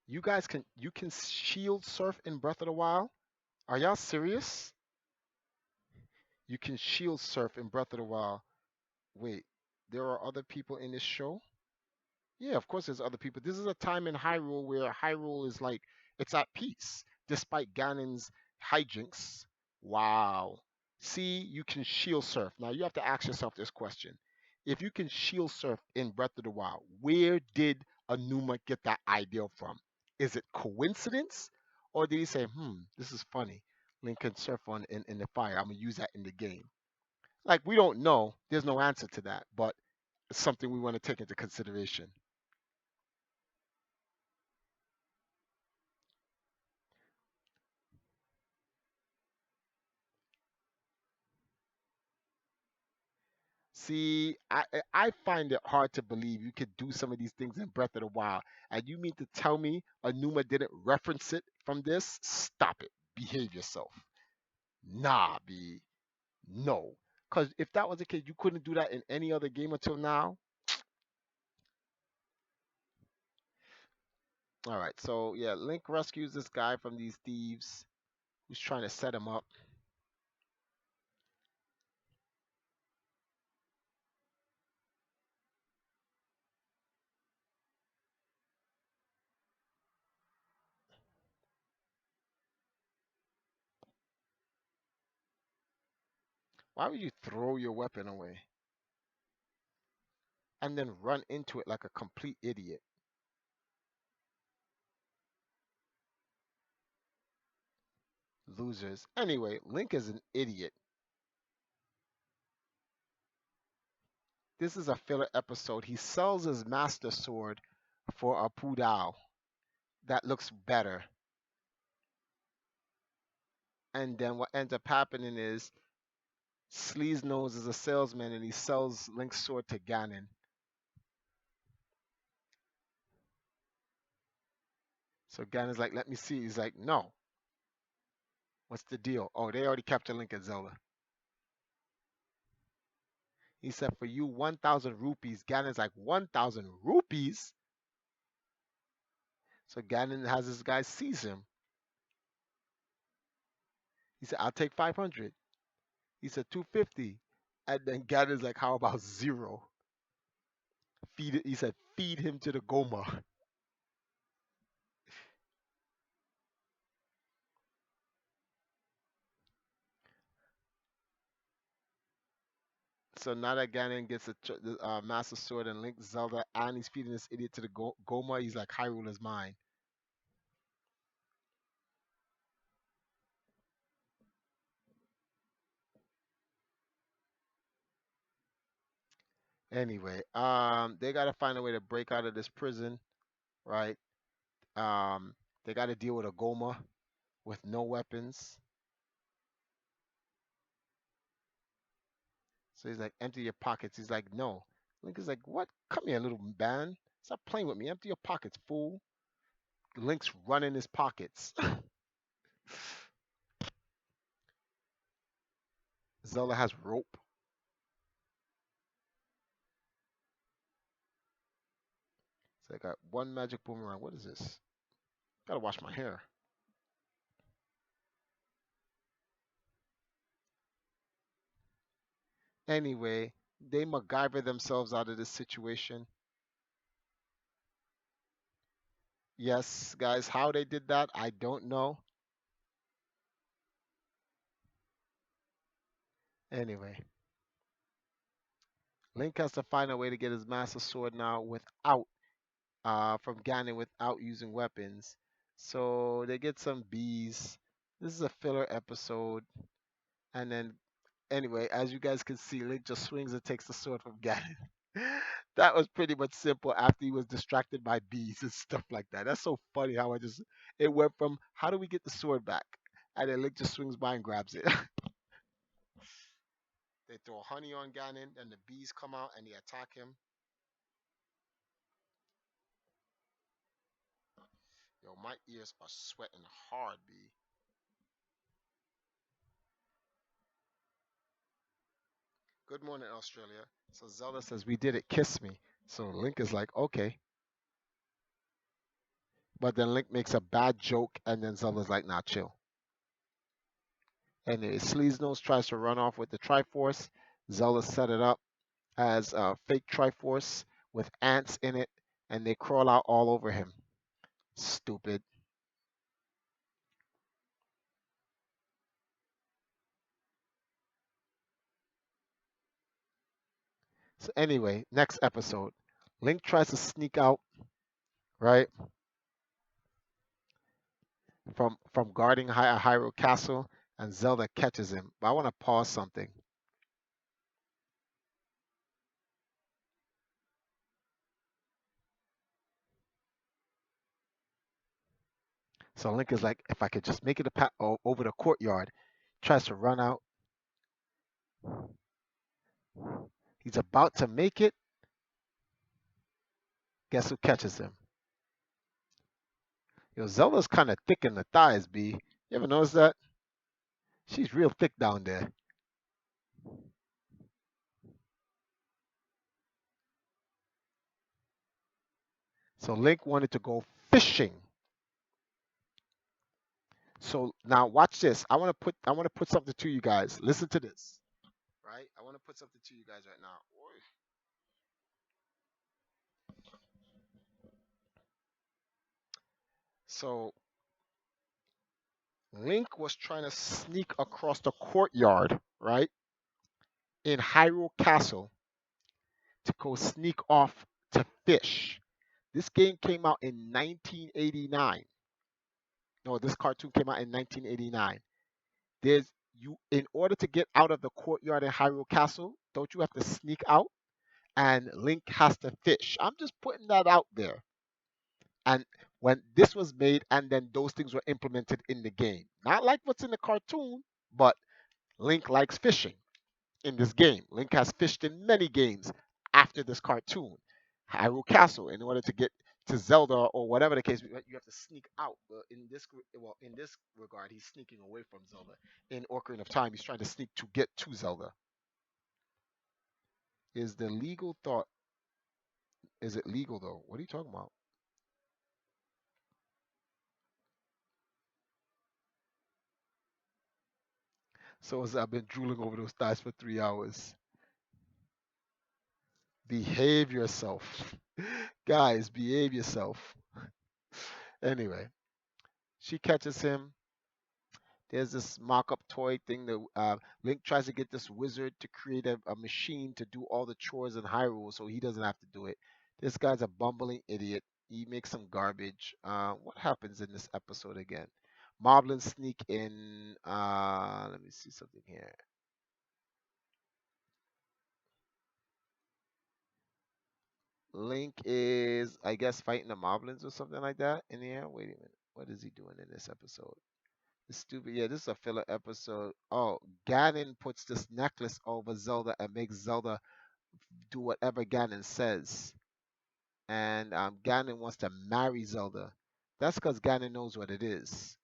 You can shield surf in Breath of the Wild. Are y'all serious? You can shield surf in Breath of the Wild. Wait, there are other people in this show? Yeah, of course there's other people. This is a time in Hyrule where Hyrule is like it's at peace despite Ganon's hijinks. Wow. See, you can shield surf. Now you have to ask yourself this question. If you can shield surf in Breath of the Wild, where did Anuma get that idea from? Is it coincidence? Or did he say, this is funny. Link can surf in the fire. I'm gonna use that in the game. Like we don't know. There's no answer to that, but it's something we want to take into consideration. See, I find it hard to believe you could do some of these things in Breath of the Wild. And you mean to tell me Anuma didn't reference it from this? Stop it. Behave yourself. Nah, B. No. Because if that was the case, you couldn't do that in any other game until now. All right, so yeah, Link rescues this guy from these thieves who's trying to set him up. Why would you throw your weapon away and then run into it like a complete idiot? Losers. Anyway, Link is an idiot. This is a filler episode. He sells his master sword for a Pudao that looks better. And then what ends up happening is Sleaze Nose is a salesman and he sells Link's sword to Ganon. So Ganon's like, let me see. He's like, no. What's the deal? Oh, they already captured Link and Zelda. He said, for you, 1,000 rupees. Ganon's like, 1,000 rupees? So Ganon has this guy seize him. He said, I'll take 500. He said, 250. And then Ganon's like, how about zero? Feed it. He said, feed him to the Goma. So now that Ganon gets the Master Sword and Link Zelda, and he's feeding this idiot to the Goma, he's like, Hyrule is mine. Anyway, they gotta find a way to break out of this prison, right? They gotta deal with a Goma with no weapons. So he's like, empty your pockets. He's like, no. Link is like, what? Come here, little man. Stop playing with me. Empty your pockets, fool. Link's running his pockets. Zelda has rope. So I got one magic boomerang. What is this? Gotta wash my hair. Anyway, they MacGyver themselves out of this situation. Yes, guys, how they did that, I don't know. Anyway, Link has to find a way to get his Master Sword now without from Ganon without using weapons. So they get some bees. This is a filler episode. And then anyway, as you guys can see, Link just swings and takes the sword from Ganon. That was pretty much simple after he was distracted by bees and stuff like that. That's so funny how it went from how do we get the sword back? And then Link just swings by and grabs it. They throw honey on Ganon, and the bees come out and they attack him. Yo, my ears are sweating hard, B. Good morning, Australia. So Zelda says, we did it, kiss me. So Link is like, okay. But then Link makes a bad joke, and then Zelda's like, nah, chill. Anyway, Sleazenose tries to run off with the Triforce. Zelda set it up as a fake Triforce with ants in it, and they crawl out all over him. Stupid. So anyway, next episode. Link tries to sneak out, right, from guarding Hyrule Castle, and Zelda catches him. But I want to pause something. So Link is like, if I could just make it over the courtyard, tries to run out. He's about to make it. Guess who catches him? Yo, Zelda's kind of thick in the thighs, B. You ever notice that? She's real thick down there. So Link wanted to go fishing. So now watch this. I want to put something to you guys. Listen to this. Right? I want to put something to you guys right now. Oy. So Link was trying to sneak across the courtyard, right? In Hyrule Castle to go sneak off to fish. This game came out in 1989. No, this cartoon came out in 1989. There's you in order to get out of the courtyard in Hyrule Castle, don't you have to sneak out? And Link has to fish. I'm just putting that out there. And when this was made, and then those things were implemented in the game, not like what's in the cartoon, but Link likes fishing in this game. Link has fished in many games after this cartoon. Hyrule Castle, in order to get to Zelda or whatever the case, you have to sneak out. In this regard, he's sneaking away from Zelda. In Ocarina of Time, he's trying to sneak to get to Zelda. Is the legal thought? Is it legal though? What are you talking about? So as I've been drooling over those thighs for 3 hours. Behave yourself, guys. Behave yourself. Anyway, she catches him. There's this mock-up toy thing that Link tries to get this wizard to create a machine to do all the chores in Hyrule, so he doesn't have to do it. This guy's a bumbling idiot. He makes some garbage. What happens in this episode again? Moblins sneak in. Let me see something here. Link is, I guess, fighting the Moblins or something like that in the air. Wait a minute. What is he doing in this episode? This stupid. Yeah, this is a filler episode. Oh, Ganon puts this necklace over Zelda and makes Zelda do whatever Ganon says. And Ganon wants to marry Zelda. That's because Ganon knows what it is.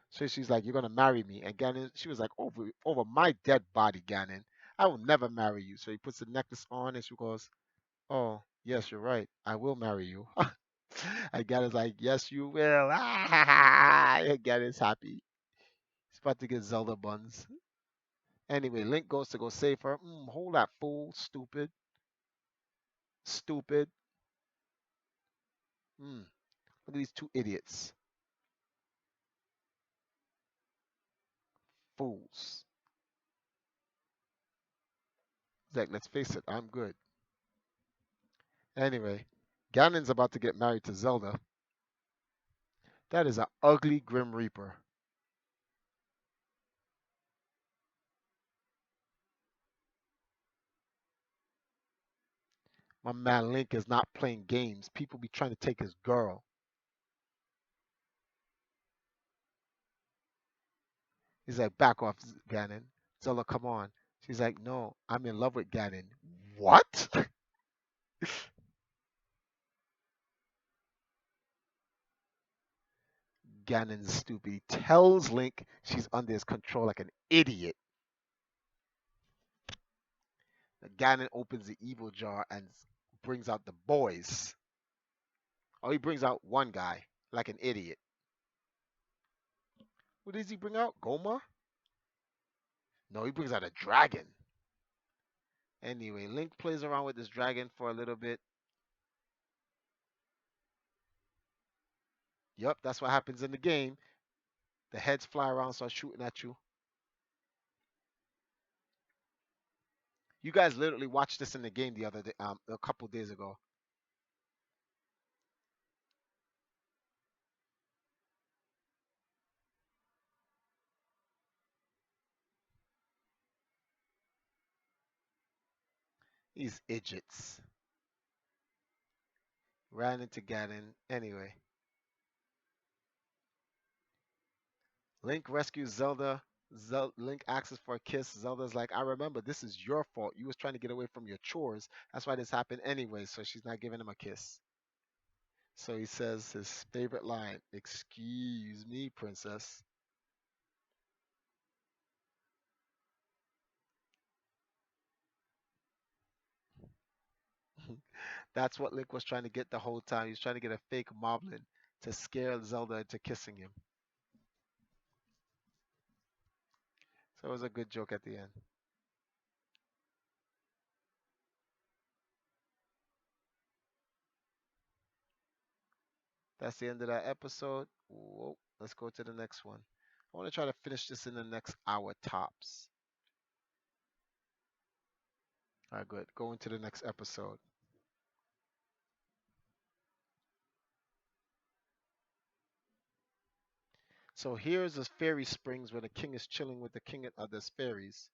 So she's like, "You're gonna marry me," and Ganon, she was like, "Over my dead body, Ganon. I will never marry you." So he puts the necklace on, and she goes, "Oh, yes, you're right. I will marry you." And Ganon's like, "Yes, you will." And Ganon's happy. He's about to get Zelda buns. Anyway, Link goes to go save her. Hold that fool, stupid, stupid. Look at these two idiots, fools. He's like, let's face it, I'm good. Anyway, Ganon's about to get married to Zelda. That is an ugly Grim Reaper. My man Link is not playing games. People be trying to take his girl. He's like, back off, Ganon. Zelda, come on. She's like, no, I'm in love with Ganon. What? Ganon's stupid. He tells Link she's under his control like an idiot. Ganon opens the evil jar and brings out the boys. Oh, he brings out one guy like an idiot. What does he bring out? Goma? No, he brings out a dragon. Anyway, Link plays around with this dragon for a little bit. Yup, that's what happens in the game. The heads fly around, start shooting at you. You guys literally watched this in the game the other day, a couple days ago. These idiots ran into Ganon. Anyway, Link rescues Zelda. Link asks for a kiss. Zelda's like, I remember this is your fault. You was trying to get away from your chores. That's why this happened anyway. So she's not giving him a kiss. So he says his favorite line, "Excuse me, princess." That's what Link was trying to get the whole time. He was trying to get a fake Moblin to scare Zelda into kissing him. So it was a good joke at the end. That's the end of that episode. Whoa, let's go to the next one. I want to try to finish this in the next hour tops. All right, good. Going to the next episode. So here's the fairy springs where the king is chilling with the king of the fairies.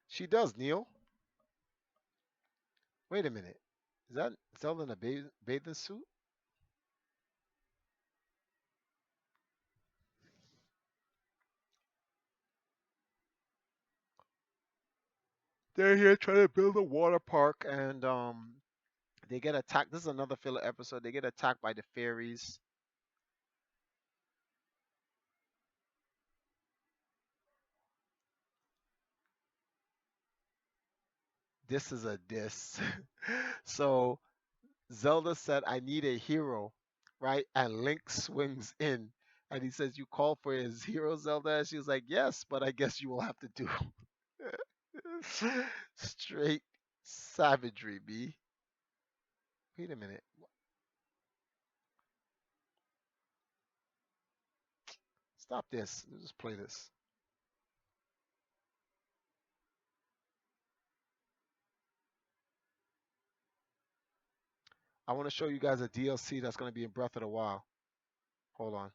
She does, Neil. Wait a minute. Is that Zelda in a bathing suit? They're here trying to build a water park, and they get attacked. This is another filler episode. They get attacked by the fairies. This is a diss. So Zelda said, I need a hero, right? And Link swings in and he says, you call for his hero, Zelda? And she was like, yes, but I guess you will have to do. Straight savagery, B. Wait a minute. Stop this. Let's just play this. I want to show you guys a DLC that's going to be in Breath of the Wild. Hold on.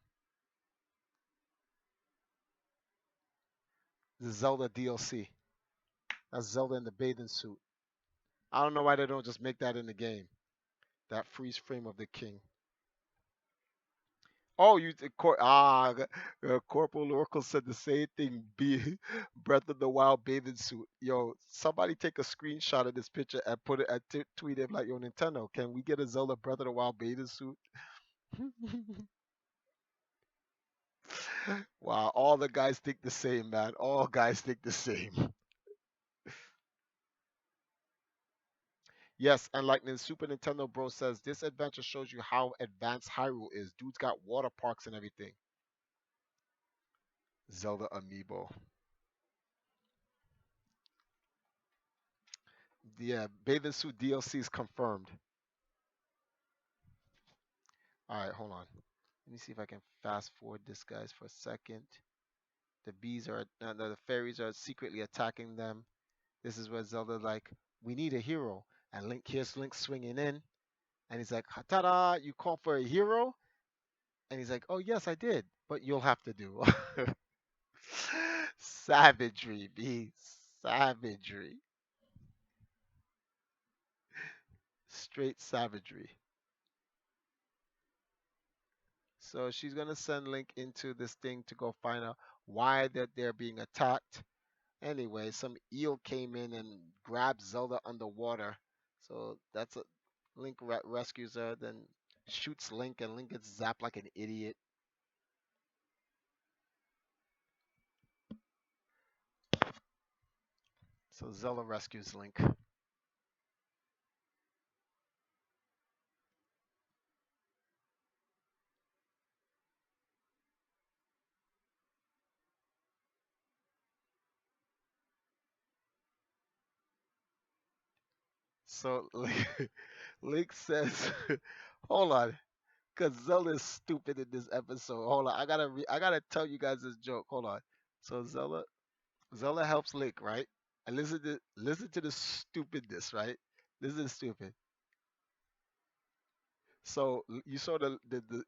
The Zelda DLC. That's Zelda in the bathing suit. I don't know why they don't just make that in the game. That freeze frame of the king. Oh, Corporal Oracle said the same thing. Be Breath of the Wild bathing suit. Yo, somebody take a screenshot of this picture and put it and tweet it like, yo, Nintendo, can we get a Zelda Breath of the Wild bathing suit? Wow, all the guys think the same, man. All guys think the same. Yes, and like the Super Nintendo Bro says, this adventure shows you how advanced Hyrule is. Dude's got water parks and everything. Zelda Amiibo. Yeah, bathing suit DLC is confirmed. All right, hold on. Let me see if I can fast forward this guys for a second. The bees are, the fairies are secretly attacking them. This is where Zelda's like, we need a hero. And here's Link swinging in. And he's like, ta-da, you call for a hero? And he's like, oh, yes, I did. But you'll have to do. Savagery, B. Savagery. Straight savagery. So she's going to send Link into this thing to go find out why they're being attacked. Anyway, some eel came in and grabbed Zelda underwater. So that's a Link rescues her, then shoots Link, and Link gets zapped like an idiot. So Zelda rescues Link. So Link says, "Hold on, because Zelda is stupid in this episode. Hold on, I gotta tell you guys this joke. Hold on. So Zelda helps Link, right? And listen to the stupidness, right? This is stupid. So you saw the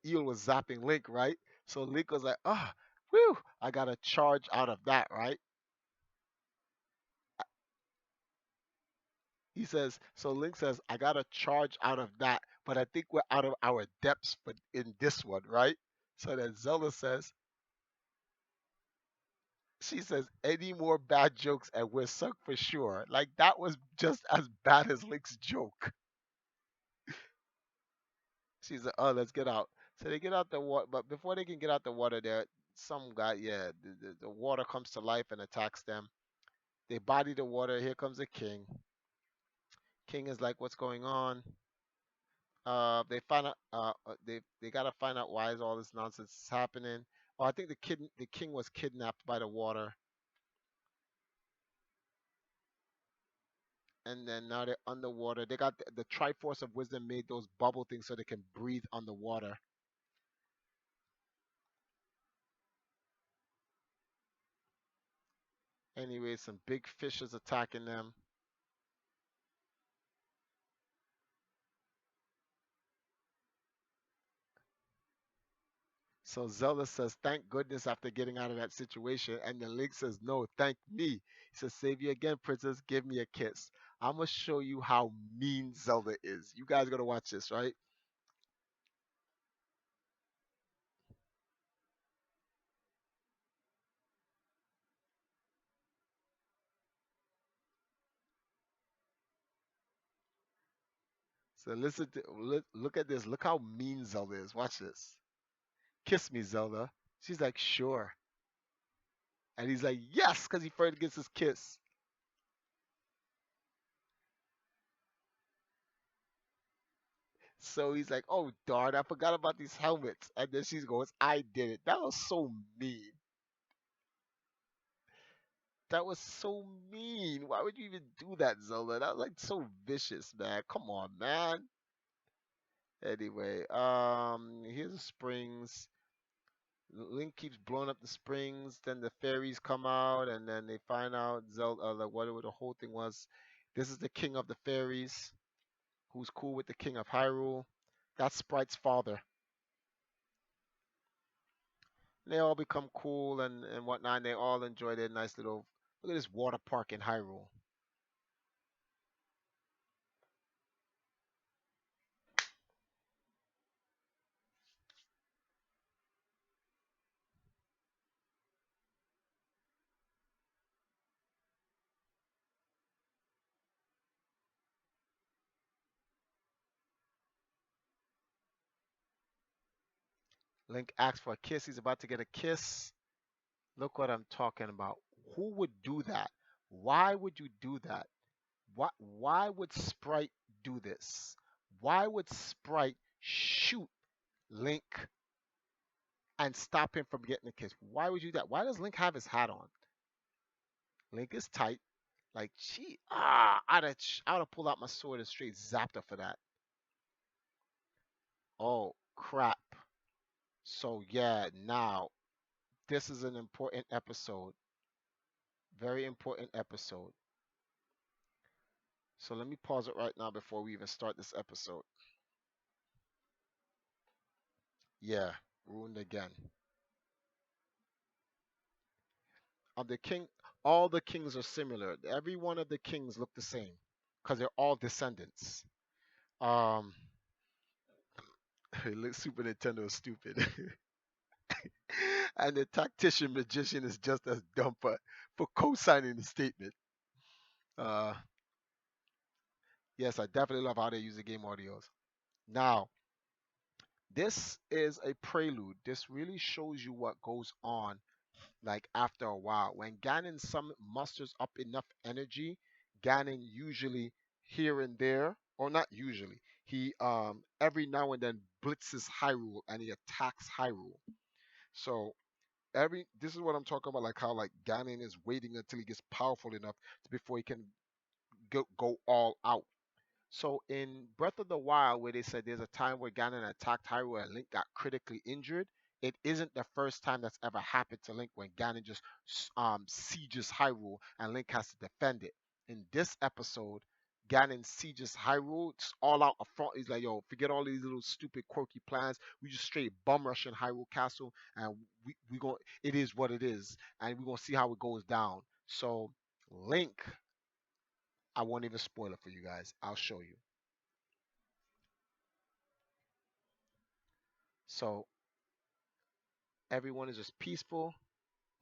eel was zapping Link, right? So Link was like, ah, whew, I got a charge out of that, right? He says, so Link says, I got to charge out of that, but I think we're out of our depths but in this one, right? So then Zelda says, she says, any more bad jokes and we're sunk for sure. Like that was just as bad as Link's joke. She's like, oh, let's get out. So they get out the water, but before they can get out the water, there some guy, yeah, the water comes to life and attacks them. They body the water. Here comes the king. King is like, what's going on? They find out. They gotta find out why is all this nonsense is happening. Oh, I think the king was kidnapped by the water, and then now they're underwater. They got the Triforce of Wisdom made those bubble things so they can breathe underwater. Anyway, some big fish is attacking them. So Zelda says, thank goodness after getting out of that situation. And then Link says, no, thank me. He says, save you again, princess. Give me a kiss. I'm going to show you how mean Zelda is. You guys got to watch this, right? So listen to, look at this. Look how mean Zelda is. Watch this. Kiss me, Zelda. She's like, sure. And he's like, yes, because he first gets his kiss. So he's like, oh, darn, I forgot about these helmets. And then she goes, I did it. That was so mean. That was so mean. Why would you even do that, Zelda? That was like so vicious, man. Come on, man. Anyway, here's the springs. Link keeps blowing up the springs. Then the fairies come out, and then they find out Zelda, like whatever the whole thing was. This is the king of the fairies, who's cool with the king of Hyrule. That's Sprite's father. They all become cool and whatnot. And they all enjoy their nice little. Look at this water park in Hyrule. Link asks for a kiss. He's about to get a kiss. Look what I'm talking about. Who would do that? Why would you do that? Why would Sprite do this? Why would Sprite shoot Link and stop him from getting a kiss? Why would you do that? Why does Link have his hat on? Link is tight. Like, gee, I'd have pulled out my sword and straight zapped her for that. Oh, crap. So, yeah, now, this is an important episode. Very important episode. So let me pause it right now before we even start this episode. Yeah, ruined again. The king, all the kings are similar. Every one of the kings look the same because they're all descendants. Um, Super Nintendo is stupid, and the tactician magician is just as dumb for co-signing the statement. Uh, yes, I definitely love how they use the game audios. Now, this is a prelude. This really shows you what goes on like after a while. When Ganon musters up enough energy, Ganon usually here and there, or not usually, he every now and then blitzes Hyrule and he attacks Hyrule. So every this is what I'm talking about, like how like Ganon is waiting until he gets powerful enough before he can go all out. So in Breath of the Wild, where they said there's a time where Ganon attacked Hyrule and Link got critically injured, it isn't the first time that's ever happened to Link when Ganon just sieges Hyrule and Link has to defend it. In this episode, Ganon sieges Hyrule, just all out up front. He's like, yo, forget all these little stupid quirky plans. We just straight bum rushing Hyrule Castle, and we go. It is what it is, and we're gonna see how it goes down. So Link I won't even spoil it for you guys. I'll show you. So everyone is just peaceful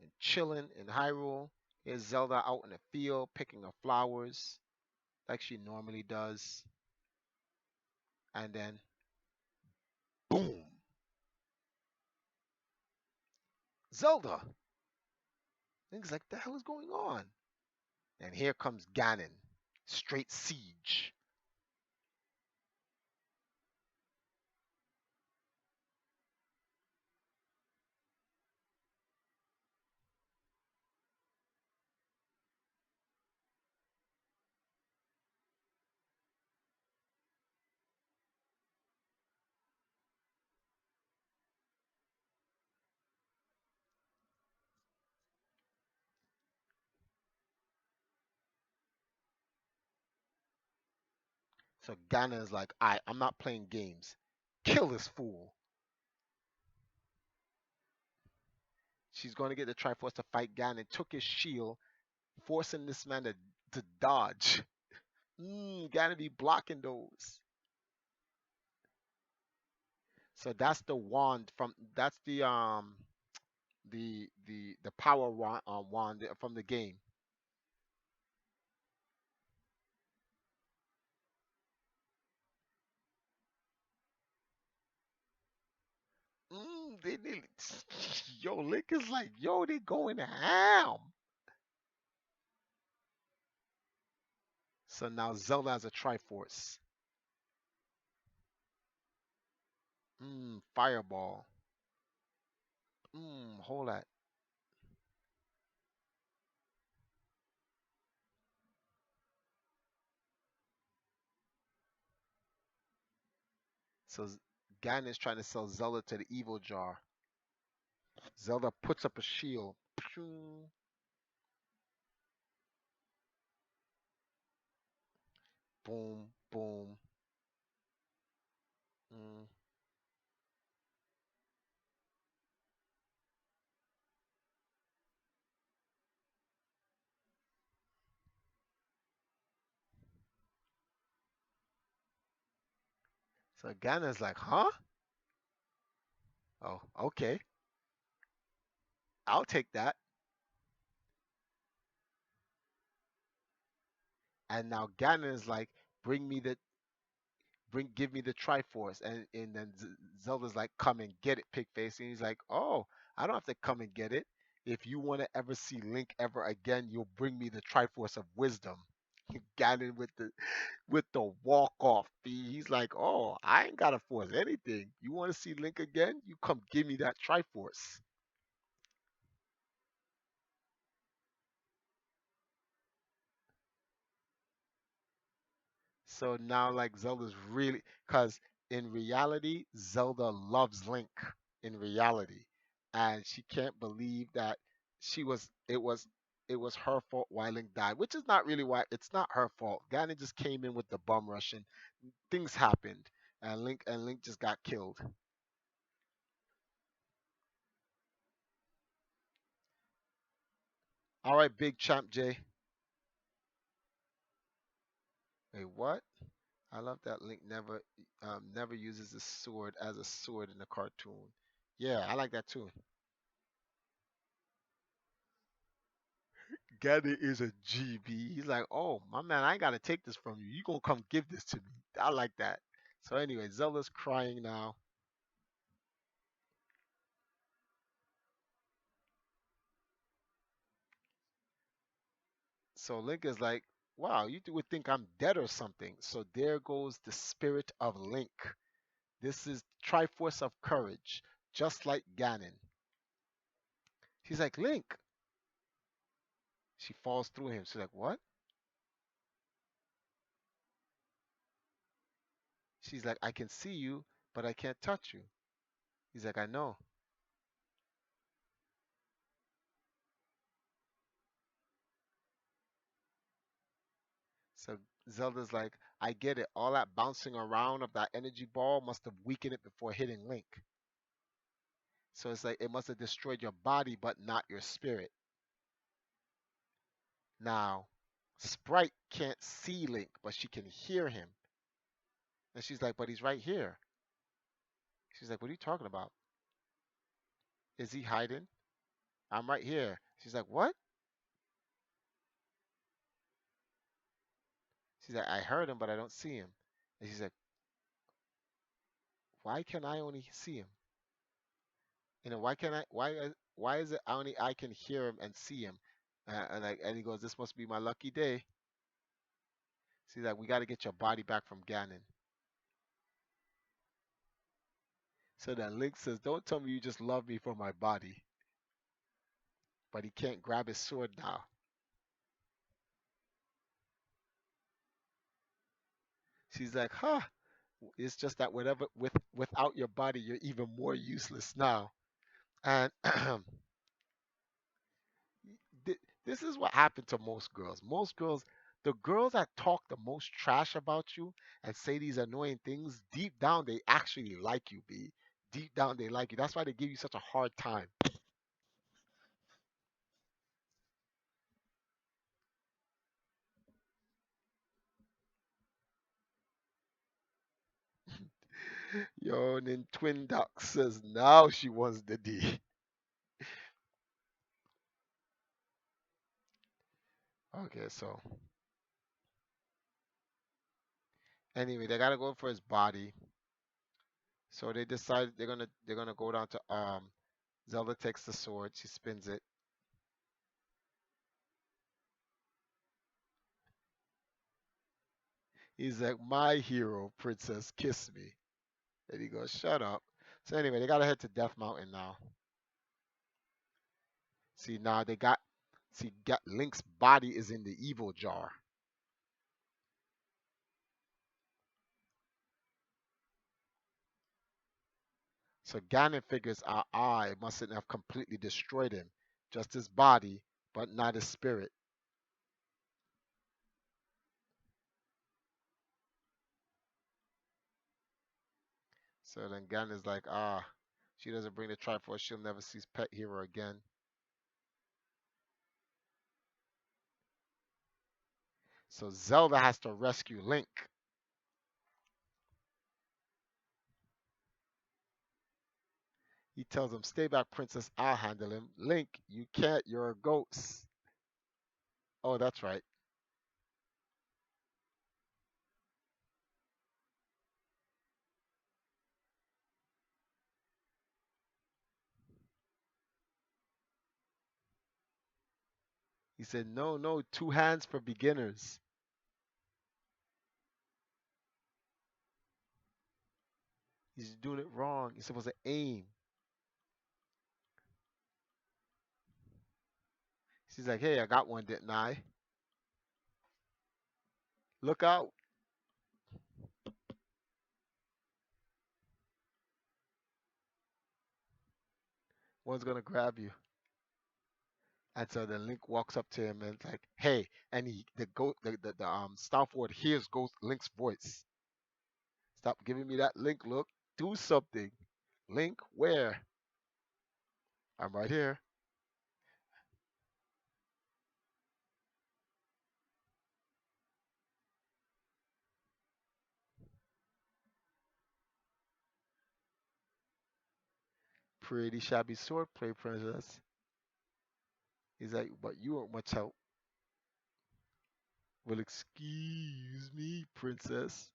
and chilling in Hyrule. Here's Zelda out in the field picking her flowers like she normally does. And then, boom! Zelda! Link's like, the hell is going on? And here comes Ganon. Straight siege. So Ganon is like, I'm not playing games. Kill this fool. She's going to get the Triforce to fight Ganon. Took his shield, forcing this man to dodge. Ganon be blocking those. So that's the wand from that's the power wand from the game. They need yo Link is like yo they going ham. So now Zelda has a Triforce. Fireball. Hold that. So Ganon is trying to sell Zelda to the evil jar. Zelda puts up a shield. Pshoo. Boom, boom. Mm. So Ganon's like, huh? Oh, okay. I'll take that. And now Ganon's like, bring me the give me the Triforce. And then Zelda's like, come and get it, pig face. And he's like, oh, I don't have to come and get it. If you want to ever see Link ever again, you'll bring me the Triforce of Wisdom. Ganon with the walk off. He's like, oh, I ain't gotta force anything. You want to see Link again? You come give me that Triforce. So now, like, Zelda's really, because in reality, Zelda loves Link in reality, and she can't believe that it was her fault why Link died, which is not really why it's not her fault. Ganon just came in with the bum rush and things happened, and Link just got killed. All right, big champ Jay. Wait, what? I love that Link never uses a sword as a sword in the cartoon. Yeah, I like that too. Gaddy is a GB. He's like, oh my man, I ain't gotta take this from you. You gonna come give this to me. I like that. So anyway, Zelda's crying now. So Link is like, wow, would think I'm dead or something. So there goes the spirit of Link. This is Triforce of Courage, just like Ganon. She's like, Link. She falls through him. She's like, what? She's like, I can see you, but I can't touch you. He's like, I know. So Zelda's like, I get it. All that bouncing around of that energy ball must have weakened it before hitting Link. So it's like it must have destroyed your body, but not your spirit. Now, Sprite can't see Link, but she can hear him. And she's like, but he's right here. She's like, what are you talking about? Is he hiding? I'm right here. She's like, what? She's like, I heard him, but I don't see him. And she's like, why can I only see him? Why can I? Why is it only I can hear him and see him? And he goes, this must be my lucky day. She's like, we got to get your body back from Ganon. So then Link says, don't tell me you just love me for my body. But he can't grab his sword now. She's like, huh? It's just that without your body, you're even more useless now. And this is what happened to most girls. Most girls, the girls that talk the most trash about you and say these annoying things, deep down they actually like you, B. Deep down they like you. That's why they give you such a hard time. Yo, and then Twin Duck says now she wants the D. Okay, so anyway, they gotta go for his body. So they decide they're gonna go down to Zelda takes the sword, she spins it. He's like, my hero, princess, kiss me. And he goes, shut up. So anyway, they gotta head to Death Mountain now. See now they got got Link's body is in the evil jar. So Ganon figures out it mustn't have completely destroyed him. Just his body, but not his spirit. So then Ganon's like, she doesn't bring the Triforce, she'll never see his pet hero again. So Zelda has to rescue Link. He tells him, stay back, princess, I'll handle him. Link, you can't, you're a ghost. Oh, that's right. He said, no, no, two hands for beginners. He's doing it wrong. He's supposed to aim. She's like, hey, I got one, didn't I? Look out. One's going to grab you. And so then Link walks up to him and it's like, hey, and the Star Forward hears Ghost Link's voice. Stop giving me that Link look. Do something. Link, where? I'm right here. Pretty shabby swordplay, princess. He's like, but you weren't much help. Well, excuse me, princess.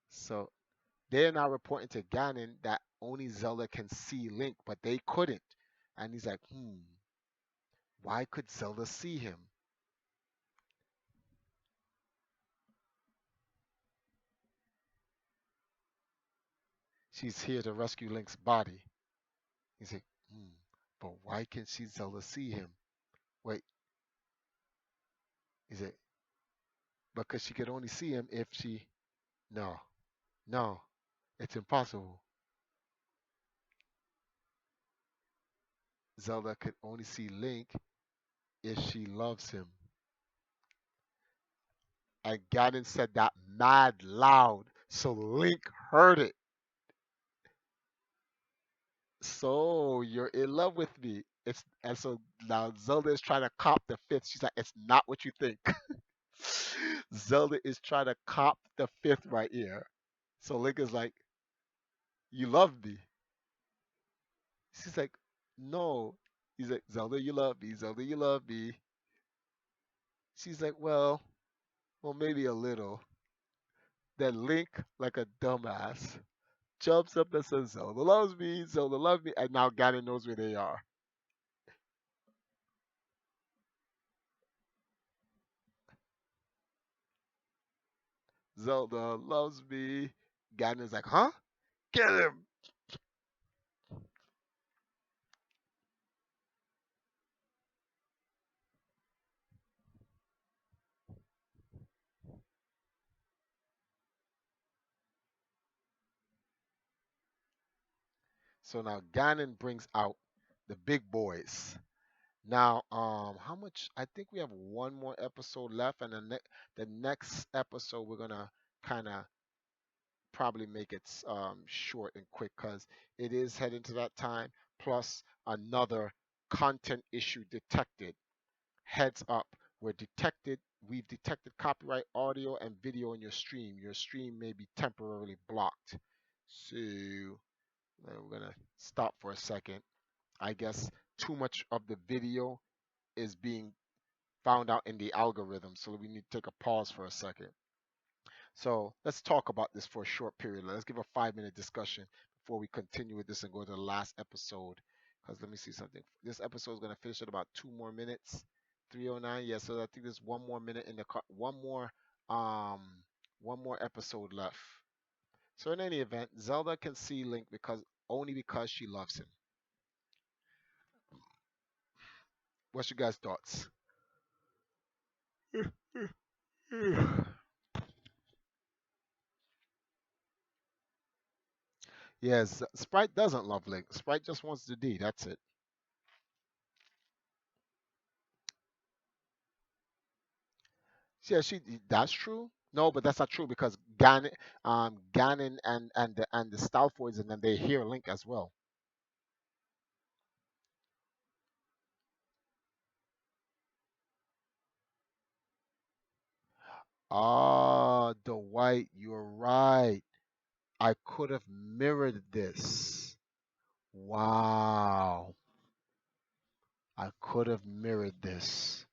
So they're now reporting to Ganon that only Zelda can see Link, but they couldn't. And he's like, why could Zelda see him? She's here to rescue Link's body. He's like, but why can she Zelda see him? Wait, is it because she could only see him if she. No, no, it's impossible. Zelda could only see Link if she loves him. And Ganon said that mad loud, so Link heard it. So you're in love with me. It's and so now Zelda is trying to cop the fifth. She's like, it's not what you think. Zelda is trying to cop the fifth right here. So Link is like, you love me. She's like, no. He's like, Zelda, you love me. Zelda, you love me. She's like, well, maybe a little. Then Link, like a dumbass, jumps up and says, Zelda loves me. Zelda loves me. And now Ganon knows where they are. Zelda loves me. Ganon's like, huh? Get him. So now Ganon brings out the big boys. Now, how much? I think we have one more episode left, and the next episode we're gonna kind of probably make it short and quick because it is heading to that time. Plus another content issue detected. Heads up, we've detected copyright audio and video in your stream. Your stream may be temporarily blocked. So we're gonna stop for a second. I guess too much of the video is being found out in the algorithm, so we need to take a pause for a second. So let's talk about this for a short period. Let's give a 5 minute discussion before we continue with this and go to the last episode. Because let me see something. This episode is going to finish at about 2 more minutes. 309. Yeah, so I think there's 1 more minute in the car. Um one more episode left. So in any event, Zelda can see Link because she loves him. What's your guys' thoughts? Yes, Sprite doesn't love Link. Sprite just wants the D. That's it. Yeah, that's true. No, but that's not true because Ganon and the Stalfoids and then they hear Link as well. Ah, the white, you're right. I could have mirrored this. Wow, I could have mirrored this.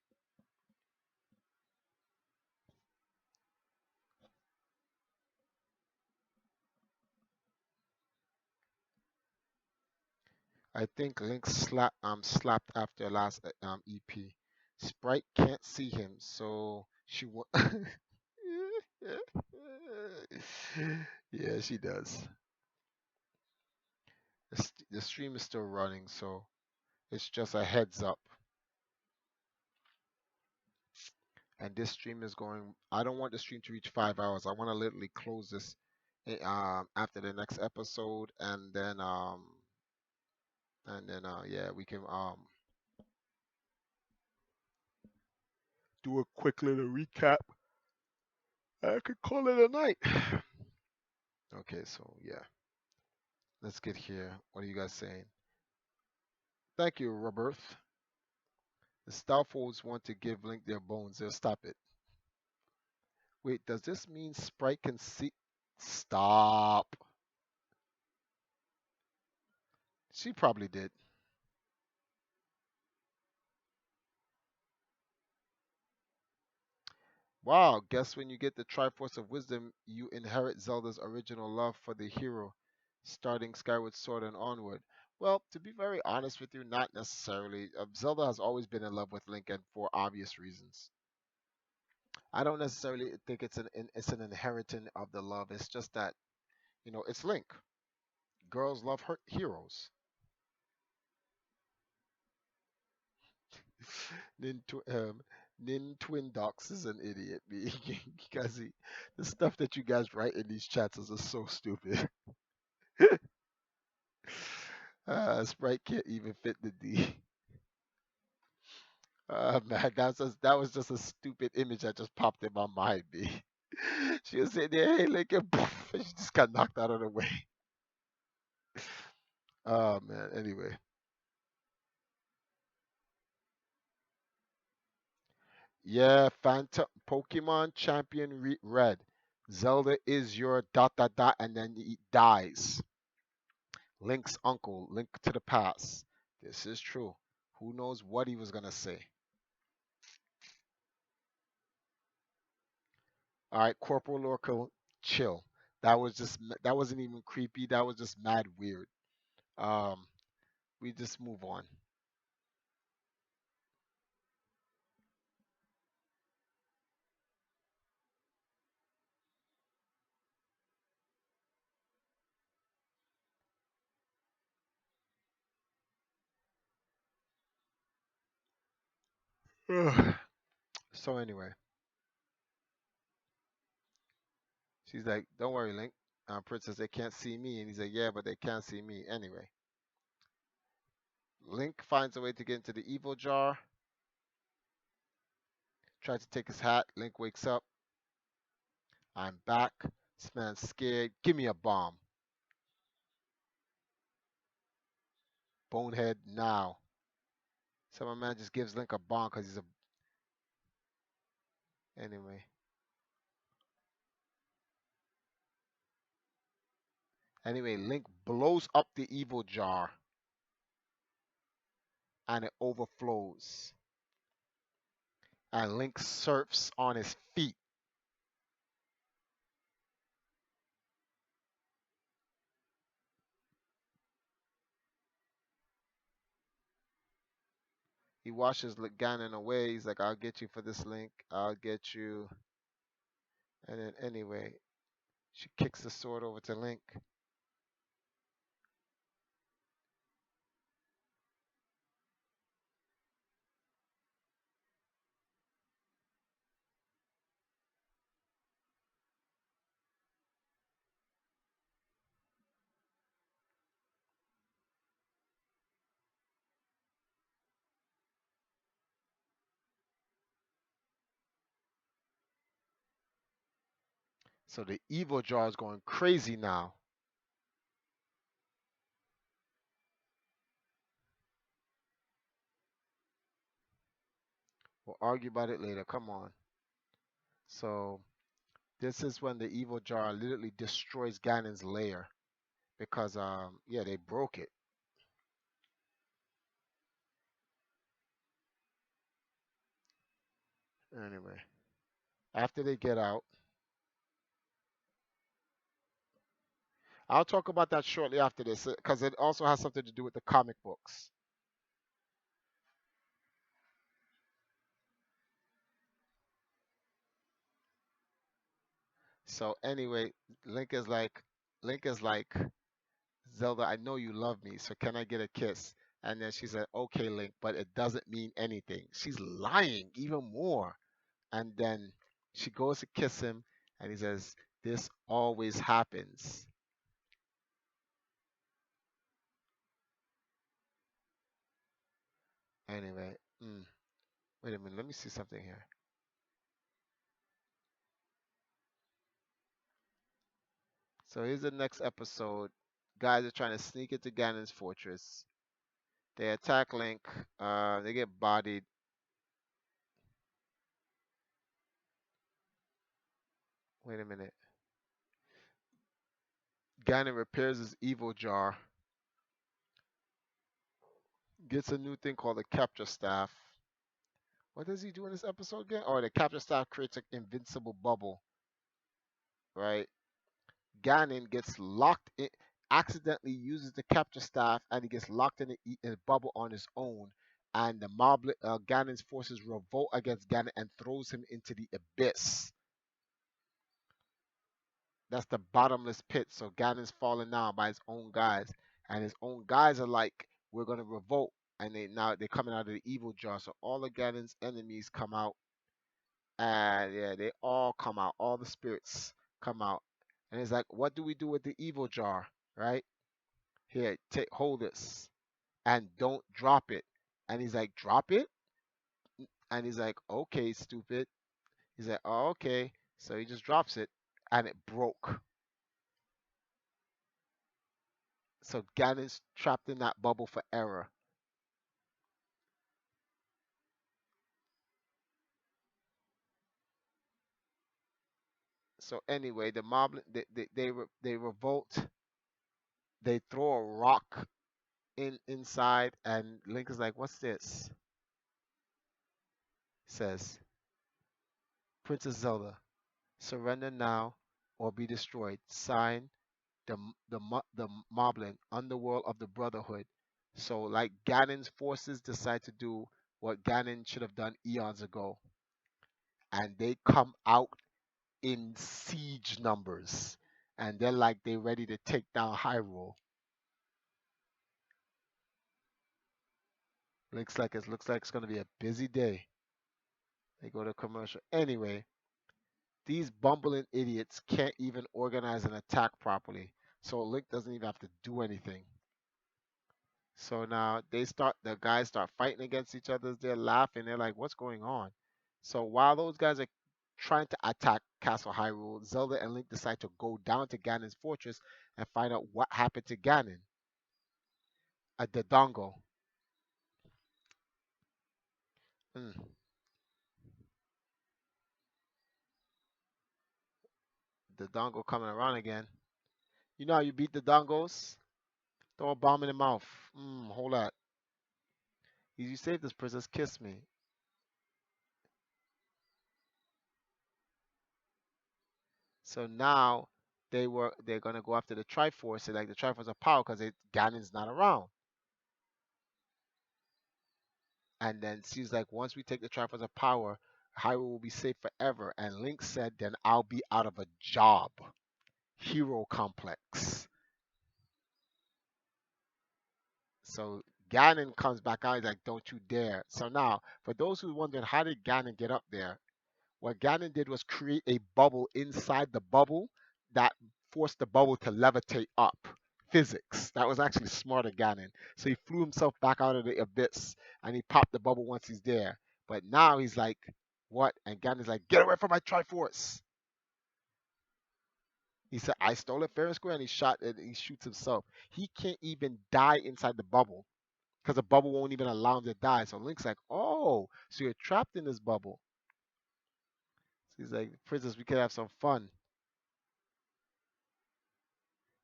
I think Link slapped after last EP. Sprite can't see him, so she wa- Yeah, she does. The stream is still running, so it's just a heads up. And this stream is going. I don't want the stream to reach 5 hours. I want to literally close this after the next episode, and then yeah, we can do a quick little recap. I could call it a night. Okay, so yeah, let's get here. What are you guys saying? Thank you, Roberth. The Starfolds want to give Link their bones. They'll stop it. Wait, does this mean Sprite can see? Stop. She probably did. Wow, guess when you get the Triforce of Wisdom, you inherit Zelda's original love for the hero, starting Skyward Sword and onward. Well, to be very honest with you, not necessarily. Zelda has always been in love with Link, and for obvious reasons. I don't necessarily think it's an inheriting of the love. It's just that it's Link. Girls love her heroes. Nin, tw- um, Nin Twin Docs is an idiot, me. Because the stuff that you guys write in these chats is just so stupid. Sprite can't even fit the D. Man, that was just a stupid image that just popped in my mind, B. She was sitting there, hey, Lincoln, poof, and she just got knocked out of the way. Oh man. Anyway, yeah. Phantom Pokemon Champion Red. Zelda is your dot dot dot, and then he dies. Link's uncle, Link to the past. This is true. Who knows what he was gonna say? All right, Corporal Lorca, chill. That wasn't even creepy. That was just mad weird. Um, we just move on. Ugh. So anyway, she's like, "Don't worry, Link. Princess, they can't see me." And he's like, "Yeah, but they can't see me anyway." Link finds a way to get into the evil jar. Tries to take his hat. Link wakes up. I'm back. This man's scared. Give me a bomb. Bonehead now. So my man just gives Link a bomb because he's a. Anyway. Anyway, Link blows up the evil jar and it overflows. And Link surfs on his feet. He washes Ganon away. He's like, I'll get you for this, Link. I'll get you. And then, anyway, she kicks the sword over to Link. So the evil jar is going crazy now. We'll argue about it later. Come on. So this is when the evil jar literally destroys Ganon's lair because yeah, they broke it. Anyway, after they get out, I'll talk about that shortly after this because it also has something to do with the comic books. So anyway, Link is like, Link is like, Zelda, I know you love me, so can I get a kiss? And then she said, okay, Link, but it doesn't mean anything. She's lying even more. And then she goes to kiss him, and he says, this always happens. Anyway, wait a minute, let me see something here. So here's the next episode. Guys are trying to sneak into Ganon's fortress. They attack Link. They get bodied. Wait a minute. Ganon repairs his evil jar. Gets a new thing called the capture staff. What does he do in this episode again? Or the capture staff creates an invincible bubble, right? Ganon gets locked in, accidentally uses the capture staff, and he gets locked in a bubble on his own. And the Ganon's forces revolt against Ganon and throws him into the abyss. That's the bottomless pit. So Ganon's falling down by his own guys, and his own guys are like, "We're gonna revolt," and they're coming out of the evil jar. So all of Ganon's enemies come out, and yeah, they all come out. All the spirits come out, and it's like, "What do we do with the evil jar?" Right here, take hold this, and don't drop it. And he's like, "Drop it," and he's like, "Okay, stupid." He's like, "Oh, okay." So he just drops it, and it broke. So Ganon's trapped in that bubble forever. So anyway, the mob they revolt. They throw a rock inside, and Link is like, "What's this?" Says Princess Zelda, "Surrender now, or be destroyed." Sign the Moblin Underworld of the Brotherhood. So like Ganon's forces decide to do what Ganon should have done eons ago, and they come out in siege numbers, and they're like they ready to take down Hyrule. Looks like it's gonna be a busy day. They go to commercial. Anyway, these bumbling idiots can't even organize an attack properly, so Link doesn't even have to do anything. So now the guys start fighting against each other. They're laughing. They're like, "What's going on?" So while those guys are trying to attack Castle Hyrule, Zelda and Link decide to go down to Ganon's fortress and find out what happened to Ganon. The dongo. Mm, the dongo coming around again. You know how you beat the dongos? Throw a bomb in the mouth. Hold that. You saved this princess. Kiss me. So now they're gonna go after the Triforce. So like the Triforce of power because Ganon's not around. And then she's like, once we take the Triforce of power, Hyrule will be safe forever. And Link said, then I'll be out of a job. Hero complex. So Ganon comes back out. He's like, don't you dare. So now, for those who wondering, how did Ganon get up there? What Ganon did was create a bubble inside the bubble that forced the bubble to levitate up. Physics. That was actually smarter Ganon. So he flew himself back out of the abyss and he popped the bubble once he's there. But now he's like, what? And Ganon's like, get away from my Triforce. He said, I stole it fair and square, and he shoots himself. He can't even die inside the bubble because the bubble won't even allow him to die. So Link's like, oh, so you're trapped in this bubble. So he's like, Princess, we could have some fun.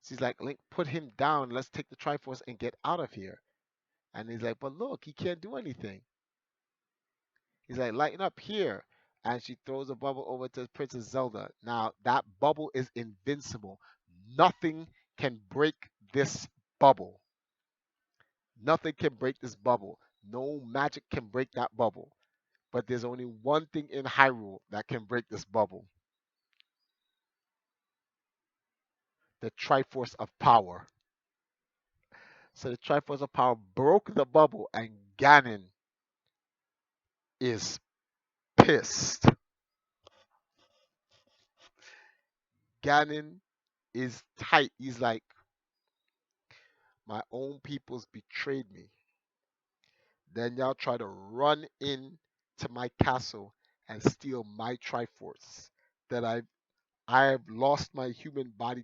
She's like, Link, put him down. Let's take the Triforce and get out of here. And he's like, but look, he can't do anything. He's like, lighten up here. And she throws a bubble over to Princess Zelda. Now, that bubble is invincible. Nothing can break this bubble. Nothing can break this bubble. No magic can break that bubble. But there's only one thing in Hyrule that can break this bubble: the Triforce of Power. So the Triforce of Power broke the bubble, and Ganon is pissed. Ganon is tight. He's like, my own peoples betrayed me. Then y'all try to run in to my castle and steal my Triforce that I have lost my human body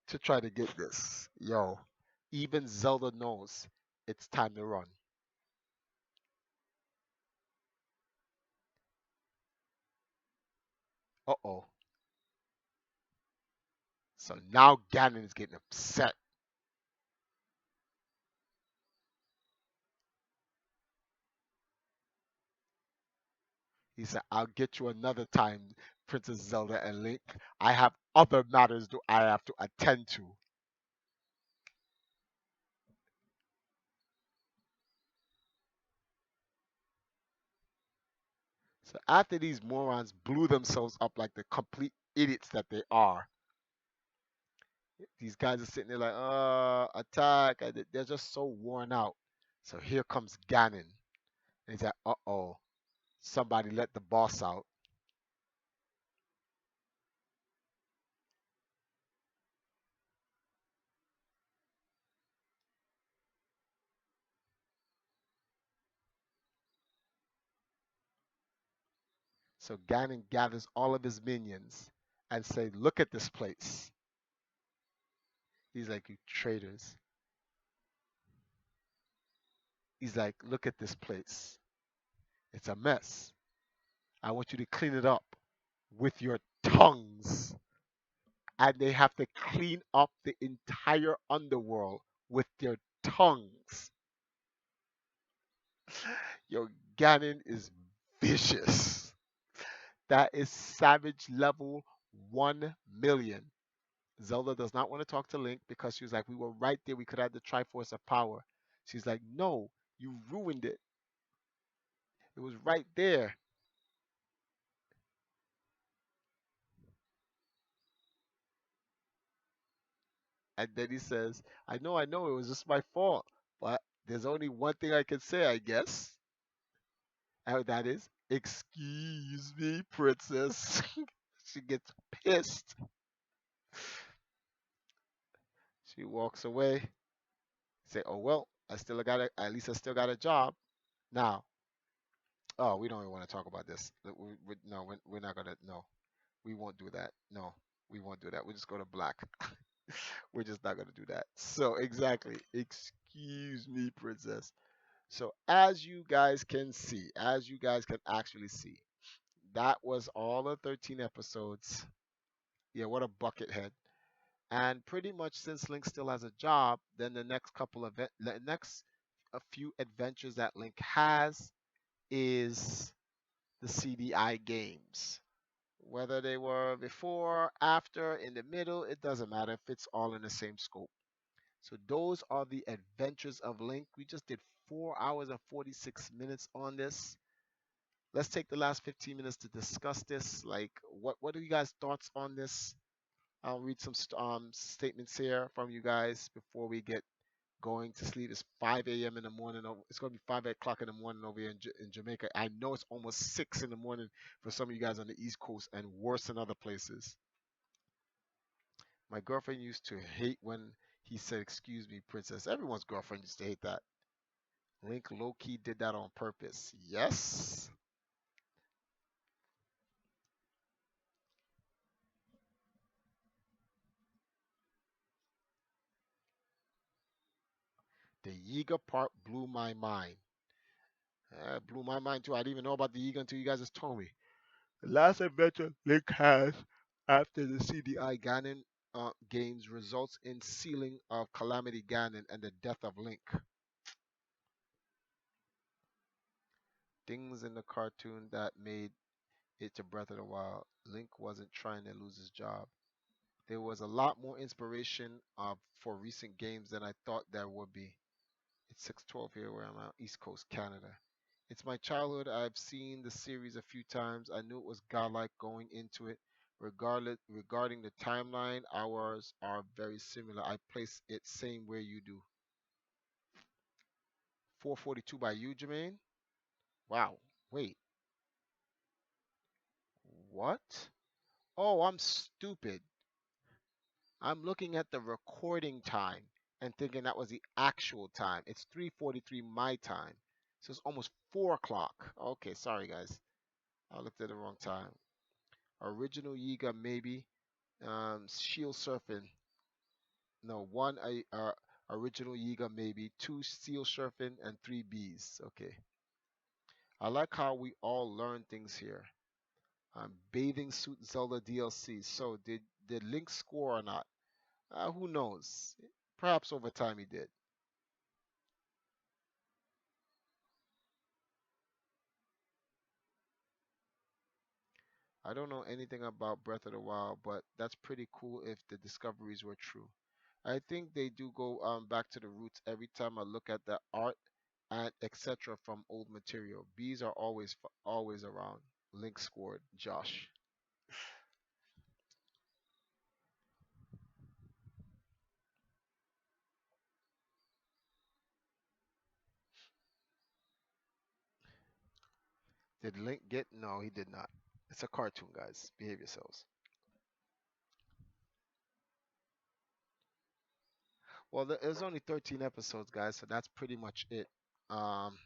to try to get this. Yo, even Zelda knows it's time to run. Uh oh. So now Ganon is getting upset. He said, I'll get you another time, Princess Zelda and Link. I have other matters that I have to attend to. So after these morons blew themselves up like the complete idiots that they are, these guys are sitting there like, attack. They're just so worn out. So here comes Ganon. And he's like, uh oh, somebody let the boss out. So Ganon gathers all of his minions and say, look at this place. He's like, you traitors. He's like, look at this place. It's a mess. I want you to clean it up with your tongues. And they have to clean up the entire underworld with their tongues. Yo, Ganon is vicious. That is savage level 1 million. Zelda does not want to talk to Link because she was like, we were right there. We could have the Triforce of Power. She's like, no, you ruined it. It was right there. And then he says, I know, it was just my fault. But there's only one thing I can say, I guess. And that is, excuse me, princess. She gets pissed. She walks away. Say, oh well, at least I still got a job. Now, oh, we don't even want to talk about this. No, we're not gonna. No, we won't do that. No, we won't do that. We'll just go to black. We're just not gonna do that. So exactly. Excuse me, princess. So as you guys can see, as you guys can actually see, that was all of 13 episodes. Yeah, what a bucket head. And pretty much since Link still has a job, then the next a few adventures that Link has is the CDI games. Whether they were before, after, in the middle, it doesn't matter if it's all in the same scope. So those are the adventures of Link. We just did 4 hours and 46 minutes on this. Let's take the last 15 minutes to discuss this. Like, what are you guys' thoughts on this? I'll read some statements here from you guys before we get going to sleep. It's 5 a.m. in the morning. It's going to be 5 o'clock in the morning over here in Jamaica. I know it's almost 6 in the morning for some of you guys on the East Coast and worse in other places. My girlfriend used to hate when he said, excuse me, princess. Everyone's girlfriend used to hate that. Link low key did that on purpose. Yes. The Yiga part blew my mind. Blew my mind too. I didn't even know about the Yiga until you guys just told me. The last adventure Link has after the CDI Ganon games results in sealing of Calamity Ganon and the death of Link. Things in the cartoon that made it to Breath of the Wild. Link wasn't trying to lose his job. There was a lot more inspiration for recent games than I thought there would be. It's 6:12 here where I'm at, East Coast, Canada. It's my childhood. I've seen the series a few times. I knew it was godlike going into it. Regarding the timeline, ours are very similar. I place it same where you do. 442 by you, Jermaine? Wow. Wait, what? Oh, I'm stupid. I'm looking at the recording time and thinking that was the actual time. It's 3:43 my time. So it's almost 4 o'clock. Okay, sorry guys. I looked at the wrong time. Original Yiga maybe. Shield surfing. No, one original Yiga maybe. Two steel surfing and three bees. Okay. I like how we all learn things here. Bathing suit Zelda DLC. So did Link score or not? Who knows? Perhaps over time he did. I don't know anything about Breath of the Wild, but that's pretty cool if the discoveries were true. I think they do go back to the roots every time I look at the art and etc. from old material. Bees are always around. Link scored. Josh. Did Link get? No, he did not. It's a cartoon, guys. Behave yourselves. Well, there's only 13 episodes, guys, so that's pretty much it. Um,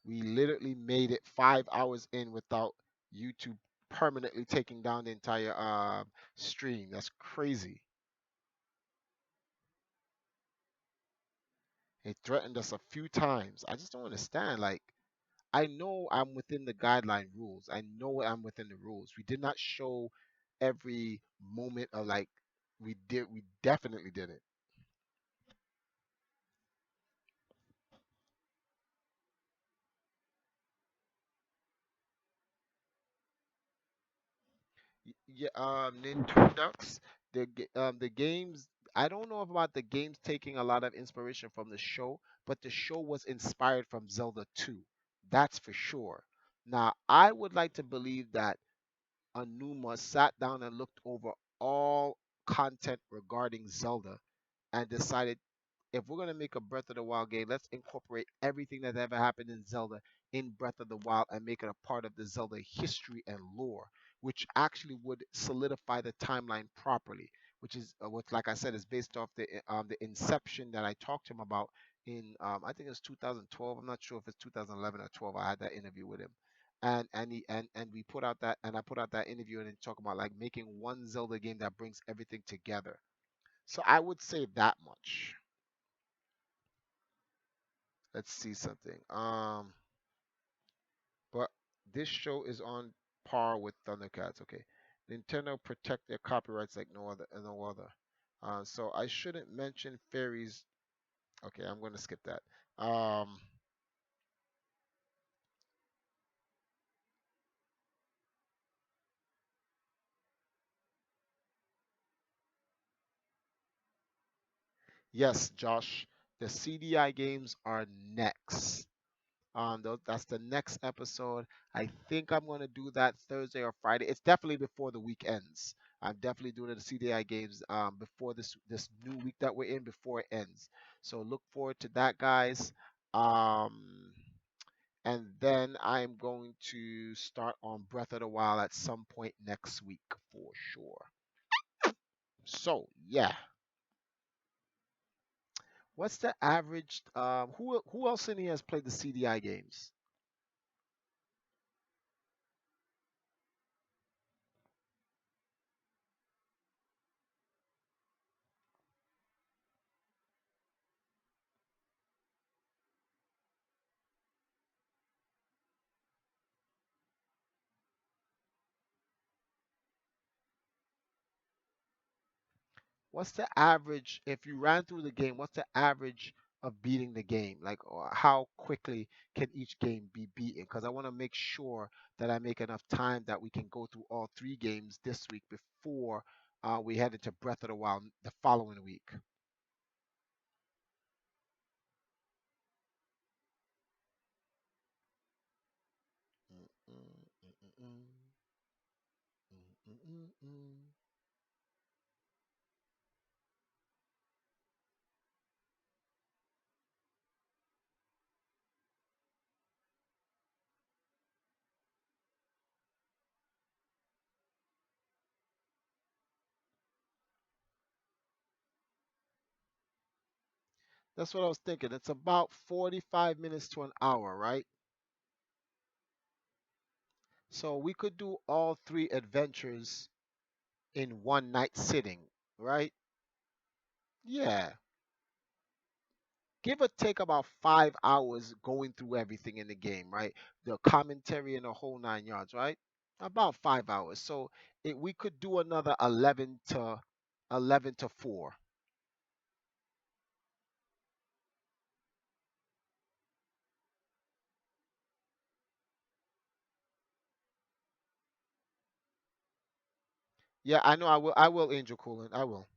we literally made it 5 hours in without YouTube permanently taking down the entire stream. That's crazy. It threatened us a few times. I just don't understand. Like, I know I'm within the guideline rules. I know I'm within the rules. We did not show every moment of like we did. We definitely didn't. Yeah, Nintendox, the games. I don't know about the games taking a lot of inspiration from the show, but the show was inspired from Zelda 2. That's for sure. Now, I would like to believe that Anuma sat down and looked over all content regarding Zelda and decided if we're gonna make a Breath of the Wild game, let's incorporate everything that ever happened in Zelda in Breath of the Wild and make it a part of the Zelda history and lore, which actually would solidify the timeline properly. Which is what, like I said, is based off the Inception that I talked to him about in I think it was 2012. I'm not sure if it's 2011 or 12. I had that interview with him. And we put out that and I put out that interview and then talk about like making one Zelda game that brings everything together. So I would say that much. Let's see something. But this show is on par with Thundercats. Okay, Nintendo protect their copyrights like no other. So I shouldn't mention fairies. Okay, I'm going to skip that. Um, yes, Josh, the CDI games are next. That's the next episode. I think I'm gonna do that Thursday or Friday. It's definitely before the week ends. I'm definitely doing the CDI games before this new week that we're in before it ends. So look forward to that, guys. Um, and then I'm going to start on Breath of the Wild at some point next week for sure. So yeah, what's the average? Who else in here has played the CDI games? What's the average if you ran through the game? What's the average of beating the game? Like, or how quickly can each game be beaten? Because I want to make sure that I make enough time that we can go through all three games this week before we head into Breath of the Wild the following week. Mm, mm, mm, mm, mm, mm, mm, mm, mm. That's what I was thinking. It's about 45 minutes to an hour, right? So we could do all three adventures in one night sitting, right? Yeah. Give or take about 5 hours going through everything in the game, right? The commentary and the whole 9 yards, right? About 5 hours. So we could do another 11 to 4. Yeah, I know. I will, Angel Cooling. I will.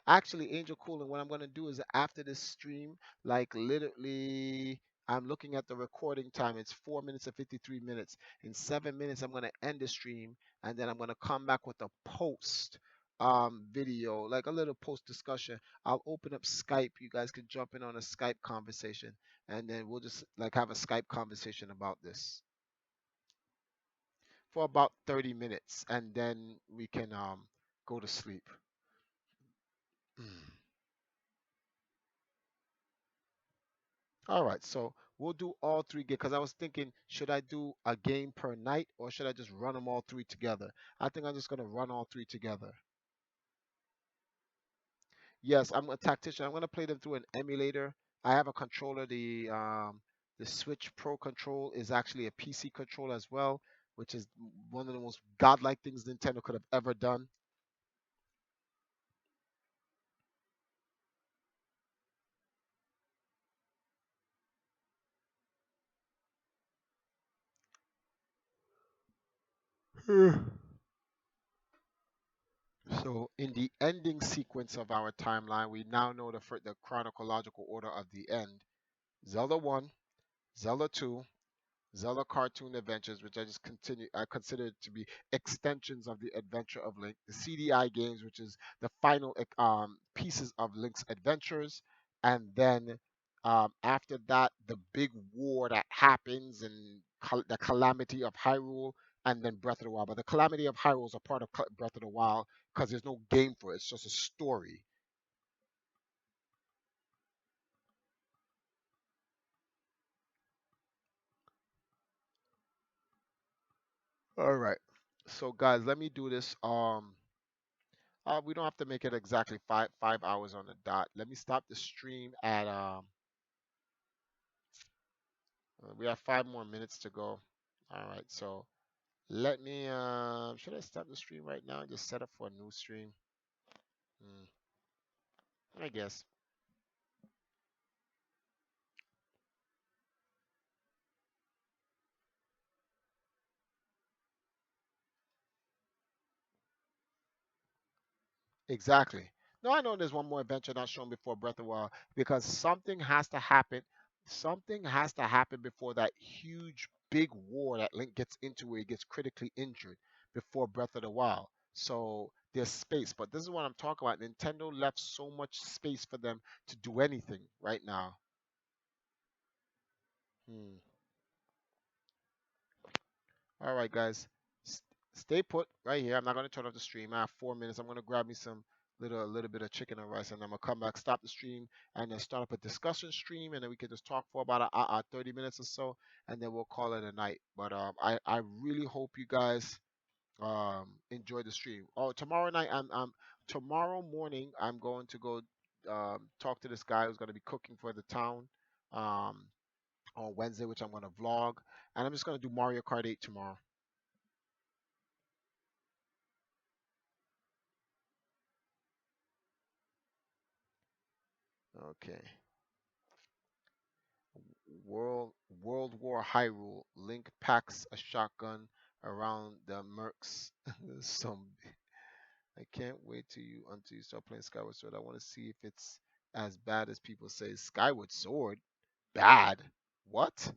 Actually, Angel Cooling, what I'm going to do is after this stream, like literally, I'm looking at the recording time. It's 4 minutes and 53 minutes. In 7 minutes, I'm going to end the stream and then I'm going to come back with a post video, like a little post discussion. I'll open up Skype. You guys can jump in on a Skype conversation and then we'll just like have a Skype conversation about this for about 30 minutes and then we can go to sleep. All right, so We'll do all three games because I was thinking, should I do a game per night or should I just run them all three together? I think I'm just gonna run all three together. Yes, I'm a tactician. I'm gonna play them through an emulator. I have a controller. The Switch Pro control is actually a PC controller as well, which is one of the most godlike things Nintendo could have ever done. So, in the ending sequence of our timeline, we now know the chronological order of the end. Zelda 1, Zelda 2, Zelda Cartoon Adventures, which I consider to be extensions of the Adventure of Link, the CDI games, which is the final pieces of Link's adventures, and then after that, the big war that happens and the calamity of Hyrule, and then Breath of the Wild. But the calamity of Hyrule is a part of Breath of the Wild because there's no game for it; it's just a story. All right. So guys, let me do this. We don't have to make it exactly five hours on the dot. Let me stop the stream at we have 5 more minutes to go. All right, so let me should I stop the stream right now and just set up for a new stream? Hmm, I guess. Exactly. No, I know there's one more adventure not shown before Breath of the Wild because something has to happen. Something has to happen before that huge big war that Link gets into where he gets critically injured before Breath of the Wild. So there's space, but this is what I'm talking about. Nintendo left so much space for them to do anything right now. Hmm. All right, guys, S- stay put right here. I'm not gonna turn off the stream. I have 4 minutes. I'm gonna grab me some a little bit of chicken and rice, and I'm gonna come back, stop the stream, and then start up a discussion stream, and then we can just talk for about 30 minutes or so, and then we'll call it a night. But I really hope you guys enjoy the stream. Oh, tomorrow night, tomorrow morning, I'm going to go talk to this guy who's gonna be cooking for the town. Um, on Wednesday, which I'm gonna vlog, and I'm just gonna do Mario Kart 8 tomorrow. Okay. World War Hyrule. Link packs a shotgun around the mercs. Some I can't wait till you start playing Skyward Sword. I want to see if it's as bad as people say. Skyward Sword? Bad? What?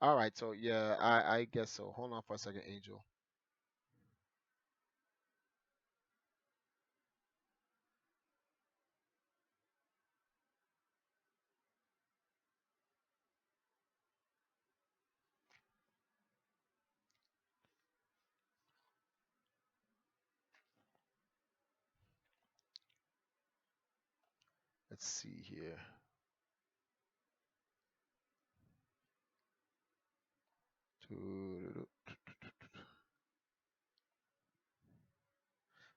All right, so yeah, I guess so. Hold on for a second, Angel. Let's see here.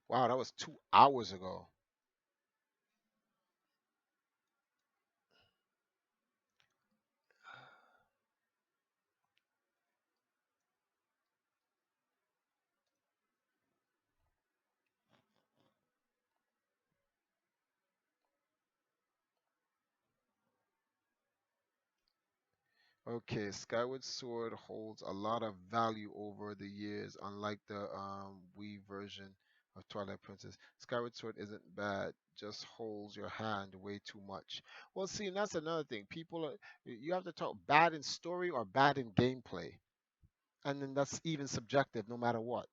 Wow, that was 2 hours ago. Okay, Skyward Sword holds a lot of value over the years, unlike the Wii version of Twilight Princess. Skyward Sword isn't bad, just holds your hand way too much. Well, see, and that's another thing. You have to talk bad in story or bad in gameplay, and then that's even subjective, no matter what.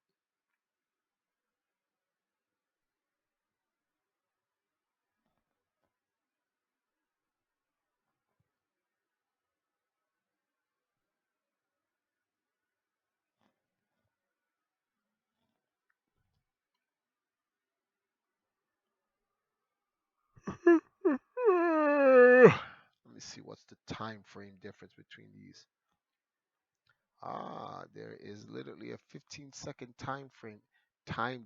see what's the time frame difference between these. Ah, there is literally a 15-second time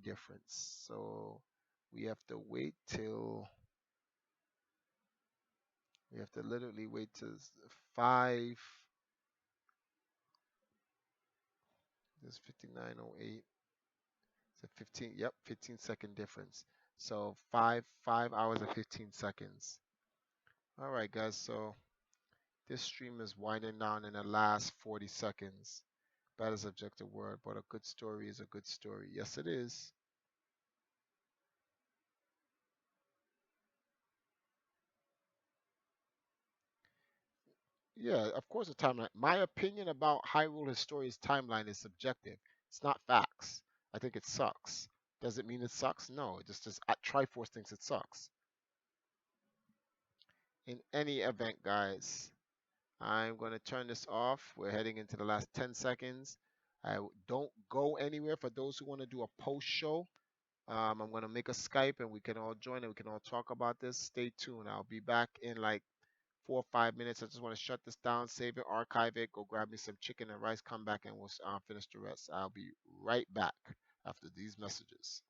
difference. So we have to wait till we have to literally wait till 5. There's 59:08. It's a 15. Yep, 15-second difference. So 5 hours and 15 seconds. All right, guys. So this stream is winding down in the last 40 seconds. That is objective word, but a good story is a good story. Yes, it is. Yeah, of course, a timeline. My opinion about Hyrule Historia's timeline is subjective. It's not facts. I think it sucks. Does it mean it sucks? No. It just Triforce thinks it sucks. In any event, guys, I'm going to turn this off. We're heading into the last 10 seconds. Don't go anywhere for those who want to do a post show. I'm going to make a Skype and we can all join and we can all talk about this. Stay tuned. I'll be back in like 4 or 5 minutes. I just want to shut this down, save it, archive it, go grab me some chicken and rice, come back and we'll finish the rest. I'll be right back after these messages.